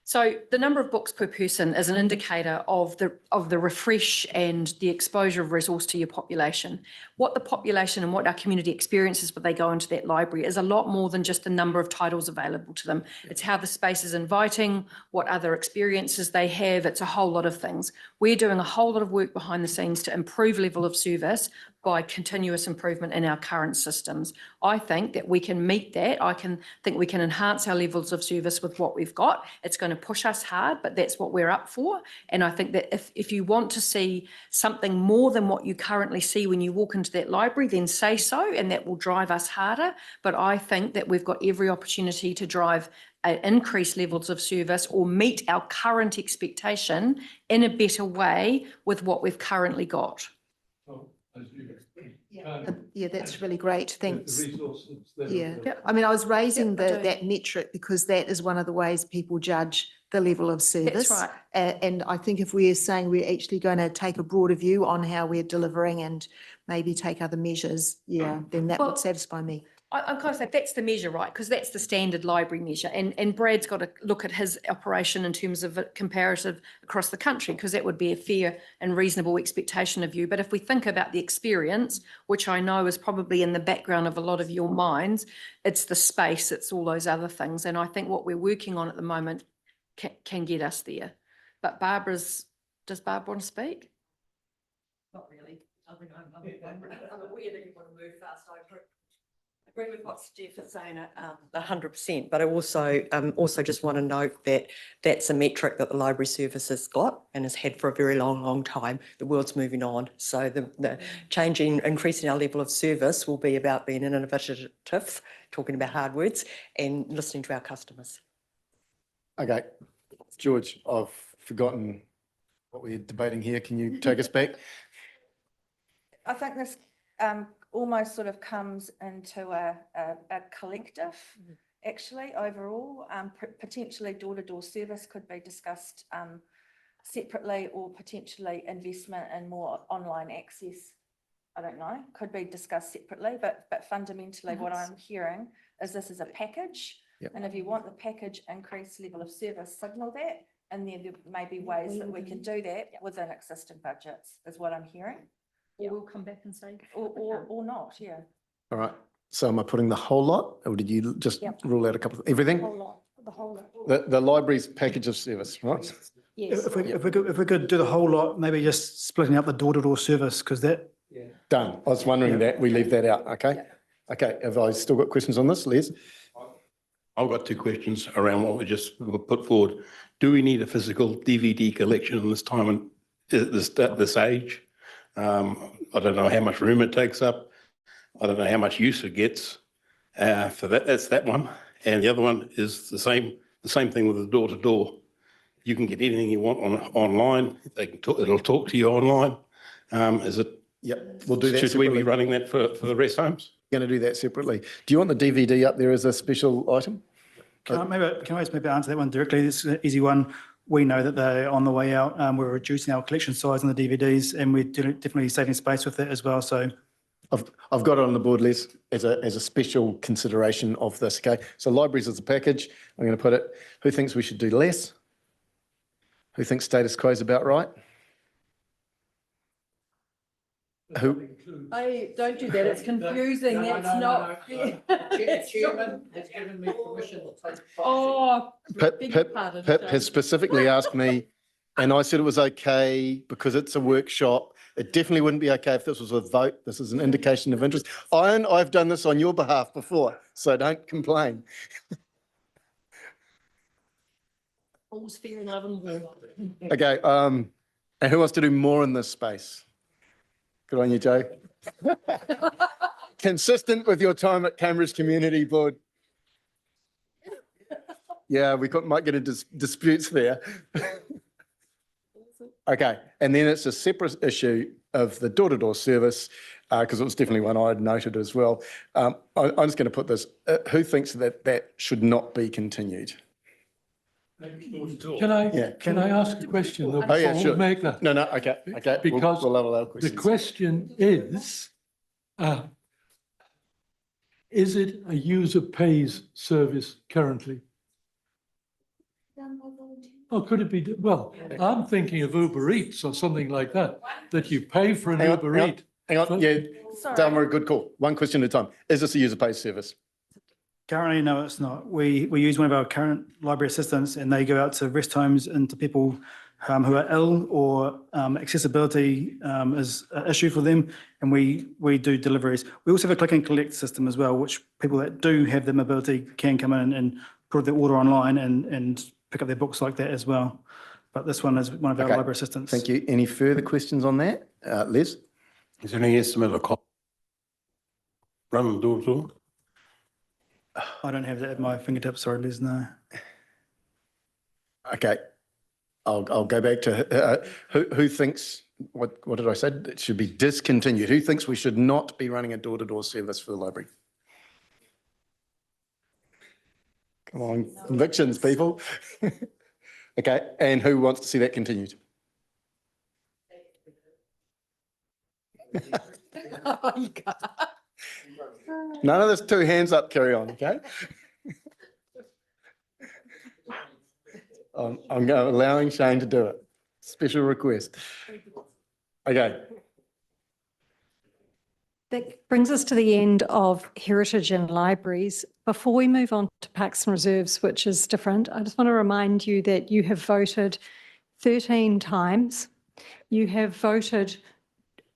[SPEAKER 14] So the number of books per person is an indicator of the refresh and the exposure of resource to your population. What the population and what our community experiences when they go into that library is a lot more than just the number of titles available to them. It's how the space is inviting, what other experiences they have. It's a whole lot of things. We're doing a whole lot of work behind the scenes to improve level of service by continuous improvement in our current systems. I think that we can meet that. I think we can enhance our levels of service with what we've got. It's going to push us hard, but that's what we're up for. And I think that if you want to see something more than what you currently see when you walk into that library, then say so, and that will drive us harder. But I think that we've got every opportunity to drive increased levels of service or meet our current expectation in a better way with what we've currently got.
[SPEAKER 6] Yeah, that's really great. Thanks.
[SPEAKER 5] The resources that are
[SPEAKER 6] Yeah,
[SPEAKER 5] there.
[SPEAKER 6] I mean, I was raising
[SPEAKER 14] I do.
[SPEAKER 6] that metric because that is one of the ways people judge the level of service.
[SPEAKER 14] right.
[SPEAKER 6] And I think if we're saying we're actually going to take a broader view on how we're delivering and maybe take other measures, yeah, then that
[SPEAKER 14] Well,
[SPEAKER 6] would satisfy me.
[SPEAKER 14] I'm kind of saying that's the measure, right? Because that's the standard library measure. And Brad's got to look at his operation in terms of a comparative across the country, because that would be a fair and reasonable expectation of you. But if we think about the experience, which I know is probably in the background of a lot of your minds, it's the space, it's all those other things. And I think what we're working on at the moment can get us there. But does Barb want to speak?
[SPEAKER 10] Not really. I mean, I'm aware that you want to move fast. I agree with what Steph is saying 100%, but I also just want to note that that's a metric that the library service has got and has had for a very long time. The world's moving on. So the increasing our level of service will be about being innovative, talking about hard words, and listening to our customers.
[SPEAKER 1] Okay, George, I've forgotten what we're debating here. Can you take us back?
[SPEAKER 3] I think this almost sort of comes into a collective, actually, overall. Potentially door-to-door service could be discussed separately, or potentially investment in more online access. I don't know, could be discussed separately, but fundamentally what I'm hearing is this is a package.
[SPEAKER 1] Yep.
[SPEAKER 3] And if you want the package increased level of service, signal that. And then there may be ways that we can do that within existing budgets, is what I'm hearing.
[SPEAKER 14] Or we'll come back and say.
[SPEAKER 3] Or not, yeah.
[SPEAKER 1] All right. So am I putting the whole lot, or did you just
[SPEAKER 3] Yep.
[SPEAKER 1] rule out a couple of, everything?
[SPEAKER 3] The whole lot.
[SPEAKER 1] The library's package of service, right?
[SPEAKER 14] Yes.
[SPEAKER 4] If we could do the whole lot, maybe just splitting up the door-to-door service, because that.
[SPEAKER 1] Done. I was wondering that, we leave that out, okay? Okay, have I still got questions on this, Les?
[SPEAKER 18] I've got two questions around what we just put forward. Do we need a physical DVD collection in this time and this age? I don't know how much room it takes up. I don't know how much use it gets. For that, that's that one. And the other one is the same thing with the door-to-door. You can get anything you want online. They can talk, it'll talk to you online. Is it?
[SPEAKER 1] Yep, we'll do that
[SPEAKER 18] Should we
[SPEAKER 1] separately.
[SPEAKER 18] be running that for the rest homes?
[SPEAKER 1] Going to do that separately. Do you want the DVD up there as a special item?
[SPEAKER 4] Can I just maybe answer that one directly? This is an easy one. We know that they're on the way out. We're reducing our collection size on the DVDs, and we're definitely saving space with that as well. So
[SPEAKER 1] I've got it on the board, Les, as a special consideration of this, okay? So libraries as a package, I'm going to put it, who thinks we should do less? Who thinks status quo is about right? Who?
[SPEAKER 14] Hey, don't do that. It's confusing. That's not.
[SPEAKER 9] Chairman has given me permission to take.
[SPEAKER 14] Oh,
[SPEAKER 1] Pip
[SPEAKER 14] beg your pardon.
[SPEAKER 1] has specifically asked me, and I said it was okay because it's a workshop. It definitely wouldn't be okay if this was a vote. This is an indication of interest. Ian, I've done this on your behalf before, so don't complain.
[SPEAKER 14] All's fair in love and war.
[SPEAKER 1] Okay, and who wants to do more in this space? Good on you, Joe. Consistent with your time at Cambridge Community Board. Yeah, we might get into disputes there. Okay, and then it's a separate issue of the door-to-door service, because it was definitely one I had noted as well. I'm just going to put this, who thinks that that should not be continued?
[SPEAKER 5] Can I,
[SPEAKER 1] Yeah.
[SPEAKER 5] can I ask a question though
[SPEAKER 1] Oh, yeah,
[SPEAKER 5] before we
[SPEAKER 1] sure.
[SPEAKER 5] make that?
[SPEAKER 1] No, okay.
[SPEAKER 5] Because
[SPEAKER 1] We'll allow
[SPEAKER 5] the
[SPEAKER 1] questions.
[SPEAKER 5] question is it a user pays service currently? Or could it be, well, I'm thinking of Uber Eats or something like that, that you pay for an Uber Eat.
[SPEAKER 1] Hang on, yeah, Dalma, good call. One question at a time. Is this a user-pays service?
[SPEAKER 4] Currently, no, it's not. We use one of our current library assistants and they go out to rest homes and to people who are ill or accessibility is an issue for them. And we do deliveries. We also have a click and collect system as well, which people that do have the mobility can come in and put their order online and pick up their books like that as well. But this one is one of our library assistants.
[SPEAKER 1] Thank you. Any further questions on that? Les?
[SPEAKER 18] Is there any estimate of cost? Run door to door?
[SPEAKER 4] I don't have that at my fingertips, sorry, Liz, no.
[SPEAKER 1] Okay. I'll go back to who thinks, what did I say? It should be discontinued. Who thinks we should not be running a door-to-door service for the library? Come on, convictions, people. Okay, and who wants to see that continued? None of this two hands up, carry on, okay? I'm allowing Shane to do it. Special request. Okay.
[SPEAKER 2] That brings us to the end of heritage and libraries. Before we move on to parks and reserves, which is different, I just want to remind you that you have voted 13 times. You have voted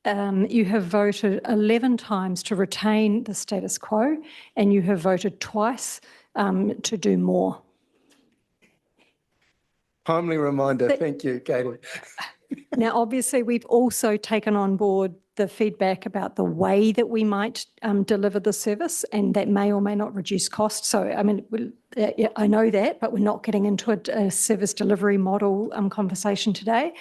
[SPEAKER 2] 11 times to retain the status quo, and you have voted twice to do more.
[SPEAKER 1] Timely reminder. Thank you, Katie.
[SPEAKER 2] Now, obviously, we've also taken on board the feedback about the way that we might deliver the service, and that may or may not reduce costs. So, I mean, I know that, but we're not getting into a service delivery model conversation today.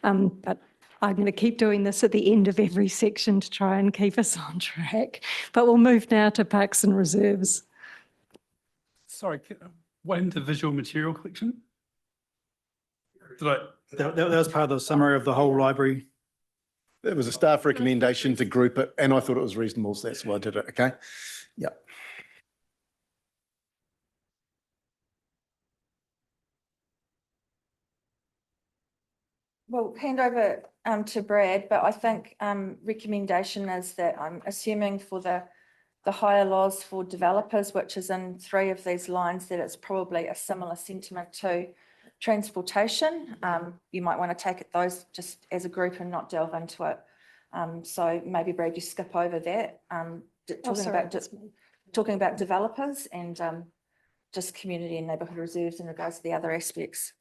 [SPEAKER 2] But I'm going to keep doing this at the end of every section to try and keep us on track. But we'll move now to parks and reserves.
[SPEAKER 15] Sorry, what into visual material collection?
[SPEAKER 4] That was part of the summary of the whole library.
[SPEAKER 1] It was a staff recommendation to group it, and I thought it was reasonable, so that's why I did it, okay? Yeah.
[SPEAKER 3] Well, hand over to Brad, but I think recommendation is that I'm assuming for the higher laws for developers, which is in 3 of these lines, that it's probably a similar sentiment to transportation. You might want to take it those just as a group and not delve into it. So maybe Brad, you skip over that. Talking about developers and just community and neighbourhood reserves in regards to the other aspects.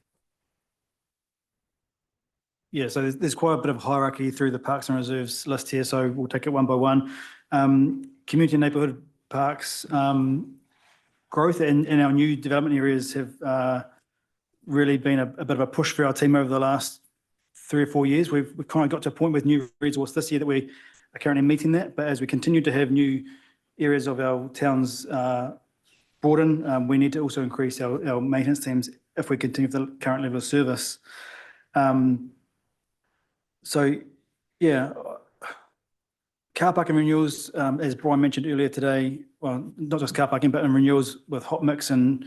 [SPEAKER 4] Yeah, so there's quite a bit of hierarchy through the parks and reserves list here, so we'll take it one by one. Community and neighbourhood parks, growth in our new development areas have really been a bit of a push for our team over the last 3 or 4 years. We've kind of got to a point with new resource this year that we are currently meeting that, but as we continue to have new areas of our towns broaden, we need to also increase our maintenance teams if we continue with the current level of service. So, yeah, car parking renewals, as Brian mentioned earlier today, well, not just car parking, but in renewals with hot mix and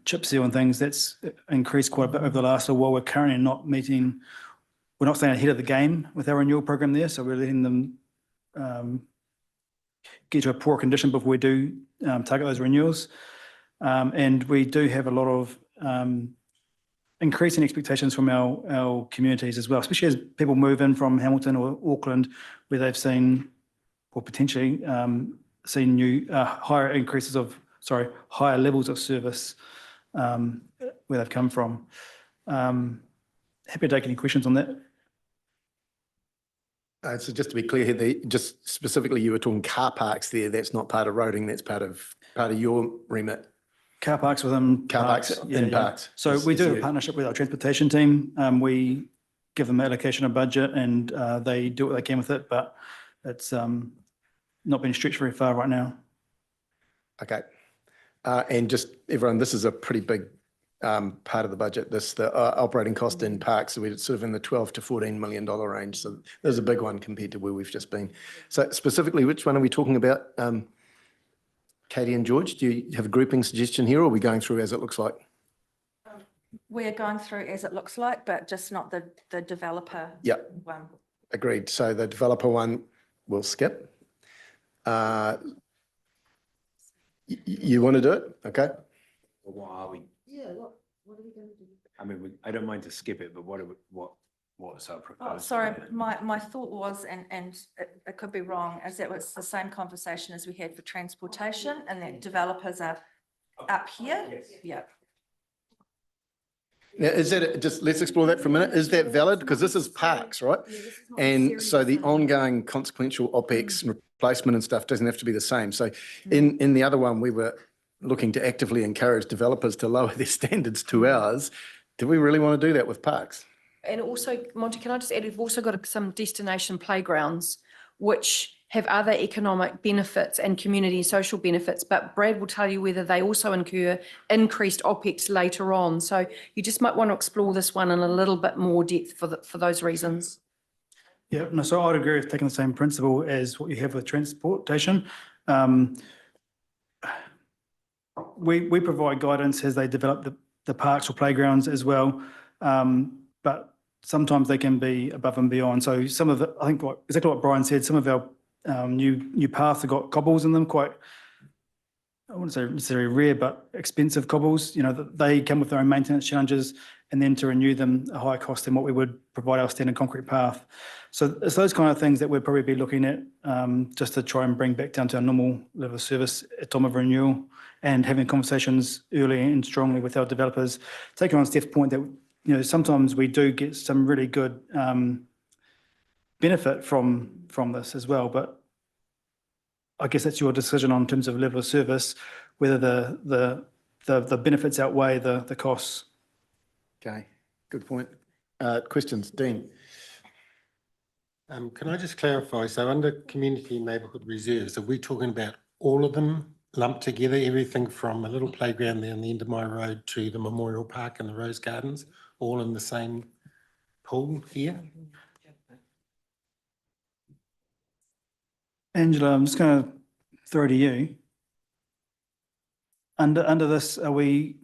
[SPEAKER 4] chip seal and things, that's increased quite a bit over the last while. We're currently not meeting, we're not staying ahead of the game with our renewal program there, so we're letting them get to a poor condition before we do target those renewals. And we do have a lot of increasing expectations from our communities as well, especially as people move in from Hamilton or Auckland, where they've seen, or potentially seen new higher levels of service where they've come from. Happy to take any questions on that.
[SPEAKER 1] So just to be clear here, just specifically you were talking car parks there, that's not part of roading, that's part of your remit.
[SPEAKER 4] Car parks within.
[SPEAKER 1] Car parks in parks.
[SPEAKER 4] So
[SPEAKER 1] Is-
[SPEAKER 4] we
[SPEAKER 1] is
[SPEAKER 4] do have a
[SPEAKER 1] you-
[SPEAKER 4] partnership with our transportation team. We give them allocation of budget and they do what they can with it, but it's not been stretched very far right now.
[SPEAKER 1] Okay. And just everyone, this is a pretty big part of the budget. The operating cost in parks, so we're sort of in the 12 to $14 million range. So there's a big one compared to where we've just been. So specifically, which one are we talking about? Katie and George, do you have a grouping suggestion here, or are we going through as it looks like?
[SPEAKER 3] We're going through as it looks like, but just not the developer
[SPEAKER 1] Yeah,
[SPEAKER 3] one.
[SPEAKER 1] agreed. So the developer one we'll skip. You want to do it? Okay.
[SPEAKER 8] What are we?
[SPEAKER 6] Yeah, what are we going to do?
[SPEAKER 8] I mean, I don't mind to skip it, but what's our proposal?
[SPEAKER 3] Oh, sorry, my thought was, and it could be wrong, is that it's the same conversation as we had for transportation and that developers are up here. Yeah.
[SPEAKER 1] Now, is that, just let's explore that for a minute. Is that valid? Because this is parks, right? And so the ongoing consequential OPEX and replacement and stuff doesn't have to be the same. So in the other one, we were looking to actively encourage developers to lower their standards to ours. Do we really want to do that with parks?
[SPEAKER 14] And also, Monty, can I just add, we've also got some destination playgrounds, which have other economic benefits and community social benefits, but Brad will tell you whether they also incur increased OPEX later on. So you just might want to explore this one in a little bit more depth for those reasons.
[SPEAKER 4] Yeah, no, so I'd agree with taking the same principle as what you have with transportation. We provide guidance as they develop the parks or playgrounds as well, but sometimes they can be above and beyond. So some of it, I think exactly what Brian said, some of our new paths have got cobbles in them, quite, I wouldn't say necessarily rare, but expensive cobbles. You know, they come with their own maintenance challenges, and then to renew them, a higher cost than what we would provide our standard concrete path. So it's those kind of things that we'd probably be looking at just to try and bring back down to our normal level of service at time of renewal, and having conversations early and strongly with our developers. Taking on Steph's point that, you know, sometimes we do get some really good benefit from this as well, but I guess that's your decision on terms of level of service, whether the benefits outweigh the costs.
[SPEAKER 1] Okay, good point. Questions, Dean?
[SPEAKER 13] Can I just clarify? So under community and neighbourhood reserves, are we talking about all of them lumped together, everything from a little playground there on the end of my road to the Memorial Park and the Rose Gardens, all in the same pool here?
[SPEAKER 4] Angela, I'm just going to throw to you. Under this, are we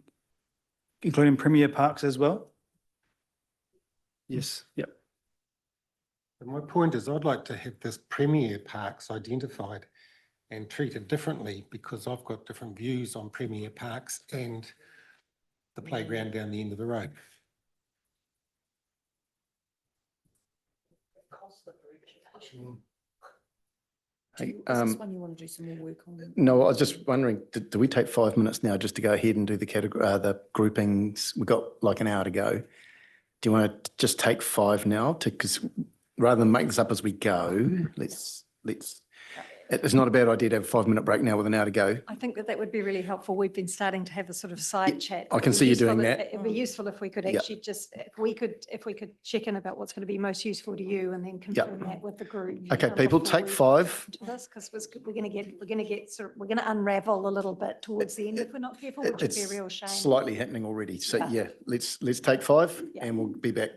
[SPEAKER 4] including Premier Parks as well? Yes, yep.
[SPEAKER 13] But my point is I'd like to have this Premier Parks identified and treated differently, because I've got different views on Premier Parks and the playground down the end of the road.
[SPEAKER 1] Hey,
[SPEAKER 14] This one you want to do some more work on?
[SPEAKER 1] no, I was just wondering, do we take 5 minutes now just to go ahead and do the category, the groupings? We've got like an hour to go. Do you want to just take 5 now because rather than make this up as we go, let's, it's not a bad idea to have a 5-minute break now with an hour to go.
[SPEAKER 2] I think that would be really helpful. We've been starting to have a sort of side chat.
[SPEAKER 1] I can see you doing that.
[SPEAKER 2] It'd be useful if we could
[SPEAKER 1] Yeah.
[SPEAKER 2] actually just, if we could check in about what's going to be most useful to you and then confirm that with the group.
[SPEAKER 1] Okay, people,
[SPEAKER 2] before
[SPEAKER 1] take
[SPEAKER 2] we
[SPEAKER 1] 5.
[SPEAKER 2] do this, because we're going to get we're going to unravel a little bit towards the end if we're not careful, which would be a real shame.
[SPEAKER 1] Slightly happening already. So
[SPEAKER 2] Yeah.
[SPEAKER 1] yeah, let's take 5 and we'll be back.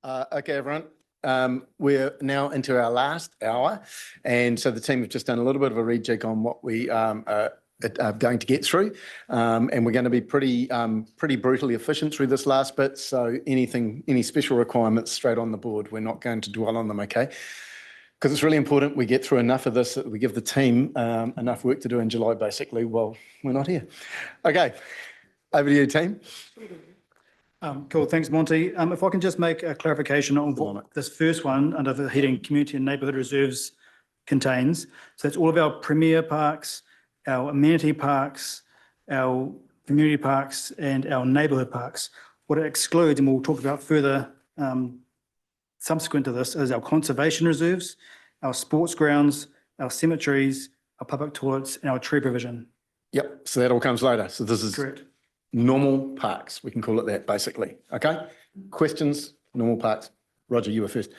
[SPEAKER 1] Okay, everyone. We're now into our last hour. And so the team have just done a little bit of a rejig on what we are going to get through. And we're going to be pretty brutally efficient through this last bit. So any special requirements straight on the board, we're not going to dwell on them, okay? Because it's really important we get through enough of this that we give the team enough work to do in July, basically, while we're not here. Okay, over to you, team.
[SPEAKER 4] Cool, thanks, Monty. If I can just make a clarification on what this first one under the heading Community and Neighbourhood Reserves contains. So that's all of our premier parks, our amenity parks, our community parks, and our neighbourhood parks. What it excludes, and we'll talk about further subsequent to this, is our conservation reserves, our sports grounds, our cemeteries, our public toilets, and our tree provision.
[SPEAKER 1] Yep, so that all comes later. So this is
[SPEAKER 4] Correct.
[SPEAKER 1] normal parks. We can call it that, basically. Okay? Questions? Normal parks. Roger, you were first.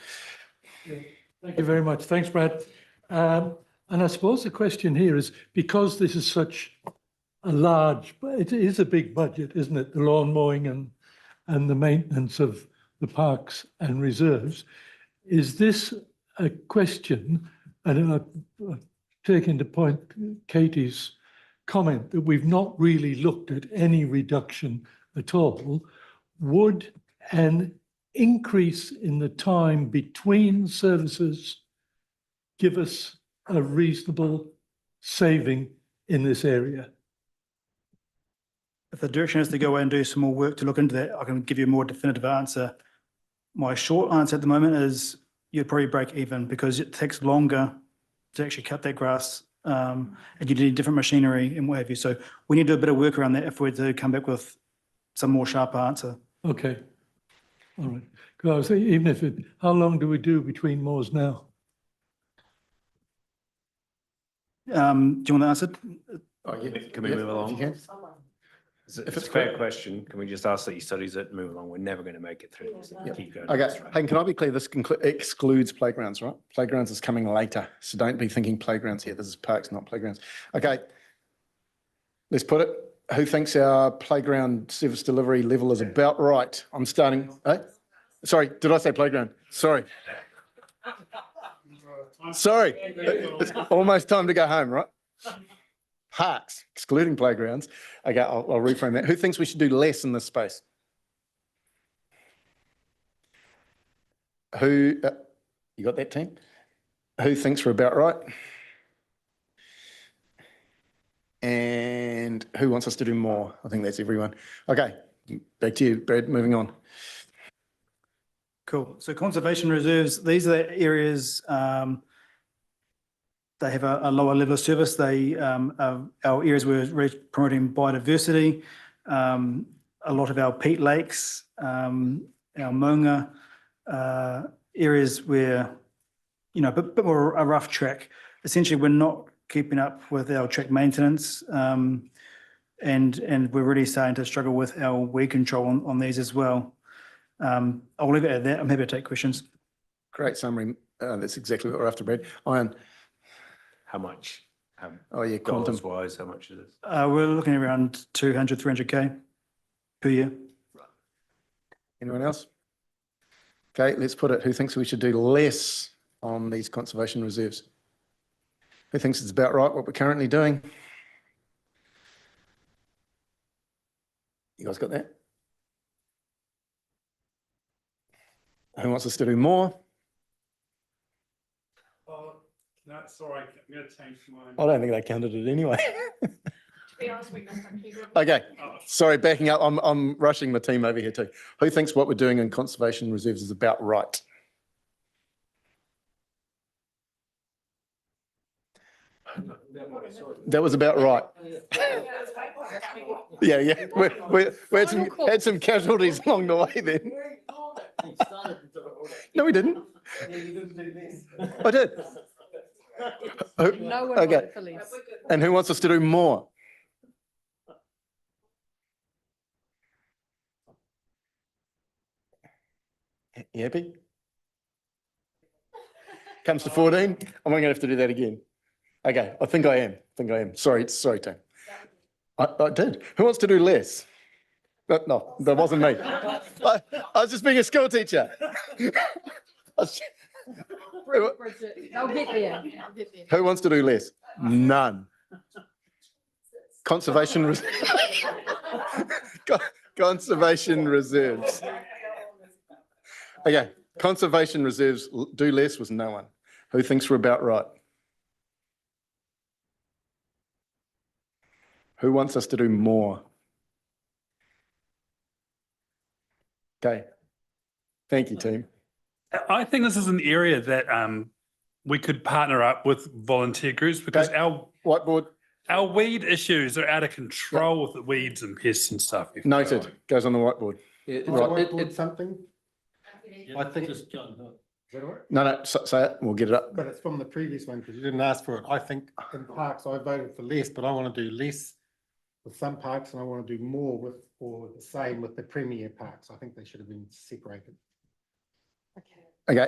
[SPEAKER 5] Thank you very much. Thanks, Brad. And I suppose the question here is, because this is such a large, it is a big budget, isn't it? The lawn mowing and the maintenance of the parks and reserves. Is this a question, and I take into point Katie's comment that we've not really looked at any reduction at all, would an increase in the time between services give us a reasonable saving in this area?
[SPEAKER 4] If the direction is to go away and do some more work to look into that, I can give you a more definitive answer. My short answer at the moment is you'd probably break even because it takes longer to actually cut that grass. And you need different machinery and what have you. So we need to do a bit of work around that if we're to come back with some more sharp answer.
[SPEAKER 5] Okay. All right. Because I was thinking, even if it, how long do we do between mows now?
[SPEAKER 4] Do you want to answer?
[SPEAKER 1] Oh, yeah.
[SPEAKER 8] Can we move along?
[SPEAKER 1] If you can.
[SPEAKER 8] If it's a fair question, can we just ask that you studies it and move along? We're never going to make it through. So keep going.
[SPEAKER 1] Okay, Hayden, can I be clear? This excludes playgrounds, right? Playgrounds is coming later. So don't be thinking playgrounds here. This is parks, not playgrounds. Okay, let's put it. Who thinks our playground service delivery level is about right? I'm starting. Sorry, did I say playground? Sorry. Sorry, it's almost time to go home, right? Parks, excluding playgrounds. Okay, I'll reframe that. Who thinks we should do less in this space? Who, you got that, team? Who thinks we're about right? And who wants us to do more? I think that's everyone. Okay, back to you, Brad, moving on.
[SPEAKER 4] Cool. So conservation reserves, these are the areas, they have a lower level of service. They are our areas where we're promoting biodiversity. A lot of our peat lakes, our maunga, areas where, you know, a bit more a rough track. Essentially, we're not keeping up with our track maintenance, and we're really starting to struggle with our weed control on these as well. I'll leave it at that. I'm happy to take questions.
[SPEAKER 1] Great summary. That's exactly what we're after, Brad. Ian.
[SPEAKER 8] How much?
[SPEAKER 1] Oh yeah, quantum.
[SPEAKER 8] Wise, how much is it?
[SPEAKER 4] We're looking around 200, 300K per year.
[SPEAKER 1] Anyone else? Okay, let's put it. Who thinks we should do less on these conservation reserves? Who thinks it's about right what we're currently doing? You guys got that? Who wants us to do more?
[SPEAKER 15] No, sorry, I'm going to change mine.
[SPEAKER 1] I don't think they counted it anyway.
[SPEAKER 14] To be honest, we missed a key.
[SPEAKER 1] Okay, sorry, backing up. I'm rushing my team over here too. Who thinks what we're doing in conservation reserves is about right? That was about right. Yeah. We had some casualties along the way then. No, we didn't. I did.
[SPEAKER 14] No one
[SPEAKER 1] Okay.
[SPEAKER 14] voted for less.
[SPEAKER 1] And who wants us to do more? You happy? Comes to 14. I'm going to have to do that again. Okay, I think I am. Sorry, Tim. I did. Who wants to do less? No, that wasn't me. I was just being a school teacher.
[SPEAKER 14] I'll get there.
[SPEAKER 1] Who wants to do less? None. Conservation, conservation reserves. Okay, conservation reserves, do less was no one. Who thinks we're about right? Who wants us to do more? Okay. Thank you, team.
[SPEAKER 15] I think this is an area that we could partner up with volunteer groups because our
[SPEAKER 1] whiteboard,
[SPEAKER 15] our weed issues are out of control with the weeds and pests and stuff.
[SPEAKER 1] Noted. Goes on the whiteboard.
[SPEAKER 13] Whiteboard something? I think.
[SPEAKER 1] No, say it. We'll get it up.
[SPEAKER 13] But it's from the previous one because you didn't ask for it. I think in parks, I voted for less, but I want to do less with some parks and I want to do more with, or the same with the premier parks. I think they should have been separated.
[SPEAKER 1] Okay,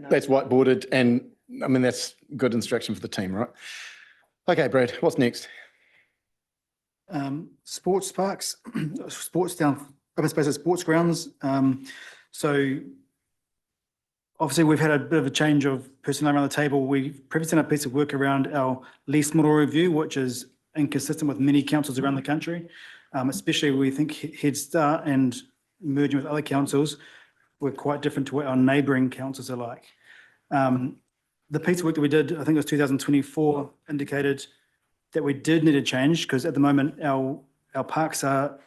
[SPEAKER 1] that's whiteboarded and I mean, that's good instruction for the team, right? Okay, Brad, what's next?
[SPEAKER 4] Sports parks, sports down, open spaces, sports grounds. So obviously we've had a bit of a change of personnel around the table. We've previously done a piece of work around our lease model review, which is inconsistent with many councils around the country, especially we think Head Start and merging with other councils. We're quite different to what our neighbouring councils are like. The piece of work that we did, I think it was 2024, indicated that we did need a change because at the moment our parks are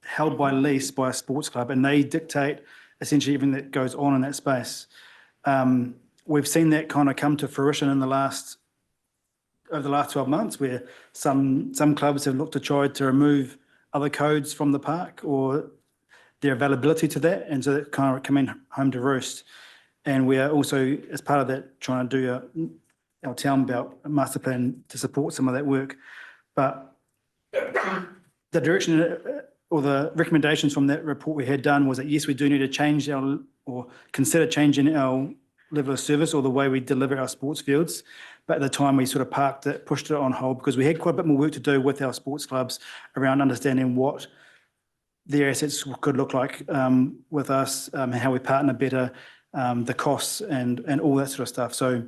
[SPEAKER 4] held by lease by a sports club and they dictate essentially everything that goes on in that space. We've seen that kind of come to fruition in over the last 12 months where some clubs have looked to try to remove other codes from the park or their availability to that, and so that kind of coming home to roost. And we are also, as part of that, trying to do our town belt master plan to support some of that work. But the direction or the recommendations from that report we had done was that yes, we do need to change or consider changing our level of service or the way we deliver our sports fields. But at the time we sort of parked it, pushed it on hold because we had quite a bit more work to do with our sports clubs around understanding what their assets could look like with us, how we partner better, the costs and all that sort of stuff. So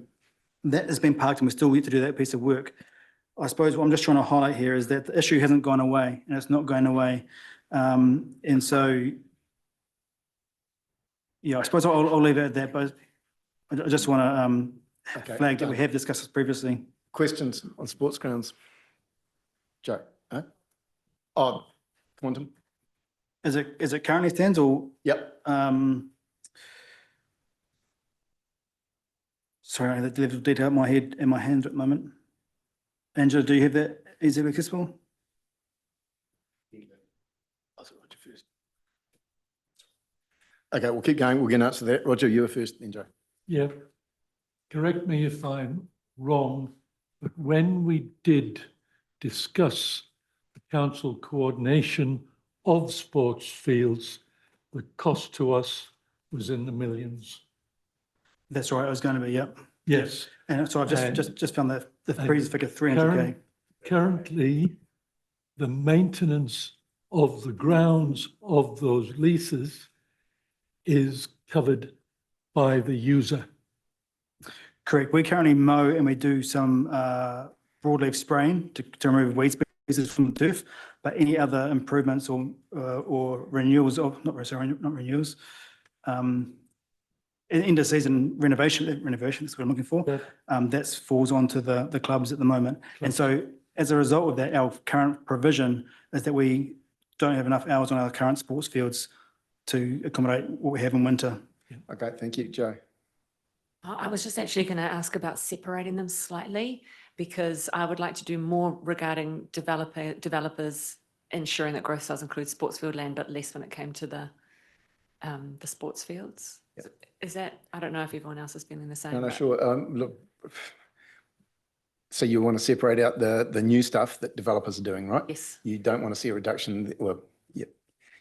[SPEAKER 4] that has been parked and we still need to do that piece of work. I suppose what I'm just trying to highlight here is that the issue hasn't gone away and it's not going away. And so, yeah, I suppose I'll leave it at that, but I just want to flag that we have discussed this previously.
[SPEAKER 1] Questions on sports grounds? Joe? Huh? Oh, Quantum?
[SPEAKER 4] Is it currently stands or?
[SPEAKER 1] Yep.
[SPEAKER 4] Sorry, the level of detail in my head and my hands at the moment. Angela, do you have that easily accessible?
[SPEAKER 1] Okay, we'll keep going. We're going to answer that. Roger, you were first, then Joe.
[SPEAKER 5] Yeah. Correct me if I'm wrong, but when we did discuss the council coordination of sports fields, the cost to us was in the millions.
[SPEAKER 4] That's right, it was going to be, yep.
[SPEAKER 5] Yes.
[SPEAKER 4] And so I've just found that the previous figure 300K.
[SPEAKER 5] Currently, the maintenance of the grounds of those leases is covered by the user.
[SPEAKER 4] Correct. We currently mow and we do some broadleaf spraying to remove weed species from the turf, but any other improvements or renewals of, not renewals, end of season renovation, that's what I'm looking for, that falls onto the clubs at the moment. And so as a result of that, our current provision is that we don't have enough hours on our current sports fields to accommodate what we have in winter.
[SPEAKER 1] Okay, thank you, Joe.
[SPEAKER 20] I was just actually going to ask about separating them slightly because I would like to do more regarding developers ensuring that growth does include sports field land, but less when it came to the sports fields. Yep. Is that, I don't know if everyone else is feeling the same.
[SPEAKER 1] No, sure. Look, so you want to separate out the new stuff that developers are doing, right?
[SPEAKER 20] Yes.
[SPEAKER 1] You don't want to see a reduction. Well,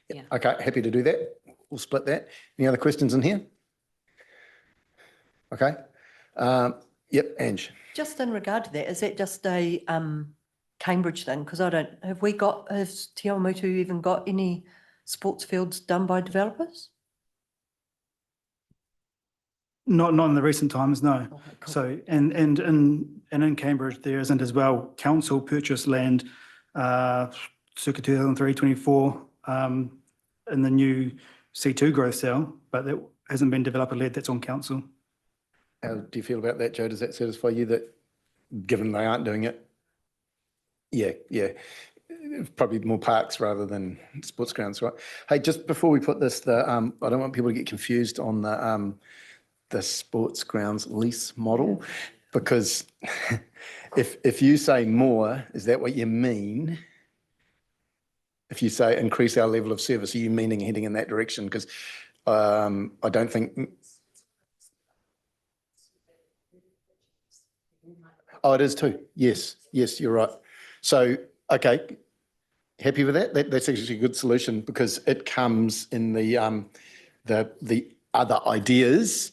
[SPEAKER 1] yeah. Okay, happy to do that. We'll split that. Any other questions in here? Okay. Yep, Ange.
[SPEAKER 10] Just in regard to that, is that just a Cambridge thing? Because has Te Awamutu even got any sports fields done by developers?
[SPEAKER 4] Not in the recent times, no. So, and in Cambridge, there isn't as well. Council purchased land, circa 2023-24, in the new C2 growth cell, but that hasn't been developer led, that's on council.
[SPEAKER 1] How do you feel about that, Joe? Does that satisfy you that, given they aren't doing it? Yeah, yeah. Probably more parks rather than sports grounds, right? Hey, just before we put this, I don't want people to get confused on the sports grounds lease model, because if you say more, is that what you mean? If you say increase our level of service, are you meaning heading in that direction? Because I don't think. Oh, it is too. Yes, yes, you're right. So, okay, happy with that? That's actually a good solution, because it comes in the other ideas.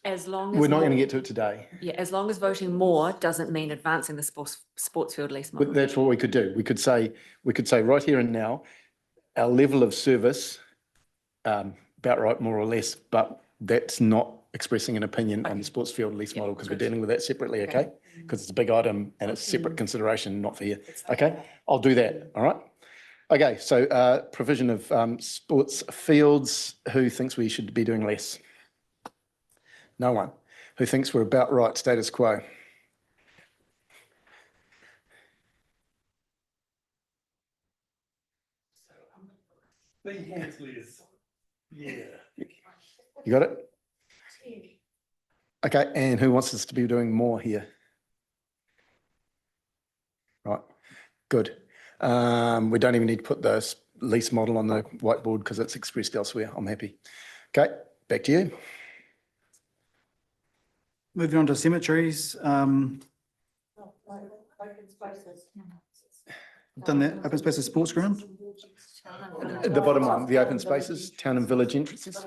[SPEAKER 20] As long as
[SPEAKER 1] We're not going to
[SPEAKER 20] more-
[SPEAKER 1] get to it today.
[SPEAKER 20] Yeah, as long as voting more doesn't mean advancing the sports field lease model.
[SPEAKER 1] But that's what we could do. We could say right here and now, our level of service, about right, more or less, but that's not expressing an opinion on the sports field lease model, because we're dealing with that separately, okay? Because it's a big item and it's separate consideration, not for here. Okay, I'll do that, all right? Okay, so provision of sports fields. Who thinks we should be doing less? No one. Who thinks we're about right, status quo?
[SPEAKER 5] Big hands, Liz. Yeah.
[SPEAKER 1] You got it? Okay, and who wants us to be doing more here? Right, good. We don't even need to put the lease model on the whiteboard because it's expressed elsewhere. I'm happy. Okay, back to you.
[SPEAKER 4] Moving on to cemeteries. Done that, open spaces sports ground.
[SPEAKER 1] The bottom one, the open spaces, town and village entrances.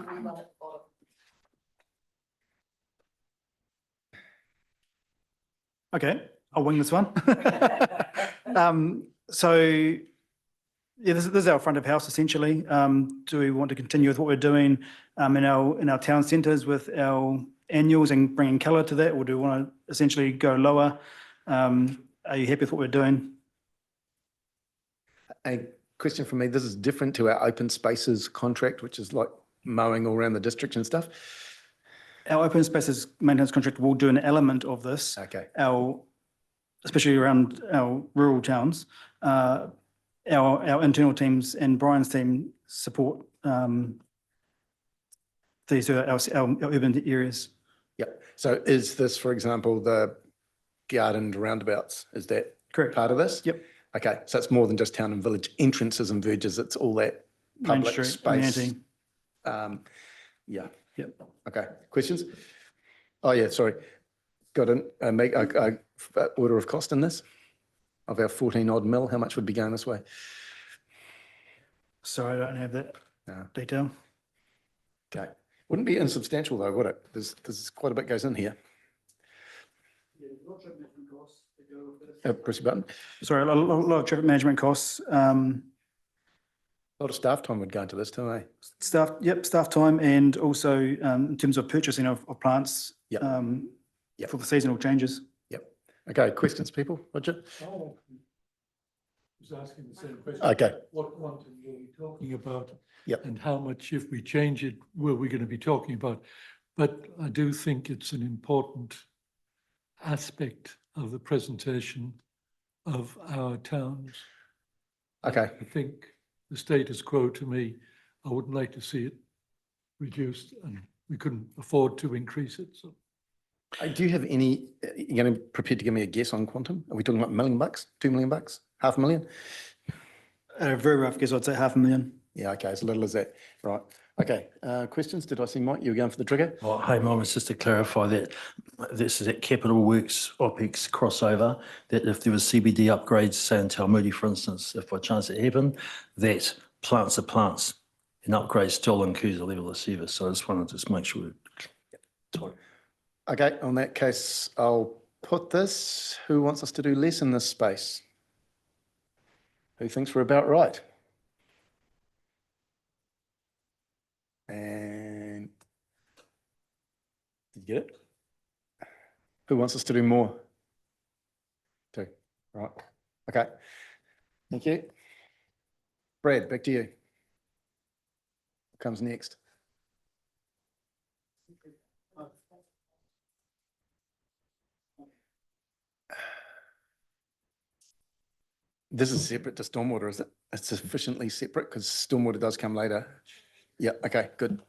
[SPEAKER 4] Okay, I'll wing this one. So, yeah, this is our front of house essentially. Do we want to continue with what we're doing in our town centres with our annuals and bringing colour to that, or do we want to essentially go lower? Are you happy with what we're doing?
[SPEAKER 1] A question from me, this is different to our open spaces contract, which is like mowing all around the district and stuff.
[SPEAKER 4] Our open spaces maintenance contract will do an element of this.
[SPEAKER 1] Okay.
[SPEAKER 4] Especially around our rural towns. Our internal teams and Brian's team support these are our urban areas.
[SPEAKER 1] Yep. So is this, for example, the gardened roundabouts? Is that
[SPEAKER 4] correct?
[SPEAKER 1] Part of this?
[SPEAKER 4] Yep.
[SPEAKER 1] Okay, so it's more than just town and village entrances and verges. It's all that
[SPEAKER 4] Main
[SPEAKER 1] public
[SPEAKER 4] Street,
[SPEAKER 1] space.
[SPEAKER 4] amenity.
[SPEAKER 1] Yeah.
[SPEAKER 4] Yep.
[SPEAKER 1] Okay. Questions? Oh yeah. Sorry. Got a order of cost in this of our 14 odd mil. How much would be going this way?
[SPEAKER 4] Sorry, I don't have that detail.
[SPEAKER 1] Okay. Wouldn't be insubstantial though, would it? There's quite a bit goes in here. Press your button.
[SPEAKER 4] Sorry, a lot of traffic management costs.
[SPEAKER 1] A lot of staff time would go into this, don't they?
[SPEAKER 4] Staff time, and also in terms of purchasing of plants for the seasonal changes.
[SPEAKER 1] Yep. Okay, questions, people? Roger?
[SPEAKER 5] Oh, was asking the same question.
[SPEAKER 1] Okay.
[SPEAKER 5] What quantum were we talking about?
[SPEAKER 1] Yep.
[SPEAKER 5] And how much, if we change it, were we going to be talking about? But I do think it's an important aspect of the presentation of our towns.
[SPEAKER 1] Okay.
[SPEAKER 5] I think the status quo, to me, I wouldn't like to see it reduced, and we couldn't afford to increase it. So,
[SPEAKER 1] do you have any? You're going to prepared to give me a guess on quantum? Are we talking about $1 million, $2 million, $500,000?
[SPEAKER 4] A very rough guess, I'd say 500,000.
[SPEAKER 1] Yeah. Okay. As little as that. Right. Okay. Questions? Did I see Mike? You were going for the trigger?
[SPEAKER 12] Oh, hey, Mum, it's just to clarify that this is that Capital Works OPEX crossover, that if there was CBD upgrades, say in Talmudi, for instance, if by chance it happened, that plants are plants and upgrades still includes a level of service. So I just wanted to just make sure.
[SPEAKER 1] Okay. On that case, I'll put this. Who wants us to do less in this space? Who thinks we're about right? And did you get it? Who wants us to do more? Two, right. Okay. Thank you. Brad, back to you. What comes next? This is separate to stormwater, is it? It's sufficiently separate because stormwater does come later. Yeah, okay, good.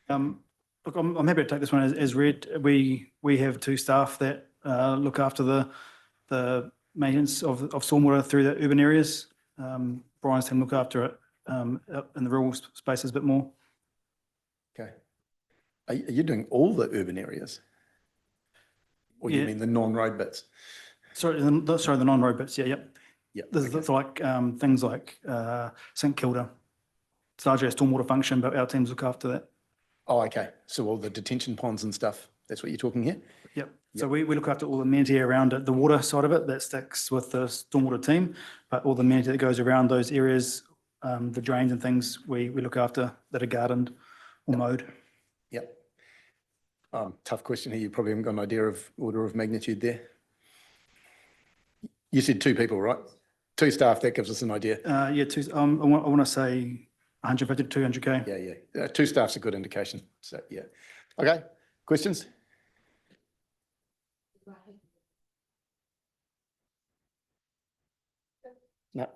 [SPEAKER 4] Look, I'm happy to take this one as read. We have two staff that look after the maintenance of stormwater through the urban areas. Brian's team look after it in the rural spaces a bit more.
[SPEAKER 1] Okay. Are you doing all the urban areas? Or you
[SPEAKER 4] Yeah.
[SPEAKER 1] mean the non-road bits?
[SPEAKER 4] Sorry, the non-road bits. Yeah, yep.
[SPEAKER 1] Yeah.
[SPEAKER 4] There's like things like St Kilda. It's largely a stormwater function, but our teams look after that.
[SPEAKER 1] Oh, okay. So all the detention ponds and stuff, that's what you're talking here?
[SPEAKER 4] Yep. So we look after all the amenity around it, the water side of it that sticks with the stormwater team, but all the amenity that goes around those areas, the drains and things, we look after that are gardened or mowed.
[SPEAKER 1] Yep. Tough question here. You probably haven't got an idea of order of magnitude there. You said two people, right? Two staff, that gives us an idea.
[SPEAKER 4] Yeah, I want to say 150 to 200K.
[SPEAKER 1] Yeah, yeah. Two staff's a good indication. So, yeah. Okay, questions? No,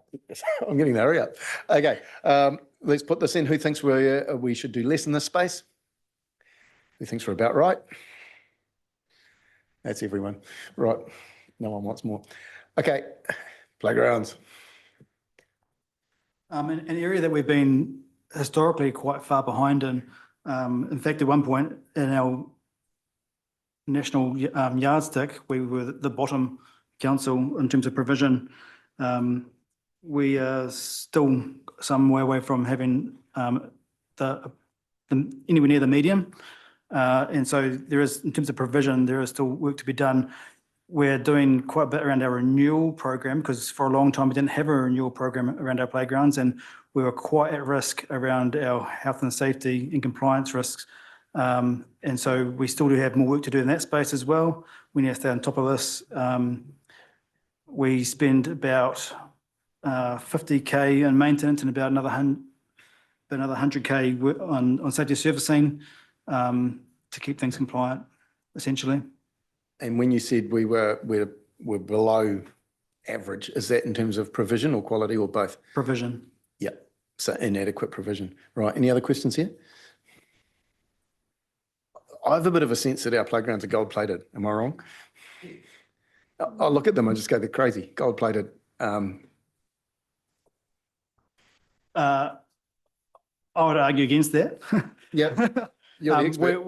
[SPEAKER 1] I'm getting there. Hurry up. Okay, let's put this in. Who thinks we should do less in this space? Who thinks we're about right? That's everyone. Right. No one wants more. Okay, playgrounds.
[SPEAKER 4] An area that we've been historically quite far behind in. In fact, at one point in our national yardstick, we were the bottom council in terms of provision. We are still some way away from having the anywhere near the medium. And so there is, in terms of provision, there is still work to be done. We're doing quite a bit around our renewal program because for a long time we didn't have a renewal program around our playgrounds, and we were quite at risk around our health and safety and compliance risks. And so we still do have more work to do in that space as well. We need to stay on top of this. We spend about 50K in maintenance and about another 100K on safety servicing to keep things compliant, essentially.
[SPEAKER 1] And when you said we're below average, is that in terms of provision or quality or both?
[SPEAKER 4] Provision.
[SPEAKER 1] Yeah, so inadequate provision. Right, any other questions here? I have a bit of a sense that our playgrounds are gold plated. Am I wrong? I look at them, I just go, they're crazy, gold plated.
[SPEAKER 4] I would argue against that.
[SPEAKER 1] Yeah. You're the expert.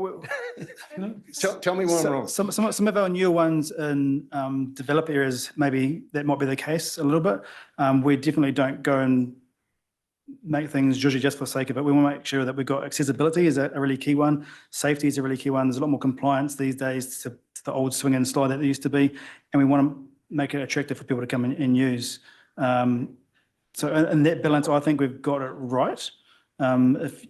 [SPEAKER 1] Tell me why I'm wrong.
[SPEAKER 4] Some of our newer ones in developed areas, maybe that might be the case a little bit. We definitely don't go and make things usually just for the sake of it. We want to make sure that we've got accessibility is a really key one. Safety is a really key one. There's a lot more compliance these days to the old swing and slide that there used to be. And we want to make it attractive for people to come in and use. So in that balance, I think we've got it right. If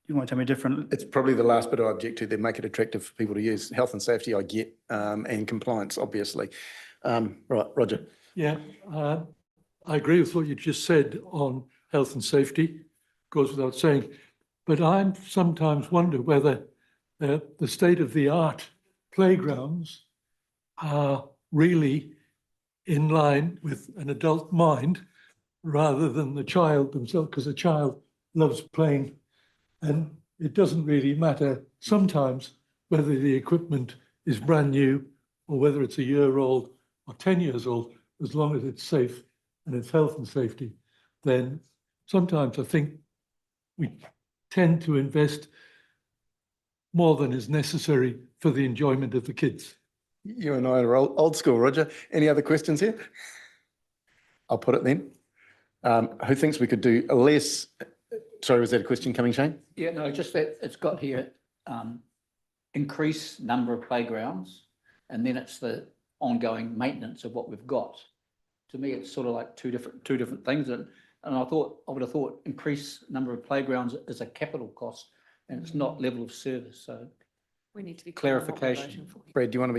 [SPEAKER 4] you want to tell me different.
[SPEAKER 1] It's probably the last bit I object to, that make it attractive for people to use. Health and safety I get, and compliance, obviously. Right, Roger.
[SPEAKER 5] Yeah, I agree with what you just said on health and safety, goes without saying. But I sometimes wonder whether the state-of-the-art playgrounds are really in line with an adult mind rather than the child themselves, because the child loves playing. And it doesn't really matter sometimes whether the equipment is brand new or whether it's a year old or 10 years old, as long as it's safe and it's health and safety. Then sometimes I think we tend to invest more than is necessary for the enjoyment of the kids.
[SPEAKER 1] You and I are old school, Roger. Any other questions here? I'll put it then. Who thinks we could do less? Sorry, was that a question coming, Shane?
[SPEAKER 9] Yeah, no, just that it's got here, increase number of playgrounds, and then it's the ongoing maintenance of what we've got. To me, it's sort of like two different things. And And I would have thought increased number of playgrounds is a capital cost and it's not level of service, so
[SPEAKER 20] We need to be clear on what we're
[SPEAKER 9] clarification.
[SPEAKER 20] voting for.
[SPEAKER 1] Brad, do you want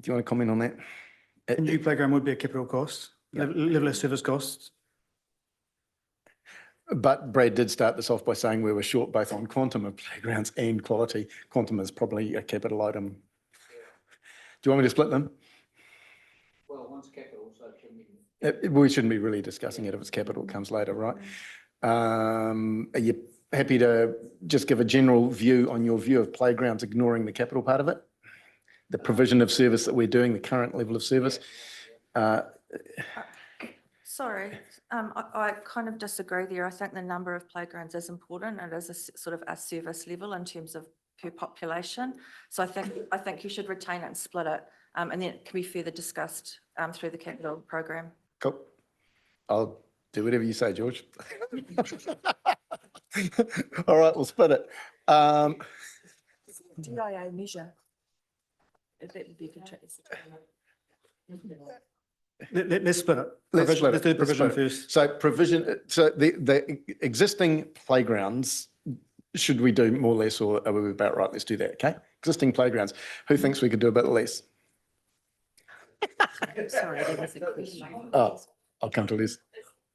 [SPEAKER 1] to comment on that?
[SPEAKER 4] A new playground would be a capital cost, level of service costs.
[SPEAKER 1] But Brad did start this off by saying we were short both on quantum of playgrounds and quality. Quantum is probably a capital item. Do you want me to split them?
[SPEAKER 9] Well, one's capital, so it can be.
[SPEAKER 1] We shouldn't be really discussing it if it's capital, it comes later, right? Are you happy to just give a general view on your view of playgrounds, ignoring the capital part of it? The provision of service that we're doing, the current level of service?
[SPEAKER 3] Sorry, I kind of disagree there. I think the number of playgrounds is important. It is a sort of a service level in terms of per population. So I think you should retain it and split it. And then it can be further discussed through the capital program.
[SPEAKER 1] Cool. I'll do whatever you say, George. All right, we'll split it.
[SPEAKER 3] DIA measure. If that would be
[SPEAKER 4] Let's split it.
[SPEAKER 1] Let's split
[SPEAKER 4] Let's
[SPEAKER 1] it.
[SPEAKER 4] do provision first.
[SPEAKER 1] So the existing playgrounds, should we do more or less, or are we about right? Let's do that, okay? Existing playgrounds. Who thinks we could do a bit less?
[SPEAKER 20] Sorry, there was a question.
[SPEAKER 1] Oh, I'll come to Liz.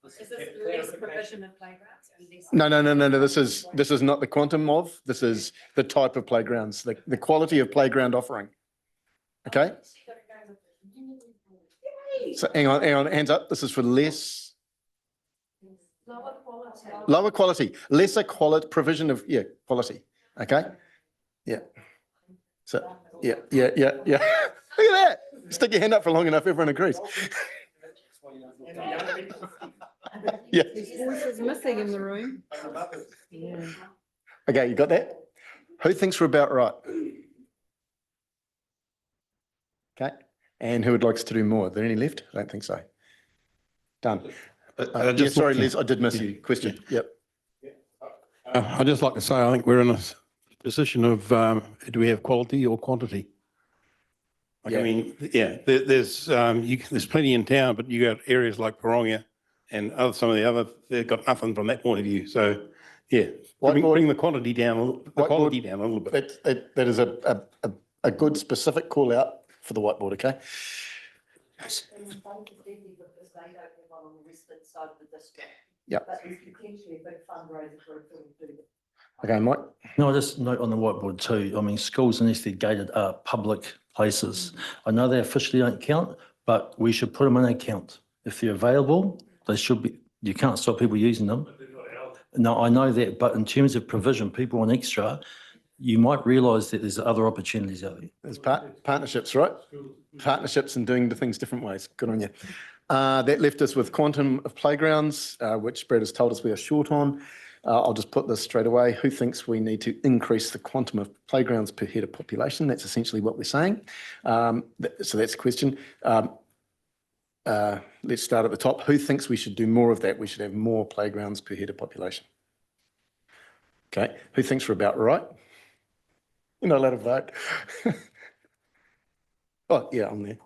[SPEAKER 20] Is this less provision of playgrounds?
[SPEAKER 1] No. This is not the quantum of, this is the type of playgrounds, the quality of playground offering. Okay? So hang on, hands up. This is for less. Lower quality, lesser quality, provision of, quality. Okay? Yeah. So, yeah. Look at that. Stick your hand up for long enough, everyone agrees. Yeah.
[SPEAKER 14] His voice is missing in the room.
[SPEAKER 1] Okay, you got that? Who thinks we're about right? Okay, and who would like us to do more? Are there any left? I don't think so. Done. Sorry, Liz, I did miss you. Question. Yep.
[SPEAKER 18] I'd just like to say, I think we're in a position of, do we have quality or quantity? Like, I mean, there's plenty in town, but you got areas like Paronga and some of the other, they've got nothing from that point of view. So, bring the quantity down, a little bit.
[SPEAKER 1] That is a good specific call out for the whiteboard, okay? Yep. Okay, Mike?
[SPEAKER 12] No, I just note on the whiteboard too, I mean, schools unless they're gated are public places. I know they officially don't count, but we should put them in a count. If they're available, they should be, you can't stop people using them. No, I know that, but in terms of provision, people on extra, you might realise that there's other opportunities out there.
[SPEAKER 1] There's partnerships, right? Partnerships and doing the things different ways. Good on you. That left us with quantum of playgrounds, which Brad has told us we are short on. I'll just put this straight away. Who thinks we need to increase the quantum of playgrounds per head of population? That's essentially what we're saying. So that's the question. Let's start at the top. Who thinks we should do more of that? We should have more playgrounds per head of population. Okay. Who thinks we're about right? You're not allowed to vote. Oh, yeah, I'm there.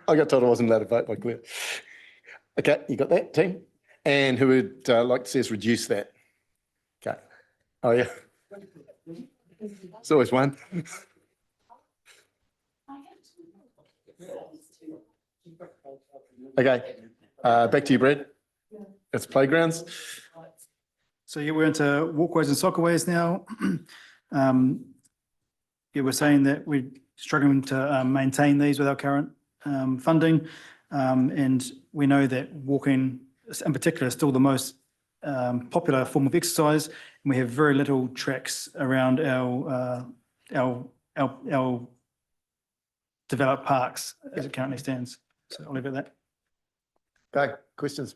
[SPEAKER 1] I got told I wasn't allowed to vote by Claire. Okay, you got that, team? And who would like to see us reduce that? Okay. Oh, yeah. It's always one. Okay, back to you, Brad. It's playgrounds.
[SPEAKER 4] So we're into walkways and soccerways now. We're saying that we're struggling to maintain these with our current funding. And we know that walking in particular is still the most popular form of exercise. And we have very little tracks around our developed parks as it currently stands. So I'll leave it at that.
[SPEAKER 1] Okay, questions?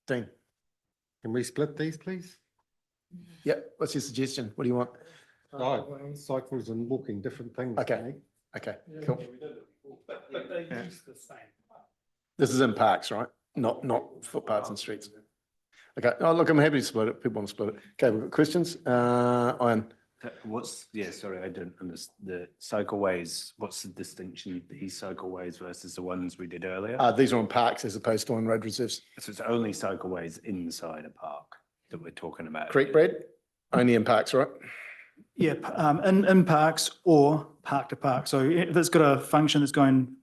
[SPEAKER 1] Dean?
[SPEAKER 13] Can we split these, please?
[SPEAKER 1] Yep, what's your suggestion? What do you want?
[SPEAKER 13] Cycles and walking, different things.
[SPEAKER 1] Okay, cool.
[SPEAKER 15] But they use the same.
[SPEAKER 1] This is in parks, right? Not footpaths and streets. Okay, oh, look, I'm happy to split it. People want to split it. Okay, we've got questions. Ian,
[SPEAKER 8] Sorry, I don't understand. The cycleways, what's the distinction, these cycleways versus the ones we did earlier?
[SPEAKER 1] These are on parks as opposed to on road reserves.
[SPEAKER 8] So it's only cycleways inside a park that we're talking about?
[SPEAKER 1] Correct, Brad? Only in parks, right?
[SPEAKER 4] Yeah, in parks or park to park. So if it's got a function that's going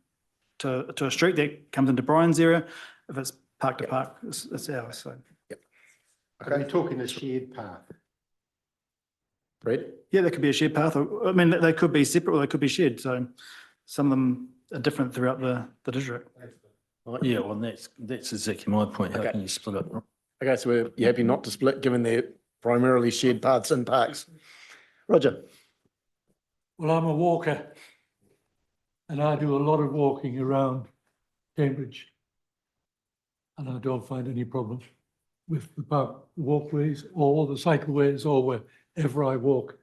[SPEAKER 4] to a street that comes into Brian's area, if it's park to park, it's ours, so.
[SPEAKER 13] Are we talking a shared path?
[SPEAKER 1] Brad?
[SPEAKER 4] Yeah, there could be a shared path, or, I mean, they could be separate or they could be shared, so some of them are different throughout the district.
[SPEAKER 12] Yeah, well, that's exactly my point. How
[SPEAKER 1] Okay.
[SPEAKER 12] can you split it?
[SPEAKER 1] Okay, so you're happy not to split, given they're primarily shared paths in parks? Roger?
[SPEAKER 5] Well, I'm a walker and I do a lot of walking around Cambridge. And I don't find any problems with the park walkways or the cycleways or wherever I walk.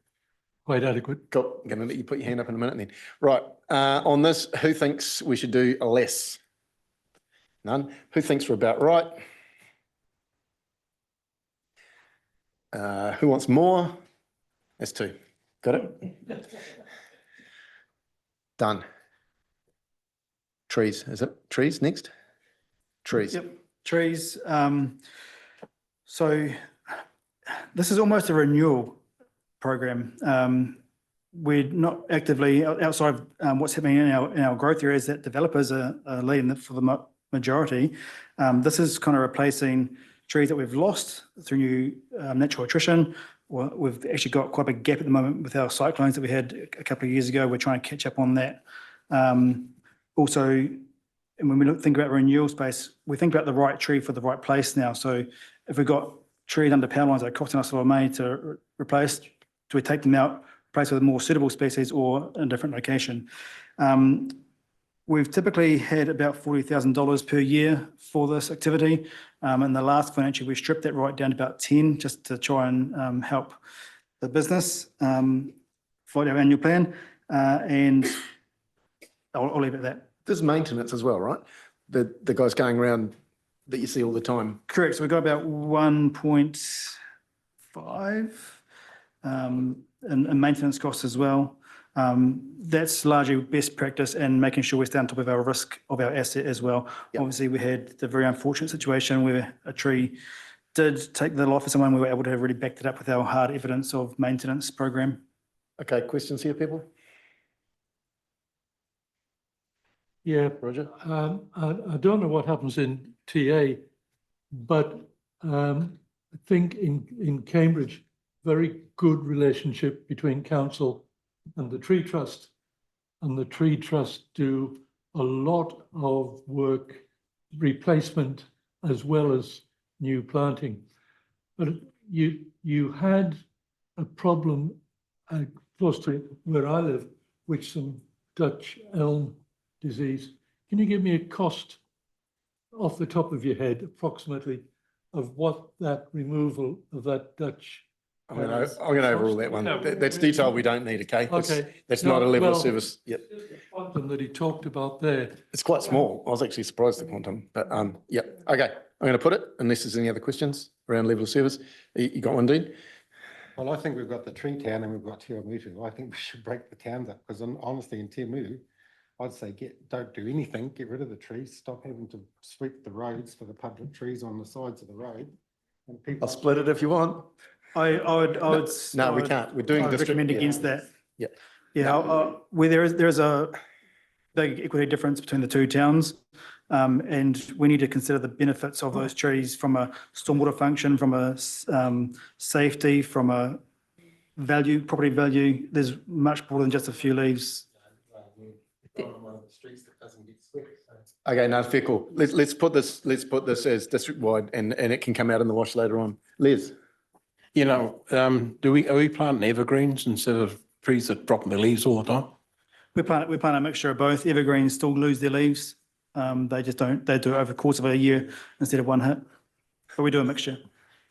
[SPEAKER 5] Quite adequate.
[SPEAKER 1] Cool. I'm going to let you put your hand up in a minute then. Right, on this, who thinks we should do a less? None. Who thinks we're about right? Who wants more? That's two. Got it? Done. Trees, is it? Trees next? Trees.
[SPEAKER 4] Yep, trees. So this is almost a renewal program. We're not actively outside of what's happening in our growth areas that developers are leading for the majority. This is kind of replacing trees that we've lost through new natural attrition. Well, we've actually got quite a big gap at the moment with our cyclones that we had a couple of years ago. We're trying to catch up on that. Also, and when we think about renewal space, we think about the right tree for the right place now. So if we've got trees under power lines that are costing us a lot of money to replace, do we take them out, replace with a more suitable species or a different location? We've typically had about $40,000 per year for this activity. In the last financial, we stripped that right down to about 10 just to try and help the business fight our annual plan. And I'll leave it at that.
[SPEAKER 1] There's maintenance as well, right? The guys going around that you see all the time.
[SPEAKER 4] Correct. So we've got about 1.5 in maintenance costs as well. That's largely best practice and making sure we stay on top of our risk of our asset as well.
[SPEAKER 1] Yep.
[SPEAKER 4] Obviously, we had the very unfortunate situation where a tree did take the life of someone. We were able to have really backed it up with our hard evidence of maintenance program.
[SPEAKER 1] Okay, questions here, people?
[SPEAKER 5] Yeah,
[SPEAKER 1] Roger?
[SPEAKER 5] I don't know what happens in TA, but I think in Cambridge, very good relationship between council and the Tree Trust. And the Tree Trust do a lot of work, replacement as well as new planting. But you had a problem close to where I live with some Dutch elm disease. Can you give me a cost off the top of your head, approximately, of what that removal of that Dutch?
[SPEAKER 1] I'm going to overrule that one. That's detail we don't need, okay?
[SPEAKER 5] Okay.
[SPEAKER 1] That's not a level of
[SPEAKER 5] Well,
[SPEAKER 1] service. Yep.
[SPEAKER 5] the quantum that he talked about there.
[SPEAKER 1] It's quite small. I was actually surprised at quantum, but yep. Okay, I'm going to put it, unless there's any other questions around level of service. You got one, Dean?
[SPEAKER 13] Well, I think we've got the tree town and we've got Te Awamutu. I think we should break the towns up because honestly in Te Awamutu, I'd say don't do anything, get rid of the trees, stop having to sweep the roads for the public trees on the sides of the road. And people.
[SPEAKER 1] I'll split it if you want.
[SPEAKER 4] I would.
[SPEAKER 1] No, we can't. We're doing
[SPEAKER 4] I would
[SPEAKER 1] district.
[SPEAKER 4] recommend
[SPEAKER 1] Yeah.
[SPEAKER 4] against that.
[SPEAKER 1] Yeah.
[SPEAKER 4] Yeah, where there is a big equity difference between the two towns. And we need to consider the benefits of those trees from a stormwater function, from a safety, from a value, property value. There's much more than just a few leaves.
[SPEAKER 1] Okay, no, fair call. Let's put this as district wide and it can come out in the wash later on. Les?
[SPEAKER 18] You know, are we planting evergreens instead of trees that drop their leaves all the time?
[SPEAKER 4] We plant a mixture of both. Evergreens still lose their leaves. They just don't, they do it over the course of a year instead of one hit. But we do a mixture.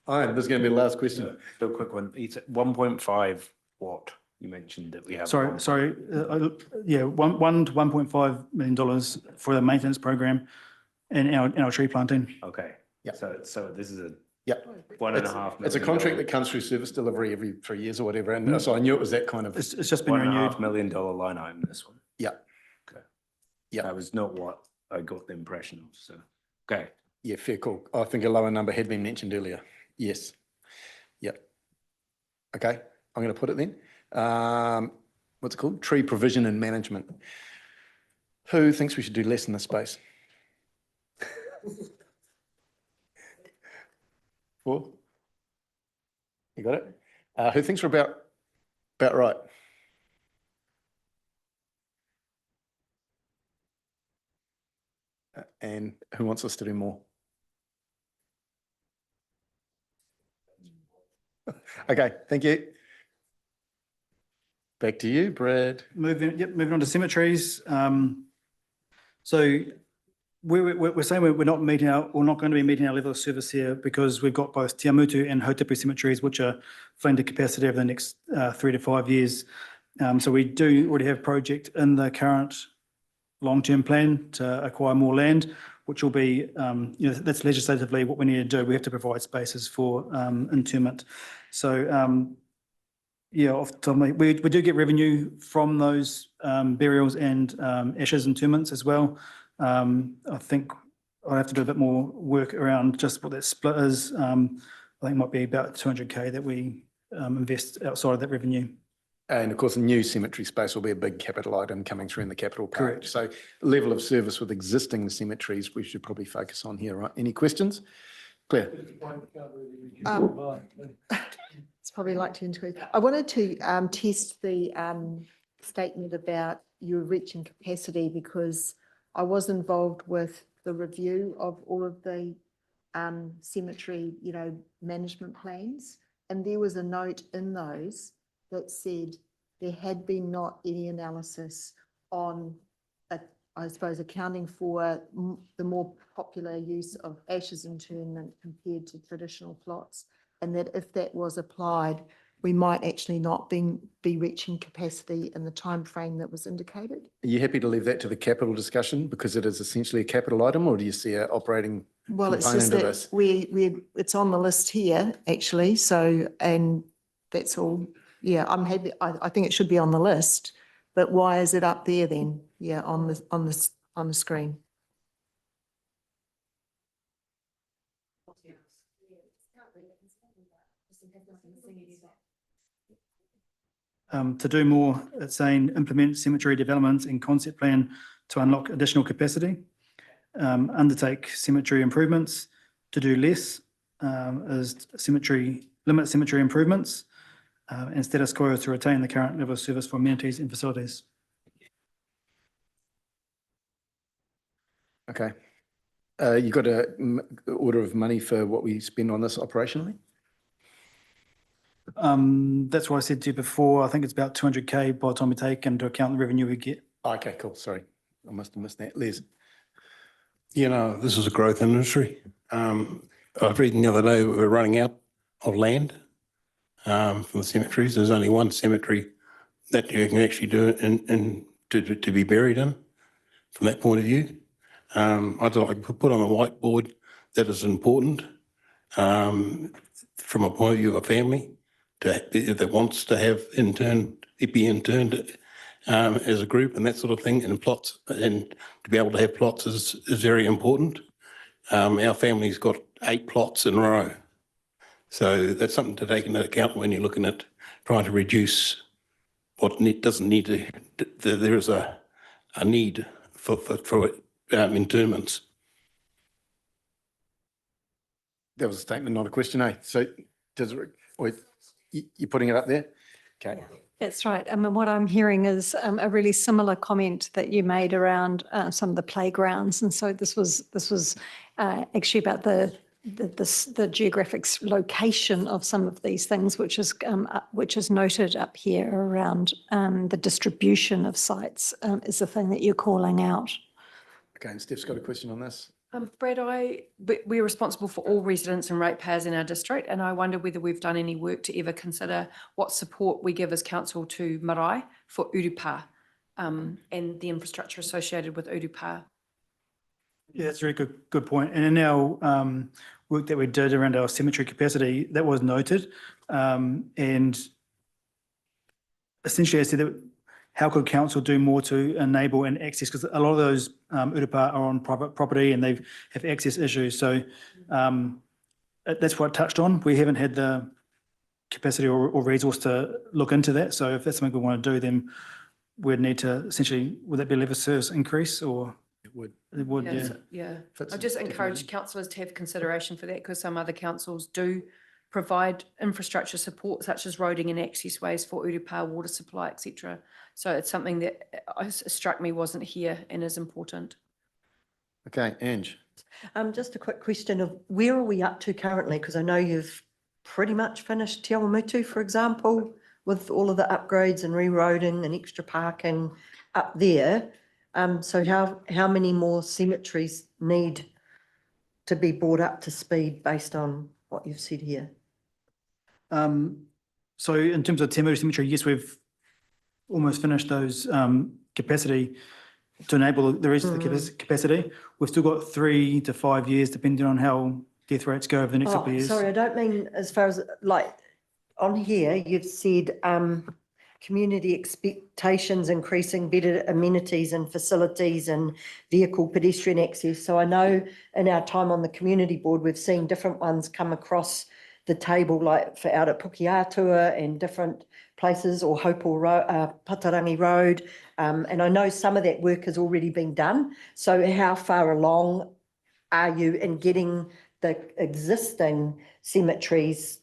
[SPEAKER 1] All right, this is going to be the last question.
[SPEAKER 8] Real quick one. It's 1.5 what you mentioned that we have.
[SPEAKER 4] Sorry. Yeah, $1 to $1.5 million for the maintenance program and our tree planting.
[SPEAKER 8] Okay.
[SPEAKER 1] Yeah.
[SPEAKER 8] So this is
[SPEAKER 1] Yep.
[SPEAKER 8] $1.5
[SPEAKER 1] It's a
[SPEAKER 8] million.
[SPEAKER 1] contract that comes through service delivery every 3 years or whatever. And so I knew it was that kind of.
[SPEAKER 4] It's just been renewed.
[SPEAKER 8] $1.5 million line item, this one.
[SPEAKER 1] Yeah.
[SPEAKER 8] Okay.
[SPEAKER 1] Yeah.
[SPEAKER 8] That was not what I got the impression of, so, okay.
[SPEAKER 1] Yeah, fair call. I think a lower number had been mentioned earlier. Yes. Yep. Okay, I'm going to put it then. What's it called? Tree provision and management. Who thinks we should do less in this space? 4? You got it? Who thinks we're about right? And who wants us to do more? Okay, thank you. Back to you, Brad.
[SPEAKER 4] Moving on to cemeteries. So we're saying we're not meeting we're not going to be meeting our level of service here because we've got both Te Amutu and Hautapu cemeteries, which are filling to capacity over the next 3 to 5 years. So we do already have a project in the current long-term plan to acquire more land, which will be, that's legislatively what we need to do. We have to provide spaces for interment. So, yeah, off the top of my, we do get revenue from those burials and ashes interments as well. I think I'll have to do a bit more work around just what that split is. I think it might be about 200K that we invest outside of that revenue.
[SPEAKER 1] And of course, the new cemetery space will be a big capital item coming through in the capital part.
[SPEAKER 4] Correct.
[SPEAKER 1] So level of service with existing cemeteries, we should probably focus on here, right? Any questions? Claire?
[SPEAKER 6] It's probably like to include. I wanted to test the statement about you reaching capacity because I was involved with the review of all of the cemetery, management plans. And there was a note in those that said there had been not any analysis on, I suppose, accounting for the more popular use of ashes interment compared to traditional plots. And that if that was applied, we might actually not be reaching capacity in the time frame that was indicated.
[SPEAKER 1] Are you happy to leave that to the capital discussion because it is essentially a capital item, or do you see an operating
[SPEAKER 6] Well, it's
[SPEAKER 1] component
[SPEAKER 6] just
[SPEAKER 1] of
[SPEAKER 6] that
[SPEAKER 1] this?
[SPEAKER 6] it's on the list here, actually. So, and that's all. Yeah, I'm happy. I think it should be on the list, but why is it up there then? Yeah, on the screen.
[SPEAKER 4] To do more, it's saying implement cemetery developments and concept plan to unlock additional capacity, undertake cemetery improvements. To do less is limit cemetery improvements, and status quo to retain the current level of service for amenities and facilities.
[SPEAKER 1] Okay. You got a order of money for what we spend on this operationally?
[SPEAKER 4] That's what I said to you before. I think it's about 200K by the time we take into account the revenue we get.
[SPEAKER 1] Okay, cool. Sorry, I must have missed that. Les?
[SPEAKER 18] This is a growth industry. I was reading the other day, we're running out of land from the cemeteries. There's only one cemetery that you can actually do it in to be buried in from that point of view. I'd like to put on a whiteboard that is important from a point of view of a family that wants to have be interned as a group and that sort of thing, and plots, and to be able to have plots is very important. Our family's got 8 plots in a row. So that's something to take into account when you're looking at trying to reduce what doesn't need to, there is a need for interments.
[SPEAKER 1] That was a statement, not a question, eh? So you're putting it up there? Okay.
[SPEAKER 2] That's right. I mean, what I'm hearing is a really similar comment that you made around some of the playgrounds. And so this was actually about the geographic location of some of these things, which is noted up here around the distribution of sites is the thing that you're calling out.
[SPEAKER 1] Okay, and Steph's got a question on this.
[SPEAKER 14] Brad, we're responsible for all residents and ratepayers in our district, and I wonder whether we've done any work to ever consider what support we give as council to marae for urupa and the infrastructure associated with urupa.
[SPEAKER 4] Yeah, that's a very good point. And in our, work that we did around our cemetery capacity, that was noted. And essentially I said that how could council do more to enable and access, because a lot of those urupa are on private property and they have access issues. So that's what I touched on. We haven't had the capacity or resource to look into that. So if that's something we want to do, then we'd need to essentially, would that be a level of service increase or?
[SPEAKER 1] It would.
[SPEAKER 4] It would,
[SPEAKER 14] Yeah,
[SPEAKER 4] yeah.
[SPEAKER 14] so- yeah.
[SPEAKER 1] Fits
[SPEAKER 14] I
[SPEAKER 1] in
[SPEAKER 14] just
[SPEAKER 1] differently.
[SPEAKER 14] encourage councillors to have consideration for that because some other councils do provide infrastructure support such as roading and access ways for urupa, water supply, etc. So it's something that struck me wasn't here and is important.
[SPEAKER 1] Okay, Ange.
[SPEAKER 10] Just a quick question of where are we up to currently? Because I know you've pretty much finished Te Awamutu, for example, with all of the upgrades and reroading and extra parking up there. So how many more cemeteries need to be brought up to speed based on what you've said here?
[SPEAKER 4] So in terms of Te Awamutu Cemetery, yes, we've almost finished those capacity to enable the rest of the capacity. We've still got 3 to 5 years, depending on how death rates go over the next couple of years.
[SPEAKER 10] Sorry, I don't mean as far as like on here, you've said community expectations increasing better amenities and facilities and vehicle pedestrian access. So I know in our time on the community board, we've seen different ones come across the table, like for out at Pukeatua and different places, or Hopewell Road, Patarangi Road. And I know some of that work has already been done. So how far along are you in getting the existing cemeteries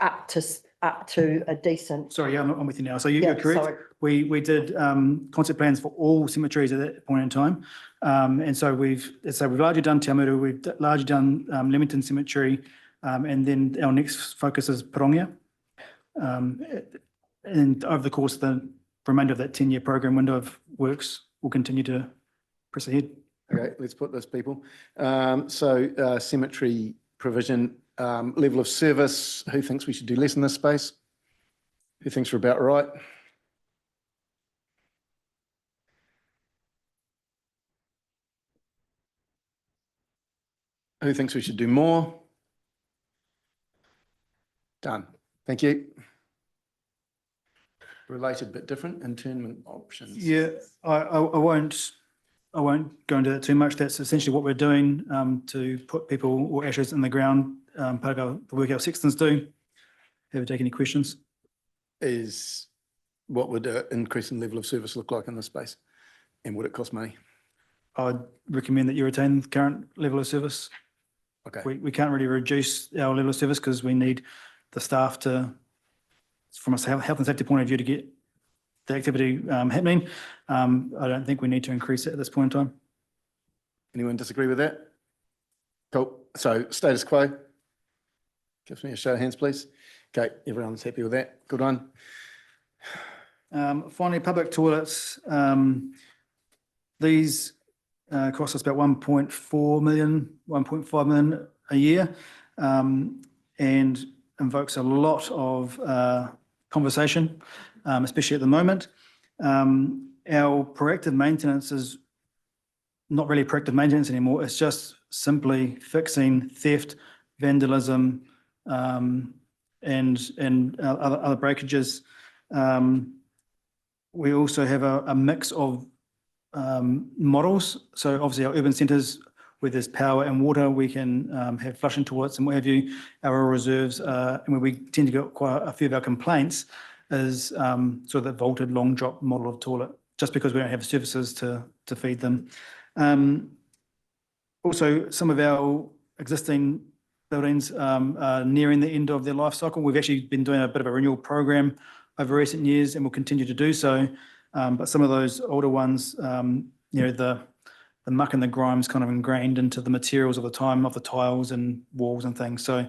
[SPEAKER 10] up to a decent?
[SPEAKER 4] Sorry, yeah, I'm with you now. So you're
[SPEAKER 10] Yeah,
[SPEAKER 4] correct.
[SPEAKER 10] sorry.
[SPEAKER 4] We did concept plans for all cemeteries at that point in time. And so we've largely done Te Awamutu, we've largely done Leamington Cemetery, and then our next focus is Pirongia. And over the course of the remainder of that 10-year program window of works, we'll continue to press ahead.
[SPEAKER 1] Okay, let's put this, people. So cemetery provision, level of service, who thinks we should do less in this space? Who thinks we're about right? Who thinks we should do more? Done. Thank you. Related but different, internment options.
[SPEAKER 4] Yeah, I won't go into that too much. That's essentially what we're doing to put people or ashes in the ground, part of the work our sextons do. Have you taken any questions?
[SPEAKER 1] Is what would an increase in level of service look like in this space? And would it cost money?
[SPEAKER 4] I'd recommend that you retain the current level of service.
[SPEAKER 1] Okay.
[SPEAKER 4] We can't really reduce our level of service because we need the staff to, from a health and safety point of view, to get the activity happening. I don't think we need to increase it at this point in time.
[SPEAKER 1] Anyone disagree with that? Cool. So status quo. Gives me a show of hands, please. Okay, everyone's happy with that. Good one.
[SPEAKER 4] Finally, public toilets. These cost us about 1.4 million, 1.5 million a year, and invokes a lot of conversation, especially at the moment. Our proactive maintenance is not really proactive maintenance anymore. It's just simply fixing theft, vandalism, and other breakages. We also have a mix of models. So obviously our urban centres, where there's power and water, we can have flushing toilets and what have you. Our reserves, and where we tend to get quite a few of our complaints is sort of the vaulted long drop model of toilet, just because we don't have services to feed them. Also, some of our existing buildings are nearing the end of their life cycle. We've actually been doing a bit of a renewal program over recent years and will continue to do so. But some of those older ones, the muck and the grime's kind of ingrained into the materials of the time of the tiles and walls and things. So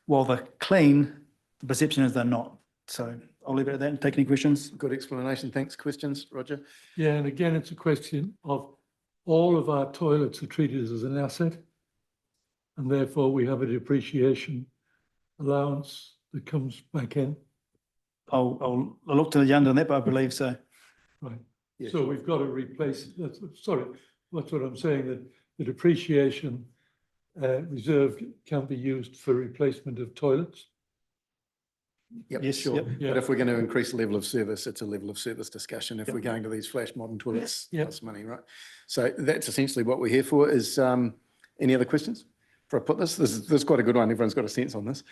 [SPEAKER 4] while they're clean, the perception is they're not. So I'll leave it at that and take any questions.
[SPEAKER 1] Good explanation. Thanks. Questions, Roger?
[SPEAKER 5] Yeah, and again, it's a question of all of our toilets are treated as an asset, and therefore we have a depreciation allowance that comes back in.
[SPEAKER 4] I'll look to the end on that, but I believe so.
[SPEAKER 5] Right.
[SPEAKER 1] Yeah,
[SPEAKER 5] So we've got to replace, that's what I'm saying, that the depreciation reserve can be used for replacement of toilets?
[SPEAKER 1] Yep,
[SPEAKER 4] Yes,
[SPEAKER 1] sure.
[SPEAKER 4] yep.
[SPEAKER 1] But if we're going to increase the level of service, it's a level of service discussion. If we're going to these flash modern toilets,
[SPEAKER 5] Yep.
[SPEAKER 1] that's money, right? So that's essentially what we're here for. Is any other questions? Before I put this is quite a good one. Everyone's got a sense on this.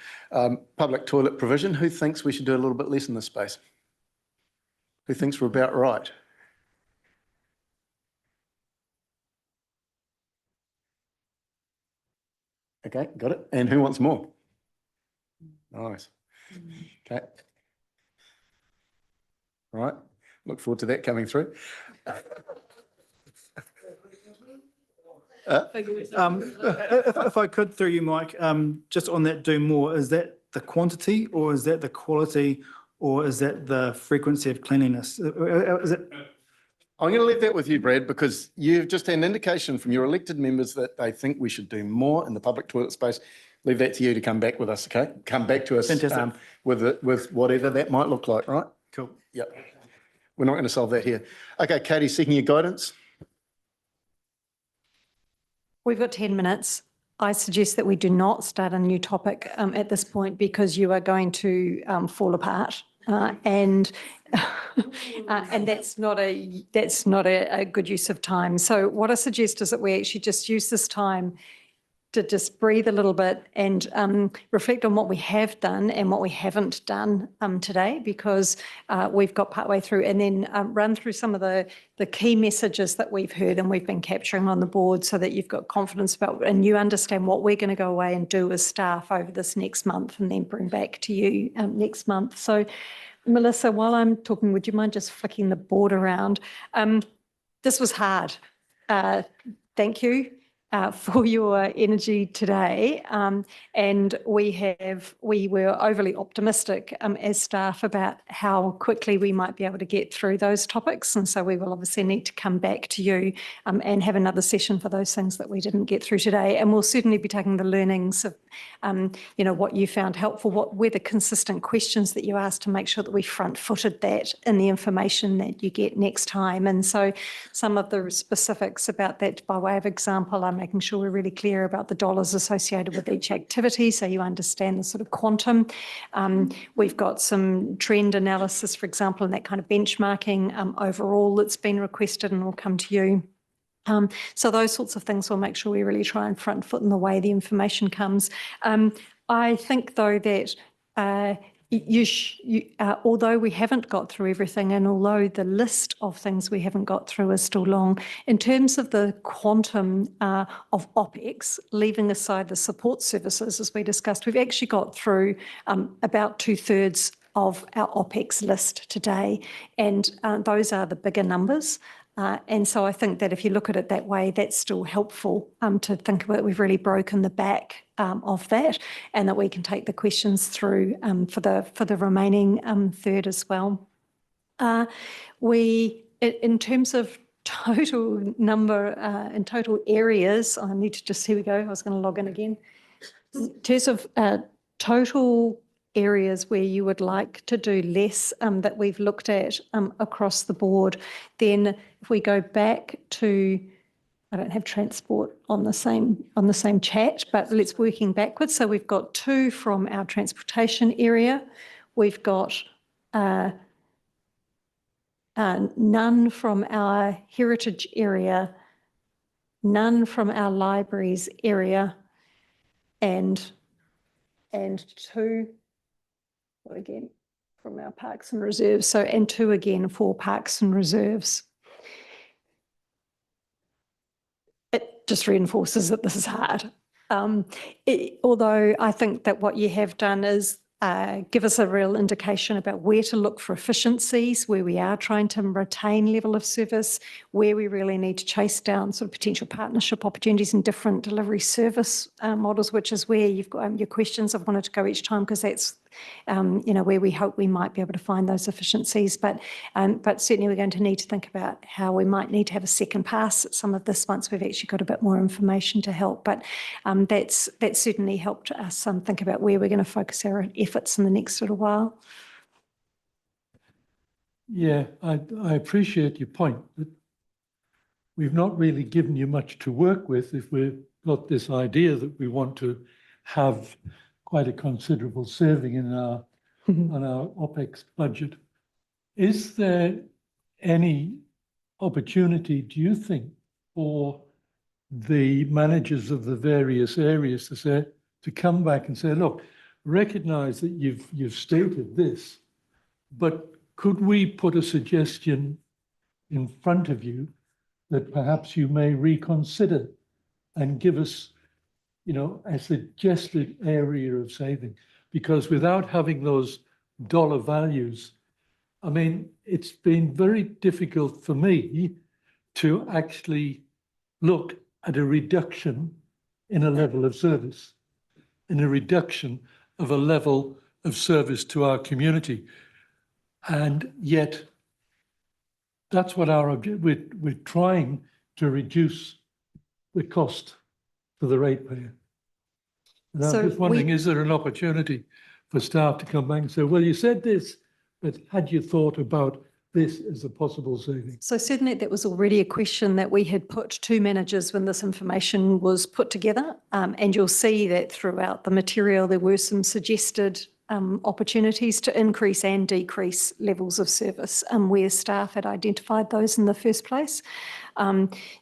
[SPEAKER 1] Public toilet provision. Who thinks we should do a little bit less in this space? Who thinks we're about right? Okay, got it. And who wants more? Nice. Okay. All right. Look forward to that coming through.
[SPEAKER 4] If I could, through you, Mike, just on that do more, is that the quantity or is that the quality or is that the frequency of cleanliness? Is it?
[SPEAKER 1] I'm going to leave that with you, Brad, because you've just had an indication from your elected members that they think we should do more in the public toilet space. Leave that to you to come back with us, okay? Come back to us with whatever that might look like, right?
[SPEAKER 4] Cool.
[SPEAKER 1] Yep. We're not going to solve that here. Okay, Katie, seeking your guidance.
[SPEAKER 2] We've got 10 minutes. I suggest that we do not start a new topic at this point because you are going to fall apart. And that's not a good use of time. So what I suggest is that we actually just use this time to just breathe a little bit and reflect on what we have done and what we haven't done today, because we've got partway through, and then run through some of the key messages that we've heard and we've been capturing on the board so that you've got confidence about and you understand what we're going to go away and do as staff over this next month and then bring back to you next month. So Melissa, while I'm talking, would you mind just flicking the board around? This was hard. Thank you for your energy today. And we were overly optimistic as staff about how quickly we might be able to get through those topics. And so we will obviously need to come back to you and have another session for those things that we didn't get through today. And we'll certainly be taking the learnings of, what you found helpful, what were the consistent questions that you asked to make sure that we front-footed that in the information that you get next time. And so some of the specifics about that, by way of example, I'm making sure we're really clear about the dollars associated with each activity so you understand the sort of quantum. We've got some trend analysis, for example, and that kind of benchmarking overall that's been requested and will come to you. So those sorts of things will make sure we really try and front foot in the way the information comes. I think, though, that although we haven't got through everything and although the list of things we haven't got through is still long, in terms of the quantum of OPEX, leaving aside the support services, as we discussed, we've actually got through about 2/3 of our OPEX list today, and those are the bigger numbers. And so I think that if you look at it that way, that's still helpful to think about. We've really broken the back of that, and that we can take the questions through for the remaining third as well. In terms of total number, in total areas, I need to just, here we go, I was going to log in again. In terms of total areas where you would like to do less that we've looked at across the board, then if we go back to, I don't have transport on the same chat, but let's working backwards. So we've got 2 from our transportation area. We've got none from our heritage area, none from our libraries area, and 2 again from our parks and reserves. So, and 2 again for parks and reserves. It just reinforces that this is hard. Although I think that what you have done is give us a real indication about where to look for efficiencies, where we are trying to retain level of service, where we really need to chase down sort of potential partnership opportunities in different delivery service models, which is where you've got your questions I've wanted to go each time, because that's where we hope we might be able to find those efficiencies. But certainly we're going to need to think about how we might need to have a second pass at some of this once we've actually got a bit more information to help. But that's certainly helped us think about where we're going to focus our efforts in the next little while.
[SPEAKER 5] Yeah, I appreciate your point, but we've not really given you much to work with if we're got this idea that we want to have quite a considerable saving in our on our OPEX budget. Is there any opportunity, do you think, for the managers of the various areas to come back and say, look, recognize that you've stated this, but could we put a suggestion in front of you that perhaps you may reconsider and give us, a suggested area of saving? Because without having those dollar values, I mean, it's been very difficult for me to actually look at a reduction in a level of service, in a reduction of a level of service to our community. And yet, that's what our objective, we're trying to reduce the cost to the ratepayer. And
[SPEAKER 2] So
[SPEAKER 5] I'm just wondering, is there an opportunity for staff to come back and say, well, you said this, but had you thought about this as a possible saving?
[SPEAKER 2] So certainly that was already a question that we had put to managers when this information was put together. And you'll see that throughout the material, there were some suggested opportunities to increase and decrease levels of service where staff had identified those in the first place.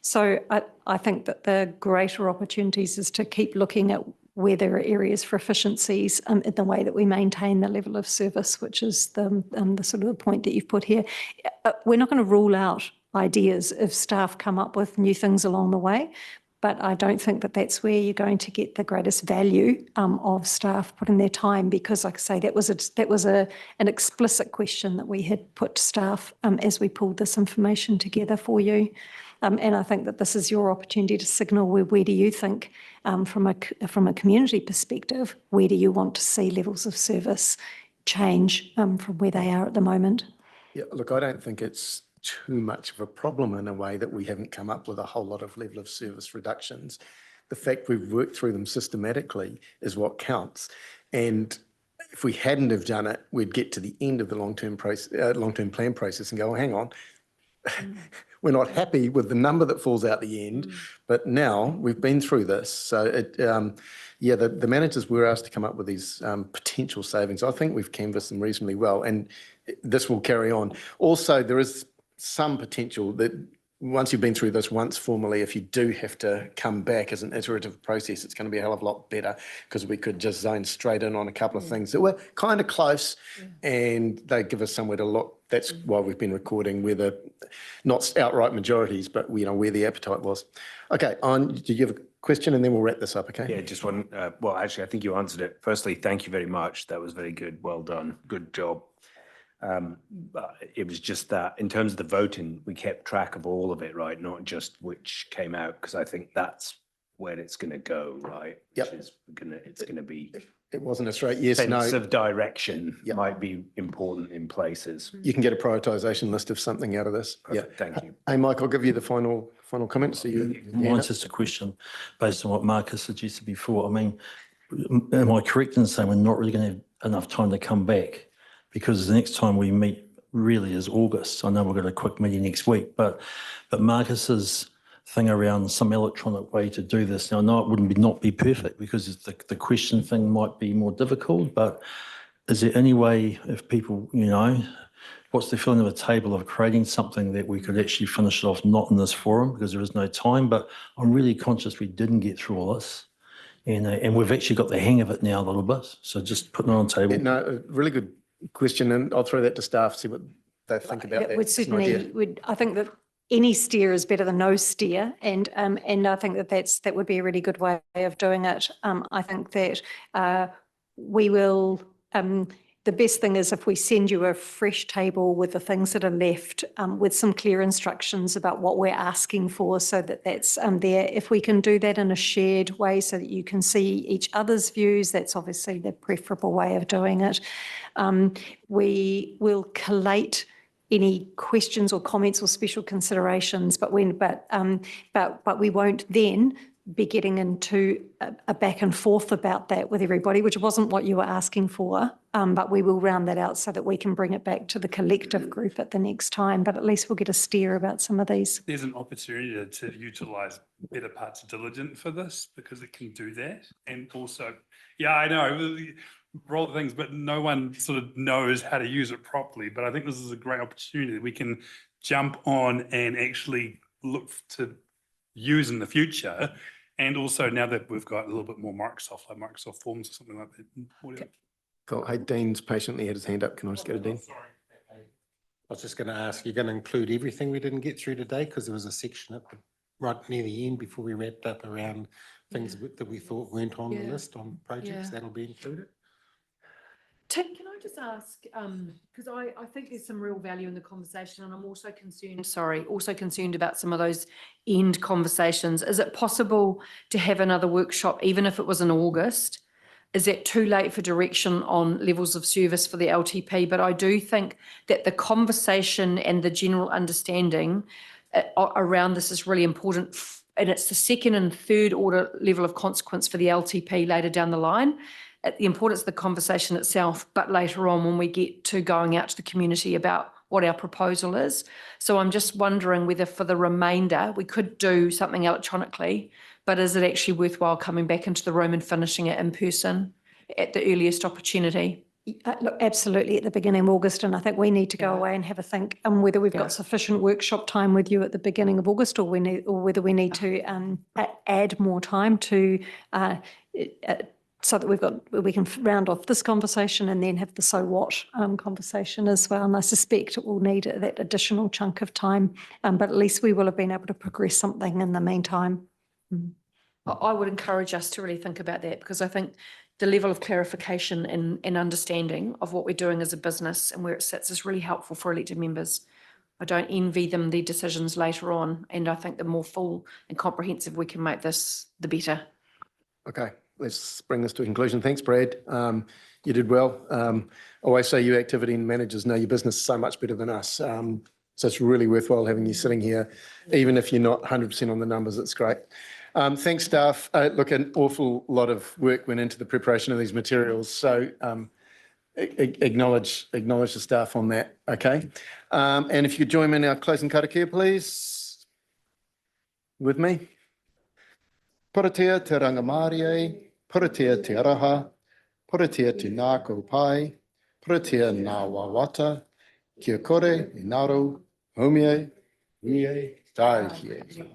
[SPEAKER 2] So I think that the greater opportunities is to keep looking at where there are areas for efficiencies in the way that we maintain the level of service, which is the sort of the point that you've put here. We're not going to rule out ideas if staff come up with new things along the way, but I don't think that that's where you're going to get the greatest value of staff putting their time, because, like I say, that was an explicit question that we had put to staff as we pulled this information together for you. And I think that this is your opportunity to signal where do you think, from a community perspective, where do you want to see levels of service change from where they are at the moment?
[SPEAKER 1] Yeah, look, I don't think it's too much of a problem in a way that we haven't come up with a whole lot of level of service reductions. The fact we've worked through them systematically is what counts. And if we hadn't have done it, we'd get to the end of the long-term plan process and go, oh, hang on, we're not happy with the number that falls out the end, but now we've been through this. So the managers were asked to come up with these potential savings. I think we've canvassed them reasonably well, and this will carry on. Also, there is some potential that once you've been through this once formally, if you do have to come back as an iterative process, it's going to be a hell of a lot better, because we could just zone straight in on a couple of things that were kind of close, and they give us somewhere to look. That's why we've been recording where not outright majorities, but where the appetite was. Okay, do you have a question, and then we'll wrap this up, okay?
[SPEAKER 8] Yeah, just one. Well, actually, I think you answered it. Firstly, thank you very much. That was very good. Well done. Good job. It was just that in terms of the voting, we kept track of all of it, right? Not just which came out, because I think that's where it's going to go, right?
[SPEAKER 1] Yep.
[SPEAKER 8] It's going to be.
[SPEAKER 1] It wasn't a straight yes, no.
[SPEAKER 8] Sense of direction might be important in places.
[SPEAKER 1] You can get a prioritisation list of something out of this.
[SPEAKER 8] Perfect, thank you.
[SPEAKER 1] Hey, Mike, I'll give you the final comment. So
[SPEAKER 12] Mine's just a question based on what Marcus suggested before. I mean, am I correct in saying we're not really going to have enough time to come back? Because the next time we meet really is August. I know we've got a quick meeting next week, but Marcus's thing around some electronic way to do this. Now, I know it wouldn't not be perfect, because the question thing might be more difficult, but is there any way, if people, what's the feeling of a table of creating something that we could actually finish it off, not in this forum because there is no time, but I'm really conscious we didn't get through all this. And we've actually got the hang of it now a little bit. So just putting it on the table.
[SPEAKER 1] No, a really good question, and I'll throw that to staff, see what they think about that.
[SPEAKER 2] Would certainly, I think that any steer is better than no steer, and I think that would be a really good way of doing it. I think that we will. The best thing is if we send you a fresh table with the things that are left, with some clear instructions about what we're asking for, so that that's there. If we can do that in a shared way so that you can see each other's views, that's obviously the preferable way of doing it. We will collate any questions or comments or special considerations, but we won't then be getting into a back and forth about that with everybody, which wasn't what you were asking for. But we will round that out so that we can bring it back to the collective group at the next time. But at least we'll get a steer about some of these.
[SPEAKER 15] There's an opportunity to utilise better parts of Diligent for this because it can do that. And also, yeah, I know, roll the things, but no one sort of knows how to use it properly. But I think this is a great opportunity that we can jump on and actually look to use in the future. And also now that we've got a little bit more Microsoft, like Microsoft Forms or something like that.
[SPEAKER 1] Cool. Hey, Dean's patiently had his hand up. Can I just go to Dean?
[SPEAKER 13] I was just going to ask, you're going to include everything we didn't get through today? Because there was a section at the, right near the end before we wrapped up around things that we thought weren't on the list on projects. That'll be included.
[SPEAKER 14] Tim, can I just ask, because I think there's some real value in the conversation and I'm also concerned about some of those end conversations. Is it possible to have another workshop, even if it was in August? Is it too late for direction on levels of service for the LTP? But I do think that the conversation and the general understanding around this is really important. And it's the second and third order level of consequence for the LTP later down the line. The importance of the conversation itself, but later on when we get to going out to the community about what our proposal is. So I'm just wondering whether for the remainder, we could do something electronically, but is it actually worthwhile coming back into the room and finishing it in person at the earliest opportunity?
[SPEAKER 2] Look, absolutely at the beginning of August, and I think we need to go away and have a think whether we've got sufficient workshop time with you at the beginning of August, or whether we need to add more time to so that we can round off this conversation and then have the so what conversation as well. And I suspect it will need that additional chunk of time, but at least we will have been able to progress something in the meantime.
[SPEAKER 14] I would encourage us to really think about that because I think the level of clarification and understanding of what we're doing as a business and where it sits is really helpful for elected members. I don't envy them their decisions later on, and I think the more full and comprehensive we can make this, the better.
[SPEAKER 1] Okay, let's bring this to a conclusion. Thanks, Brad. You did well. I always say you activity managers know your business so much better than us. So it's really worthwhile having you sitting here, even if you're not 100% on the numbers. It's great. Thanks, staff. Look, an awful lot of work went into the preparation of these materials. So acknowledge the staff on that, okay? And if you could join me in our closing karakia, please, with me. Puratea te rangamārie, puratea te araha, puratea te ngāko pai, puratea ngā wawata, kia kore, inaro, homie, uie, taihie.